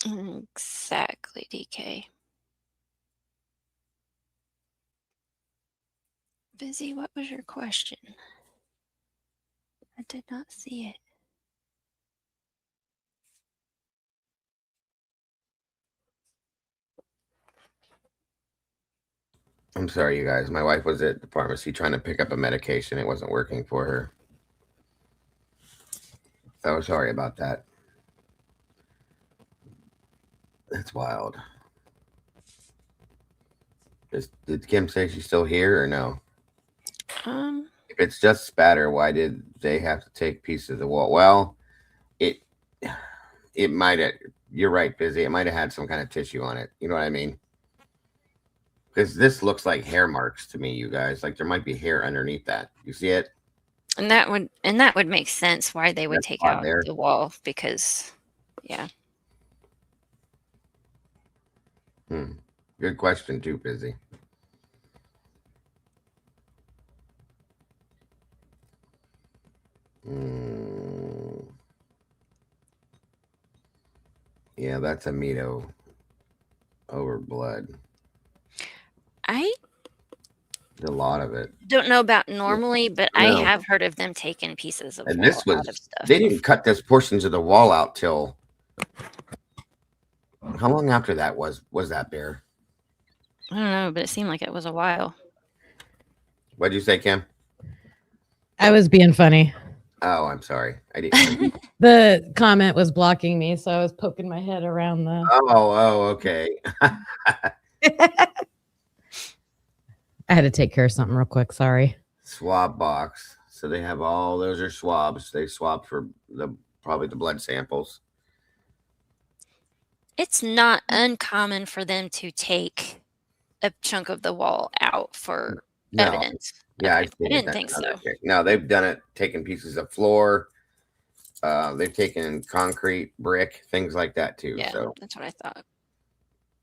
[SPEAKER 8] Exactly, DK. Busy, what was your question? I did not see it.
[SPEAKER 5] I'm sorry, you guys. My wife was at the pharmacy trying to pick up a medication. It wasn't working for her. So sorry about that. That's wild. Did Kim say she's still here or no? If it's just spatter, why did they have to take pieces of the wall? Well, it might have. You're right, Busy. It might have had some kind of tissue on it. You know what I mean? Because this looks like hair marks to me, you guys. Like there might be hair underneath that. You see it?
[SPEAKER 8] And that would make sense why they would
[SPEAKER 5] That's
[SPEAKER 8] take
[SPEAKER 5] odd
[SPEAKER 8] out
[SPEAKER 5] there.
[SPEAKER 8] the wall because, yeah.
[SPEAKER 5] Good question too, Busy. Yeah, that's amino over blood.
[SPEAKER 8] I
[SPEAKER 5] A lot of it.
[SPEAKER 8] don't know about normally, but I
[SPEAKER 5] No.
[SPEAKER 8] have heard of them taking pieces of
[SPEAKER 5] And
[SPEAKER 8] wall
[SPEAKER 5] this
[SPEAKER 8] out of
[SPEAKER 5] was,
[SPEAKER 8] stuff.
[SPEAKER 5] they didn't cut this portions of the wall out till, how long after that was that, Bear?
[SPEAKER 8] I don't know, but it seemed like it was a while.
[SPEAKER 5] What'd you say, Kim?
[SPEAKER 7] I was being funny.
[SPEAKER 5] Oh, I'm sorry. I didn't.
[SPEAKER 7] The comment was blocking me, so I was poking my head around the.
[SPEAKER 5] Oh, okay.
[SPEAKER 7] I had to take care of something real quick. Sorry.
[SPEAKER 5] Swab box. So they have all those are swabs. They swab for probably the blood samples.
[SPEAKER 8] It's not uncommon for them to take a chunk of the wall out for evidence.
[SPEAKER 5] Yeah,
[SPEAKER 8] Okay. I didn't think so.
[SPEAKER 5] No, they've done it, taken pieces of floor. They've taken concrete, brick, things like that too.
[SPEAKER 8] Yeah,
[SPEAKER 5] So
[SPEAKER 8] that's what I thought.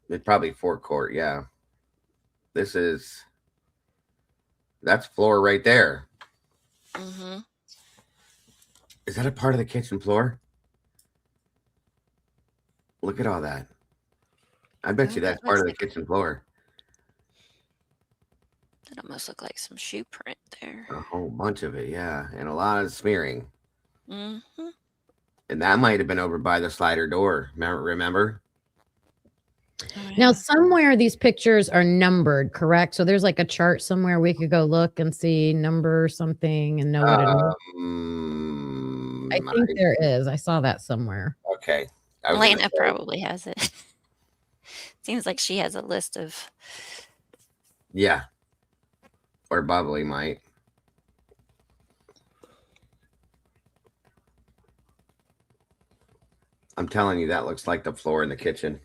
[SPEAKER 5] it's probably forecourt. Yeah. That's floor right there.
[SPEAKER 8] Mm-hmm.
[SPEAKER 5] Is that a part of the kitchen floor? Look at all that. I bet you that's part of the kitchen floor.
[SPEAKER 8] That almost looked like some shoe print there.
[SPEAKER 5] A whole bunch of it, yeah. And a lot of smearing.
[SPEAKER 8] Mm-hmm.
[SPEAKER 5] And that might have been over by the slider door. Remember?
[SPEAKER 7] Now, somewhere these pictures are numbered, correct? So there's like a chart somewhere we could go look and see number something and know what it is. I think there is. I saw that somewhere.
[SPEAKER 5] Okay.
[SPEAKER 8] Elena probably has it. Seems like she has a list of.
[SPEAKER 5] Yeah. Or Bubbly might. I'm telling you, that looks like the floor in the kitchen.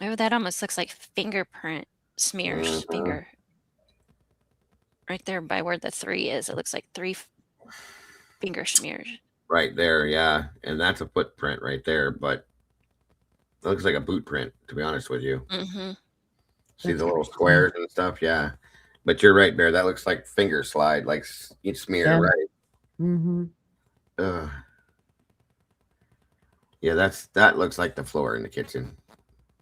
[SPEAKER 8] Oh, that almost looks like fingerprint smears.
[SPEAKER 5] Mm-hmm.
[SPEAKER 8] right there by where the 3 is. It looks like 3 finger smears.
[SPEAKER 5] Right there, yeah. And that's a footprint right there, but it looks like a boot print, to be honest with you.
[SPEAKER 8] Mm-hmm.
[SPEAKER 5] See the little squares and stuff? Yeah. But you're right, Bear. That looks like finger slide, like you smear,
[SPEAKER 7] Yeah.
[SPEAKER 5] right?
[SPEAKER 7] Mm-hmm.
[SPEAKER 5] Yeah, that looks like the floor in the kitchen.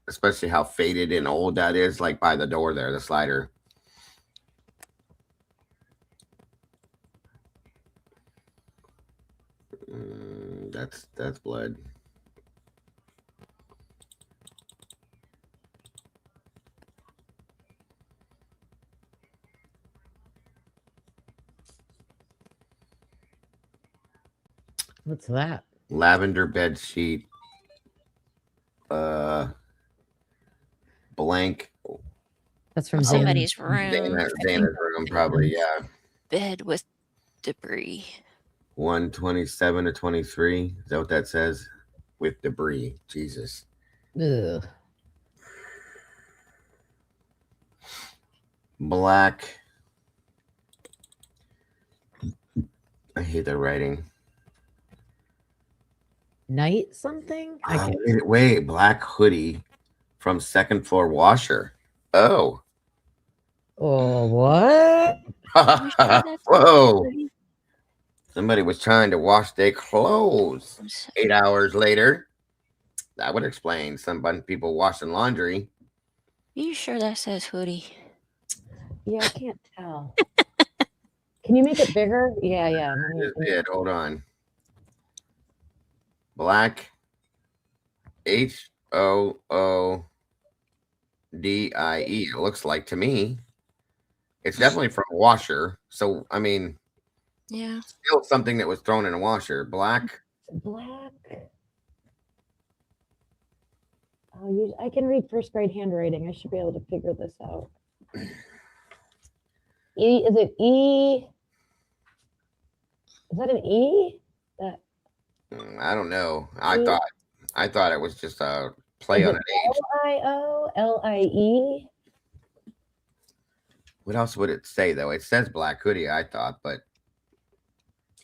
[SPEAKER 5] Especially how faded and old that is, like by the door there, the slider. That's blood.
[SPEAKER 7] What's that?
[SPEAKER 5] Lavender bed sheet. Blank.
[SPEAKER 7] That's from
[SPEAKER 8] somebody's room.
[SPEAKER 5] Xana's room, probably, yeah.
[SPEAKER 8] Bed with debris.
[SPEAKER 5] 127 to 23. Is that what that says? With debris. Jesus.
[SPEAKER 7] Ugh.
[SPEAKER 5] Black. I hate the writing.
[SPEAKER 7] Night something? I can't.
[SPEAKER 5] Wait, black hoodie from second floor washer. Oh.
[SPEAKER 7] Oh, what?
[SPEAKER 5] Whoa. Somebody was trying to wash their clothes 8 hours later. That would explain some people washing laundry.
[SPEAKER 8] You sure that says hoodie?
[SPEAKER 7] Yeah, I can't tell. Can you make it bigger? Yeah.
[SPEAKER 5] I just did. Hold on. Black HOODIE. It looks like to me. It's definitely from a washer. So I mean,
[SPEAKER 8] yeah,
[SPEAKER 5] still something that was thrown in a washer. Black.
[SPEAKER 7] Black. Oh, I can read first grade handwriting. I should be able to figure this out. Is it E? Is that an E? That
[SPEAKER 5] I don't know. I thought it was just a play on an H.
[SPEAKER 7] LIOLIE.
[SPEAKER 5] What else would it say though? It says black hoodie, I thought, but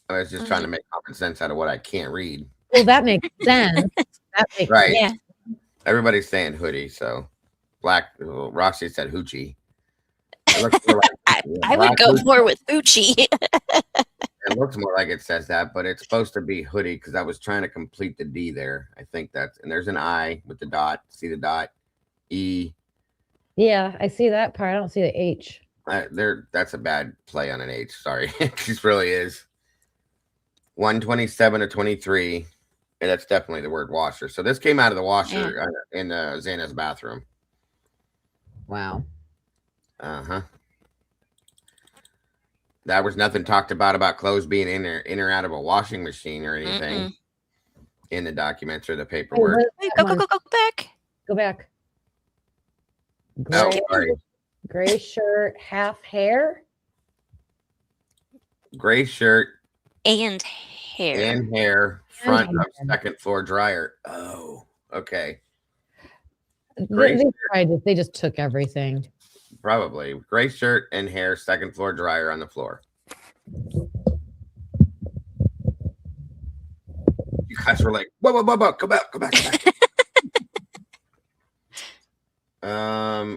[SPEAKER 5] I was just trying to make common sense out of what I can't read.
[SPEAKER 7] Well, that makes sense. That makes
[SPEAKER 5] Right.
[SPEAKER 8] Yeah.
[SPEAKER 5] Everybody's saying hoodie, so black. Well, Roxy said hoochie. It looks more like,
[SPEAKER 8] I would go more with Gucci.
[SPEAKER 5] It looks more like it says that, but it's supposed to be hoodie because I was trying to complete the D there. I think that's, and there's an I with the dot. See the dot? E.
[SPEAKER 7] Yeah, I see that part. I don't see the H.
[SPEAKER 5] That's a bad play on an H. Sorry. It just really is. 127 to 23. And that's definitely the word washer. So this came out of the washer in Xana's bathroom.
[SPEAKER 7] Wow.
[SPEAKER 5] Uh-huh. That was nothing talked about clothes being in or out of a washing machine or anything in the documents or the paperwork.
[SPEAKER 8] Go back.
[SPEAKER 7] Go back.
[SPEAKER 5] Oh, sorry.
[SPEAKER 7] Gray shirt, half hair.
[SPEAKER 5] Gray shirt.
[SPEAKER 8] And hair.
[SPEAKER 5] And hair. Front of second floor dryer. Oh, okay.
[SPEAKER 7] They just took everything.
[SPEAKER 5] Probably. Gray shirt and hair, second floor dryer on the floor. You guys were like, whoa, go back.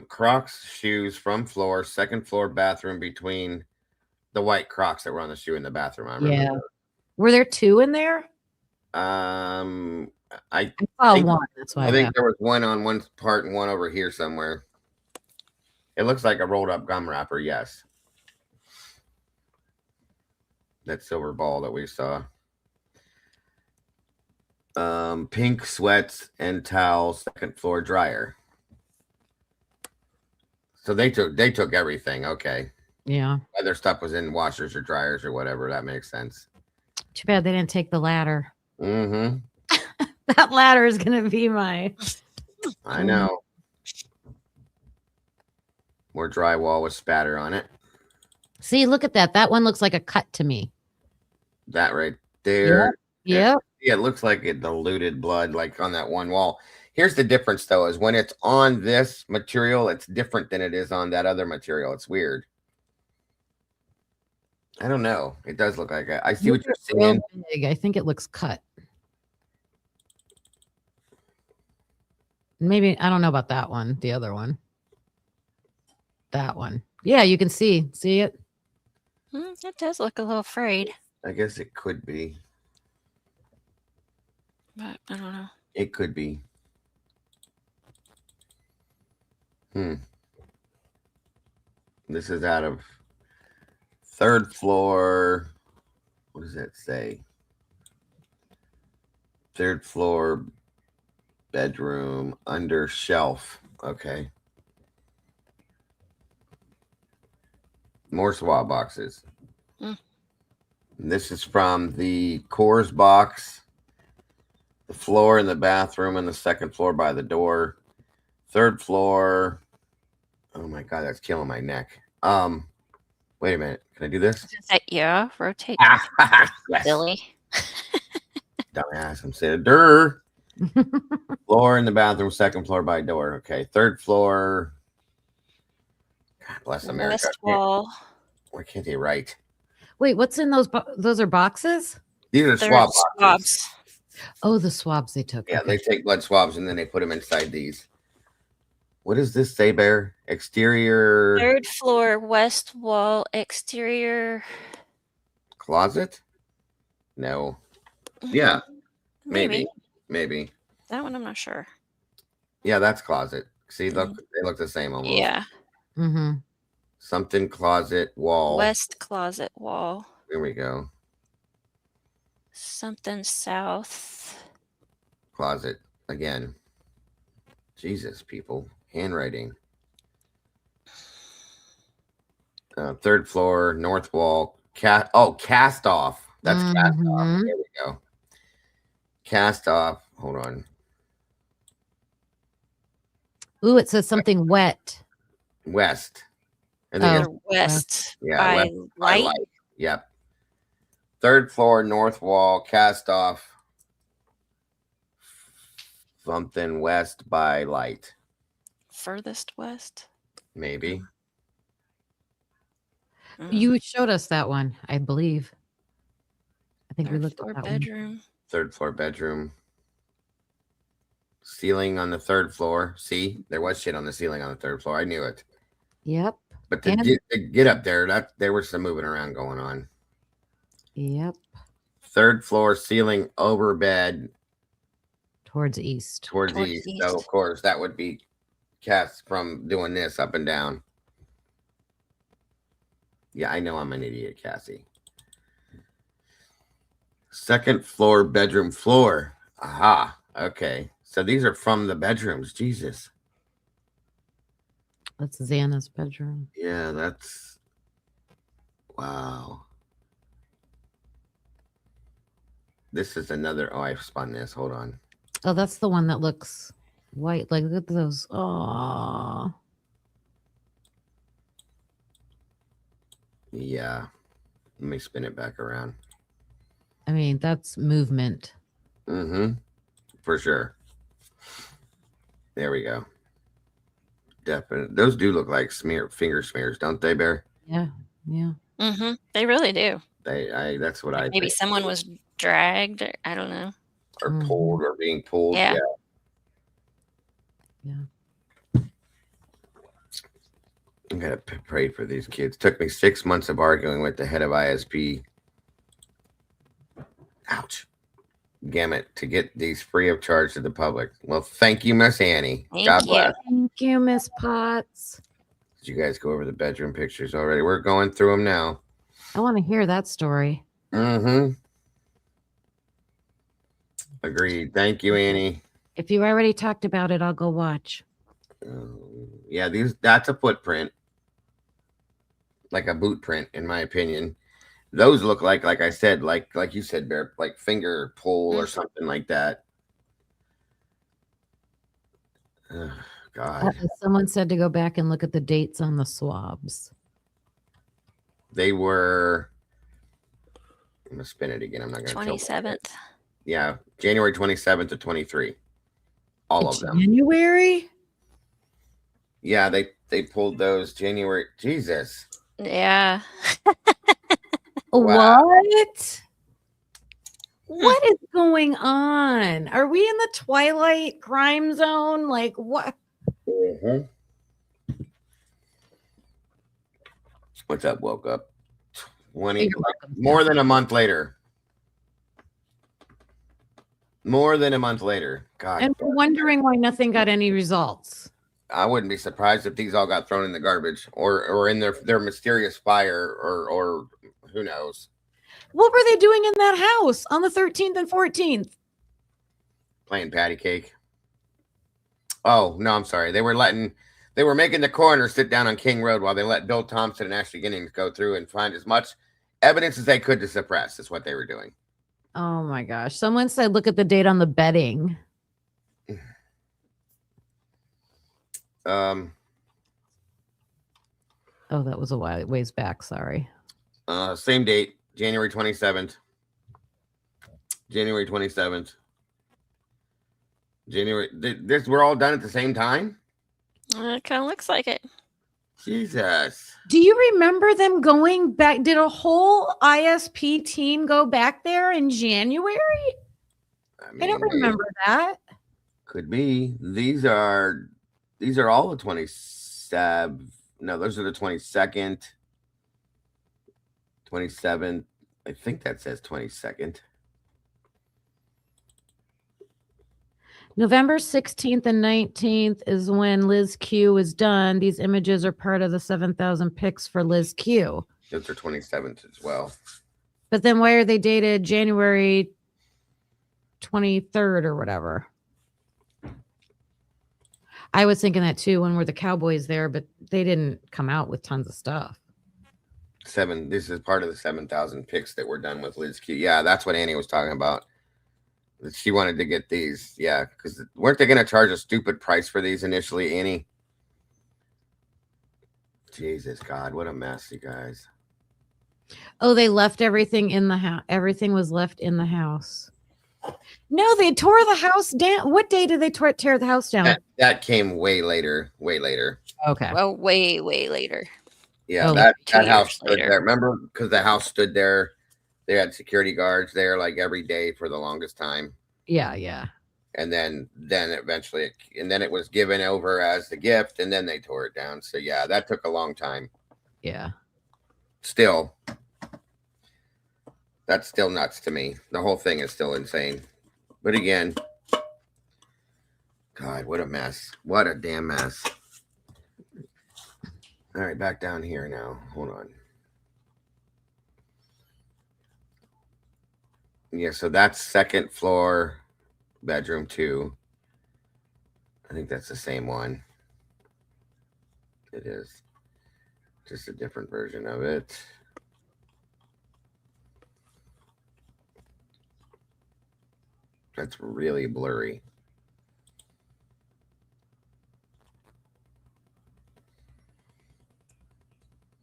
[SPEAKER 5] Crocs shoes from floor, second floor bathroom between the white Crocs that were on the shoe in the bathroom. I remember.
[SPEAKER 7] Yeah. Were there two in there?
[SPEAKER 5] I
[SPEAKER 7] saw
[SPEAKER 5] think,
[SPEAKER 7] one. That's why
[SPEAKER 5] I think there was one on one part and one over here somewhere. It looks like a rolled up gum wrapper. Yes. That silver ball that we saw. Pink sweats and towels, second floor dryer. So they took everything. Okay.
[SPEAKER 7] Yeah.
[SPEAKER 5] Other stuff was in washers or dryers or whatever. That makes sense.
[SPEAKER 7] Too bad they didn't take the ladder.
[SPEAKER 5] Mm-hmm.
[SPEAKER 7] That ladder is going to be my.
[SPEAKER 5] I know. More drywall with spatter on it.
[SPEAKER 7] See, look at that. That one looks like a cut to me.
[SPEAKER 5] That right there.
[SPEAKER 7] Yep.
[SPEAKER 5] Yeah, it looks like it diluted blood like on that one wall. Here's the difference, though, is when it's on this material, it's different than it is on that other material. It's weird. I don't know. It does look like I see
[SPEAKER 7] Look
[SPEAKER 5] what you're
[SPEAKER 7] at real
[SPEAKER 5] saying.
[SPEAKER 7] big. I think it looks cut. Maybe I don't know about that one. The other one. That one. Yeah, you can see it.
[SPEAKER 8] It does look a little frayed,
[SPEAKER 5] I guess it could be.
[SPEAKER 8] but I don't know.
[SPEAKER 5] It could be. This is out of 3rd floor. What does that say? 3rd floor bedroom under shelf. Okay. More swab boxes. This is from the Coors box, the floor in the bathroom, and the 2nd floor by the door. 3rd floor. Oh my God, that's killing my neck. Wait a minute. Can I do this?
[SPEAKER 8] Yeah, rotate.
[SPEAKER 5] Yes.
[SPEAKER 8] Silly.
[SPEAKER 5] Dumbass. I'm saying der. Floor in the bathroom, 2nd floor by door. Okay. 3rd floor. God bless America.
[SPEAKER 8] West wall.
[SPEAKER 5] Why can't they write?
[SPEAKER 7] Wait, what's in those? Those are boxes?
[SPEAKER 5] These are
[SPEAKER 8] They're
[SPEAKER 5] swab boxes.
[SPEAKER 8] swabs.
[SPEAKER 7] Oh, the swabs they took.
[SPEAKER 5] Yeah,
[SPEAKER 7] Okay.
[SPEAKER 5] they take blood swabs and then they put them inside these. What does this say, Bear? Exterior
[SPEAKER 8] 3rd floor, west wall, exterior.
[SPEAKER 5] closet? No. Yeah. Maybe.
[SPEAKER 8] That one, I'm not sure.
[SPEAKER 5] Yeah, that's closet. See, look, they look the same almost.
[SPEAKER 8] Yeah.
[SPEAKER 7] Mm-hmm.
[SPEAKER 5] Something closet wall.
[SPEAKER 8] West closet wall.
[SPEAKER 5] There we go.
[SPEAKER 8] Something south.
[SPEAKER 5] Closet again. Jesus, people. Handwriting. 3rd floor, north wall. Cast off. That's cast off. There we go. Cast off. Hold on.
[SPEAKER 7] Ooh, it says something wet.
[SPEAKER 5] West. I
[SPEAKER 8] They're
[SPEAKER 5] think
[SPEAKER 8] west
[SPEAKER 5] yeah,
[SPEAKER 8] by
[SPEAKER 5] west by
[SPEAKER 8] light.
[SPEAKER 5] light. Yep. 3rd floor, north wall, cast off. Something west by light.
[SPEAKER 8] Furthest west.
[SPEAKER 5] Maybe.
[SPEAKER 7] You showed us that one, I believe. I think we
[SPEAKER 8] 3rd
[SPEAKER 7] looked
[SPEAKER 8] floor
[SPEAKER 7] at that
[SPEAKER 8] bedroom.
[SPEAKER 5] 3rd floor bedroom. Ceiling on the 3rd floor. See, there was shit on the ceiling on the 3rd floor. I knew it.
[SPEAKER 7] Yep.
[SPEAKER 5] But to get up there, there was some moving around going on.
[SPEAKER 7] Yep.
[SPEAKER 5] 3rd floor ceiling over bed.
[SPEAKER 7] Towards east.
[SPEAKER 5] Towards east. So, of course, that would be cast from doing this up and down. Yeah, I know I'm an idiot, Cassie. 2nd floor bedroom floor. Aha. Okay. So these are from the bedrooms. Jesus.
[SPEAKER 7] That's Xana's bedroom.
[SPEAKER 5] Yeah, that's wow. This is another. Oh, I spun this. Hold on.
[SPEAKER 7] Oh, that's the one that looks white. Like, look at those. Oh.
[SPEAKER 5] Yeah. Let me spin it back around.
[SPEAKER 7] I mean, that's movement.
[SPEAKER 5] Mm-hmm. For sure. There we go. Definitely. Those do look like finger smears, don't they, Bear?
[SPEAKER 7] Yeah. Yeah.
[SPEAKER 8] They really do.
[SPEAKER 5] That's what I
[SPEAKER 8] Maybe
[SPEAKER 5] think.
[SPEAKER 8] someone was dragged. Or, I don't know.
[SPEAKER 5] Or pulled or being pulled.
[SPEAKER 8] Yeah.
[SPEAKER 5] I gotta pray for these kids. Took me 6 months of arguing with the head of ISP. Ouch. Gamut to get these free of charge to the public. Well, thank you, Miss Annie. God bless.
[SPEAKER 7] Thank you, Miss Potts.
[SPEAKER 5] Did you guys go over the bedroom pictures already? We're going through them now.
[SPEAKER 7] I want to hear that story.
[SPEAKER 5] Mm-hmm. Agreed. Thank you, Annie.
[SPEAKER 7] If you already talked about it, I'll go watch.
[SPEAKER 5] Yeah, that's a footprint. Like a boot print, in my opinion. Those look like I said, like you said, Bear, like finger pull or something like that. Oh, God.
[SPEAKER 7] Someone said to go back and look at the dates on the swabs.
[SPEAKER 5] They were. I'm gonna spin it again. I'm not gonna.
[SPEAKER 8] 27th.
[SPEAKER 5] Yeah, January 27th to 23. All of them.
[SPEAKER 7] January.
[SPEAKER 5] Yeah, they pulled those January. Jesus.
[SPEAKER 8] Yeah.
[SPEAKER 7] What? What is going on? Are we in the Twilight crime zone? Like what?
[SPEAKER 5] What's up? Woke up.
[SPEAKER 7] You're welcome,
[SPEAKER 5] More than a month later. More than a month later. God.
[SPEAKER 7] And we're wondering why nothing got any results.
[SPEAKER 5] I wouldn't be surprised if these all got thrown in the garbage or in their mysterious fire or who knows.
[SPEAKER 7] What were they doing in that house on the 13th and 14th?
[SPEAKER 5] Playing patty cake. Oh, no, I'm sorry. They were making the coroner sit down on King Road while they let Bill Thompson and Ashley Ginnings go through and find as much evidence as they could to suppress. Is what they were doing.
[SPEAKER 7] Oh my gosh. Someone said, look at the date on the bedding. Oh, that was a ways back. Sorry.
[SPEAKER 5] Same date, January 27th. January 27th. We're all done at the same time?
[SPEAKER 8] It kind of looks like it.
[SPEAKER 5] Jesus.
[SPEAKER 7] Do you remember them going back? Did a whole ISP team go back there in January? I don't remember that.
[SPEAKER 5] Could be. These are all the 27th. No, those are the 22nd. 27th. I think that says 22nd.
[SPEAKER 7] November 16th and 19th is when Liz Q was done. These images are part of the 7,000 pics for Liz Q.
[SPEAKER 5] Those are 27th as well.
[SPEAKER 7] But then why are they dated January 23rd or whatever? I was thinking that too when were the Cowboys there, but they didn't come out with tons of stuff.
[SPEAKER 5] This is part of the 7,000 pics that were done with Liz Q. Yeah, that's what Annie was talking about. She wanted to get these. Yeah, because weren't they going to charge a stupid price for these initially, Annie? Jesus, God, what a mess, you guys.
[SPEAKER 7] Oh, they left everything in the house. Everything was left in the house. No, they tore the house down. What day did they tear the house down?
[SPEAKER 5] That came way later. Way later.
[SPEAKER 7] Okay.
[SPEAKER 8] Well, way later.
[SPEAKER 5] Yeah, that house stood there. Remember, because the house stood there. They had security guards there like every day for the longest time.
[SPEAKER 7] Yeah.
[SPEAKER 5] And then eventually, it was given over as the gift, and then they tore it down. So yeah, that took a long time.
[SPEAKER 7] Yeah.
[SPEAKER 5] Still, that's still nuts to me. The whole thing is still insane. But again, God, what a mess. What a damn mess. All right, back down here now. Hold on. Yeah, so that's second floor, bedroom 2. I think that's the same one. It is. Just a different version of it. That's really blurry.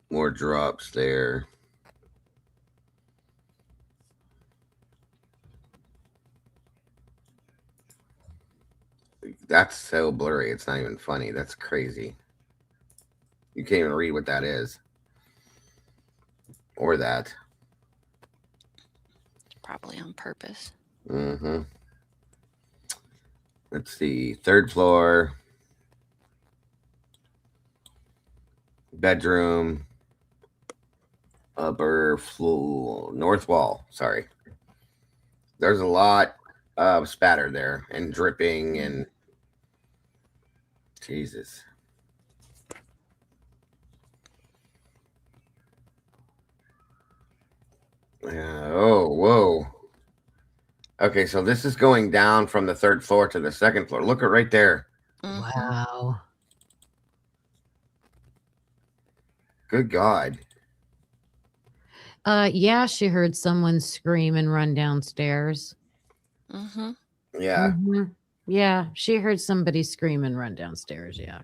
[SPEAKER 5] More drops there. That's so blurry. It's not even funny. That's crazy. You can't even read what that is. Or that.
[SPEAKER 8] Probably on purpose.
[SPEAKER 5] Mm-hmm. Let's see. Third floor. Bedroom. Upper floor. North wall. Sorry. There's a lot of spatter there and dripping and Jesus. Oh, whoa. Okay, so this is going down from the third floor to the second floor. Look at right there.
[SPEAKER 7] Wow.
[SPEAKER 5] Good God.
[SPEAKER 7] Yeah, she heard someone scream and run downstairs.
[SPEAKER 8] Mm-hmm.
[SPEAKER 5] Yeah.
[SPEAKER 7] Mm-hmm. Yeah, she heard somebody scream and run downstairs. Yeah.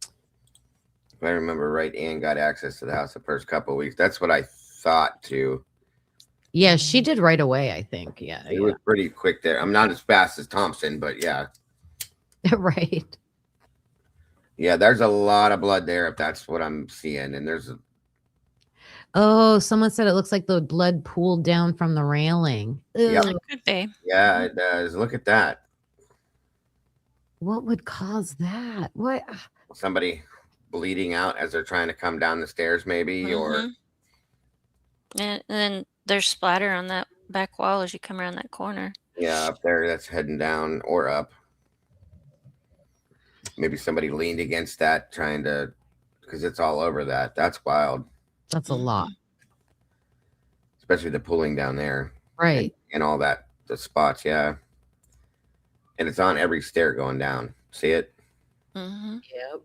[SPEAKER 5] If I remember right, Ann got access to the house the first couple of weeks. That's what I thought too.
[SPEAKER 7] Yeah, she did right away, I think. Yeah.
[SPEAKER 5] It was pretty quick there. I'm not as fast as Thompson, but yeah.
[SPEAKER 7] Right.
[SPEAKER 5] Yeah, there's a lot of blood there if that's what I'm seeing. And there's
[SPEAKER 7] Oh, someone said it looks like the blood pooled down from the railing.
[SPEAKER 5] Yep.
[SPEAKER 7] Ugh.
[SPEAKER 8] Could be.
[SPEAKER 5] Yeah, it does. Look at that.
[SPEAKER 7] What would cause that? What?
[SPEAKER 5] Somebody bleeding out as they're trying to come down the stairs, maybe, or
[SPEAKER 8] Mhm. And then there's splatter on that back wall as you come around that corner.
[SPEAKER 5] yeah, up there that's heading down or up. Maybe somebody leaned against that trying to, because it's all over that. That's wild.
[SPEAKER 7] That's a lot.
[SPEAKER 5] Especially the pulling down there.
[SPEAKER 7] Right.
[SPEAKER 5] And all that, the spots, yeah. And it's on every stair going down. See it?
[SPEAKER 8] Mm-hmm.
[SPEAKER 7] Yep.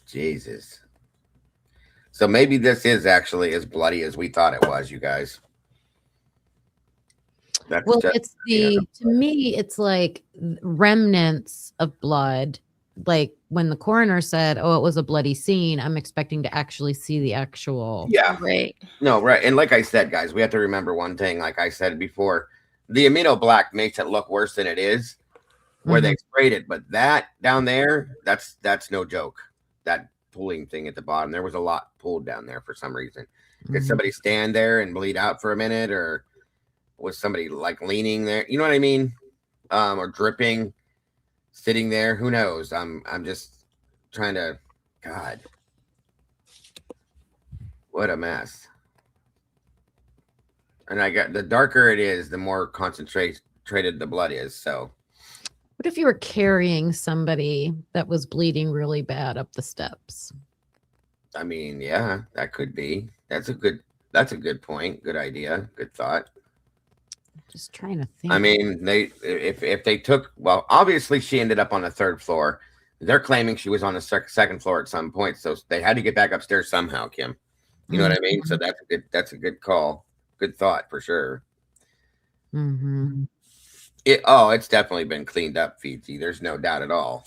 [SPEAKER 5] Jesus. So maybe this is actually as bloody as we thought it was, you guys. That's
[SPEAKER 7] Well,
[SPEAKER 5] just,
[SPEAKER 7] it's to me, it's like remnants of blood. Like when the coroner said, "Oh, it was a bloody scene," I'm expecting to actually see the actual.
[SPEAKER 5] yeah.
[SPEAKER 8] Right.
[SPEAKER 5] No, right. And like I said, guys, we have to remember one thing. Like I said before, the amino black makes it look worse than it is where they sprayed it. But that down there, that's no joke. That pulling thing at the bottom, there was a lot pulled down there for some reason. Did somebody stand there and bleed out for a minute, or was somebody like leaning there? You know what I mean? Or dripping, sitting there. Who knows? I'm just trying to. God, what a mess. And I got the darker it is, the more concentrated the blood is. So,
[SPEAKER 7] What if you were carrying somebody that was bleeding really bad up the steps?
[SPEAKER 5] I mean, yeah, that could be. That's a good point. Good idea. Good thought.
[SPEAKER 7] Just trying to think.
[SPEAKER 5] I mean, if they took, well, obviously she ended up on the third floor. They're claiming she was on the second floor at some point, so they had to get back upstairs somehow, Kim. You know what I mean? So that's a good call. Good thought for sure.
[SPEAKER 7] Mm-hmm.
[SPEAKER 5] It's definitely been cleaned up, Fiji. There's no doubt at all.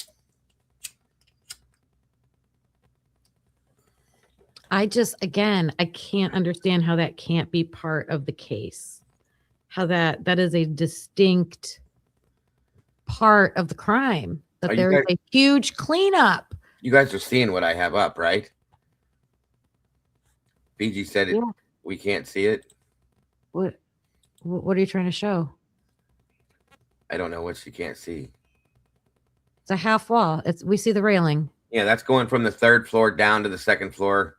[SPEAKER 7] I can't understand how that can't be part of the case. How that is a distinct part of the crime. That there is a huge cleanup.
[SPEAKER 5] You guys are seeing what I have up, right? Fiji said it. Yeah. We can't see it.
[SPEAKER 7] What are you trying to show?
[SPEAKER 5] I don't know what she can't see.
[SPEAKER 7] It's a half wall. We see the railing.
[SPEAKER 5] Yeah, that's going from the third floor down to the second floor.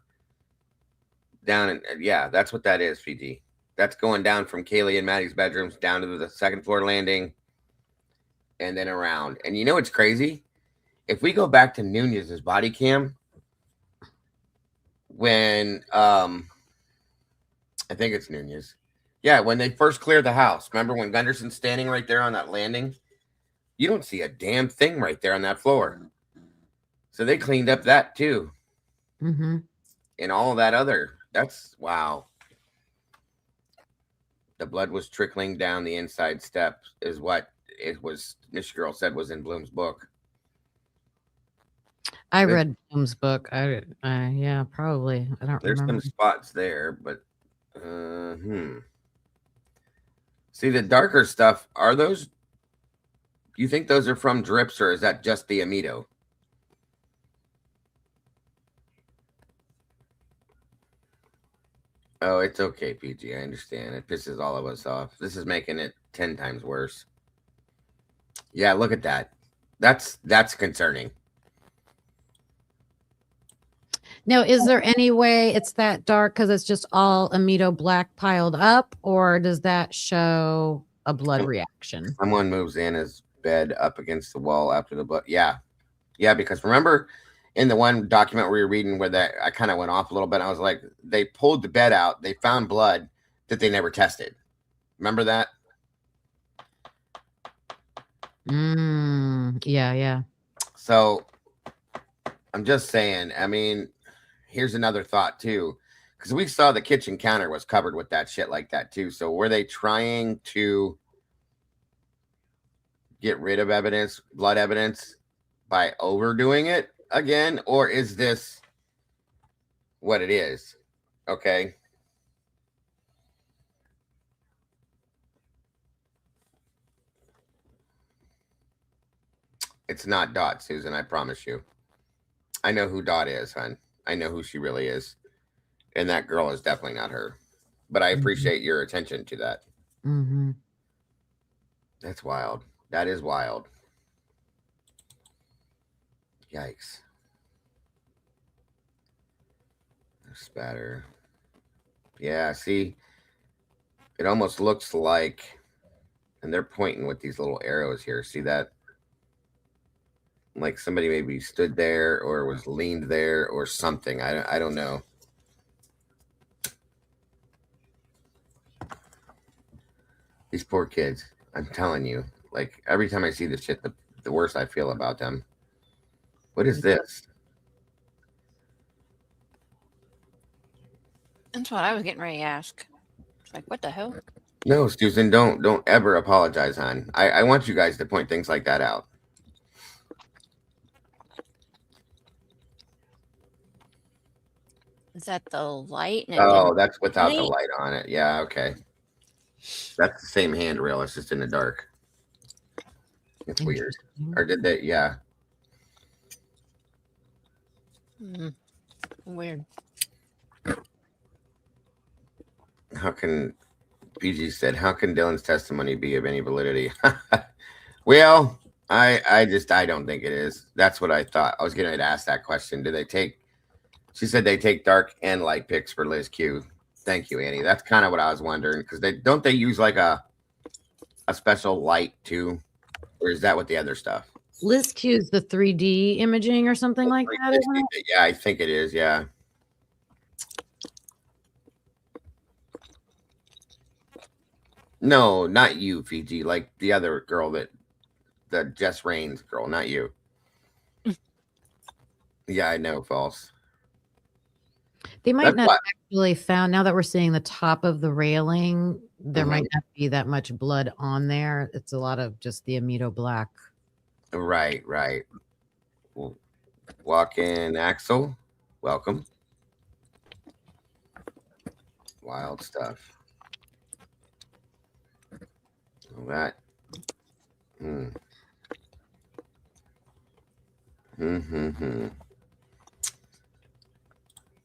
[SPEAKER 5] Down and yeah, that's what that is, Fiji. That's going down from Kaylee and Maddie's bedrooms down to the second floor landing and then around. And you know what's crazy? If we go back to Nunez's body cam, when I think it's Nunez. Yeah, when they first cleared the house. Remember when Gunderson's standing right there on that landing? You don't see a damn thing right there on that floor. So they cleaned up that too.
[SPEAKER 7] Mm-hmm.
[SPEAKER 5] And all that other. That's wow. The blood was trickling down the inside steps is what it was. This girl said was in Bloom's book.
[SPEAKER 7] I read Bloom's book. Yeah, probably. I don't
[SPEAKER 5] There's
[SPEAKER 7] remember.
[SPEAKER 5] some spots there, but See, the darker stuff, are those, you think those are from drips, or is that just the amido? Oh, it's okay, PG. I understand. It pisses all of us off. This is making it 10 times worse. Yeah, look at that. That's concerning.
[SPEAKER 7] Now, is there any way it's that dark because it's just all amido black piled up, or does that show a blood reaction?
[SPEAKER 5] Someone moves in his bed up against the wall after the blood. Yeah. Yeah, because remember in the one document we were reading where that I kind of went off a little bit. I was like, they pulled the bed out. They found blood that they never tested. Remember that?
[SPEAKER 7] Yeah.
[SPEAKER 5] So I'm just saying, I mean, here's another thought too, because we saw the kitchen counter was covered with that shit like that too. So were they trying to get rid of evidence, blood evidence, by overdoing it again? Or is this what it is? Okay. It's not Dot, Susan, I promise you. I know who Dot is, hon. I know who she really is. And that girl is definitely not her. But I appreciate your attention to that.
[SPEAKER 7] Mm-hmm.
[SPEAKER 5] That's wild. That is wild. Yikes. Spatter. Yeah, see, it almost looks like, and they're pointing with these little arrows here. See that? Like somebody maybe stood there or was leaned there or something. I don't know. These poor kids. I'm telling you. Like every time I see this shit, the worse I feel about them. What is this?
[SPEAKER 8] That's what I was getting ready to ask. It's like, what the hell?
[SPEAKER 5] No, Susan, don't ever apologize, hon. I want you guys to point things like that out.
[SPEAKER 8] Is that the light? And
[SPEAKER 5] Oh, that's without the light on it. Yeah, okay. That's the same handrail. It's just in the dark. It's weird. Or did they? Yeah.
[SPEAKER 8] Weird.
[SPEAKER 5] How can PG said? How can Dylan's testimony be of any validity? Well, I don't think it is. That's what I thought. I was getting ready to ask that question. Do they take? She said they take dark and light pics for Liz Q. Thank you, Annie. That's kind of what I was wondering because they use like a special light too, or is that what the other stuff?
[SPEAKER 7] Liz Q's the 3D imaging or something like that. Isn't it?
[SPEAKER 5] Yeah, I think it is. Yeah. No, not you, Fiji. Like the other girl the Jess Raines girl, not you. Yeah, I know, false.
[SPEAKER 7] They might not actually found, now that we're seeing the top of the railing, there might not be that much blood on there. It's a lot of just the Amido black.
[SPEAKER 5] Right. Walk in, Axel. Welcome. Wild stuff. All that.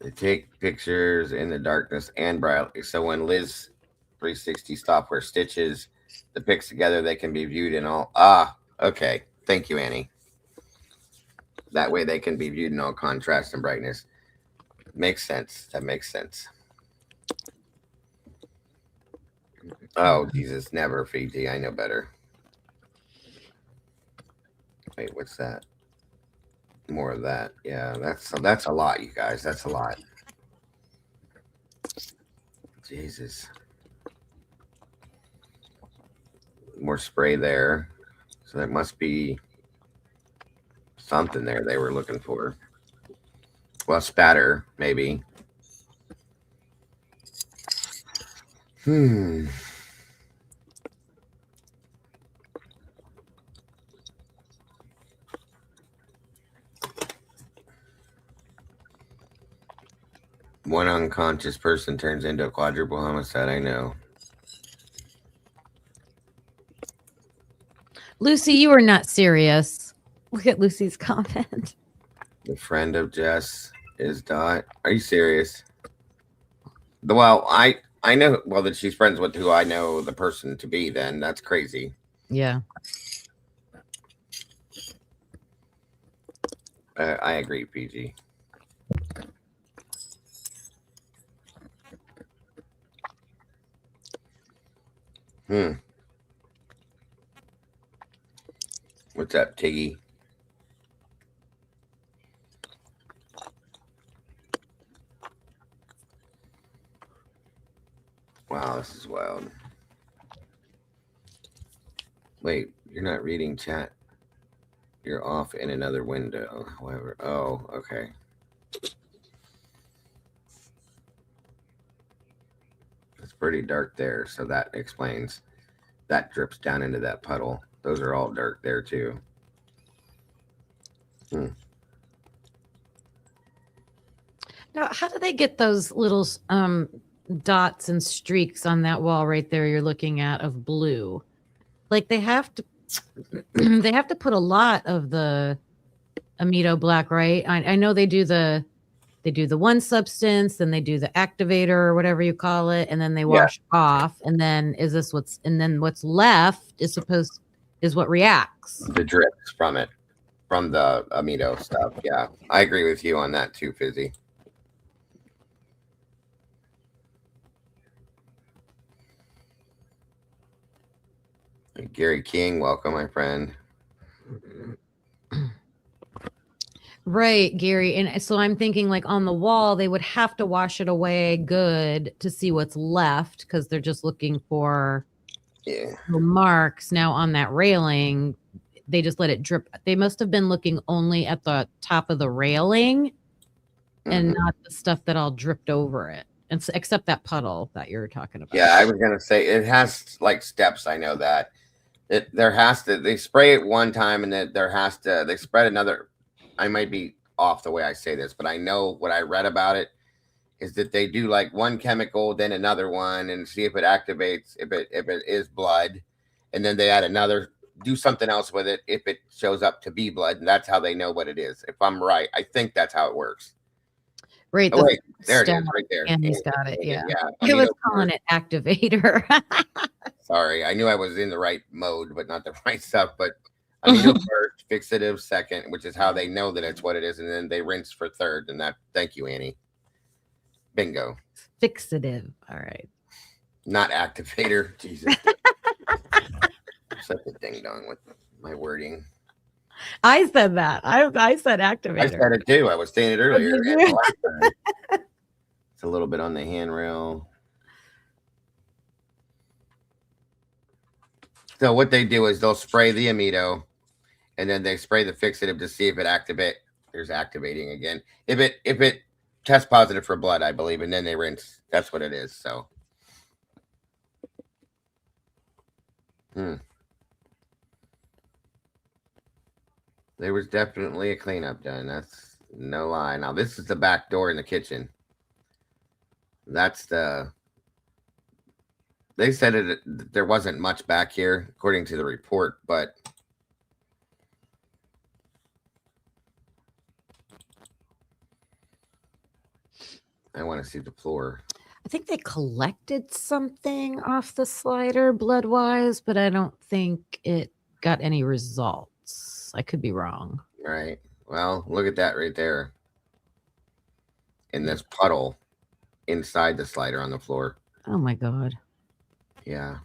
[SPEAKER 5] They take pictures in the darkness and brightly. So when Liz 360 software stitches the pics together, they can be viewed in all. Okay. Thank you, Annie. That way they can be viewed in all contrast and brightness. Makes sense. That makes sense. Oh, Jesus. Never, Fiji. I know better. Wait, what's that? More of that. Yeah, that's a lot, you guys. That's a lot. Jesus. More spray there. So there must be something there they were looking for. Well, spatter, maybe. One unconscious person turns into a quadruple homicide. I know.
[SPEAKER 7] Lucy, you are not serious. Look at Lucy's comment.
[SPEAKER 5] The friend of Jess is Dot. Are you serious? Well, I know well that she's friends with who I know the person to be. Then that's crazy.
[SPEAKER 7] Yeah.
[SPEAKER 5] I agree, PG. What's up, Tiggy? Wow, this is wild. Wait, you're not reading chat. You're off in another window. However, oh, okay. It's pretty dark there, so that explains. That drips down into that puddle. Those are all dark there too.
[SPEAKER 7] Now, how do they get those little dots and streaks on that wall right there you're looking at of blue? Like they have to they have to put a lot of the Amido black, right? I know they do the they do the one substance, then they do the activator or whatever you call it, and then they wash off. And then what's left is what reacts.
[SPEAKER 5] The drips from it, from the amido stuff. Yeah, I agree with you on that too, Fizzy. Gary King, welcome, my friend.
[SPEAKER 7] Right, Gary. And so I'm thinking like on the wall, they would have to wash it away good to see what's left because they're just looking for the marks. Now on that railing, they just let it drip. They must have been looking only at the top of the railing and not the stuff that all dripped over it. And so, except that puddle that you're talking about.
[SPEAKER 5] Yeah, I was gonna say it has like steps. I know that they spray it one time and then they spread another. I might be off the way I say this, but I know what I read about it is that they do like one chemical, then another one, and see if it activates, if it is blood, and then they add another, do something else with it if it shows up to be blood, and that's how they know what it is. If I'm right, I think that's how it works.
[SPEAKER 7] Right.
[SPEAKER 5] Oh, wait, there it is, right there.
[SPEAKER 7] Andy's got it. Yeah.
[SPEAKER 5] I
[SPEAKER 7] I was calling it activator.
[SPEAKER 5] Sorry, I knew I was in the right mode, but not the right stuff. But amino first, fixative second, which is how they know that it's what it is, and then they rinse for third. And that, thank you, Annie. Bingo.
[SPEAKER 7] Fixative. All right.
[SPEAKER 5] Not activator. Jesus. Such a ding dong with my wording.
[SPEAKER 7] I said that. I said activator.
[SPEAKER 5] I said it too. I was saying it earlier. It's a little bit on the handrail. So what they do is they'll spray the amido, and then they spray the fixative to see if it activate. There's activating again. If it tests positive for blood, I believe, and then they rinse. That's what it is. So. There was definitely a cleanup done. That's no lie. Now this is the back door in the kitchen. That's the. They said there wasn't much back here, according to the report, but I want to see the floor.
[SPEAKER 7] I think they collected something off the slider blood-wise, but I don't think it got any results. I could be wrong.
[SPEAKER 5] Right. Well, look at that right there. In this puddle inside the slider on the floor.
[SPEAKER 7] Oh my God.
[SPEAKER 5] Yeah.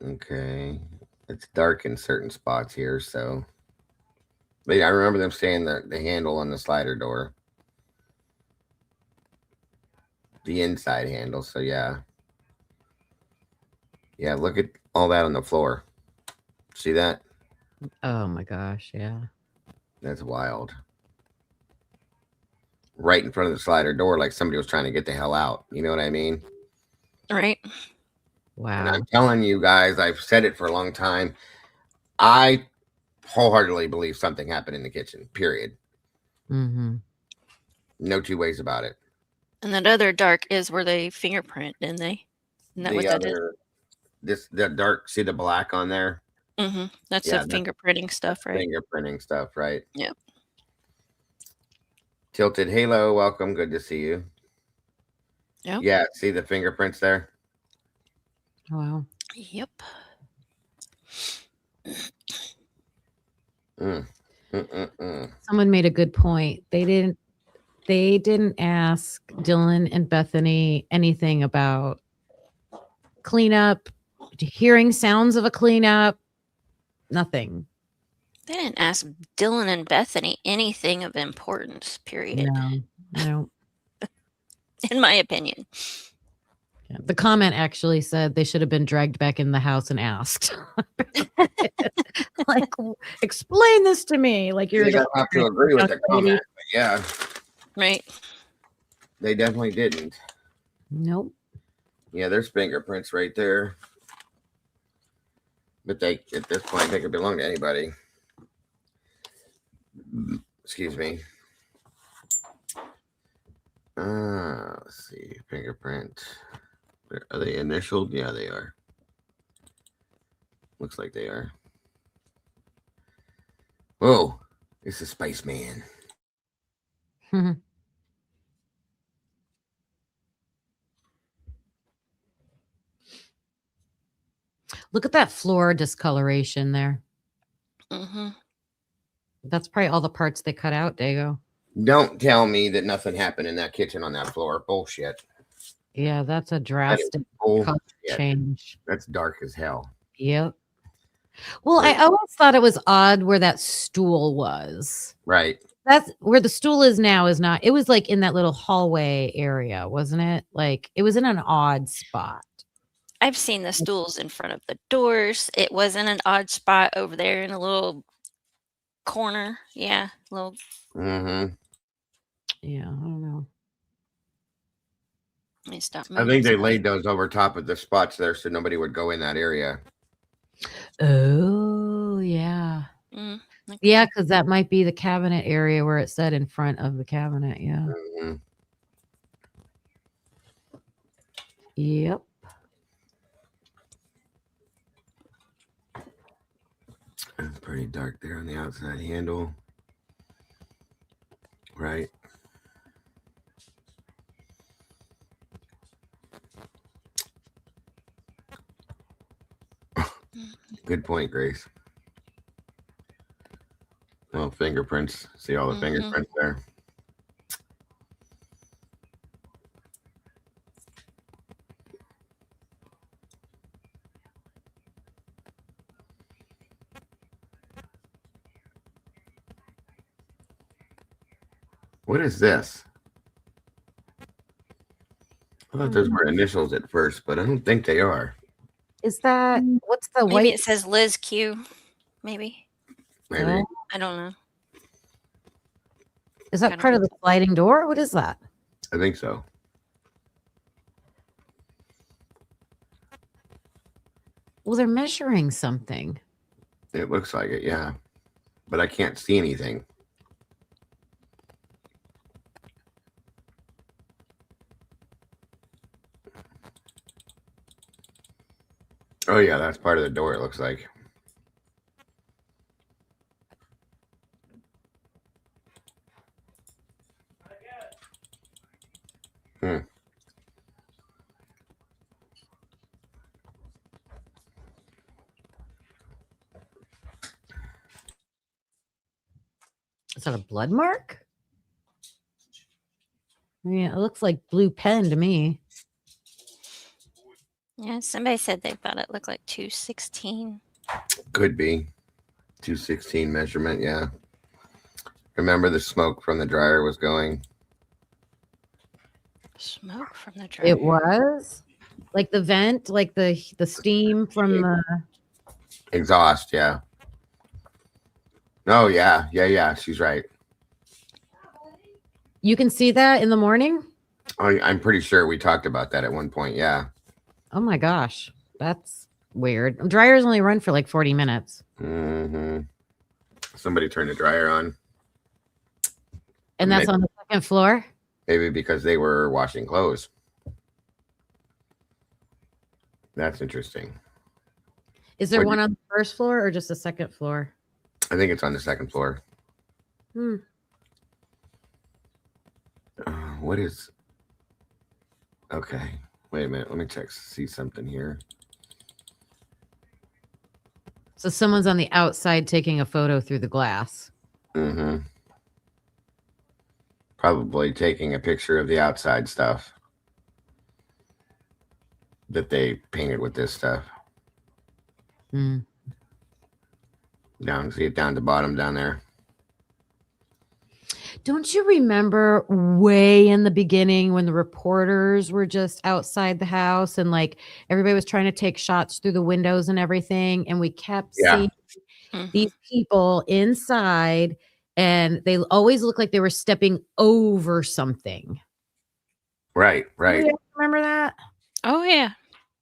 [SPEAKER 5] Okay. It's dark in certain spots here, so. But I remember them saying the handle on the slider door. The inside handle, so yeah. Yeah, look at all that on the floor. See that?
[SPEAKER 7] Oh my gosh, yeah.
[SPEAKER 5] That's wild. Right in front of the slider door, like somebody was trying to get the hell out. You know what I mean?
[SPEAKER 8] Right.
[SPEAKER 7] Wow.
[SPEAKER 5] And I'm telling you guys, I've said it for a long time. I wholeheartedly believe something happened in the kitchen, period.
[SPEAKER 7] Mm-hmm.
[SPEAKER 5] No two ways about it.
[SPEAKER 8] And that other dark is where they fingerprint, didn't they? Isn't that what that is?
[SPEAKER 5] The dark, see the black on there?
[SPEAKER 8] Mm-hmm. That's the fingerprinting stuff, right?
[SPEAKER 5] Fingerprinting stuff, right?
[SPEAKER 8] Yep.
[SPEAKER 5] Tilted Halo, welcome. Good to see you.
[SPEAKER 8] Yep.
[SPEAKER 5] Yeah, see the fingerprints there?
[SPEAKER 7] Wow.
[SPEAKER 8] Yep.
[SPEAKER 7] Someone made a good point. They didn't ask Dylan and Bethany anything about cleanup, hearing sounds of a cleanup, nothing.
[SPEAKER 8] They didn't ask Dylan and Bethany anything of importance, period.
[SPEAKER 7] No.
[SPEAKER 8] In my opinion.
[SPEAKER 7] Yeah, the comment actually said they should have been dragged back in the house and asked. Like, explain this to me. Like you're.
[SPEAKER 5] You don't have to agree with the comment, but yeah.
[SPEAKER 8] Right.
[SPEAKER 5] They definitely didn't.
[SPEAKER 7] Nope.
[SPEAKER 5] Yeah, there's fingerprints right there. But at this point, they could belong to anybody. Excuse me. Let's see. Fingerprint. Are they initialed? Yeah, they are. Looks like they are. Oh, it's a spaceman.
[SPEAKER 7] Look at that floor discoloration there.
[SPEAKER 8] Mm-hmm.
[SPEAKER 7] That's probably all the parts they cut out, Dago.
[SPEAKER 5] Don't tell me that nothing happened in that kitchen on that floor. Bullshit.
[SPEAKER 7] Yeah, that's a
[SPEAKER 5] That is
[SPEAKER 7] drastic color
[SPEAKER 5] bullshit.
[SPEAKER 7] change.
[SPEAKER 5] That's dark as hell.
[SPEAKER 7] Yep. Well, I always thought it was odd where that stool was.
[SPEAKER 5] Right.
[SPEAKER 7] That's where the stool is now is not. It was like in that little hallway area, wasn't it? Like it was in an odd spot.
[SPEAKER 8] I've seen the stools in front of the doors. It was in an odd spot over there in a little corner. Yeah, little.
[SPEAKER 5] Mm-hmm.
[SPEAKER 7] Yeah, I don't know.
[SPEAKER 8] Let me stop
[SPEAKER 5] I
[SPEAKER 8] moving.
[SPEAKER 5] think they laid those over top of the spots there so nobody would go in that area.
[SPEAKER 7] Oh, yeah.
[SPEAKER 8] Okay.
[SPEAKER 7] Yeah, because that might be the cabinet area where it said in front of the cabinet. Yeah.
[SPEAKER 5] Mm-hmm.
[SPEAKER 7] Yep.
[SPEAKER 5] It's pretty dark there on the outside handle. Right. Good point, Grace. Oh, fingerprints. See all the fingerprints there. What is this? I thought those were initials at first, but I don't think they are.
[SPEAKER 7] Is that what's the
[SPEAKER 8] Maybe
[SPEAKER 7] white?
[SPEAKER 8] it says Liz Q. Maybe.
[SPEAKER 5] Maybe.
[SPEAKER 8] I don't know.
[SPEAKER 7] Is that part of the sliding door? What is that?
[SPEAKER 5] I think so.
[SPEAKER 7] Well, they're measuring something.
[SPEAKER 5] It looks like it, yeah. But I can't see anything. Oh, yeah, that's part of the door, it looks like. Hmm.
[SPEAKER 7] Is that a blood mark? Yeah, it looks like blue pen to me.
[SPEAKER 8] Yeah, somebody said they thought it looked like 216.
[SPEAKER 5] Could be. 216 measurement, yeah. Remember the smoke from the dryer was going?
[SPEAKER 8] Smoke from the dryer.
[SPEAKER 7] It was like the vent, like the steam from the
[SPEAKER 5] Exhaust, yeah. Oh, yeah. Yeah. She's right.
[SPEAKER 7] You can see that in the morning?
[SPEAKER 5] I'm pretty sure we talked about that at one point, yeah.
[SPEAKER 7] Oh my gosh. That's weird. Dryers only run for like 40 minutes.
[SPEAKER 5] Mm-hmm. Somebody turned the dryer on.
[SPEAKER 7] And that's on the second floor?
[SPEAKER 5] Maybe because they were washing clothes. That's interesting.
[SPEAKER 7] Is there one on the first floor or just the second floor?
[SPEAKER 5] I think it's on the second floor. What is... Okay. Wait a minute. Let me see something here.
[SPEAKER 7] So someone's on the outside taking a photo through the glass.
[SPEAKER 5] Mm-hmm. Probably taking a picture of the outside stuff that they painted with this stuff. Down, see it down at the bottom down there.
[SPEAKER 7] Don't you remember way in the beginning when the reporters were just outside the house and like everybody was trying to take shots through the windows and everything, and we kept seeing these people inside and they always looked like they were stepping over something.
[SPEAKER 5] Right.
[SPEAKER 7] You remember that?
[SPEAKER 8] Oh, yeah.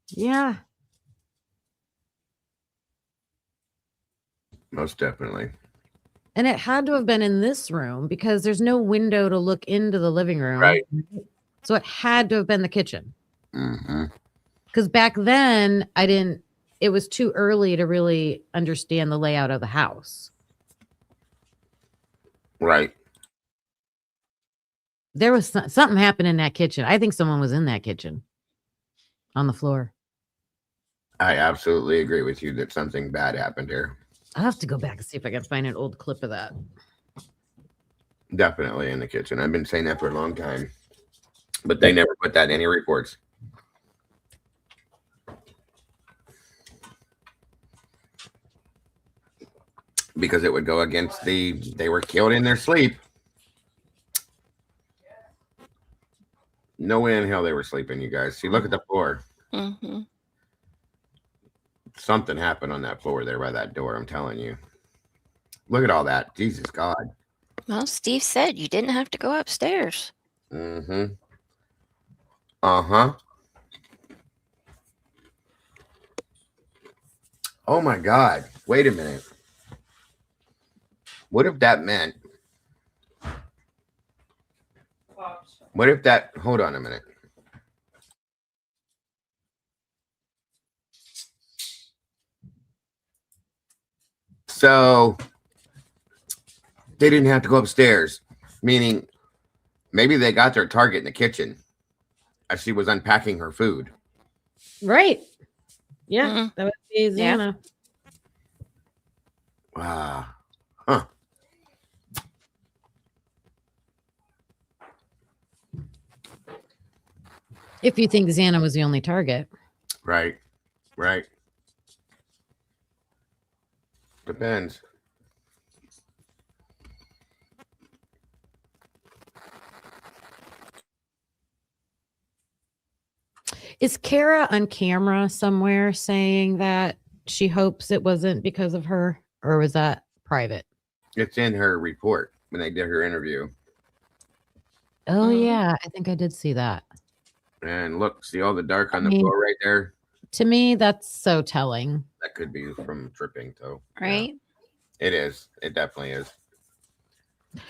[SPEAKER 7] Yeah.
[SPEAKER 5] Most definitely.
[SPEAKER 7] And it had to have been in this room because there's no window to look into the living room.
[SPEAKER 5] Right.
[SPEAKER 7] So it had to have been the kitchen.
[SPEAKER 5] Mm-hmm.
[SPEAKER 7] Because back then it was too early to really understand the layout of the house.
[SPEAKER 5] Right.
[SPEAKER 7] There was something happened in that kitchen. I think someone was in that kitchen on the floor.
[SPEAKER 5] I absolutely agree with you that something bad happened here.
[SPEAKER 7] I'll have to go back and see if I can find an old clip of that.
[SPEAKER 5] Definitely in the kitchen. I've been saying that for a long time, but they never put that in any reports. Because it would go against they were killed in their sleep. No way in hell they were sleeping, you guys. See, look at the floor.
[SPEAKER 8] Mm-hmm.
[SPEAKER 5] Something happened on that floor there by that door, I'm telling you. Look at all that. Jesus God.
[SPEAKER 8] Well, Steve said you didn't have to go upstairs.
[SPEAKER 5] Mm-hmm. Uh-huh. Oh my God. Wait a minute. What if that meant? What if that? Hold on a minute. So they didn't have to go upstairs, meaning maybe they got their target in the kitchen as she was unpacking her food.
[SPEAKER 7] Right. Yeah. That would be Xana.
[SPEAKER 5] Wow. Huh.
[SPEAKER 7] If you think Xana was the only target.
[SPEAKER 5] Right. Right. Depends.
[SPEAKER 7] Is Kara on camera somewhere saying that she hopes it wasn't because of her, or was that private?
[SPEAKER 5] It's in her report when they did her interview.
[SPEAKER 7] Oh, yeah. I think I did see that.
[SPEAKER 5] And look, see all the dark on the floor right there?
[SPEAKER 7] To me, that's so telling.
[SPEAKER 5] That could be from tripping, though.
[SPEAKER 8] Right.
[SPEAKER 5] Yeah. It is. It definitely is.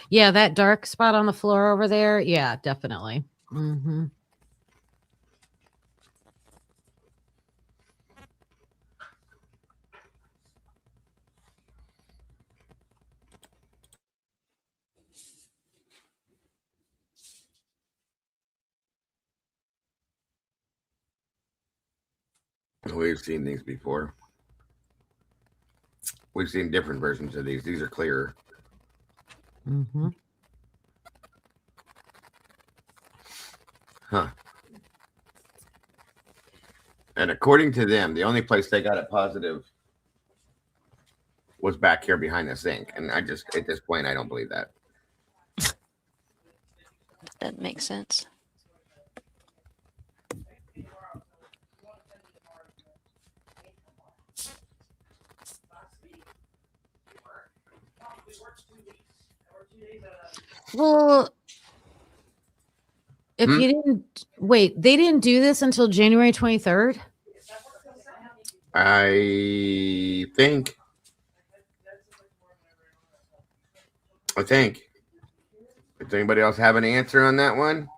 [SPEAKER 7] Yeah, that dark spot on the floor over there. Yeah, definitely. Mm-hmm.
[SPEAKER 5] We've seen these before. We've seen different versions of these. These are clearer.
[SPEAKER 7] Mm-hmm.
[SPEAKER 5] Huh. And according to them, the only place they got it positive was back here behind the sink. And I just, at this point, I don't believe that.
[SPEAKER 8] Doesn't make sense.
[SPEAKER 7] Well, if you didn't wait, they didn't do this until January 23rd.
[SPEAKER 5] I think. Does anybody else have an answer on that one?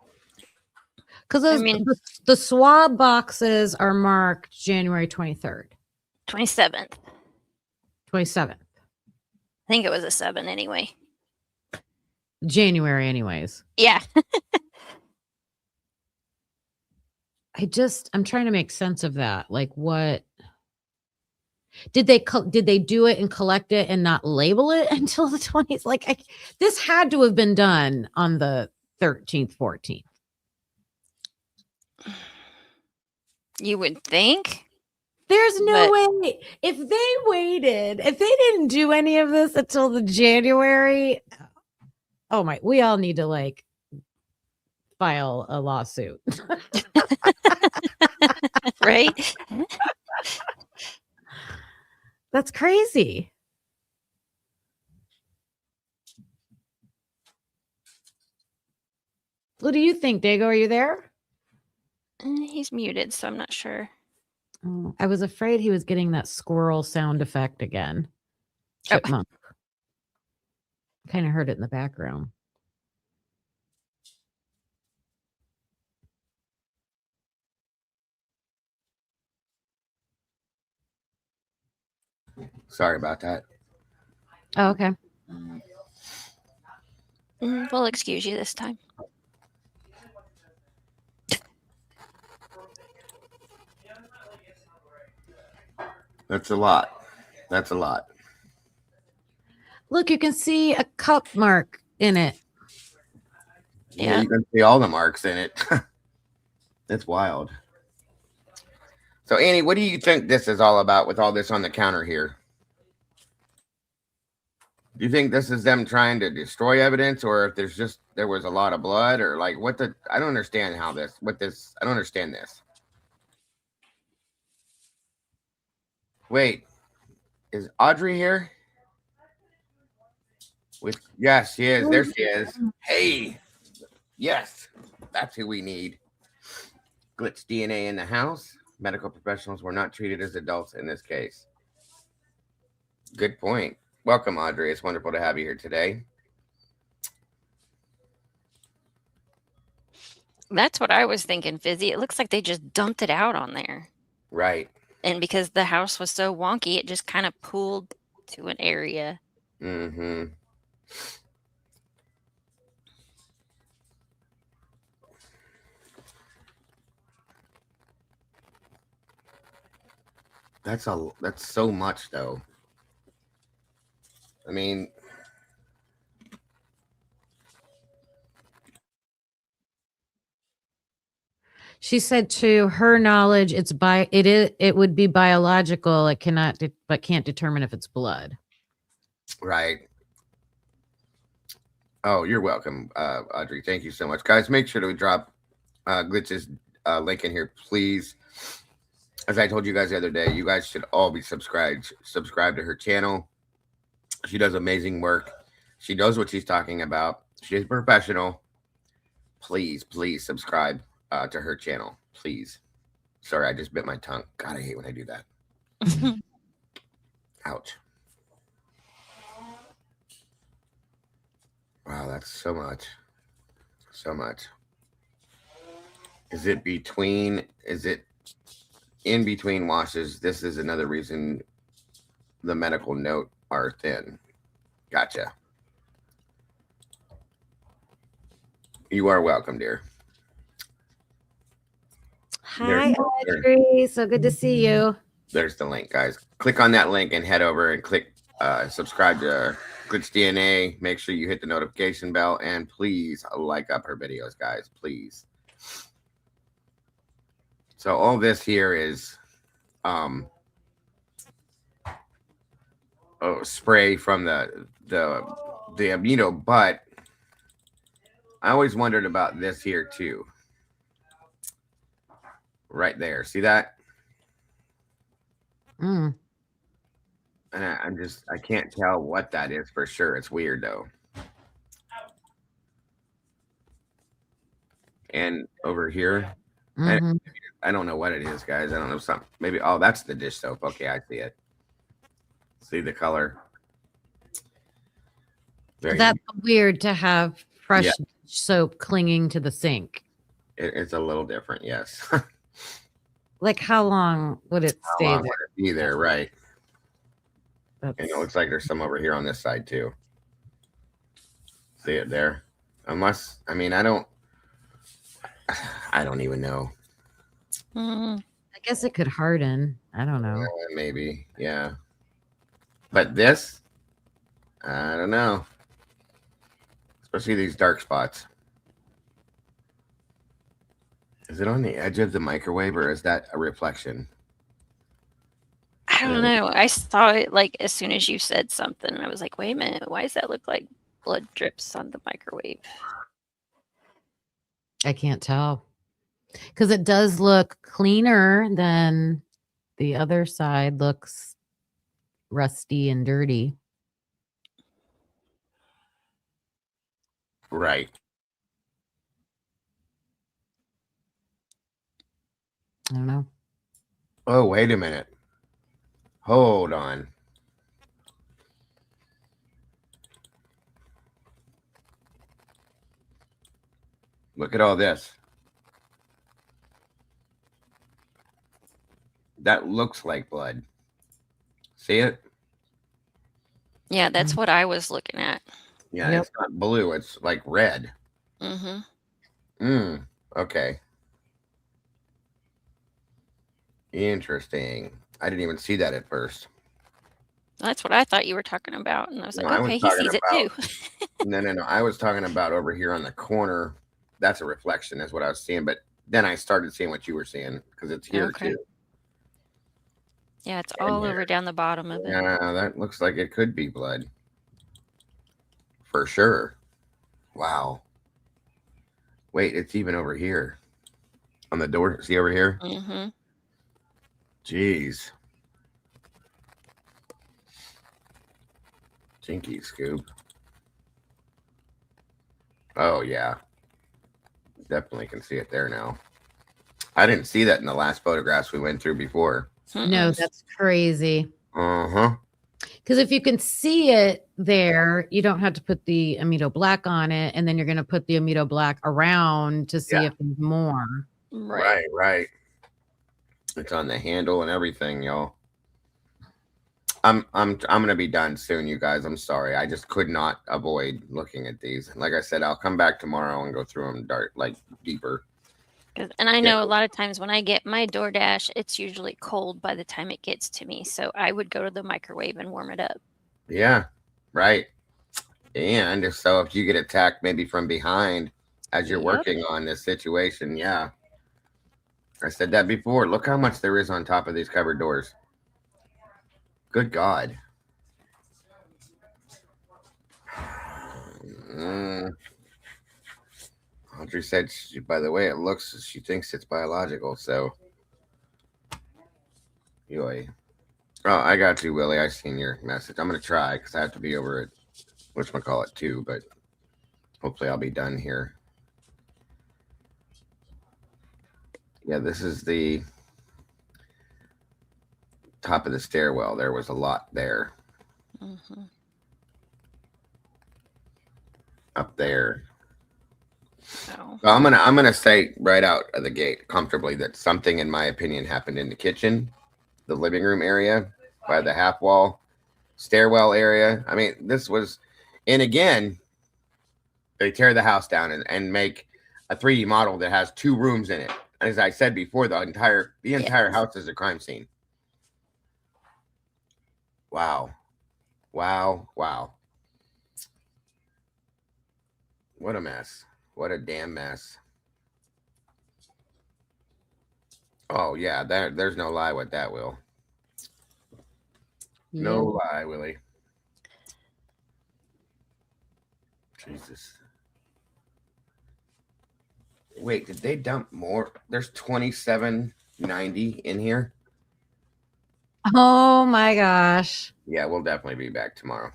[SPEAKER 7] Because the swab boxes are marked January 23rd.
[SPEAKER 8] 27th.
[SPEAKER 7] 27th.
[SPEAKER 8] I think it was a 7 anyway.
[SPEAKER 7] January, anyways.
[SPEAKER 8] Yeah.
[SPEAKER 7] I'm trying to make sense of that. Like, what did they do it and collect it and not label it until the 20th? Like, this had to have been done on the 13th, 14th.
[SPEAKER 8] You would think.
[SPEAKER 7] There's no way. If they didn't do any of this until the January. Oh my, we all need to like file a lawsuit.
[SPEAKER 8] Right?
[SPEAKER 7] That's crazy. What do you think, Dago? Are you there?
[SPEAKER 8] He's muted, so I'm not sure.
[SPEAKER 7] Oh, I was afraid he was getting that squirrel sound effect again. Chipmunk. Kind of heard it in the background.
[SPEAKER 5] Sorry about that.
[SPEAKER 7] Oh, okay.
[SPEAKER 8] We'll excuse you this time.
[SPEAKER 5] That's a lot. That's a lot.
[SPEAKER 7] Look, you can see a cup mark in it.
[SPEAKER 5] Yeah, you can see all the marks in it. That's wild. So, Annie, what do you think this is all about with all this on the counter here? Do you think this is them trying to destroy evidence, or if there was a lot of blood, or like I don't understand I don't understand this. Wait, is Audrey here? Yes, she is. There she is. Hey, yes, that's who we need. Glitch DNA in the house. Medical professionals were not treated as adults in this case. Good point. Welcome, Audrey. It's wonderful to have you here today.
[SPEAKER 8] That's what I was thinking, Fizzy. It looks like they just dumped it out on there.
[SPEAKER 5] Right.
[SPEAKER 8] And because the house was so wonky, it just kind of pooled to an area.
[SPEAKER 5] Mm-hmm. That's so much, though. I mean,
[SPEAKER 7] she said to her knowledge, it would be biological. It cannot, but can't determine if it's blood.
[SPEAKER 5] Right. Oh, you're welcome, Audrey. Thank you so much, guys. Make sure to drop Glitch's link in here, please. As I told you guys the other day, you guys should all be subscribed to her channel. She does amazing work. She knows what she's talking about. She's a professional. Please subscribe to her channel, please. Sorry, I just bit my tongue. God, I hate when I do that. Ouch. Wow, that's so much. So much. Is it in between washes? This is another reason the medical note are thin. Gotcha. You are welcome, dear.
[SPEAKER 7] Hi, Audrey. So good to see you.
[SPEAKER 5] There's the link, guys. Click on that link and head over and click subscribe to Glitch DNA. Make sure you hit the notification bell and please like up her videos, guys. Please. So all this here is spray from the amino, but I always wondered about this here too. Right there. See that?
[SPEAKER 7] Mm.
[SPEAKER 5] And I can't tell what that is for sure. It's weird though. And over here, I don't know what it is, guys. I don't know something. Maybe, oh, that's the dish soap. Okay, I see it. See the color.
[SPEAKER 7] That's weird to have fresh soap clinging to the sink.
[SPEAKER 5] It's a little different, yes.
[SPEAKER 7] Like, how long would it stay there?
[SPEAKER 5] Would it be there, right? And it looks like there's some over here on this side too. See it there? Unless, I mean, I don't even know.
[SPEAKER 7] I guess it could harden. I don't know.
[SPEAKER 5] Maybe, yeah. But this, I don't know. Especially these dark spots. Is it on the edge of the microwave or is that a reflection?
[SPEAKER 8] I don't know. I saw it like as soon as you said something. I was like, wait a minute. Why does that look like blood drips on the microwave?
[SPEAKER 7] I can't tell. Because it does look cleaner than the other side looks rusty and dirty.
[SPEAKER 5] Right.
[SPEAKER 7] I don't know.
[SPEAKER 5] Oh, wait a minute. Hold on. Look at all this. That looks like blood. See it?
[SPEAKER 8] Yeah, that's what I was looking at.
[SPEAKER 5] Yeah,
[SPEAKER 7] Yep.
[SPEAKER 5] it's not blue. It's like red.
[SPEAKER 8] Mm-hmm.
[SPEAKER 5] Okay. Interesting. I didn't even see that at first.
[SPEAKER 8] That's what I thought you were talking about. And I was
[SPEAKER 5] No,
[SPEAKER 8] like,
[SPEAKER 5] I was
[SPEAKER 8] okay, he
[SPEAKER 5] talking
[SPEAKER 8] sees it too.
[SPEAKER 5] about no. I was talking about over here on the corner. That's a reflection, is what I was seeing. But then I started seeing what you were seeing because it's here
[SPEAKER 8] Okay.
[SPEAKER 5] too.
[SPEAKER 8] Yeah, it's
[SPEAKER 5] And
[SPEAKER 8] all
[SPEAKER 5] here.
[SPEAKER 8] over down the bottom of it.
[SPEAKER 5] Yeah, that looks like it could be blood. For sure. Wow. Wait, it's even over here. On the door. See over here?
[SPEAKER 8] Mm-hmm.
[SPEAKER 5] Jeez. Jinky scoop. Oh, yeah. Definitely can see it there now. I didn't see that in the last photographs we went through before.
[SPEAKER 7] No, that's crazy.
[SPEAKER 5] Uh-huh.
[SPEAKER 7] Because if you can see it there, you don't have to put the amido black on it, and then you're going to put the amido black around to see if there's more.
[SPEAKER 5] Right. It's on the handle and everything, y'all. I'm gonna be done soon, you guys. I'm sorry. I just could not avoid looking at these. Like I said, I'll come back tomorrow and go through them deeper.
[SPEAKER 8] And I know a lot of times when I get my DoorDash, it's usually cold by the time it gets to me. So I would go to the microwave and warm it up.
[SPEAKER 5] Yeah, right. And if you get attacked maybe from behind as you're working on this situation, yeah. I said that before. Look how much there is on top of these cupboard doors. Good God. Audrey said, by the way, it looks, she thinks it's biological. So, anyway. Oh, I got you, Willie. I seen your message. I'm going to try because I have to be over at whatchamacallit too, but hopefully I'll be done here. Yeah, this is the top of the stairwell. There was a lot there.
[SPEAKER 8] Mm-hmm.
[SPEAKER 5] Up there.
[SPEAKER 8] Oh.
[SPEAKER 5] Well, I'm gonna say right out of the gate comfortably that something, in my opinion, happened in the kitchen, the living room area, by the half wall, stairwell area. I mean, this was, and again, they tear the house down and make a 3D model that has 2 rooms in it. As I said before, the entire house is a crime scene. Wow. What a mess. What a damn mess. Oh, yeah, there's no lie with that, Will. No lie, Willie. Jesus. Wait, did they dump more? There's 2790 in here.
[SPEAKER 7] Oh my gosh.
[SPEAKER 5] Yeah, we'll definitely be back tomorrow.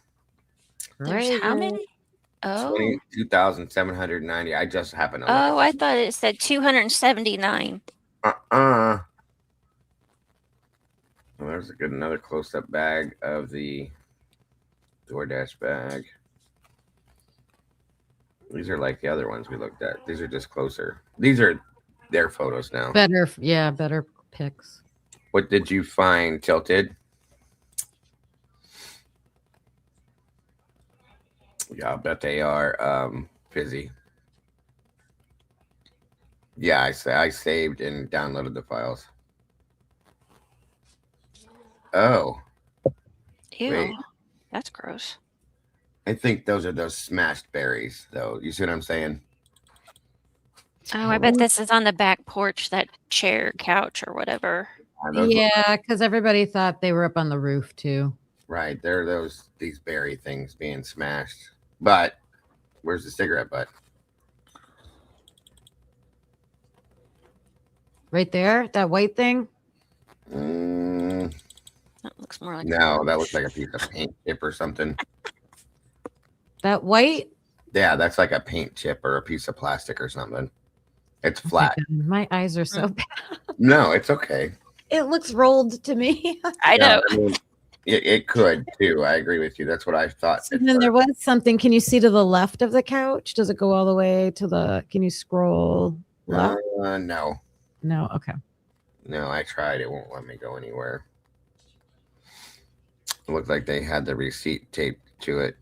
[SPEAKER 8] There's how many? Oh.
[SPEAKER 5] 22,790. I just happened to look.
[SPEAKER 8] Oh, I thought it said 279.
[SPEAKER 5] Well, there's another close-up bag of the DoorDash bag. These are like the other ones we looked at. These are just closer. These are their photos now.
[SPEAKER 7] Better pics.
[SPEAKER 5] What did you find, Tilted? Yeah, I bet they are fizzy. Yeah, I saved and downloaded the files. Oh.
[SPEAKER 8] Ew.
[SPEAKER 5] Wait.
[SPEAKER 8] That's gross.
[SPEAKER 5] I think those are those smashed berries, though. You see what I'm saying?
[SPEAKER 8] Oh, I bet this is on the back porch, that chair, couch, or whatever.
[SPEAKER 7] Yeah, because everybody thought they were up on the roof too.
[SPEAKER 5] Right. They're these berry things being smashed. But where's the cigarette butt?
[SPEAKER 7] Right there, that white thing.
[SPEAKER 8] That looks more like
[SPEAKER 5] No, that looks like a piece of paint chip or something.
[SPEAKER 7] That white?
[SPEAKER 5] Yeah, that's like a paint chip or a piece of plastic or something. It's flat.
[SPEAKER 7] My eyes are so bad.
[SPEAKER 5] No, it's okay.
[SPEAKER 7] It looks rolled to me.
[SPEAKER 8] I know.
[SPEAKER 5] I mean, it could too. I agree with you. That's what I thought.
[SPEAKER 7] And then there was something. Can you see to the left of the couch? Does it go all the way to the? Can you scroll left?
[SPEAKER 5] No.
[SPEAKER 7] No. Okay.
[SPEAKER 5] No, I tried. It won't let me go anywhere. It looked like they had the receipt taped to it.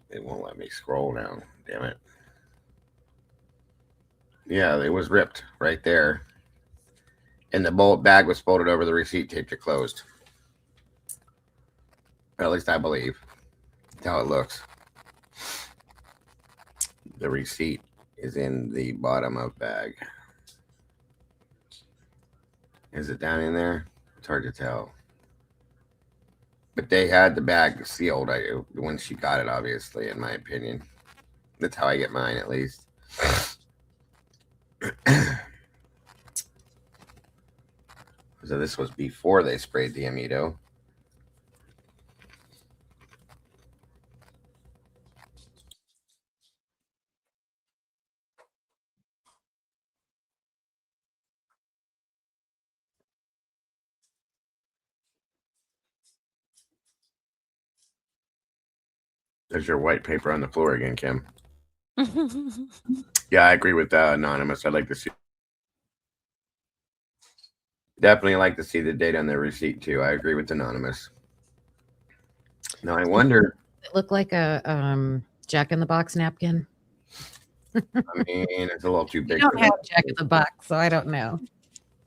[SPEAKER 5] It won't let me scroll down. Damn it. Yeah, it was ripped right there. And the bullet bag was folded over the receipt, taped it closed. Or at least I believe. That's how it looks. The receipt is in the bottom of bag. Is it down in there? It's hard to tell. But they had the bag sealed when she got it, obviously, in my opinion. That's how I get mine, at least. So this was before they sprayed the Amido. There's your white paper on the floor again, Kim. Yeah, I agree with Anonymous. I'd like to see. Definitely like to see the date on the receipt, too. I agree with Anonymous. Now, I wonder.
[SPEAKER 7] It looked like a Jack in the Box napkin.
[SPEAKER 5] I mean, it's a little too big.
[SPEAKER 7] You don't have Jack in the Box, so I don't know.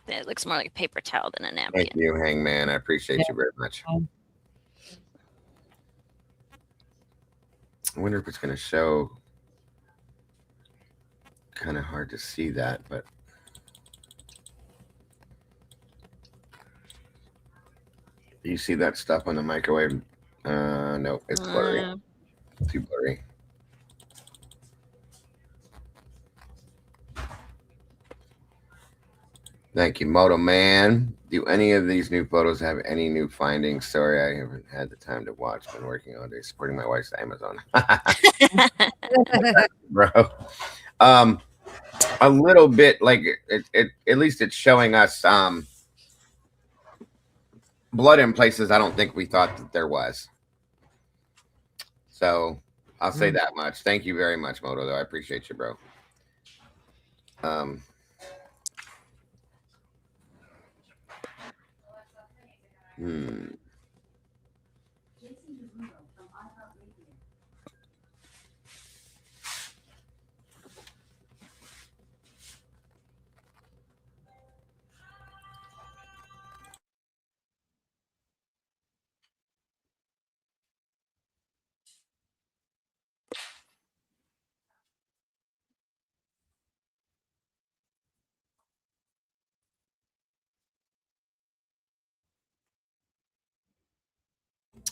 [SPEAKER 8] It looks more like a paper towel than a napkin.
[SPEAKER 5] Thank you, Hangman. I appreciate you very much. I wonder if it's going to show. Kind of hard to see that, but do you see that stuff on the microwave? No, it's blurry. Too blurry. Thank you, Moto Man. Do any of these new photos have any new findings? Sorry, I haven't had the time to watch. Been working all day supporting my wife's Amazon. Bro. A little bit like it at least it's showing us blood in places I don't think we thought that there was. So I'll say that much. Thank you very much, Moto, though. I appreciate you, bro.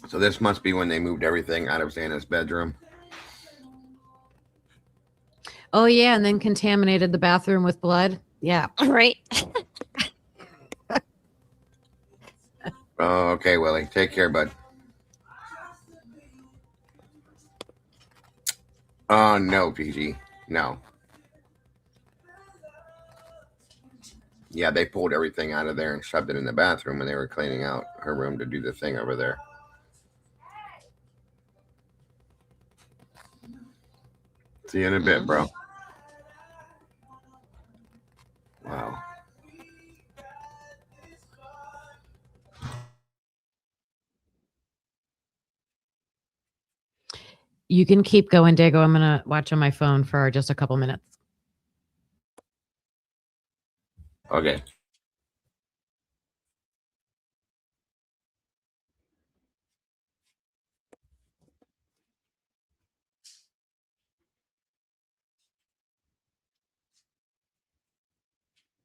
[SPEAKER 5] So this must be when they moved everything out of Xana's bedroom.
[SPEAKER 7] Oh, yeah, and then contaminated the bathroom with blood. Yeah.
[SPEAKER 8] Right.
[SPEAKER 5] Oh, okay, Willie. Take care, bud. Oh, no, PG. No. Yeah, they pulled everything out of there and shoved it in the bathroom when they were cleaning out her room to do the thing over there. See you in a bit, bro. Wow.
[SPEAKER 7] You can keep going, Dago. I'm going to watch on my phone for just a couple minutes.
[SPEAKER 5] Okay.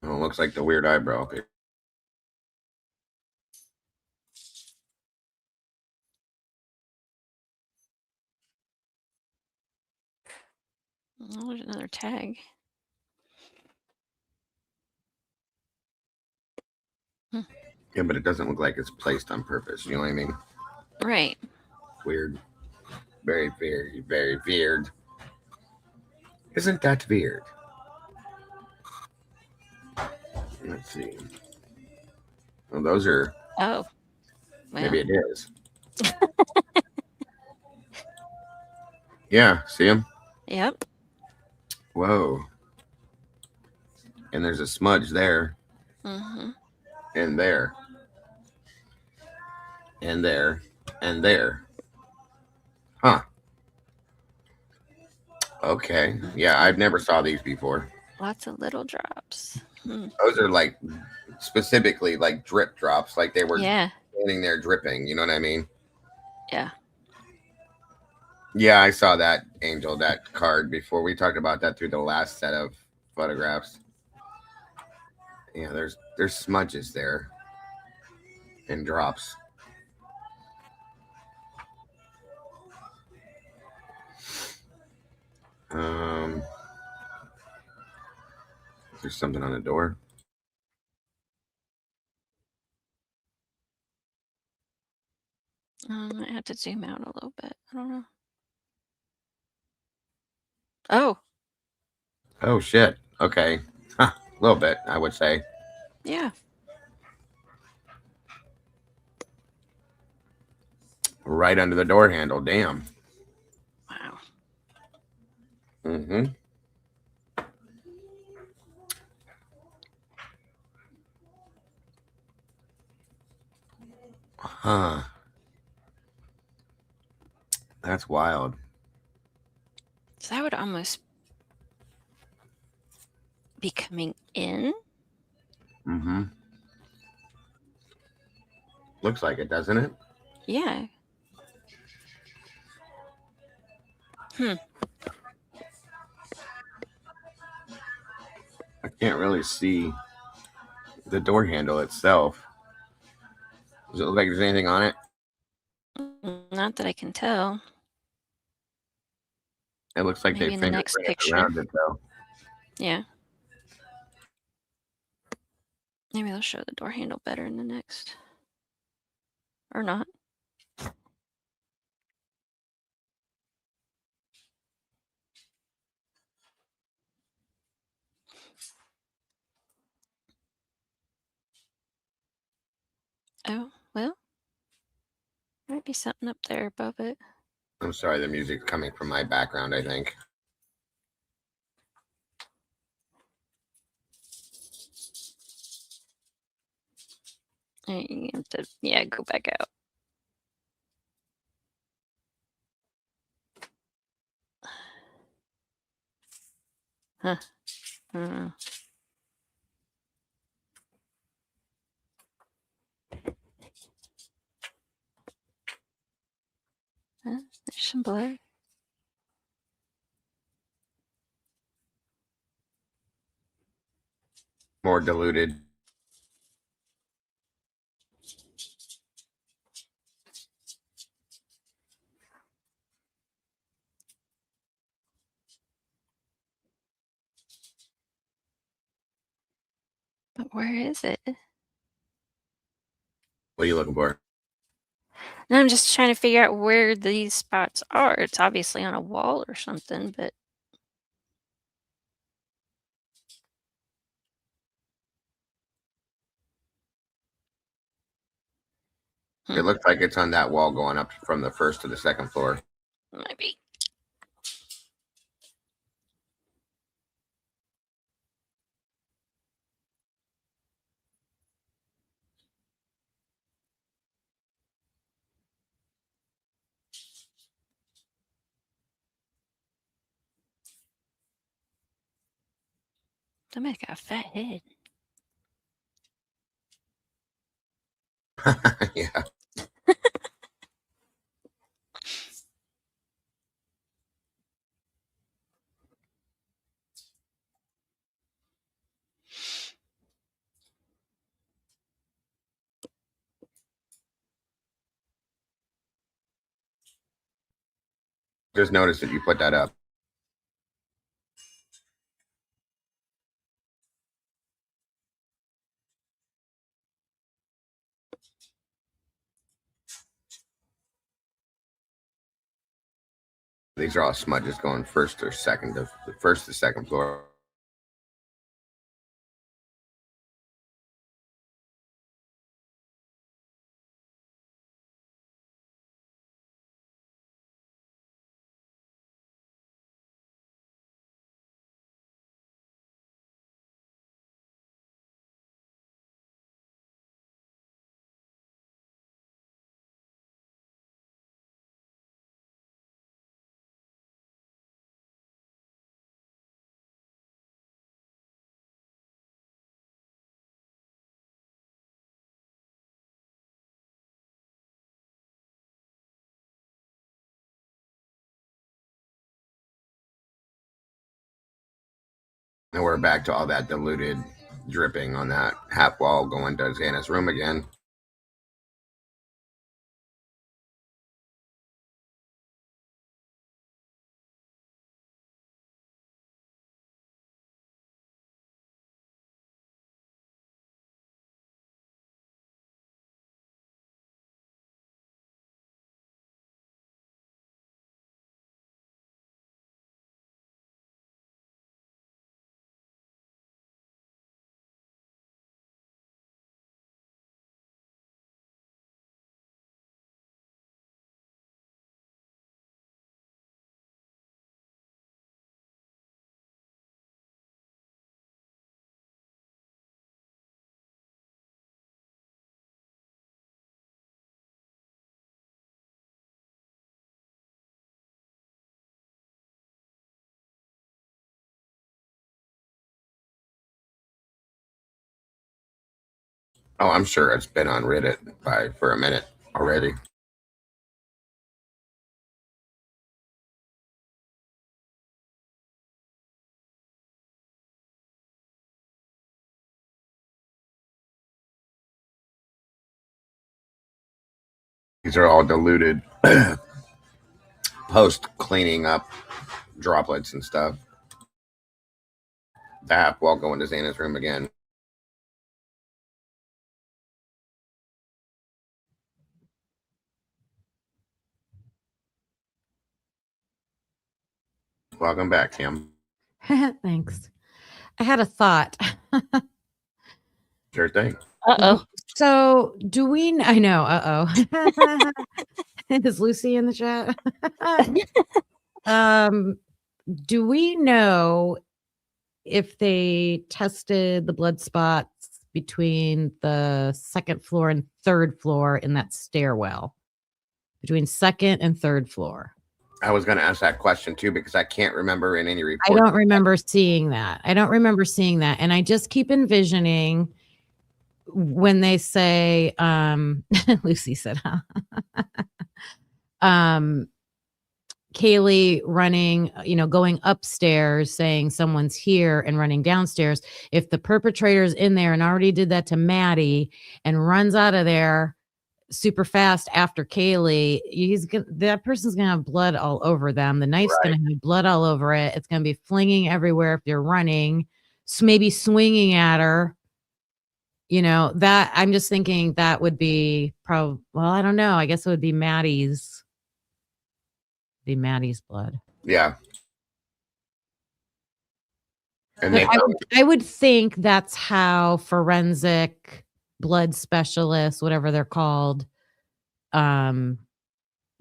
[SPEAKER 5] Oh, looks like the weird eyebrow up here.
[SPEAKER 8] Oh, there's another tag.
[SPEAKER 5] Yeah, but it doesn't look like it's placed on purpose. You know what I mean?
[SPEAKER 8] Right.
[SPEAKER 5] Weird. Very, very, very weird. Isn't that weird? Let's see. Well, those are.
[SPEAKER 8] Oh. Well.
[SPEAKER 5] Maybe it is. Yeah, see them?
[SPEAKER 8] Yep.
[SPEAKER 5] Whoa. And there's a smudge there.
[SPEAKER 8] Mm-hmm.
[SPEAKER 5] and there, and there, and there. Huh. Okay. Yeah, I've never saw these before.
[SPEAKER 8] Lots of little drops.
[SPEAKER 5] Those are like specifically like drip drops, like they were
[SPEAKER 8] Yeah.
[SPEAKER 5] standing there dripping. You know what I mean?
[SPEAKER 8] Yeah.
[SPEAKER 5] Yeah, I saw that, Angel, that card before. We talked about that through the last set of photographs. Yeah, there's smudges there and drops. There's something on the door.
[SPEAKER 8] I have to zoom out a little bit. I don't know. Oh.
[SPEAKER 5] Oh shit. Okay. Huh. A little bit, I would say.
[SPEAKER 8] Yeah.
[SPEAKER 5] Right under the door handle. Damn.
[SPEAKER 8] Wow.
[SPEAKER 5] Mm-hmm. Huh. That's wild.
[SPEAKER 8] So that would almost be coming in.
[SPEAKER 5] Mm-hmm. Looks like it, doesn't it?
[SPEAKER 8] Yeah.
[SPEAKER 5] I can't really see the door handle itself. Does it look like there's anything on it?
[SPEAKER 8] Not that I can tell.
[SPEAKER 5] It looks like
[SPEAKER 8] Maybe
[SPEAKER 5] they
[SPEAKER 8] in the next
[SPEAKER 5] fingerprinted
[SPEAKER 8] picture.
[SPEAKER 5] around it, though.
[SPEAKER 8] Yeah. Maybe they'll show the door handle better in the next. Or not. Oh, well. Might be something up there above it.
[SPEAKER 5] I'm sorry, the music's coming from my background, I think.
[SPEAKER 8] You have to, yeah, go back out. Huh. I don't know. Huh? There's some blood.
[SPEAKER 5] More diluted.
[SPEAKER 8] But where is it?
[SPEAKER 5] What are you looking for?
[SPEAKER 8] And I'm just trying to figure out where these spots are. It's obviously on a wall or something, but
[SPEAKER 5] It looks like it's on that wall going up from the first to the second floor.
[SPEAKER 8] might be. That man's got a fat head.
[SPEAKER 5] Yeah. Just noticed that you put that up. These are all smudges going first or second to the first to second floor. And we're back to all that diluted dripping on that half wall going to Xana's room again. Oh, I'm sure it's been on Reddit for a minute already. These are all diluted post cleaning up droplets and stuff. The half wall going to Xana's room again. Welcome back, Kim.
[SPEAKER 7] Thanks. I had a thought.
[SPEAKER 5] Sure thing.
[SPEAKER 8] Uh-oh.
[SPEAKER 7] So do we? I know. Uh-oh. Is Lucy in the chat? Do we know if they tested the blood spots between the second floor and third floor in that stairwell? Between second and third floor.
[SPEAKER 5] I was going to ask that question too because I can't remember in any report.
[SPEAKER 7] I don't remember seeing that. And I just keep envisioning when they say, Lucy said, huh? Kaylee running, going upstairs saying someone's here and running downstairs. If the perpetrator's in there and already did that to Maddie and runs out of there super fast after Kaylee, that person's gonna have blood all over them. The knife's gonna have blood all over it. It's gonna be flinging everywhere if they're running, maybe swinging at her. That I'm just thinking that would be well, I don't know. I guess it would be Maddie's blood.
[SPEAKER 5] Yeah. And
[SPEAKER 7] I would think that's how forensic blood specialists, whatever they're called, isn't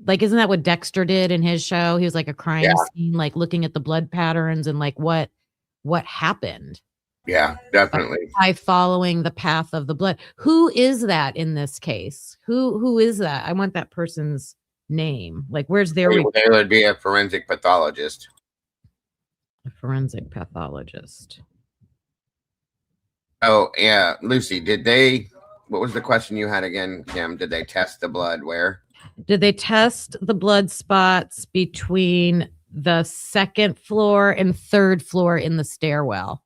[SPEAKER 7] that what Dexter did in his show? He was like a crime scene, like looking at the blood patterns and like what happened.
[SPEAKER 5] Yeah, definitely.
[SPEAKER 7] By following the path of the blood. Who is that in this case? Who is that? I want that person's name. Like, where's their
[SPEAKER 5] They would be a forensic pathologist.
[SPEAKER 7] A forensic pathologist.
[SPEAKER 5] Oh, yeah. Lucy, what was the question you had again, Kim? Did they test the blood where?
[SPEAKER 7] Did they test the blood spots between the second floor and third floor in the stairwell?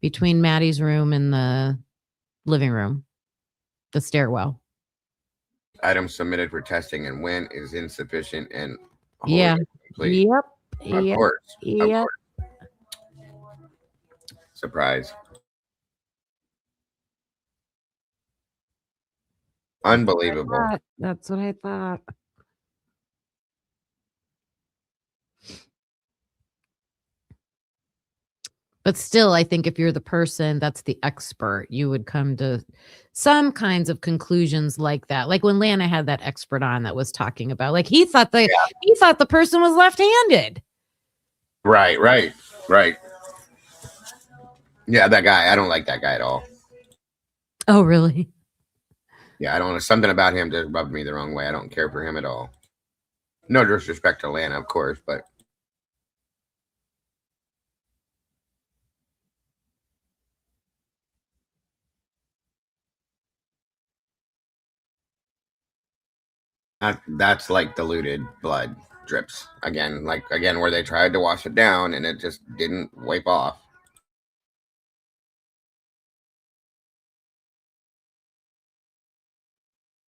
[SPEAKER 7] Between Maddie's room and the living room, the stairwell.
[SPEAKER 5] Items submitted for testing and when is insufficient and
[SPEAKER 7] complete. Yep.
[SPEAKER 5] Of course.
[SPEAKER 7] Yep.
[SPEAKER 5] Surprise. Unbelievable.
[SPEAKER 7] That's what I thought. But still, I think if you're the person that's the expert, you would come to some kinds of conclusions like that. Like when Lana had that expert on that was talking about, like he thought the person was left-handed.
[SPEAKER 5] Right. Yeah, that guy. I don't like that guy at all.
[SPEAKER 7] Oh, really?
[SPEAKER 5] Yeah, I don't know. Something about him just rubbed me the wrong way. I don't care for him at all. No disrespect to Lana, of course, but that's like diluted blood. drips again, where they tried to wash it down and it just didn't wipe off.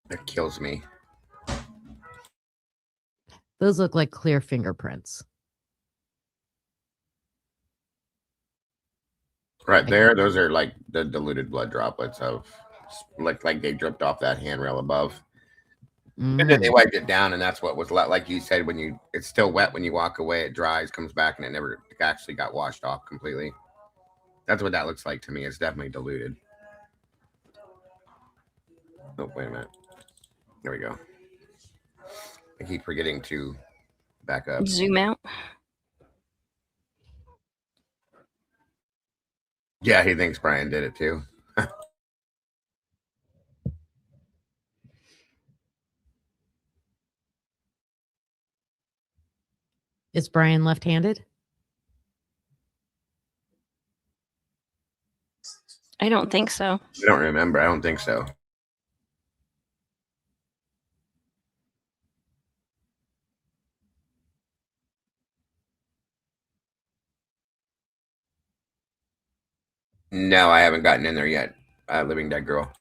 [SPEAKER 5] That kills me.
[SPEAKER 7] Those look like clear fingerprints.
[SPEAKER 5] Right there, those are like the diluted blood droplets of like they dripped off that handrail above. And then they wiped it down, and that's what was like you said, when it's still wet when you walk away, it dries, comes back, and it never actually got washed off completely. That's what that looks like to me. It's definitely diluted. Oh, wait a minute. There we go. I keep forgetting to back up.
[SPEAKER 8] Zoom out.
[SPEAKER 5] Yeah, he thinks Brian did it too.
[SPEAKER 7] Is Brian left-handed?
[SPEAKER 8] I don't think so.
[SPEAKER 5] I don't remember. I don't think so. No, I haven't gotten in there yet. Living Dead Girl.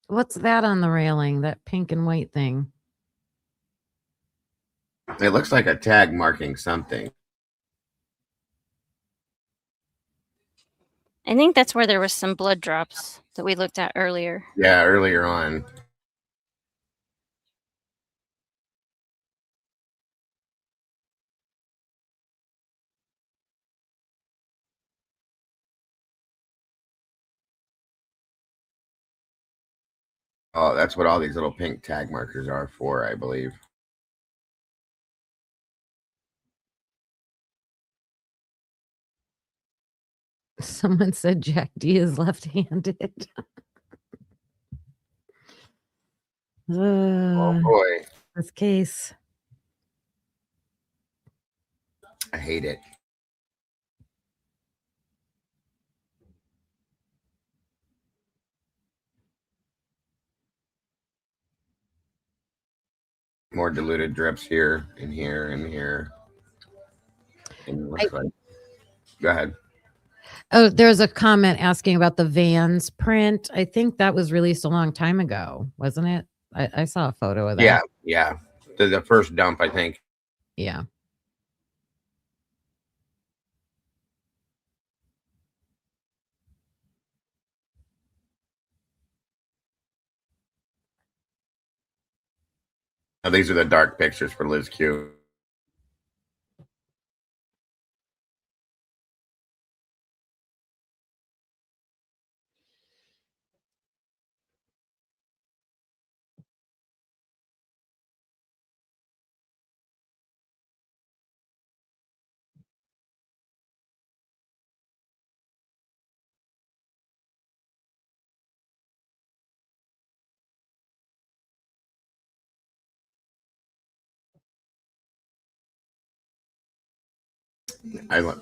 [SPEAKER 7] What's that on the railing? That pink and white thing?
[SPEAKER 5] It looks like a tag marking something.
[SPEAKER 8] I think that's where there was some blood drops that we looked at earlier.
[SPEAKER 5] Yeah, earlier on. Oh, that's what all these little pink tag markers are for, I believe.
[SPEAKER 7] Someone said Jack D is left-handed.
[SPEAKER 5] Oh boy.
[SPEAKER 7] This case.
[SPEAKER 5] I hate it. More diluted drips here and here and here. And it looks like. Go ahead.
[SPEAKER 7] Oh, there's a comment asking about the Vans print. I think that was released a long time ago, wasn't it? I saw a photo of that.
[SPEAKER 5] Yeah, yeah. The first dump, I think.
[SPEAKER 7] Yeah.
[SPEAKER 5] Oh, these are the dark pictures for Liz Q.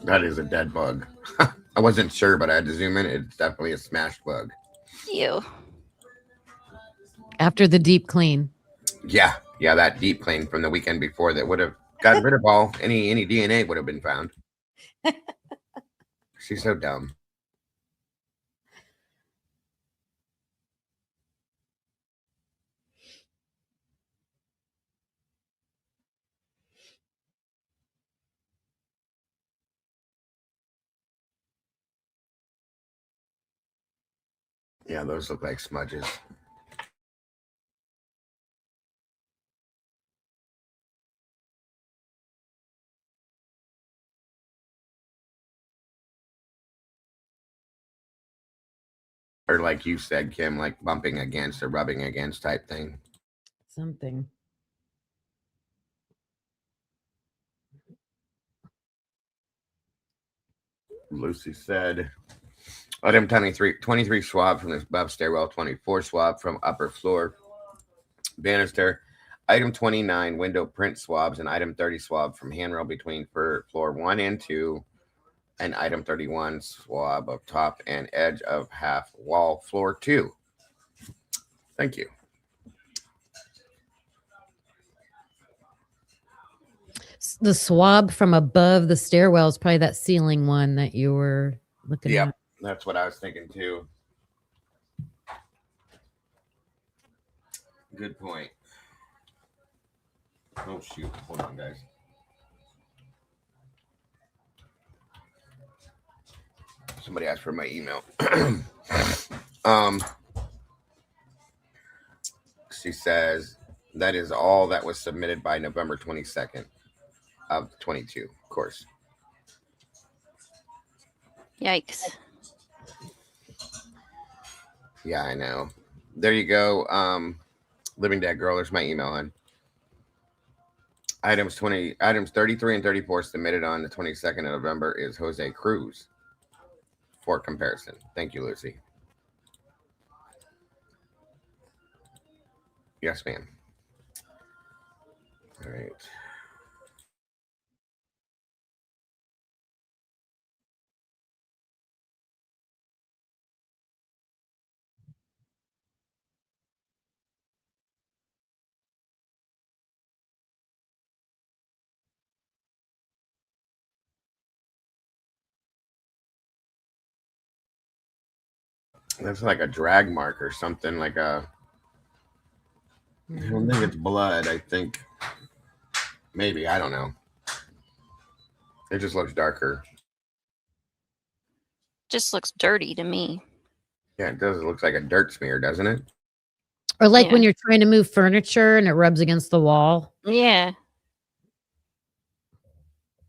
[SPEAKER 5] That is a dead bug. I wasn't sure, but I had to zoom in. It's definitely a smashed bug.
[SPEAKER 8] Ew.
[SPEAKER 7] After the deep clean.
[SPEAKER 5] Yeah, that deep clean from the weekend before that would have gotten rid of all any DNA would have been found. She's so dumb. Yeah, those look like smudges. Or like you said, Kim, like bumping against or rubbing against type thing.
[SPEAKER 7] Something.
[SPEAKER 5] Lucy said, item 23 swab from the above stairwell, 24 swab from upper floor banister, item 29 window print swabs, and item 30 swab from handrail between floor 1 and 2, and item 31 swab of top and edge of half wall floor 2. Thank you.
[SPEAKER 7] The swab from above the stairwell is probably that ceiling one that you were looking
[SPEAKER 5] Yep,
[SPEAKER 7] at.
[SPEAKER 5] that's what I was thinking too. Good point. Oh shoot, hold on, guys. Somebody asked for my email. She says that is all that was submitted by November 22nd of 22, of course.
[SPEAKER 8] Yikes.
[SPEAKER 5] Yeah, I know. There you go. Living Dead Girl, there's my email on. Items 33 and 34 submitted on the 22nd of November is Jose Cruz for comparison. Thank you, Lucy. Yes, ma'am. All right. That's like a drag mark or something, like a... I don't think it's blood. I think maybe, I don't know. It just looks darker.
[SPEAKER 8] Just looks dirty to me.
[SPEAKER 5] Yeah, it does. It looks like a dirt smear, doesn't it?
[SPEAKER 7] Or like when you're trying to move furniture and it rubs against the wall.
[SPEAKER 8] Yeah.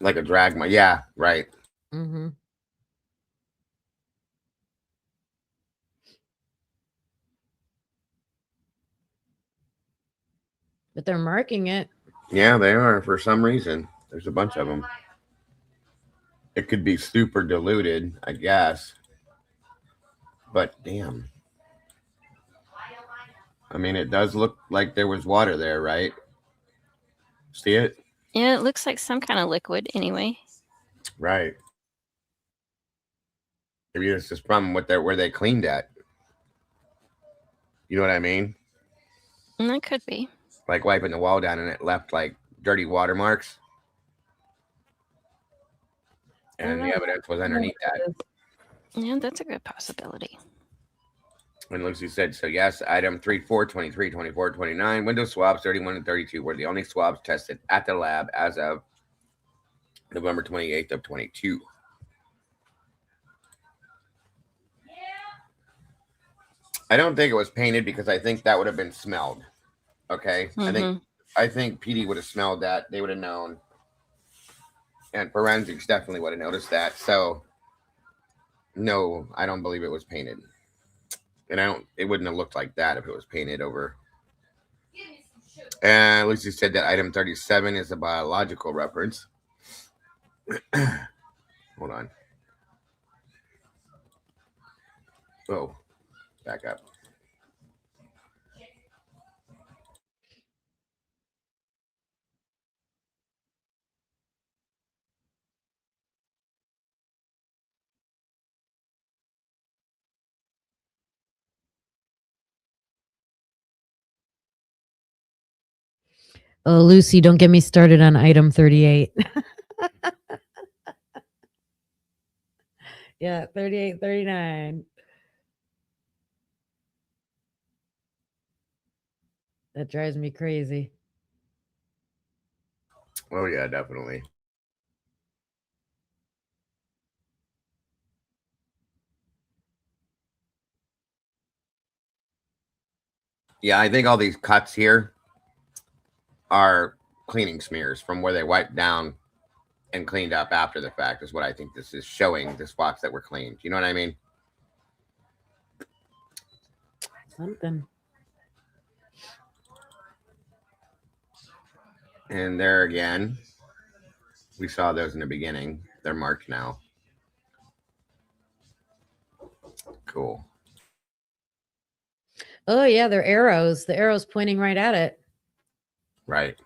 [SPEAKER 5] Like a drag mark. Yeah, right.
[SPEAKER 7] Mm-hmm. But they're marking it.
[SPEAKER 5] Yeah, they are for some reason. There's a bunch of them. It could be super diluted, I guess. But damn. I mean, it does look like there was water there, right? See it?
[SPEAKER 8] Yeah, it looks like some kind of liquid anyway.
[SPEAKER 5] Right. Maybe it's just from where they cleaned at. You know what I mean?
[SPEAKER 8] That could be.
[SPEAKER 5] Like wiping the wall down and it left like dirty watermarks. And the evidence was underneath that.
[SPEAKER 8] Yeah, that's a good possibility.
[SPEAKER 5] And Lucy said, so yes, item 34, 23, 24, 29, window swabs 31 and 32 were the only swabs tested at the lab as of November 28th of 22. I don't think it was painted because I think that would have been smelled. Okay. I think PD would have smelled that. They would have known. And forensics definitely would have noticed that. So no, I don't believe it was painted. And it wouldn't have looked like that if it was painted over. And Lucy said that item 37 is a biological reference. Hold on. Oh, back up.
[SPEAKER 7] Oh, Lucy, don't get me started on item 38. Yeah, 38, 39. That drives me crazy.
[SPEAKER 5] Oh, yeah, definitely. Yeah, I think all these cuts here are cleaning smears from where they wiped down and cleaned up after the fact is what I think this is showing, the spots that were cleaned. You know what I mean?
[SPEAKER 7] Something.
[SPEAKER 5] And there again, we saw those in the beginning. They're marked now. Cool.
[SPEAKER 7] Oh yeah, they're arrows. The arrow's pointing right at it.
[SPEAKER 5] Right.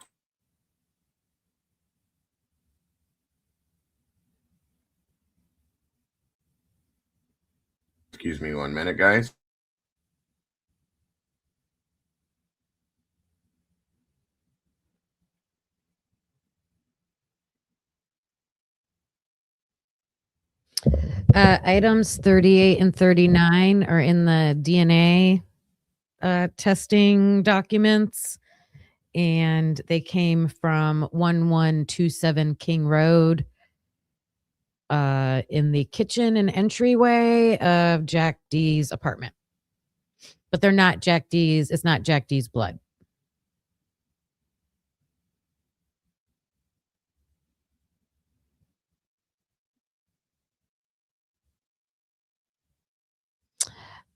[SPEAKER 5] Excuse me 1 minute, guys.
[SPEAKER 7] Items 38 and 39 are in the DNA testing documents, and they came from 1127 King Road in the kitchen and entryway of Jack D's apartment. But they're not Jack D's. It's not Jack D's blood.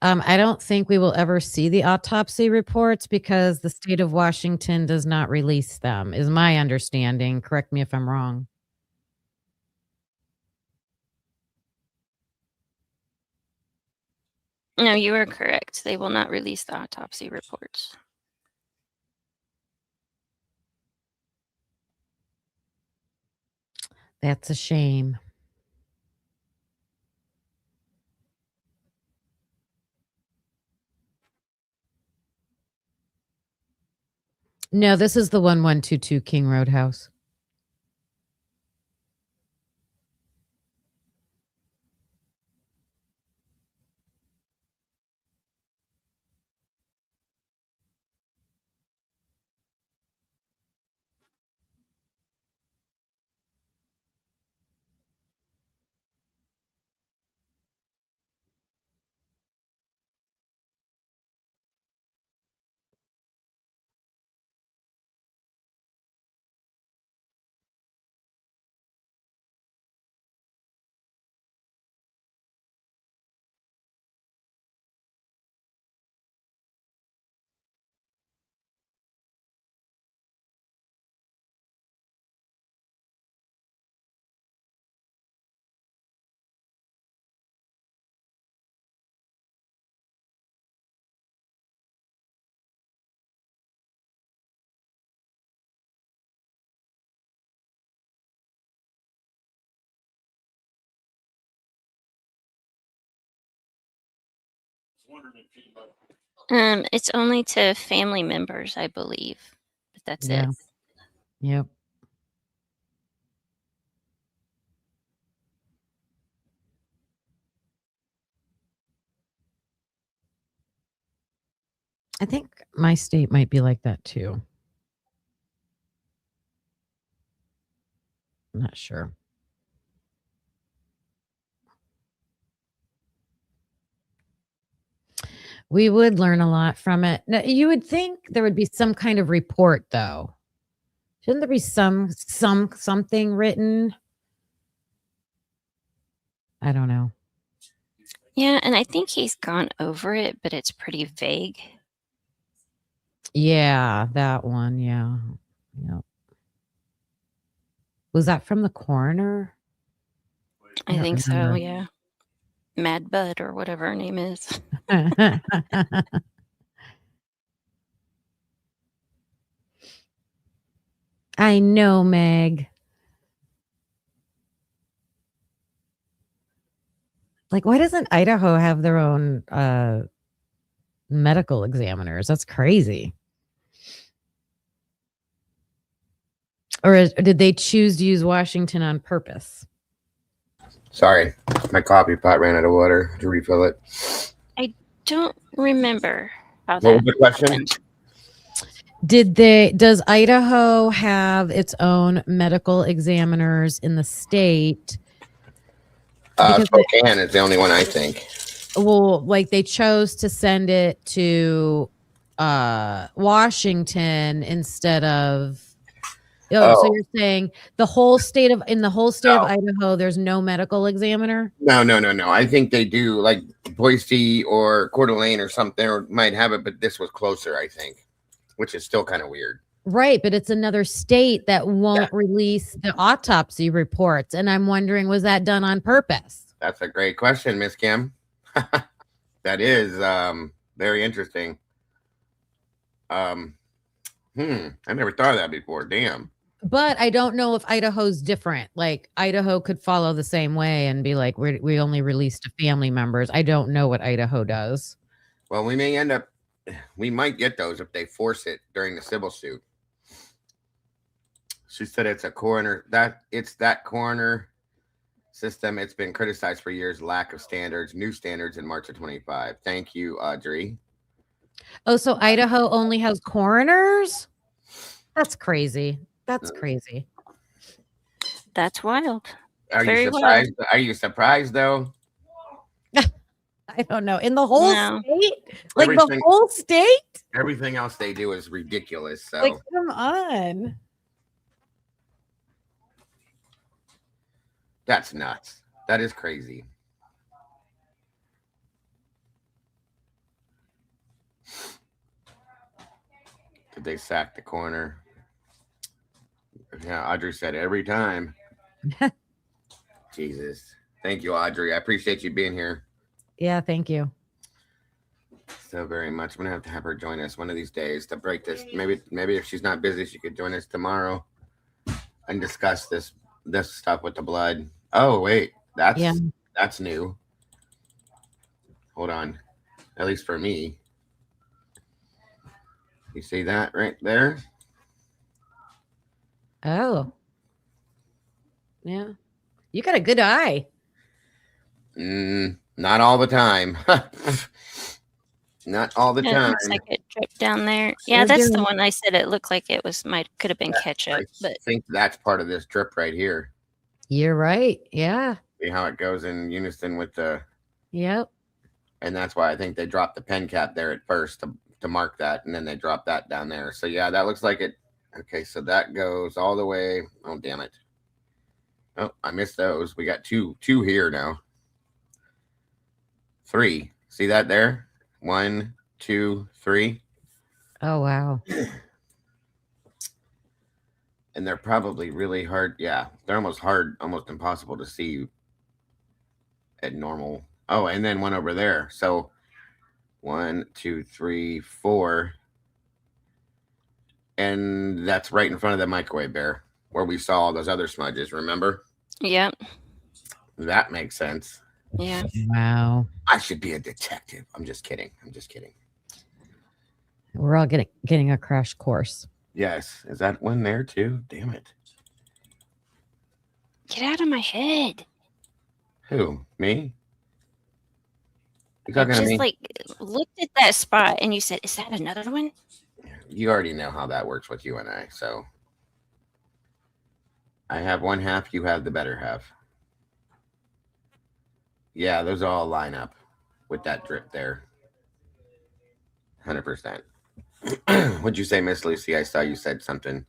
[SPEAKER 7] I don't think we will ever see the autopsy reports because the state of Washington does not release them, is my understanding. Correct me if I'm wrong.
[SPEAKER 8] No, you are correct. They will not release the autopsy reports.
[SPEAKER 7] That's a shame. No, this is the 1122 King Road house.
[SPEAKER 8] It's only to family members, I believe. But that's
[SPEAKER 7] Yeah.
[SPEAKER 8] it.
[SPEAKER 7] Yep. I think my state might be like that too. I'm not sure. We would learn a lot from it. Now, you would think there would be some kind of report, though. Shouldn't there be something written? I don't know.
[SPEAKER 8] Yeah, and I think he's gone over it, but it's pretty vague.
[SPEAKER 7] Yeah, that one. Yeah. Yep. Was that from the coroner?
[SPEAKER 8] I
[SPEAKER 7] don't
[SPEAKER 8] think so,
[SPEAKER 7] remember.
[SPEAKER 8] yeah. Mad Bud or whatever her name is.
[SPEAKER 7] I know, Meg. Like, why doesn't Idaho have their own medical examiners? That's crazy. Or did they choose to use Washington on purpose?
[SPEAKER 5] Sorry, my coffee pot ran out of water to refill it.
[SPEAKER 8] I don't remember how
[SPEAKER 5] What
[SPEAKER 8] that
[SPEAKER 5] was the question?
[SPEAKER 8] happened.
[SPEAKER 7] Does Idaho have its own medical examiners in the state?
[SPEAKER 5] Spokane is the only one, I think.
[SPEAKER 7] Well, like they chose to send it to Washington instead of Oh, so
[SPEAKER 5] Oh.
[SPEAKER 7] you're saying the whole state of Idaho, there's no medical examiner?
[SPEAKER 5] No. I think they do, like Boise or Coeur d'Alene or something, or might have it, but this was closer, I think, which is still kind of weird.
[SPEAKER 7] Right, but it's another state that won't release the autopsy reports, and I'm wondering, was that done on purpose?
[SPEAKER 5] That's a great question, Miss Kim. That is very interesting. I never thought of that before. Damn.
[SPEAKER 7] But I don't know if Idaho's different. Like Idaho could follow the same way and be like, we only release to family members. I don't know what Idaho does.
[SPEAKER 5] Well, we might get those if they force it during the civil suit. She said it's a coroner, that coroner system. It's been criticized for years. Lack of standards, new standards in March of 25. Thank you, Audrey.
[SPEAKER 7] Oh, so Idaho only has coroners? That's crazy. That's crazy.
[SPEAKER 8] That's wild.
[SPEAKER 5] Are you surprised? Are you surprised though?
[SPEAKER 7] I don't know. In the whole
[SPEAKER 8] No.
[SPEAKER 7] state? Like the whole state?
[SPEAKER 5] Everything else they do is ridiculous. So
[SPEAKER 7] Like, come on.
[SPEAKER 5] that's nuts. That is crazy. Did they sack the coroner? Yeah, Audrey said every time. Jesus. Thank you, Audrey. I appreciate you being here
[SPEAKER 7] Yeah, thank you.
[SPEAKER 5] so very much. I'm gonna have to have her join us one of these days to break this. Maybe if she's not busy, she could join us tomorrow and discuss this stuff with the blood. Oh wait, that's new. Hold on. At least for me. You see that right there?
[SPEAKER 7] Oh. Yeah. You got a good eye.
[SPEAKER 5] Not all the time. Not all the
[SPEAKER 8] It
[SPEAKER 5] time.
[SPEAKER 8] looks like it dripped down there. Yeah, that's the one I said it looked like it could have been ketchup.
[SPEAKER 5] I think that's part of this drip right here.
[SPEAKER 7] You're right. Yeah.
[SPEAKER 5] See how it goes in unison with the.
[SPEAKER 7] Yep.
[SPEAKER 5] And that's why I think they dropped the pen cap there at first to mark that, and then they dropped that down there. So yeah, that looks like it. Okay, so that goes all the way. Oh damn it! Oh, I missed those. We got two here now. 3. See that there? 1, 2, 3.
[SPEAKER 7] Oh wow.
[SPEAKER 5] And they're probably really hard. Yeah, they're almost impossible to see at normal. Oh, and then one over there. So 1, 2, 3, 4. And that's right in front of the microwave bear where we saw all those other smudges, remember?
[SPEAKER 8] Yep.
[SPEAKER 5] That makes sense.
[SPEAKER 8] Yeah.
[SPEAKER 7] Wow.
[SPEAKER 5] I should be a detective. I'm just kidding.
[SPEAKER 7] We're all getting a crash course.
[SPEAKER 5] Yes. Is that one there too? Damn it.
[SPEAKER 8] Get out of my head.
[SPEAKER 5] Who? Me? You
[SPEAKER 8] I
[SPEAKER 5] talking to
[SPEAKER 8] just
[SPEAKER 5] me?
[SPEAKER 8] like looked at that spot and you said, "Is that another one?"
[SPEAKER 5] You already know how that works with you and I. So I have one half. You have the better half. Yeah, those all line up with that drip there. 100%. What'd you say, Miss Lucy? I saw you said something.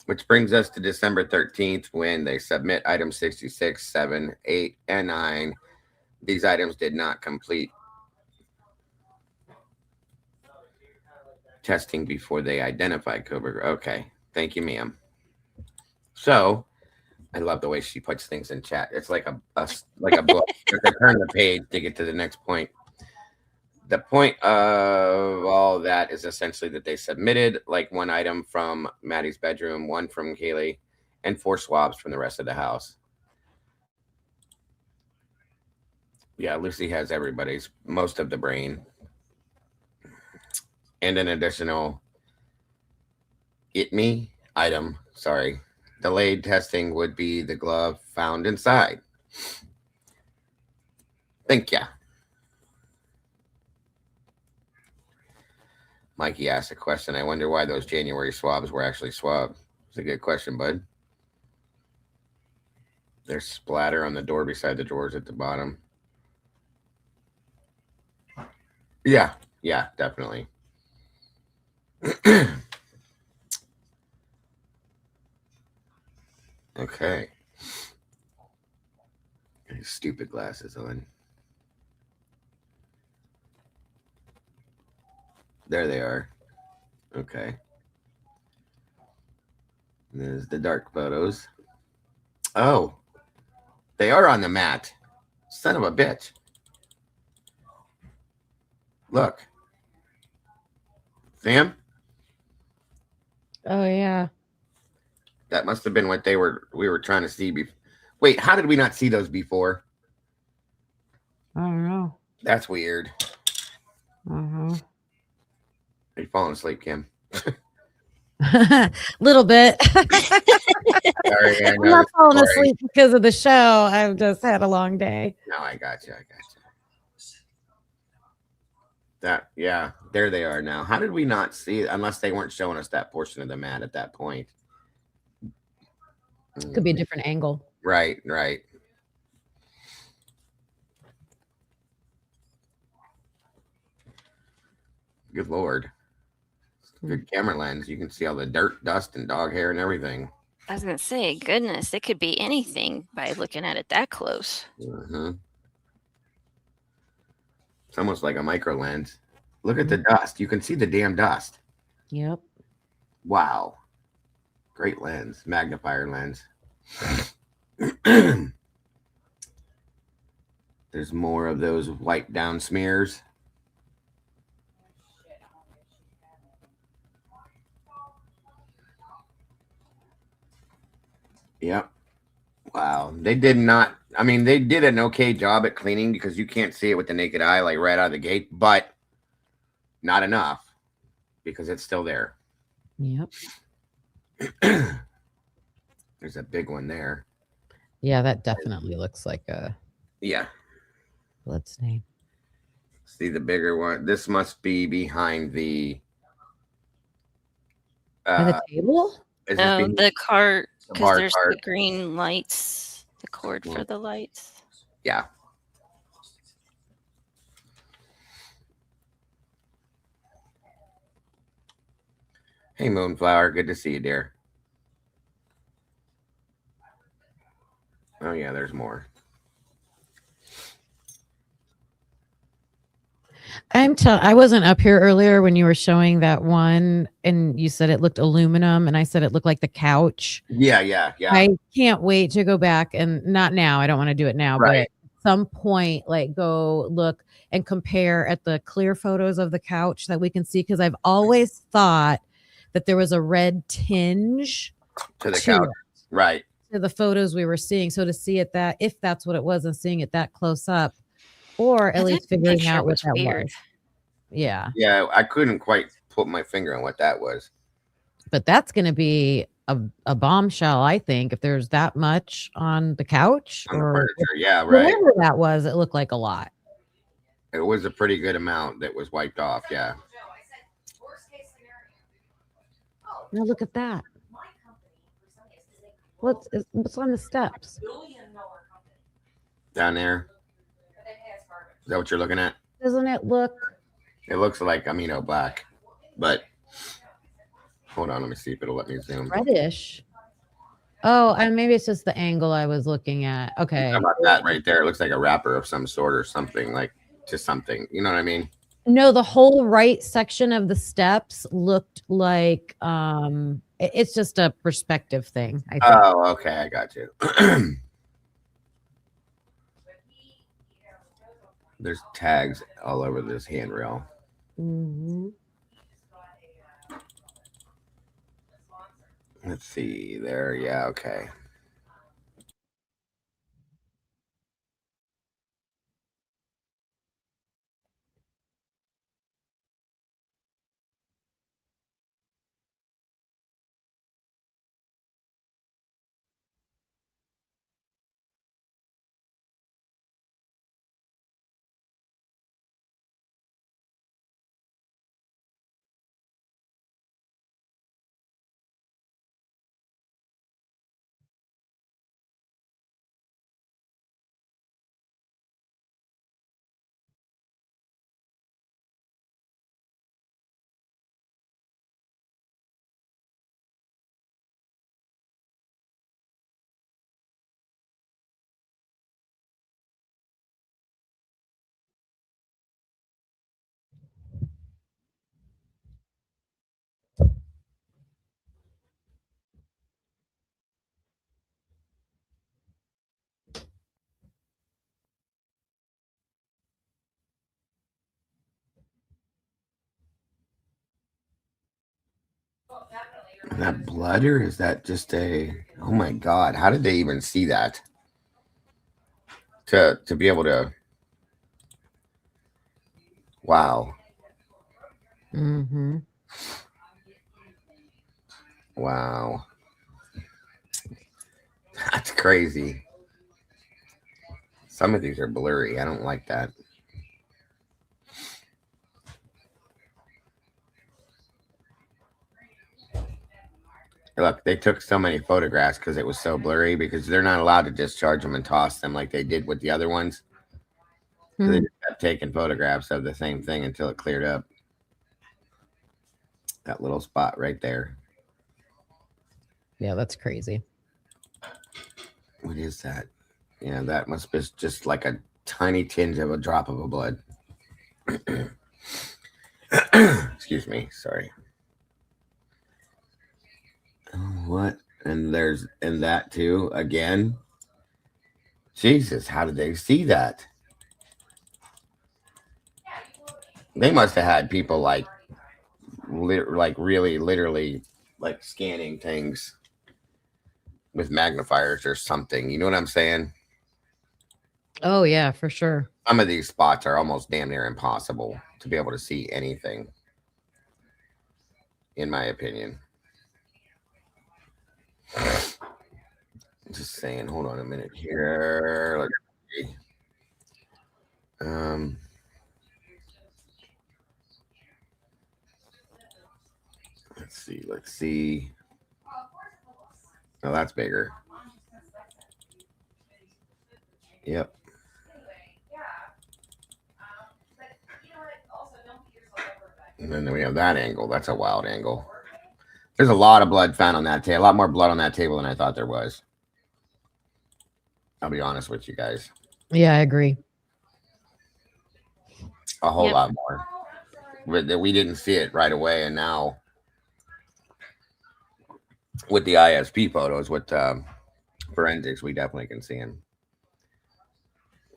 [SPEAKER 5] Which brings us to December 13th when they submit items 66, 7, 8, and 9. These items did not complete testing before they identified Cobra. Okay. Thank you, ma'am. So I love the way she puts things in chat. It's like a book. You have to turn the page to get to the next point. The point of all that is essentially that they submitted like one item from Maddie's bedroom, one from Kaylee, and 4 swabs from the rest of the house. Yeah, Lucy has most of the brain. And an additional item. Sorry. Delayed testing would be the glove found inside. Thank ya. Mikey asked a question. I wonder why those January swabs were actually swabbed. It's a good question, bud. There's splatter on the door beside the drawers at the bottom. Yeah, definitely. Okay. Stupid glasses on. There they are. Okay. There's the dark photos. Oh, they are on the mat. Son of a bitch. Look. Sam?
[SPEAKER 7] Oh yeah.
[SPEAKER 5] That must have been what we were trying to see before. Wait, how did we not see those before?
[SPEAKER 7] I don't know.
[SPEAKER 5] That's weird.
[SPEAKER 7] Uh-huh.
[SPEAKER 5] Are you falling asleep, Kim?
[SPEAKER 7] Little bit.
[SPEAKER 5] Sorry, I
[SPEAKER 7] I'm
[SPEAKER 5] know
[SPEAKER 7] not
[SPEAKER 5] the
[SPEAKER 7] falling
[SPEAKER 5] story.
[SPEAKER 7] asleep because of the show. I've just had a long day.
[SPEAKER 5] No, I got you. That, yeah, there they are now. How did we not see it? Unless they weren't showing us that portion of the mat at that point.
[SPEAKER 7] Could be a different angle.
[SPEAKER 5] Right. Good Lord. Good camera lens. You can see all the dirt, dust, and dog hair and everything.
[SPEAKER 8] I was gonna say, goodness, it could be anything by looking at it that close.
[SPEAKER 5] Mm-hmm. It's almost like a micro lens. Look at the dust. You can see the damn dust.
[SPEAKER 7] Yep.
[SPEAKER 5] Wow. Great lens. Magnifier lens. There's more of those wipe down smears. Yep. Wow. They did not. I mean, they did an okay job at cleaning because you can't see it with the naked eye, like right out of the gate, but not enough because it's still there.
[SPEAKER 7] Yep.
[SPEAKER 5] There's a big one there.
[SPEAKER 7] Yeah, that definitely looks like a blood stain.
[SPEAKER 5] See the bigger one. This must be behind the
[SPEAKER 7] By the table?
[SPEAKER 5] Is this
[SPEAKER 8] Oh,
[SPEAKER 5] behind
[SPEAKER 8] the cart,
[SPEAKER 5] the
[SPEAKER 8] because
[SPEAKER 5] bar
[SPEAKER 8] there's
[SPEAKER 5] cart?
[SPEAKER 8] the green lights, the cord for
[SPEAKER 5] Mm.
[SPEAKER 8] the lights.
[SPEAKER 5] Yeah. Hey, Moonflower. Good to see you, dear. Oh, yeah, there's more.
[SPEAKER 7] I wasn't up here earlier when you were showing that one and you said it looked aluminum and I said it looked like the couch.
[SPEAKER 5] Yeah.
[SPEAKER 7] I can't wait to go back and not now. I don't want to do it now, but
[SPEAKER 5] Right.
[SPEAKER 7] at some point, like go look and compare at the clear photos of the couch that we can see. Cause I've always thought that there was a red tinge
[SPEAKER 5] To the couch. Right.
[SPEAKER 7] to the photos we were seeing. So to see it that, if that's what it was and seeing it that close up, or at least figuring
[SPEAKER 8] picture
[SPEAKER 7] out what
[SPEAKER 8] was
[SPEAKER 7] that
[SPEAKER 8] weird.
[SPEAKER 7] was. Yeah.
[SPEAKER 5] Yeah, I couldn't quite put my finger on what that was.
[SPEAKER 7] But that's going to be a bombshell, I think, if there's that much on the couch
[SPEAKER 5] On the
[SPEAKER 7] or
[SPEAKER 5] furniture. Yeah, right.
[SPEAKER 7] whatever that was. It looked like a lot.
[SPEAKER 5] It was a pretty good amount that was wiped off. Yeah.
[SPEAKER 7] Now look at that. What's on the steps?
[SPEAKER 5] Down there. Is that what you're looking at?
[SPEAKER 7] Doesn't it look?
[SPEAKER 5] It looks like amino black, but hold on. Let me see if it'll let me zoom.
[SPEAKER 7] Reddish. Oh, and maybe it's just the angle I was looking at. Okay.
[SPEAKER 5] How about that right there? It looks like a wrapper of some sort or something, like to something. You know what I mean?
[SPEAKER 7] No, the whole right section of the steps looked like it's just a perspective thing, I think.
[SPEAKER 5] Oh, okay. I got you. There's tags all over this handrail.
[SPEAKER 7] Mm-hmm.
[SPEAKER 5] Let's see there. Yeah, okay. that blood, or is that just a? Oh my God! How did they even see that? To be able to. Wow.
[SPEAKER 7] Mm-hmm.
[SPEAKER 5] Wow. That's crazy. Some of these are blurry. I don't like that. Look, they took so many photographs because it was so blurry, because they're not allowed to discharge them and toss them like they did with the other ones. So they just kept taking photographs of the same thing until it cleared up. That little spot right there.
[SPEAKER 7] Yeah, that's crazy.
[SPEAKER 5] What is that? Yeah, that must be just like a tiny tinge of a drop of a blood. Excuse me. Sorry. What? And there's that too again. Jesus, how did they see that? They must have had people like really literally like scanning things with magnifiers or something. You know what I'm saying?
[SPEAKER 7] Oh yeah, for sure.
[SPEAKER 5] Some of these spots are almost damn near impossible to be able to see anything, in my opinion. Just saying, hold on a minute here. Let's see. Let's see. Oh, that's bigger. Yep. And then we have that angle. That's a wild angle. There's a lot of blood found on that table. A lot more blood on that table than I thought there was. I'll be honest with you guys.
[SPEAKER 7] Yeah, I agree.
[SPEAKER 5] A whole lot more. We didn't see it right away, and now with the ISP photos, with forensics, we definitely can see him.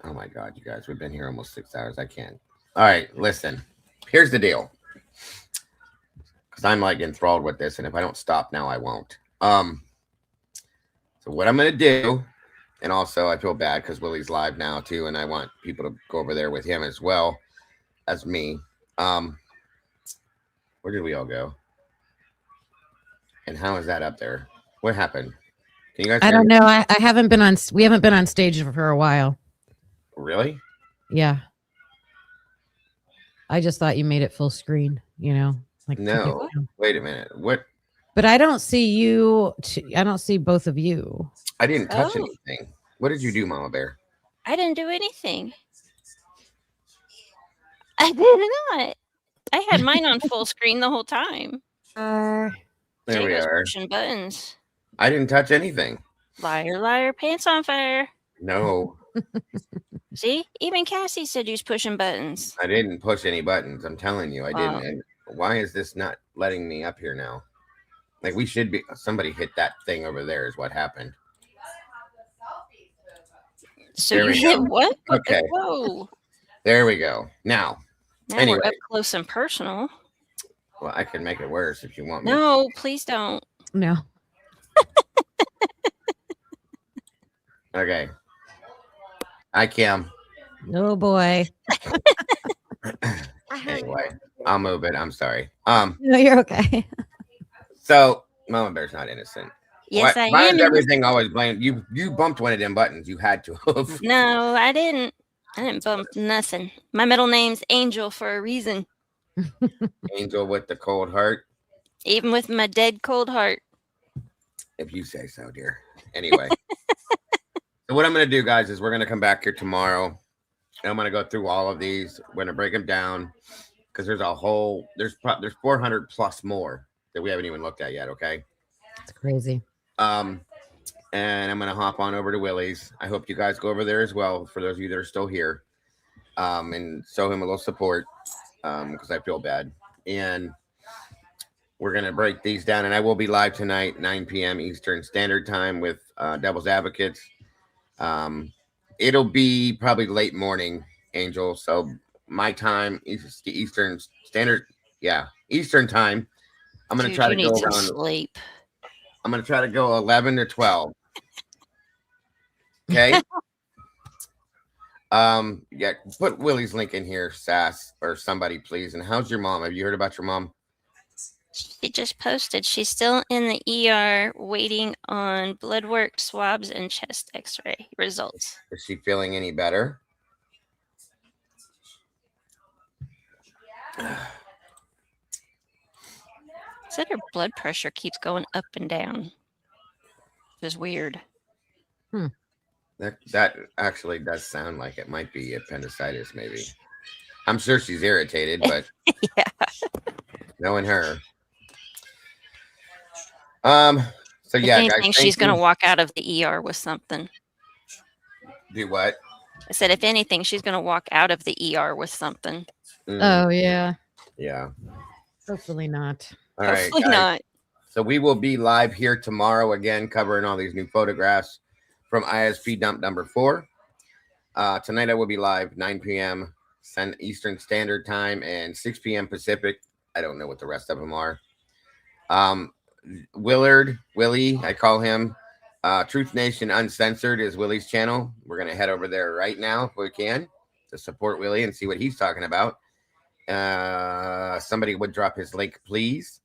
[SPEAKER 5] Oh my God, you guys, we've been here almost 6 hours. I can't. All right, listen. Here's the deal. Because I'm like enthralled with this, and if I don't stop now, I won't. So what I'm gonna do, and also I feel bad because Willie's live now too, and I want people to go over there with him as well as me. Where did we all go? And how is that up there? What happened? Can you guys?
[SPEAKER 7] I don't know. I haven't been on. We haven't been on stage for a while.
[SPEAKER 5] Really?
[SPEAKER 7] Yeah. I just thought you made it full screen. You know, like
[SPEAKER 5] no. Wait a minute. What?
[SPEAKER 7] But I don't see you. I don't see both of you.
[SPEAKER 5] I didn't touch anything. What did you do, Mama Bear?
[SPEAKER 8] I didn't do anything. I did not. I had mine on full screen the whole time.
[SPEAKER 5] There
[SPEAKER 8] Jay
[SPEAKER 5] we
[SPEAKER 8] was
[SPEAKER 5] are.
[SPEAKER 8] pushing buttons.
[SPEAKER 5] I didn't touch anything.
[SPEAKER 8] Liar, liar, pants on fire.
[SPEAKER 5] No.
[SPEAKER 8] See, even Cassie said you was pushing buttons.
[SPEAKER 5] I didn't push any buttons. I'm telling you, I didn't. And why is this not letting me up here now? Like we should be. Somebody hit that thing over there. Is what happened.
[SPEAKER 8] So you hit what?
[SPEAKER 5] Okay.
[SPEAKER 8] Whoa.
[SPEAKER 5] There we go. Now anyway,
[SPEAKER 8] we're up close and personal.
[SPEAKER 5] Well, I can make it worse if you want me.
[SPEAKER 8] No, please don't.
[SPEAKER 7] No.
[SPEAKER 5] Okay. Hi, Kim.
[SPEAKER 7] Oh boy.
[SPEAKER 5] Anyway, I'll move it. I'm sorry.
[SPEAKER 7] No, you're okay.
[SPEAKER 5] So Mama Bear's not innocent.
[SPEAKER 8] Yes, I
[SPEAKER 5] why
[SPEAKER 8] am.
[SPEAKER 5] is everything always blamed? You bumped one of them buttons. You had to.
[SPEAKER 8] No, I didn't. I didn't bump nothing. My middle name's Angel for a reason.
[SPEAKER 5] Angel with the cold heart.
[SPEAKER 8] Even with my dead cold heart.
[SPEAKER 5] If you say so, dear. Anyway. So what I'm going to do, guys, is we're going to come back here tomorrow. And I'm going to go through all of these. We're going to break them down. Because there's a whole, there's 400 plus more that we haven't even looked at yet, okay?
[SPEAKER 7] It's crazy.
[SPEAKER 5] And I'm going to hop on over to Willie's. I hope you guys go over there as well, for those of you that are still here. And show him a little support, because I feel bad. And we're going to break these down. And I will be live tonight, 9 p.m. Eastern Standard Time with Devil's Advocates. It'll be probably late morning, Angel. So my time, Eastern Standard, Eastern Time. I'm gonna
[SPEAKER 8] Dude,
[SPEAKER 5] try to
[SPEAKER 8] you
[SPEAKER 5] go
[SPEAKER 8] need some
[SPEAKER 5] around.
[SPEAKER 8] sleep.
[SPEAKER 5] I'm gonna try to go 11 to 12. Okay. Yeah, put Willie's link in here, Sass, or somebody, please. And how's your mom? Have you heard about your mom?
[SPEAKER 8] She just posted she's still in the ER waiting on blood work, swabs, and chest x-ray results.
[SPEAKER 5] Is she feeling any better?
[SPEAKER 8] Said her blood pressure keeps going up and down. Which is weird.
[SPEAKER 5] That actually does sound like it might be appendicitis, maybe. I'm sure she's irritated, but
[SPEAKER 8] yeah,
[SPEAKER 5] knowing her. So
[SPEAKER 8] if
[SPEAKER 5] yeah,
[SPEAKER 8] anything,
[SPEAKER 5] guys,
[SPEAKER 8] she's gonna
[SPEAKER 5] you.
[SPEAKER 8] walk out of the ER with something.
[SPEAKER 5] Do what?
[SPEAKER 8] I said, if anything, she's gonna walk out of the ER with something.
[SPEAKER 7] Oh yeah.
[SPEAKER 5] Yeah.
[SPEAKER 7] Hopefully not.
[SPEAKER 5] All right,
[SPEAKER 8] Hopefully
[SPEAKER 5] guys.
[SPEAKER 8] not.
[SPEAKER 5] So we will be live here tomorrow again, covering all these new photographs from ISP dump number 4. Tonight I will be live 9 p.m. Eastern Standard Time and 6 p.m. Pacific. I don't know what the rest of them are. Willie, I call him. Truth Nation Uncensored is Willie's channel. We're gonna head over there right now if we can to support Willie and see what he's talking about. Somebody would drop his link, please.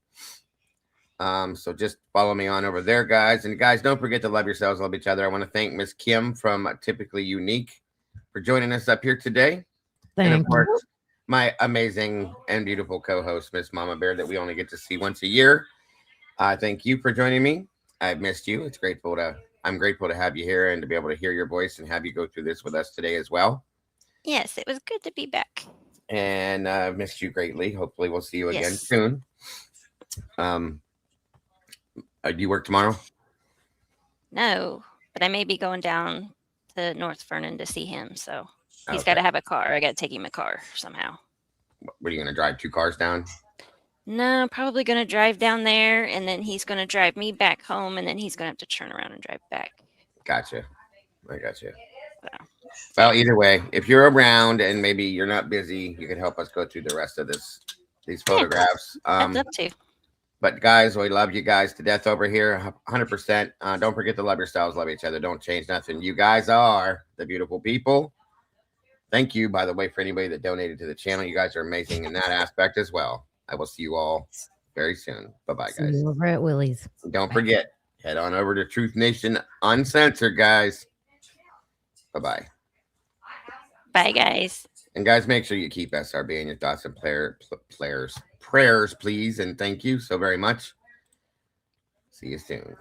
[SPEAKER 5] So just follow me on over there, guys. And guys, don't forget to love yourselves, love each other. I want to thank Miss Kim from Typically Unique for joining us up here today. And of course, my amazing and beautiful co-host, Miss Mama Bear, that we only get to see once a year. Thank you for joining me. I've missed you. I'm grateful to have you here and to be able to hear your voice and have you go through this with us today as well.
[SPEAKER 8] Yes, it was good to be back.
[SPEAKER 5] And I've missed you greatly. Hopefully we'll see you again
[SPEAKER 8] Yes.
[SPEAKER 5] soon. Do you work tomorrow?
[SPEAKER 8] No, but I may be going down to North Vernon to see him. So he's
[SPEAKER 5] Okay.
[SPEAKER 8] got to have a car. I got to take him a car somehow.
[SPEAKER 5] What are you going to drive 2 cars down?
[SPEAKER 8] No, I'm probably going to drive down there, and then he's going to drive me back home, and then he's going to have to turn around and drive back.
[SPEAKER 5] Gotcha. I gotcha. Well, either way, if you're around and maybe you're not busy, you can help us go through the rest of these photographs.
[SPEAKER 8] I'd love to.
[SPEAKER 5] But guys, we love you guys to death over here, 100%. Don't forget to love yourselves, love each other. Don't change nothing. You guys are the beautiful people. Thank you, by the way, for anybody that donated to the channel. You guys are amazing in that aspect as well. I will see you all very soon. Bye-bye,
[SPEAKER 7] See
[SPEAKER 5] guys.
[SPEAKER 7] you over at Willie's.
[SPEAKER 5] Don't forget, head on over to Truth Nation Uncensored, guys. Bye-bye.
[SPEAKER 8] Bye, guys.
[SPEAKER 5] And guys, make sure you keep SRB in your thoughts and prayers, please. And thank you so very much. See you soon.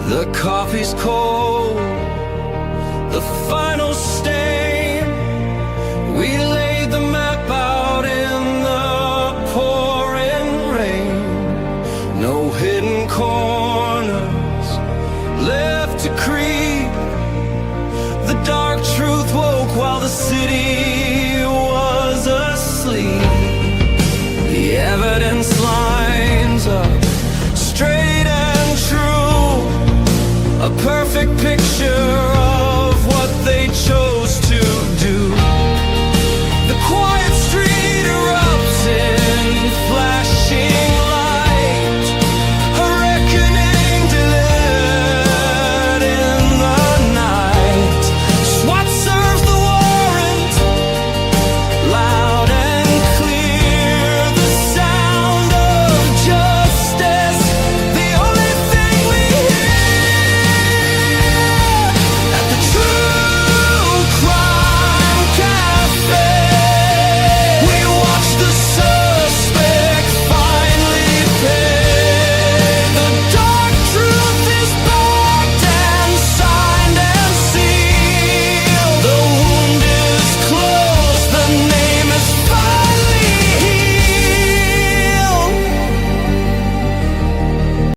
[SPEAKER 6] The coffee's cold, the final stain. We laid the map out in the pouring rain. No hidden corners left to creep. The dark truth woke while the city was asleep. The evidence lines up straight and true. A perfect picture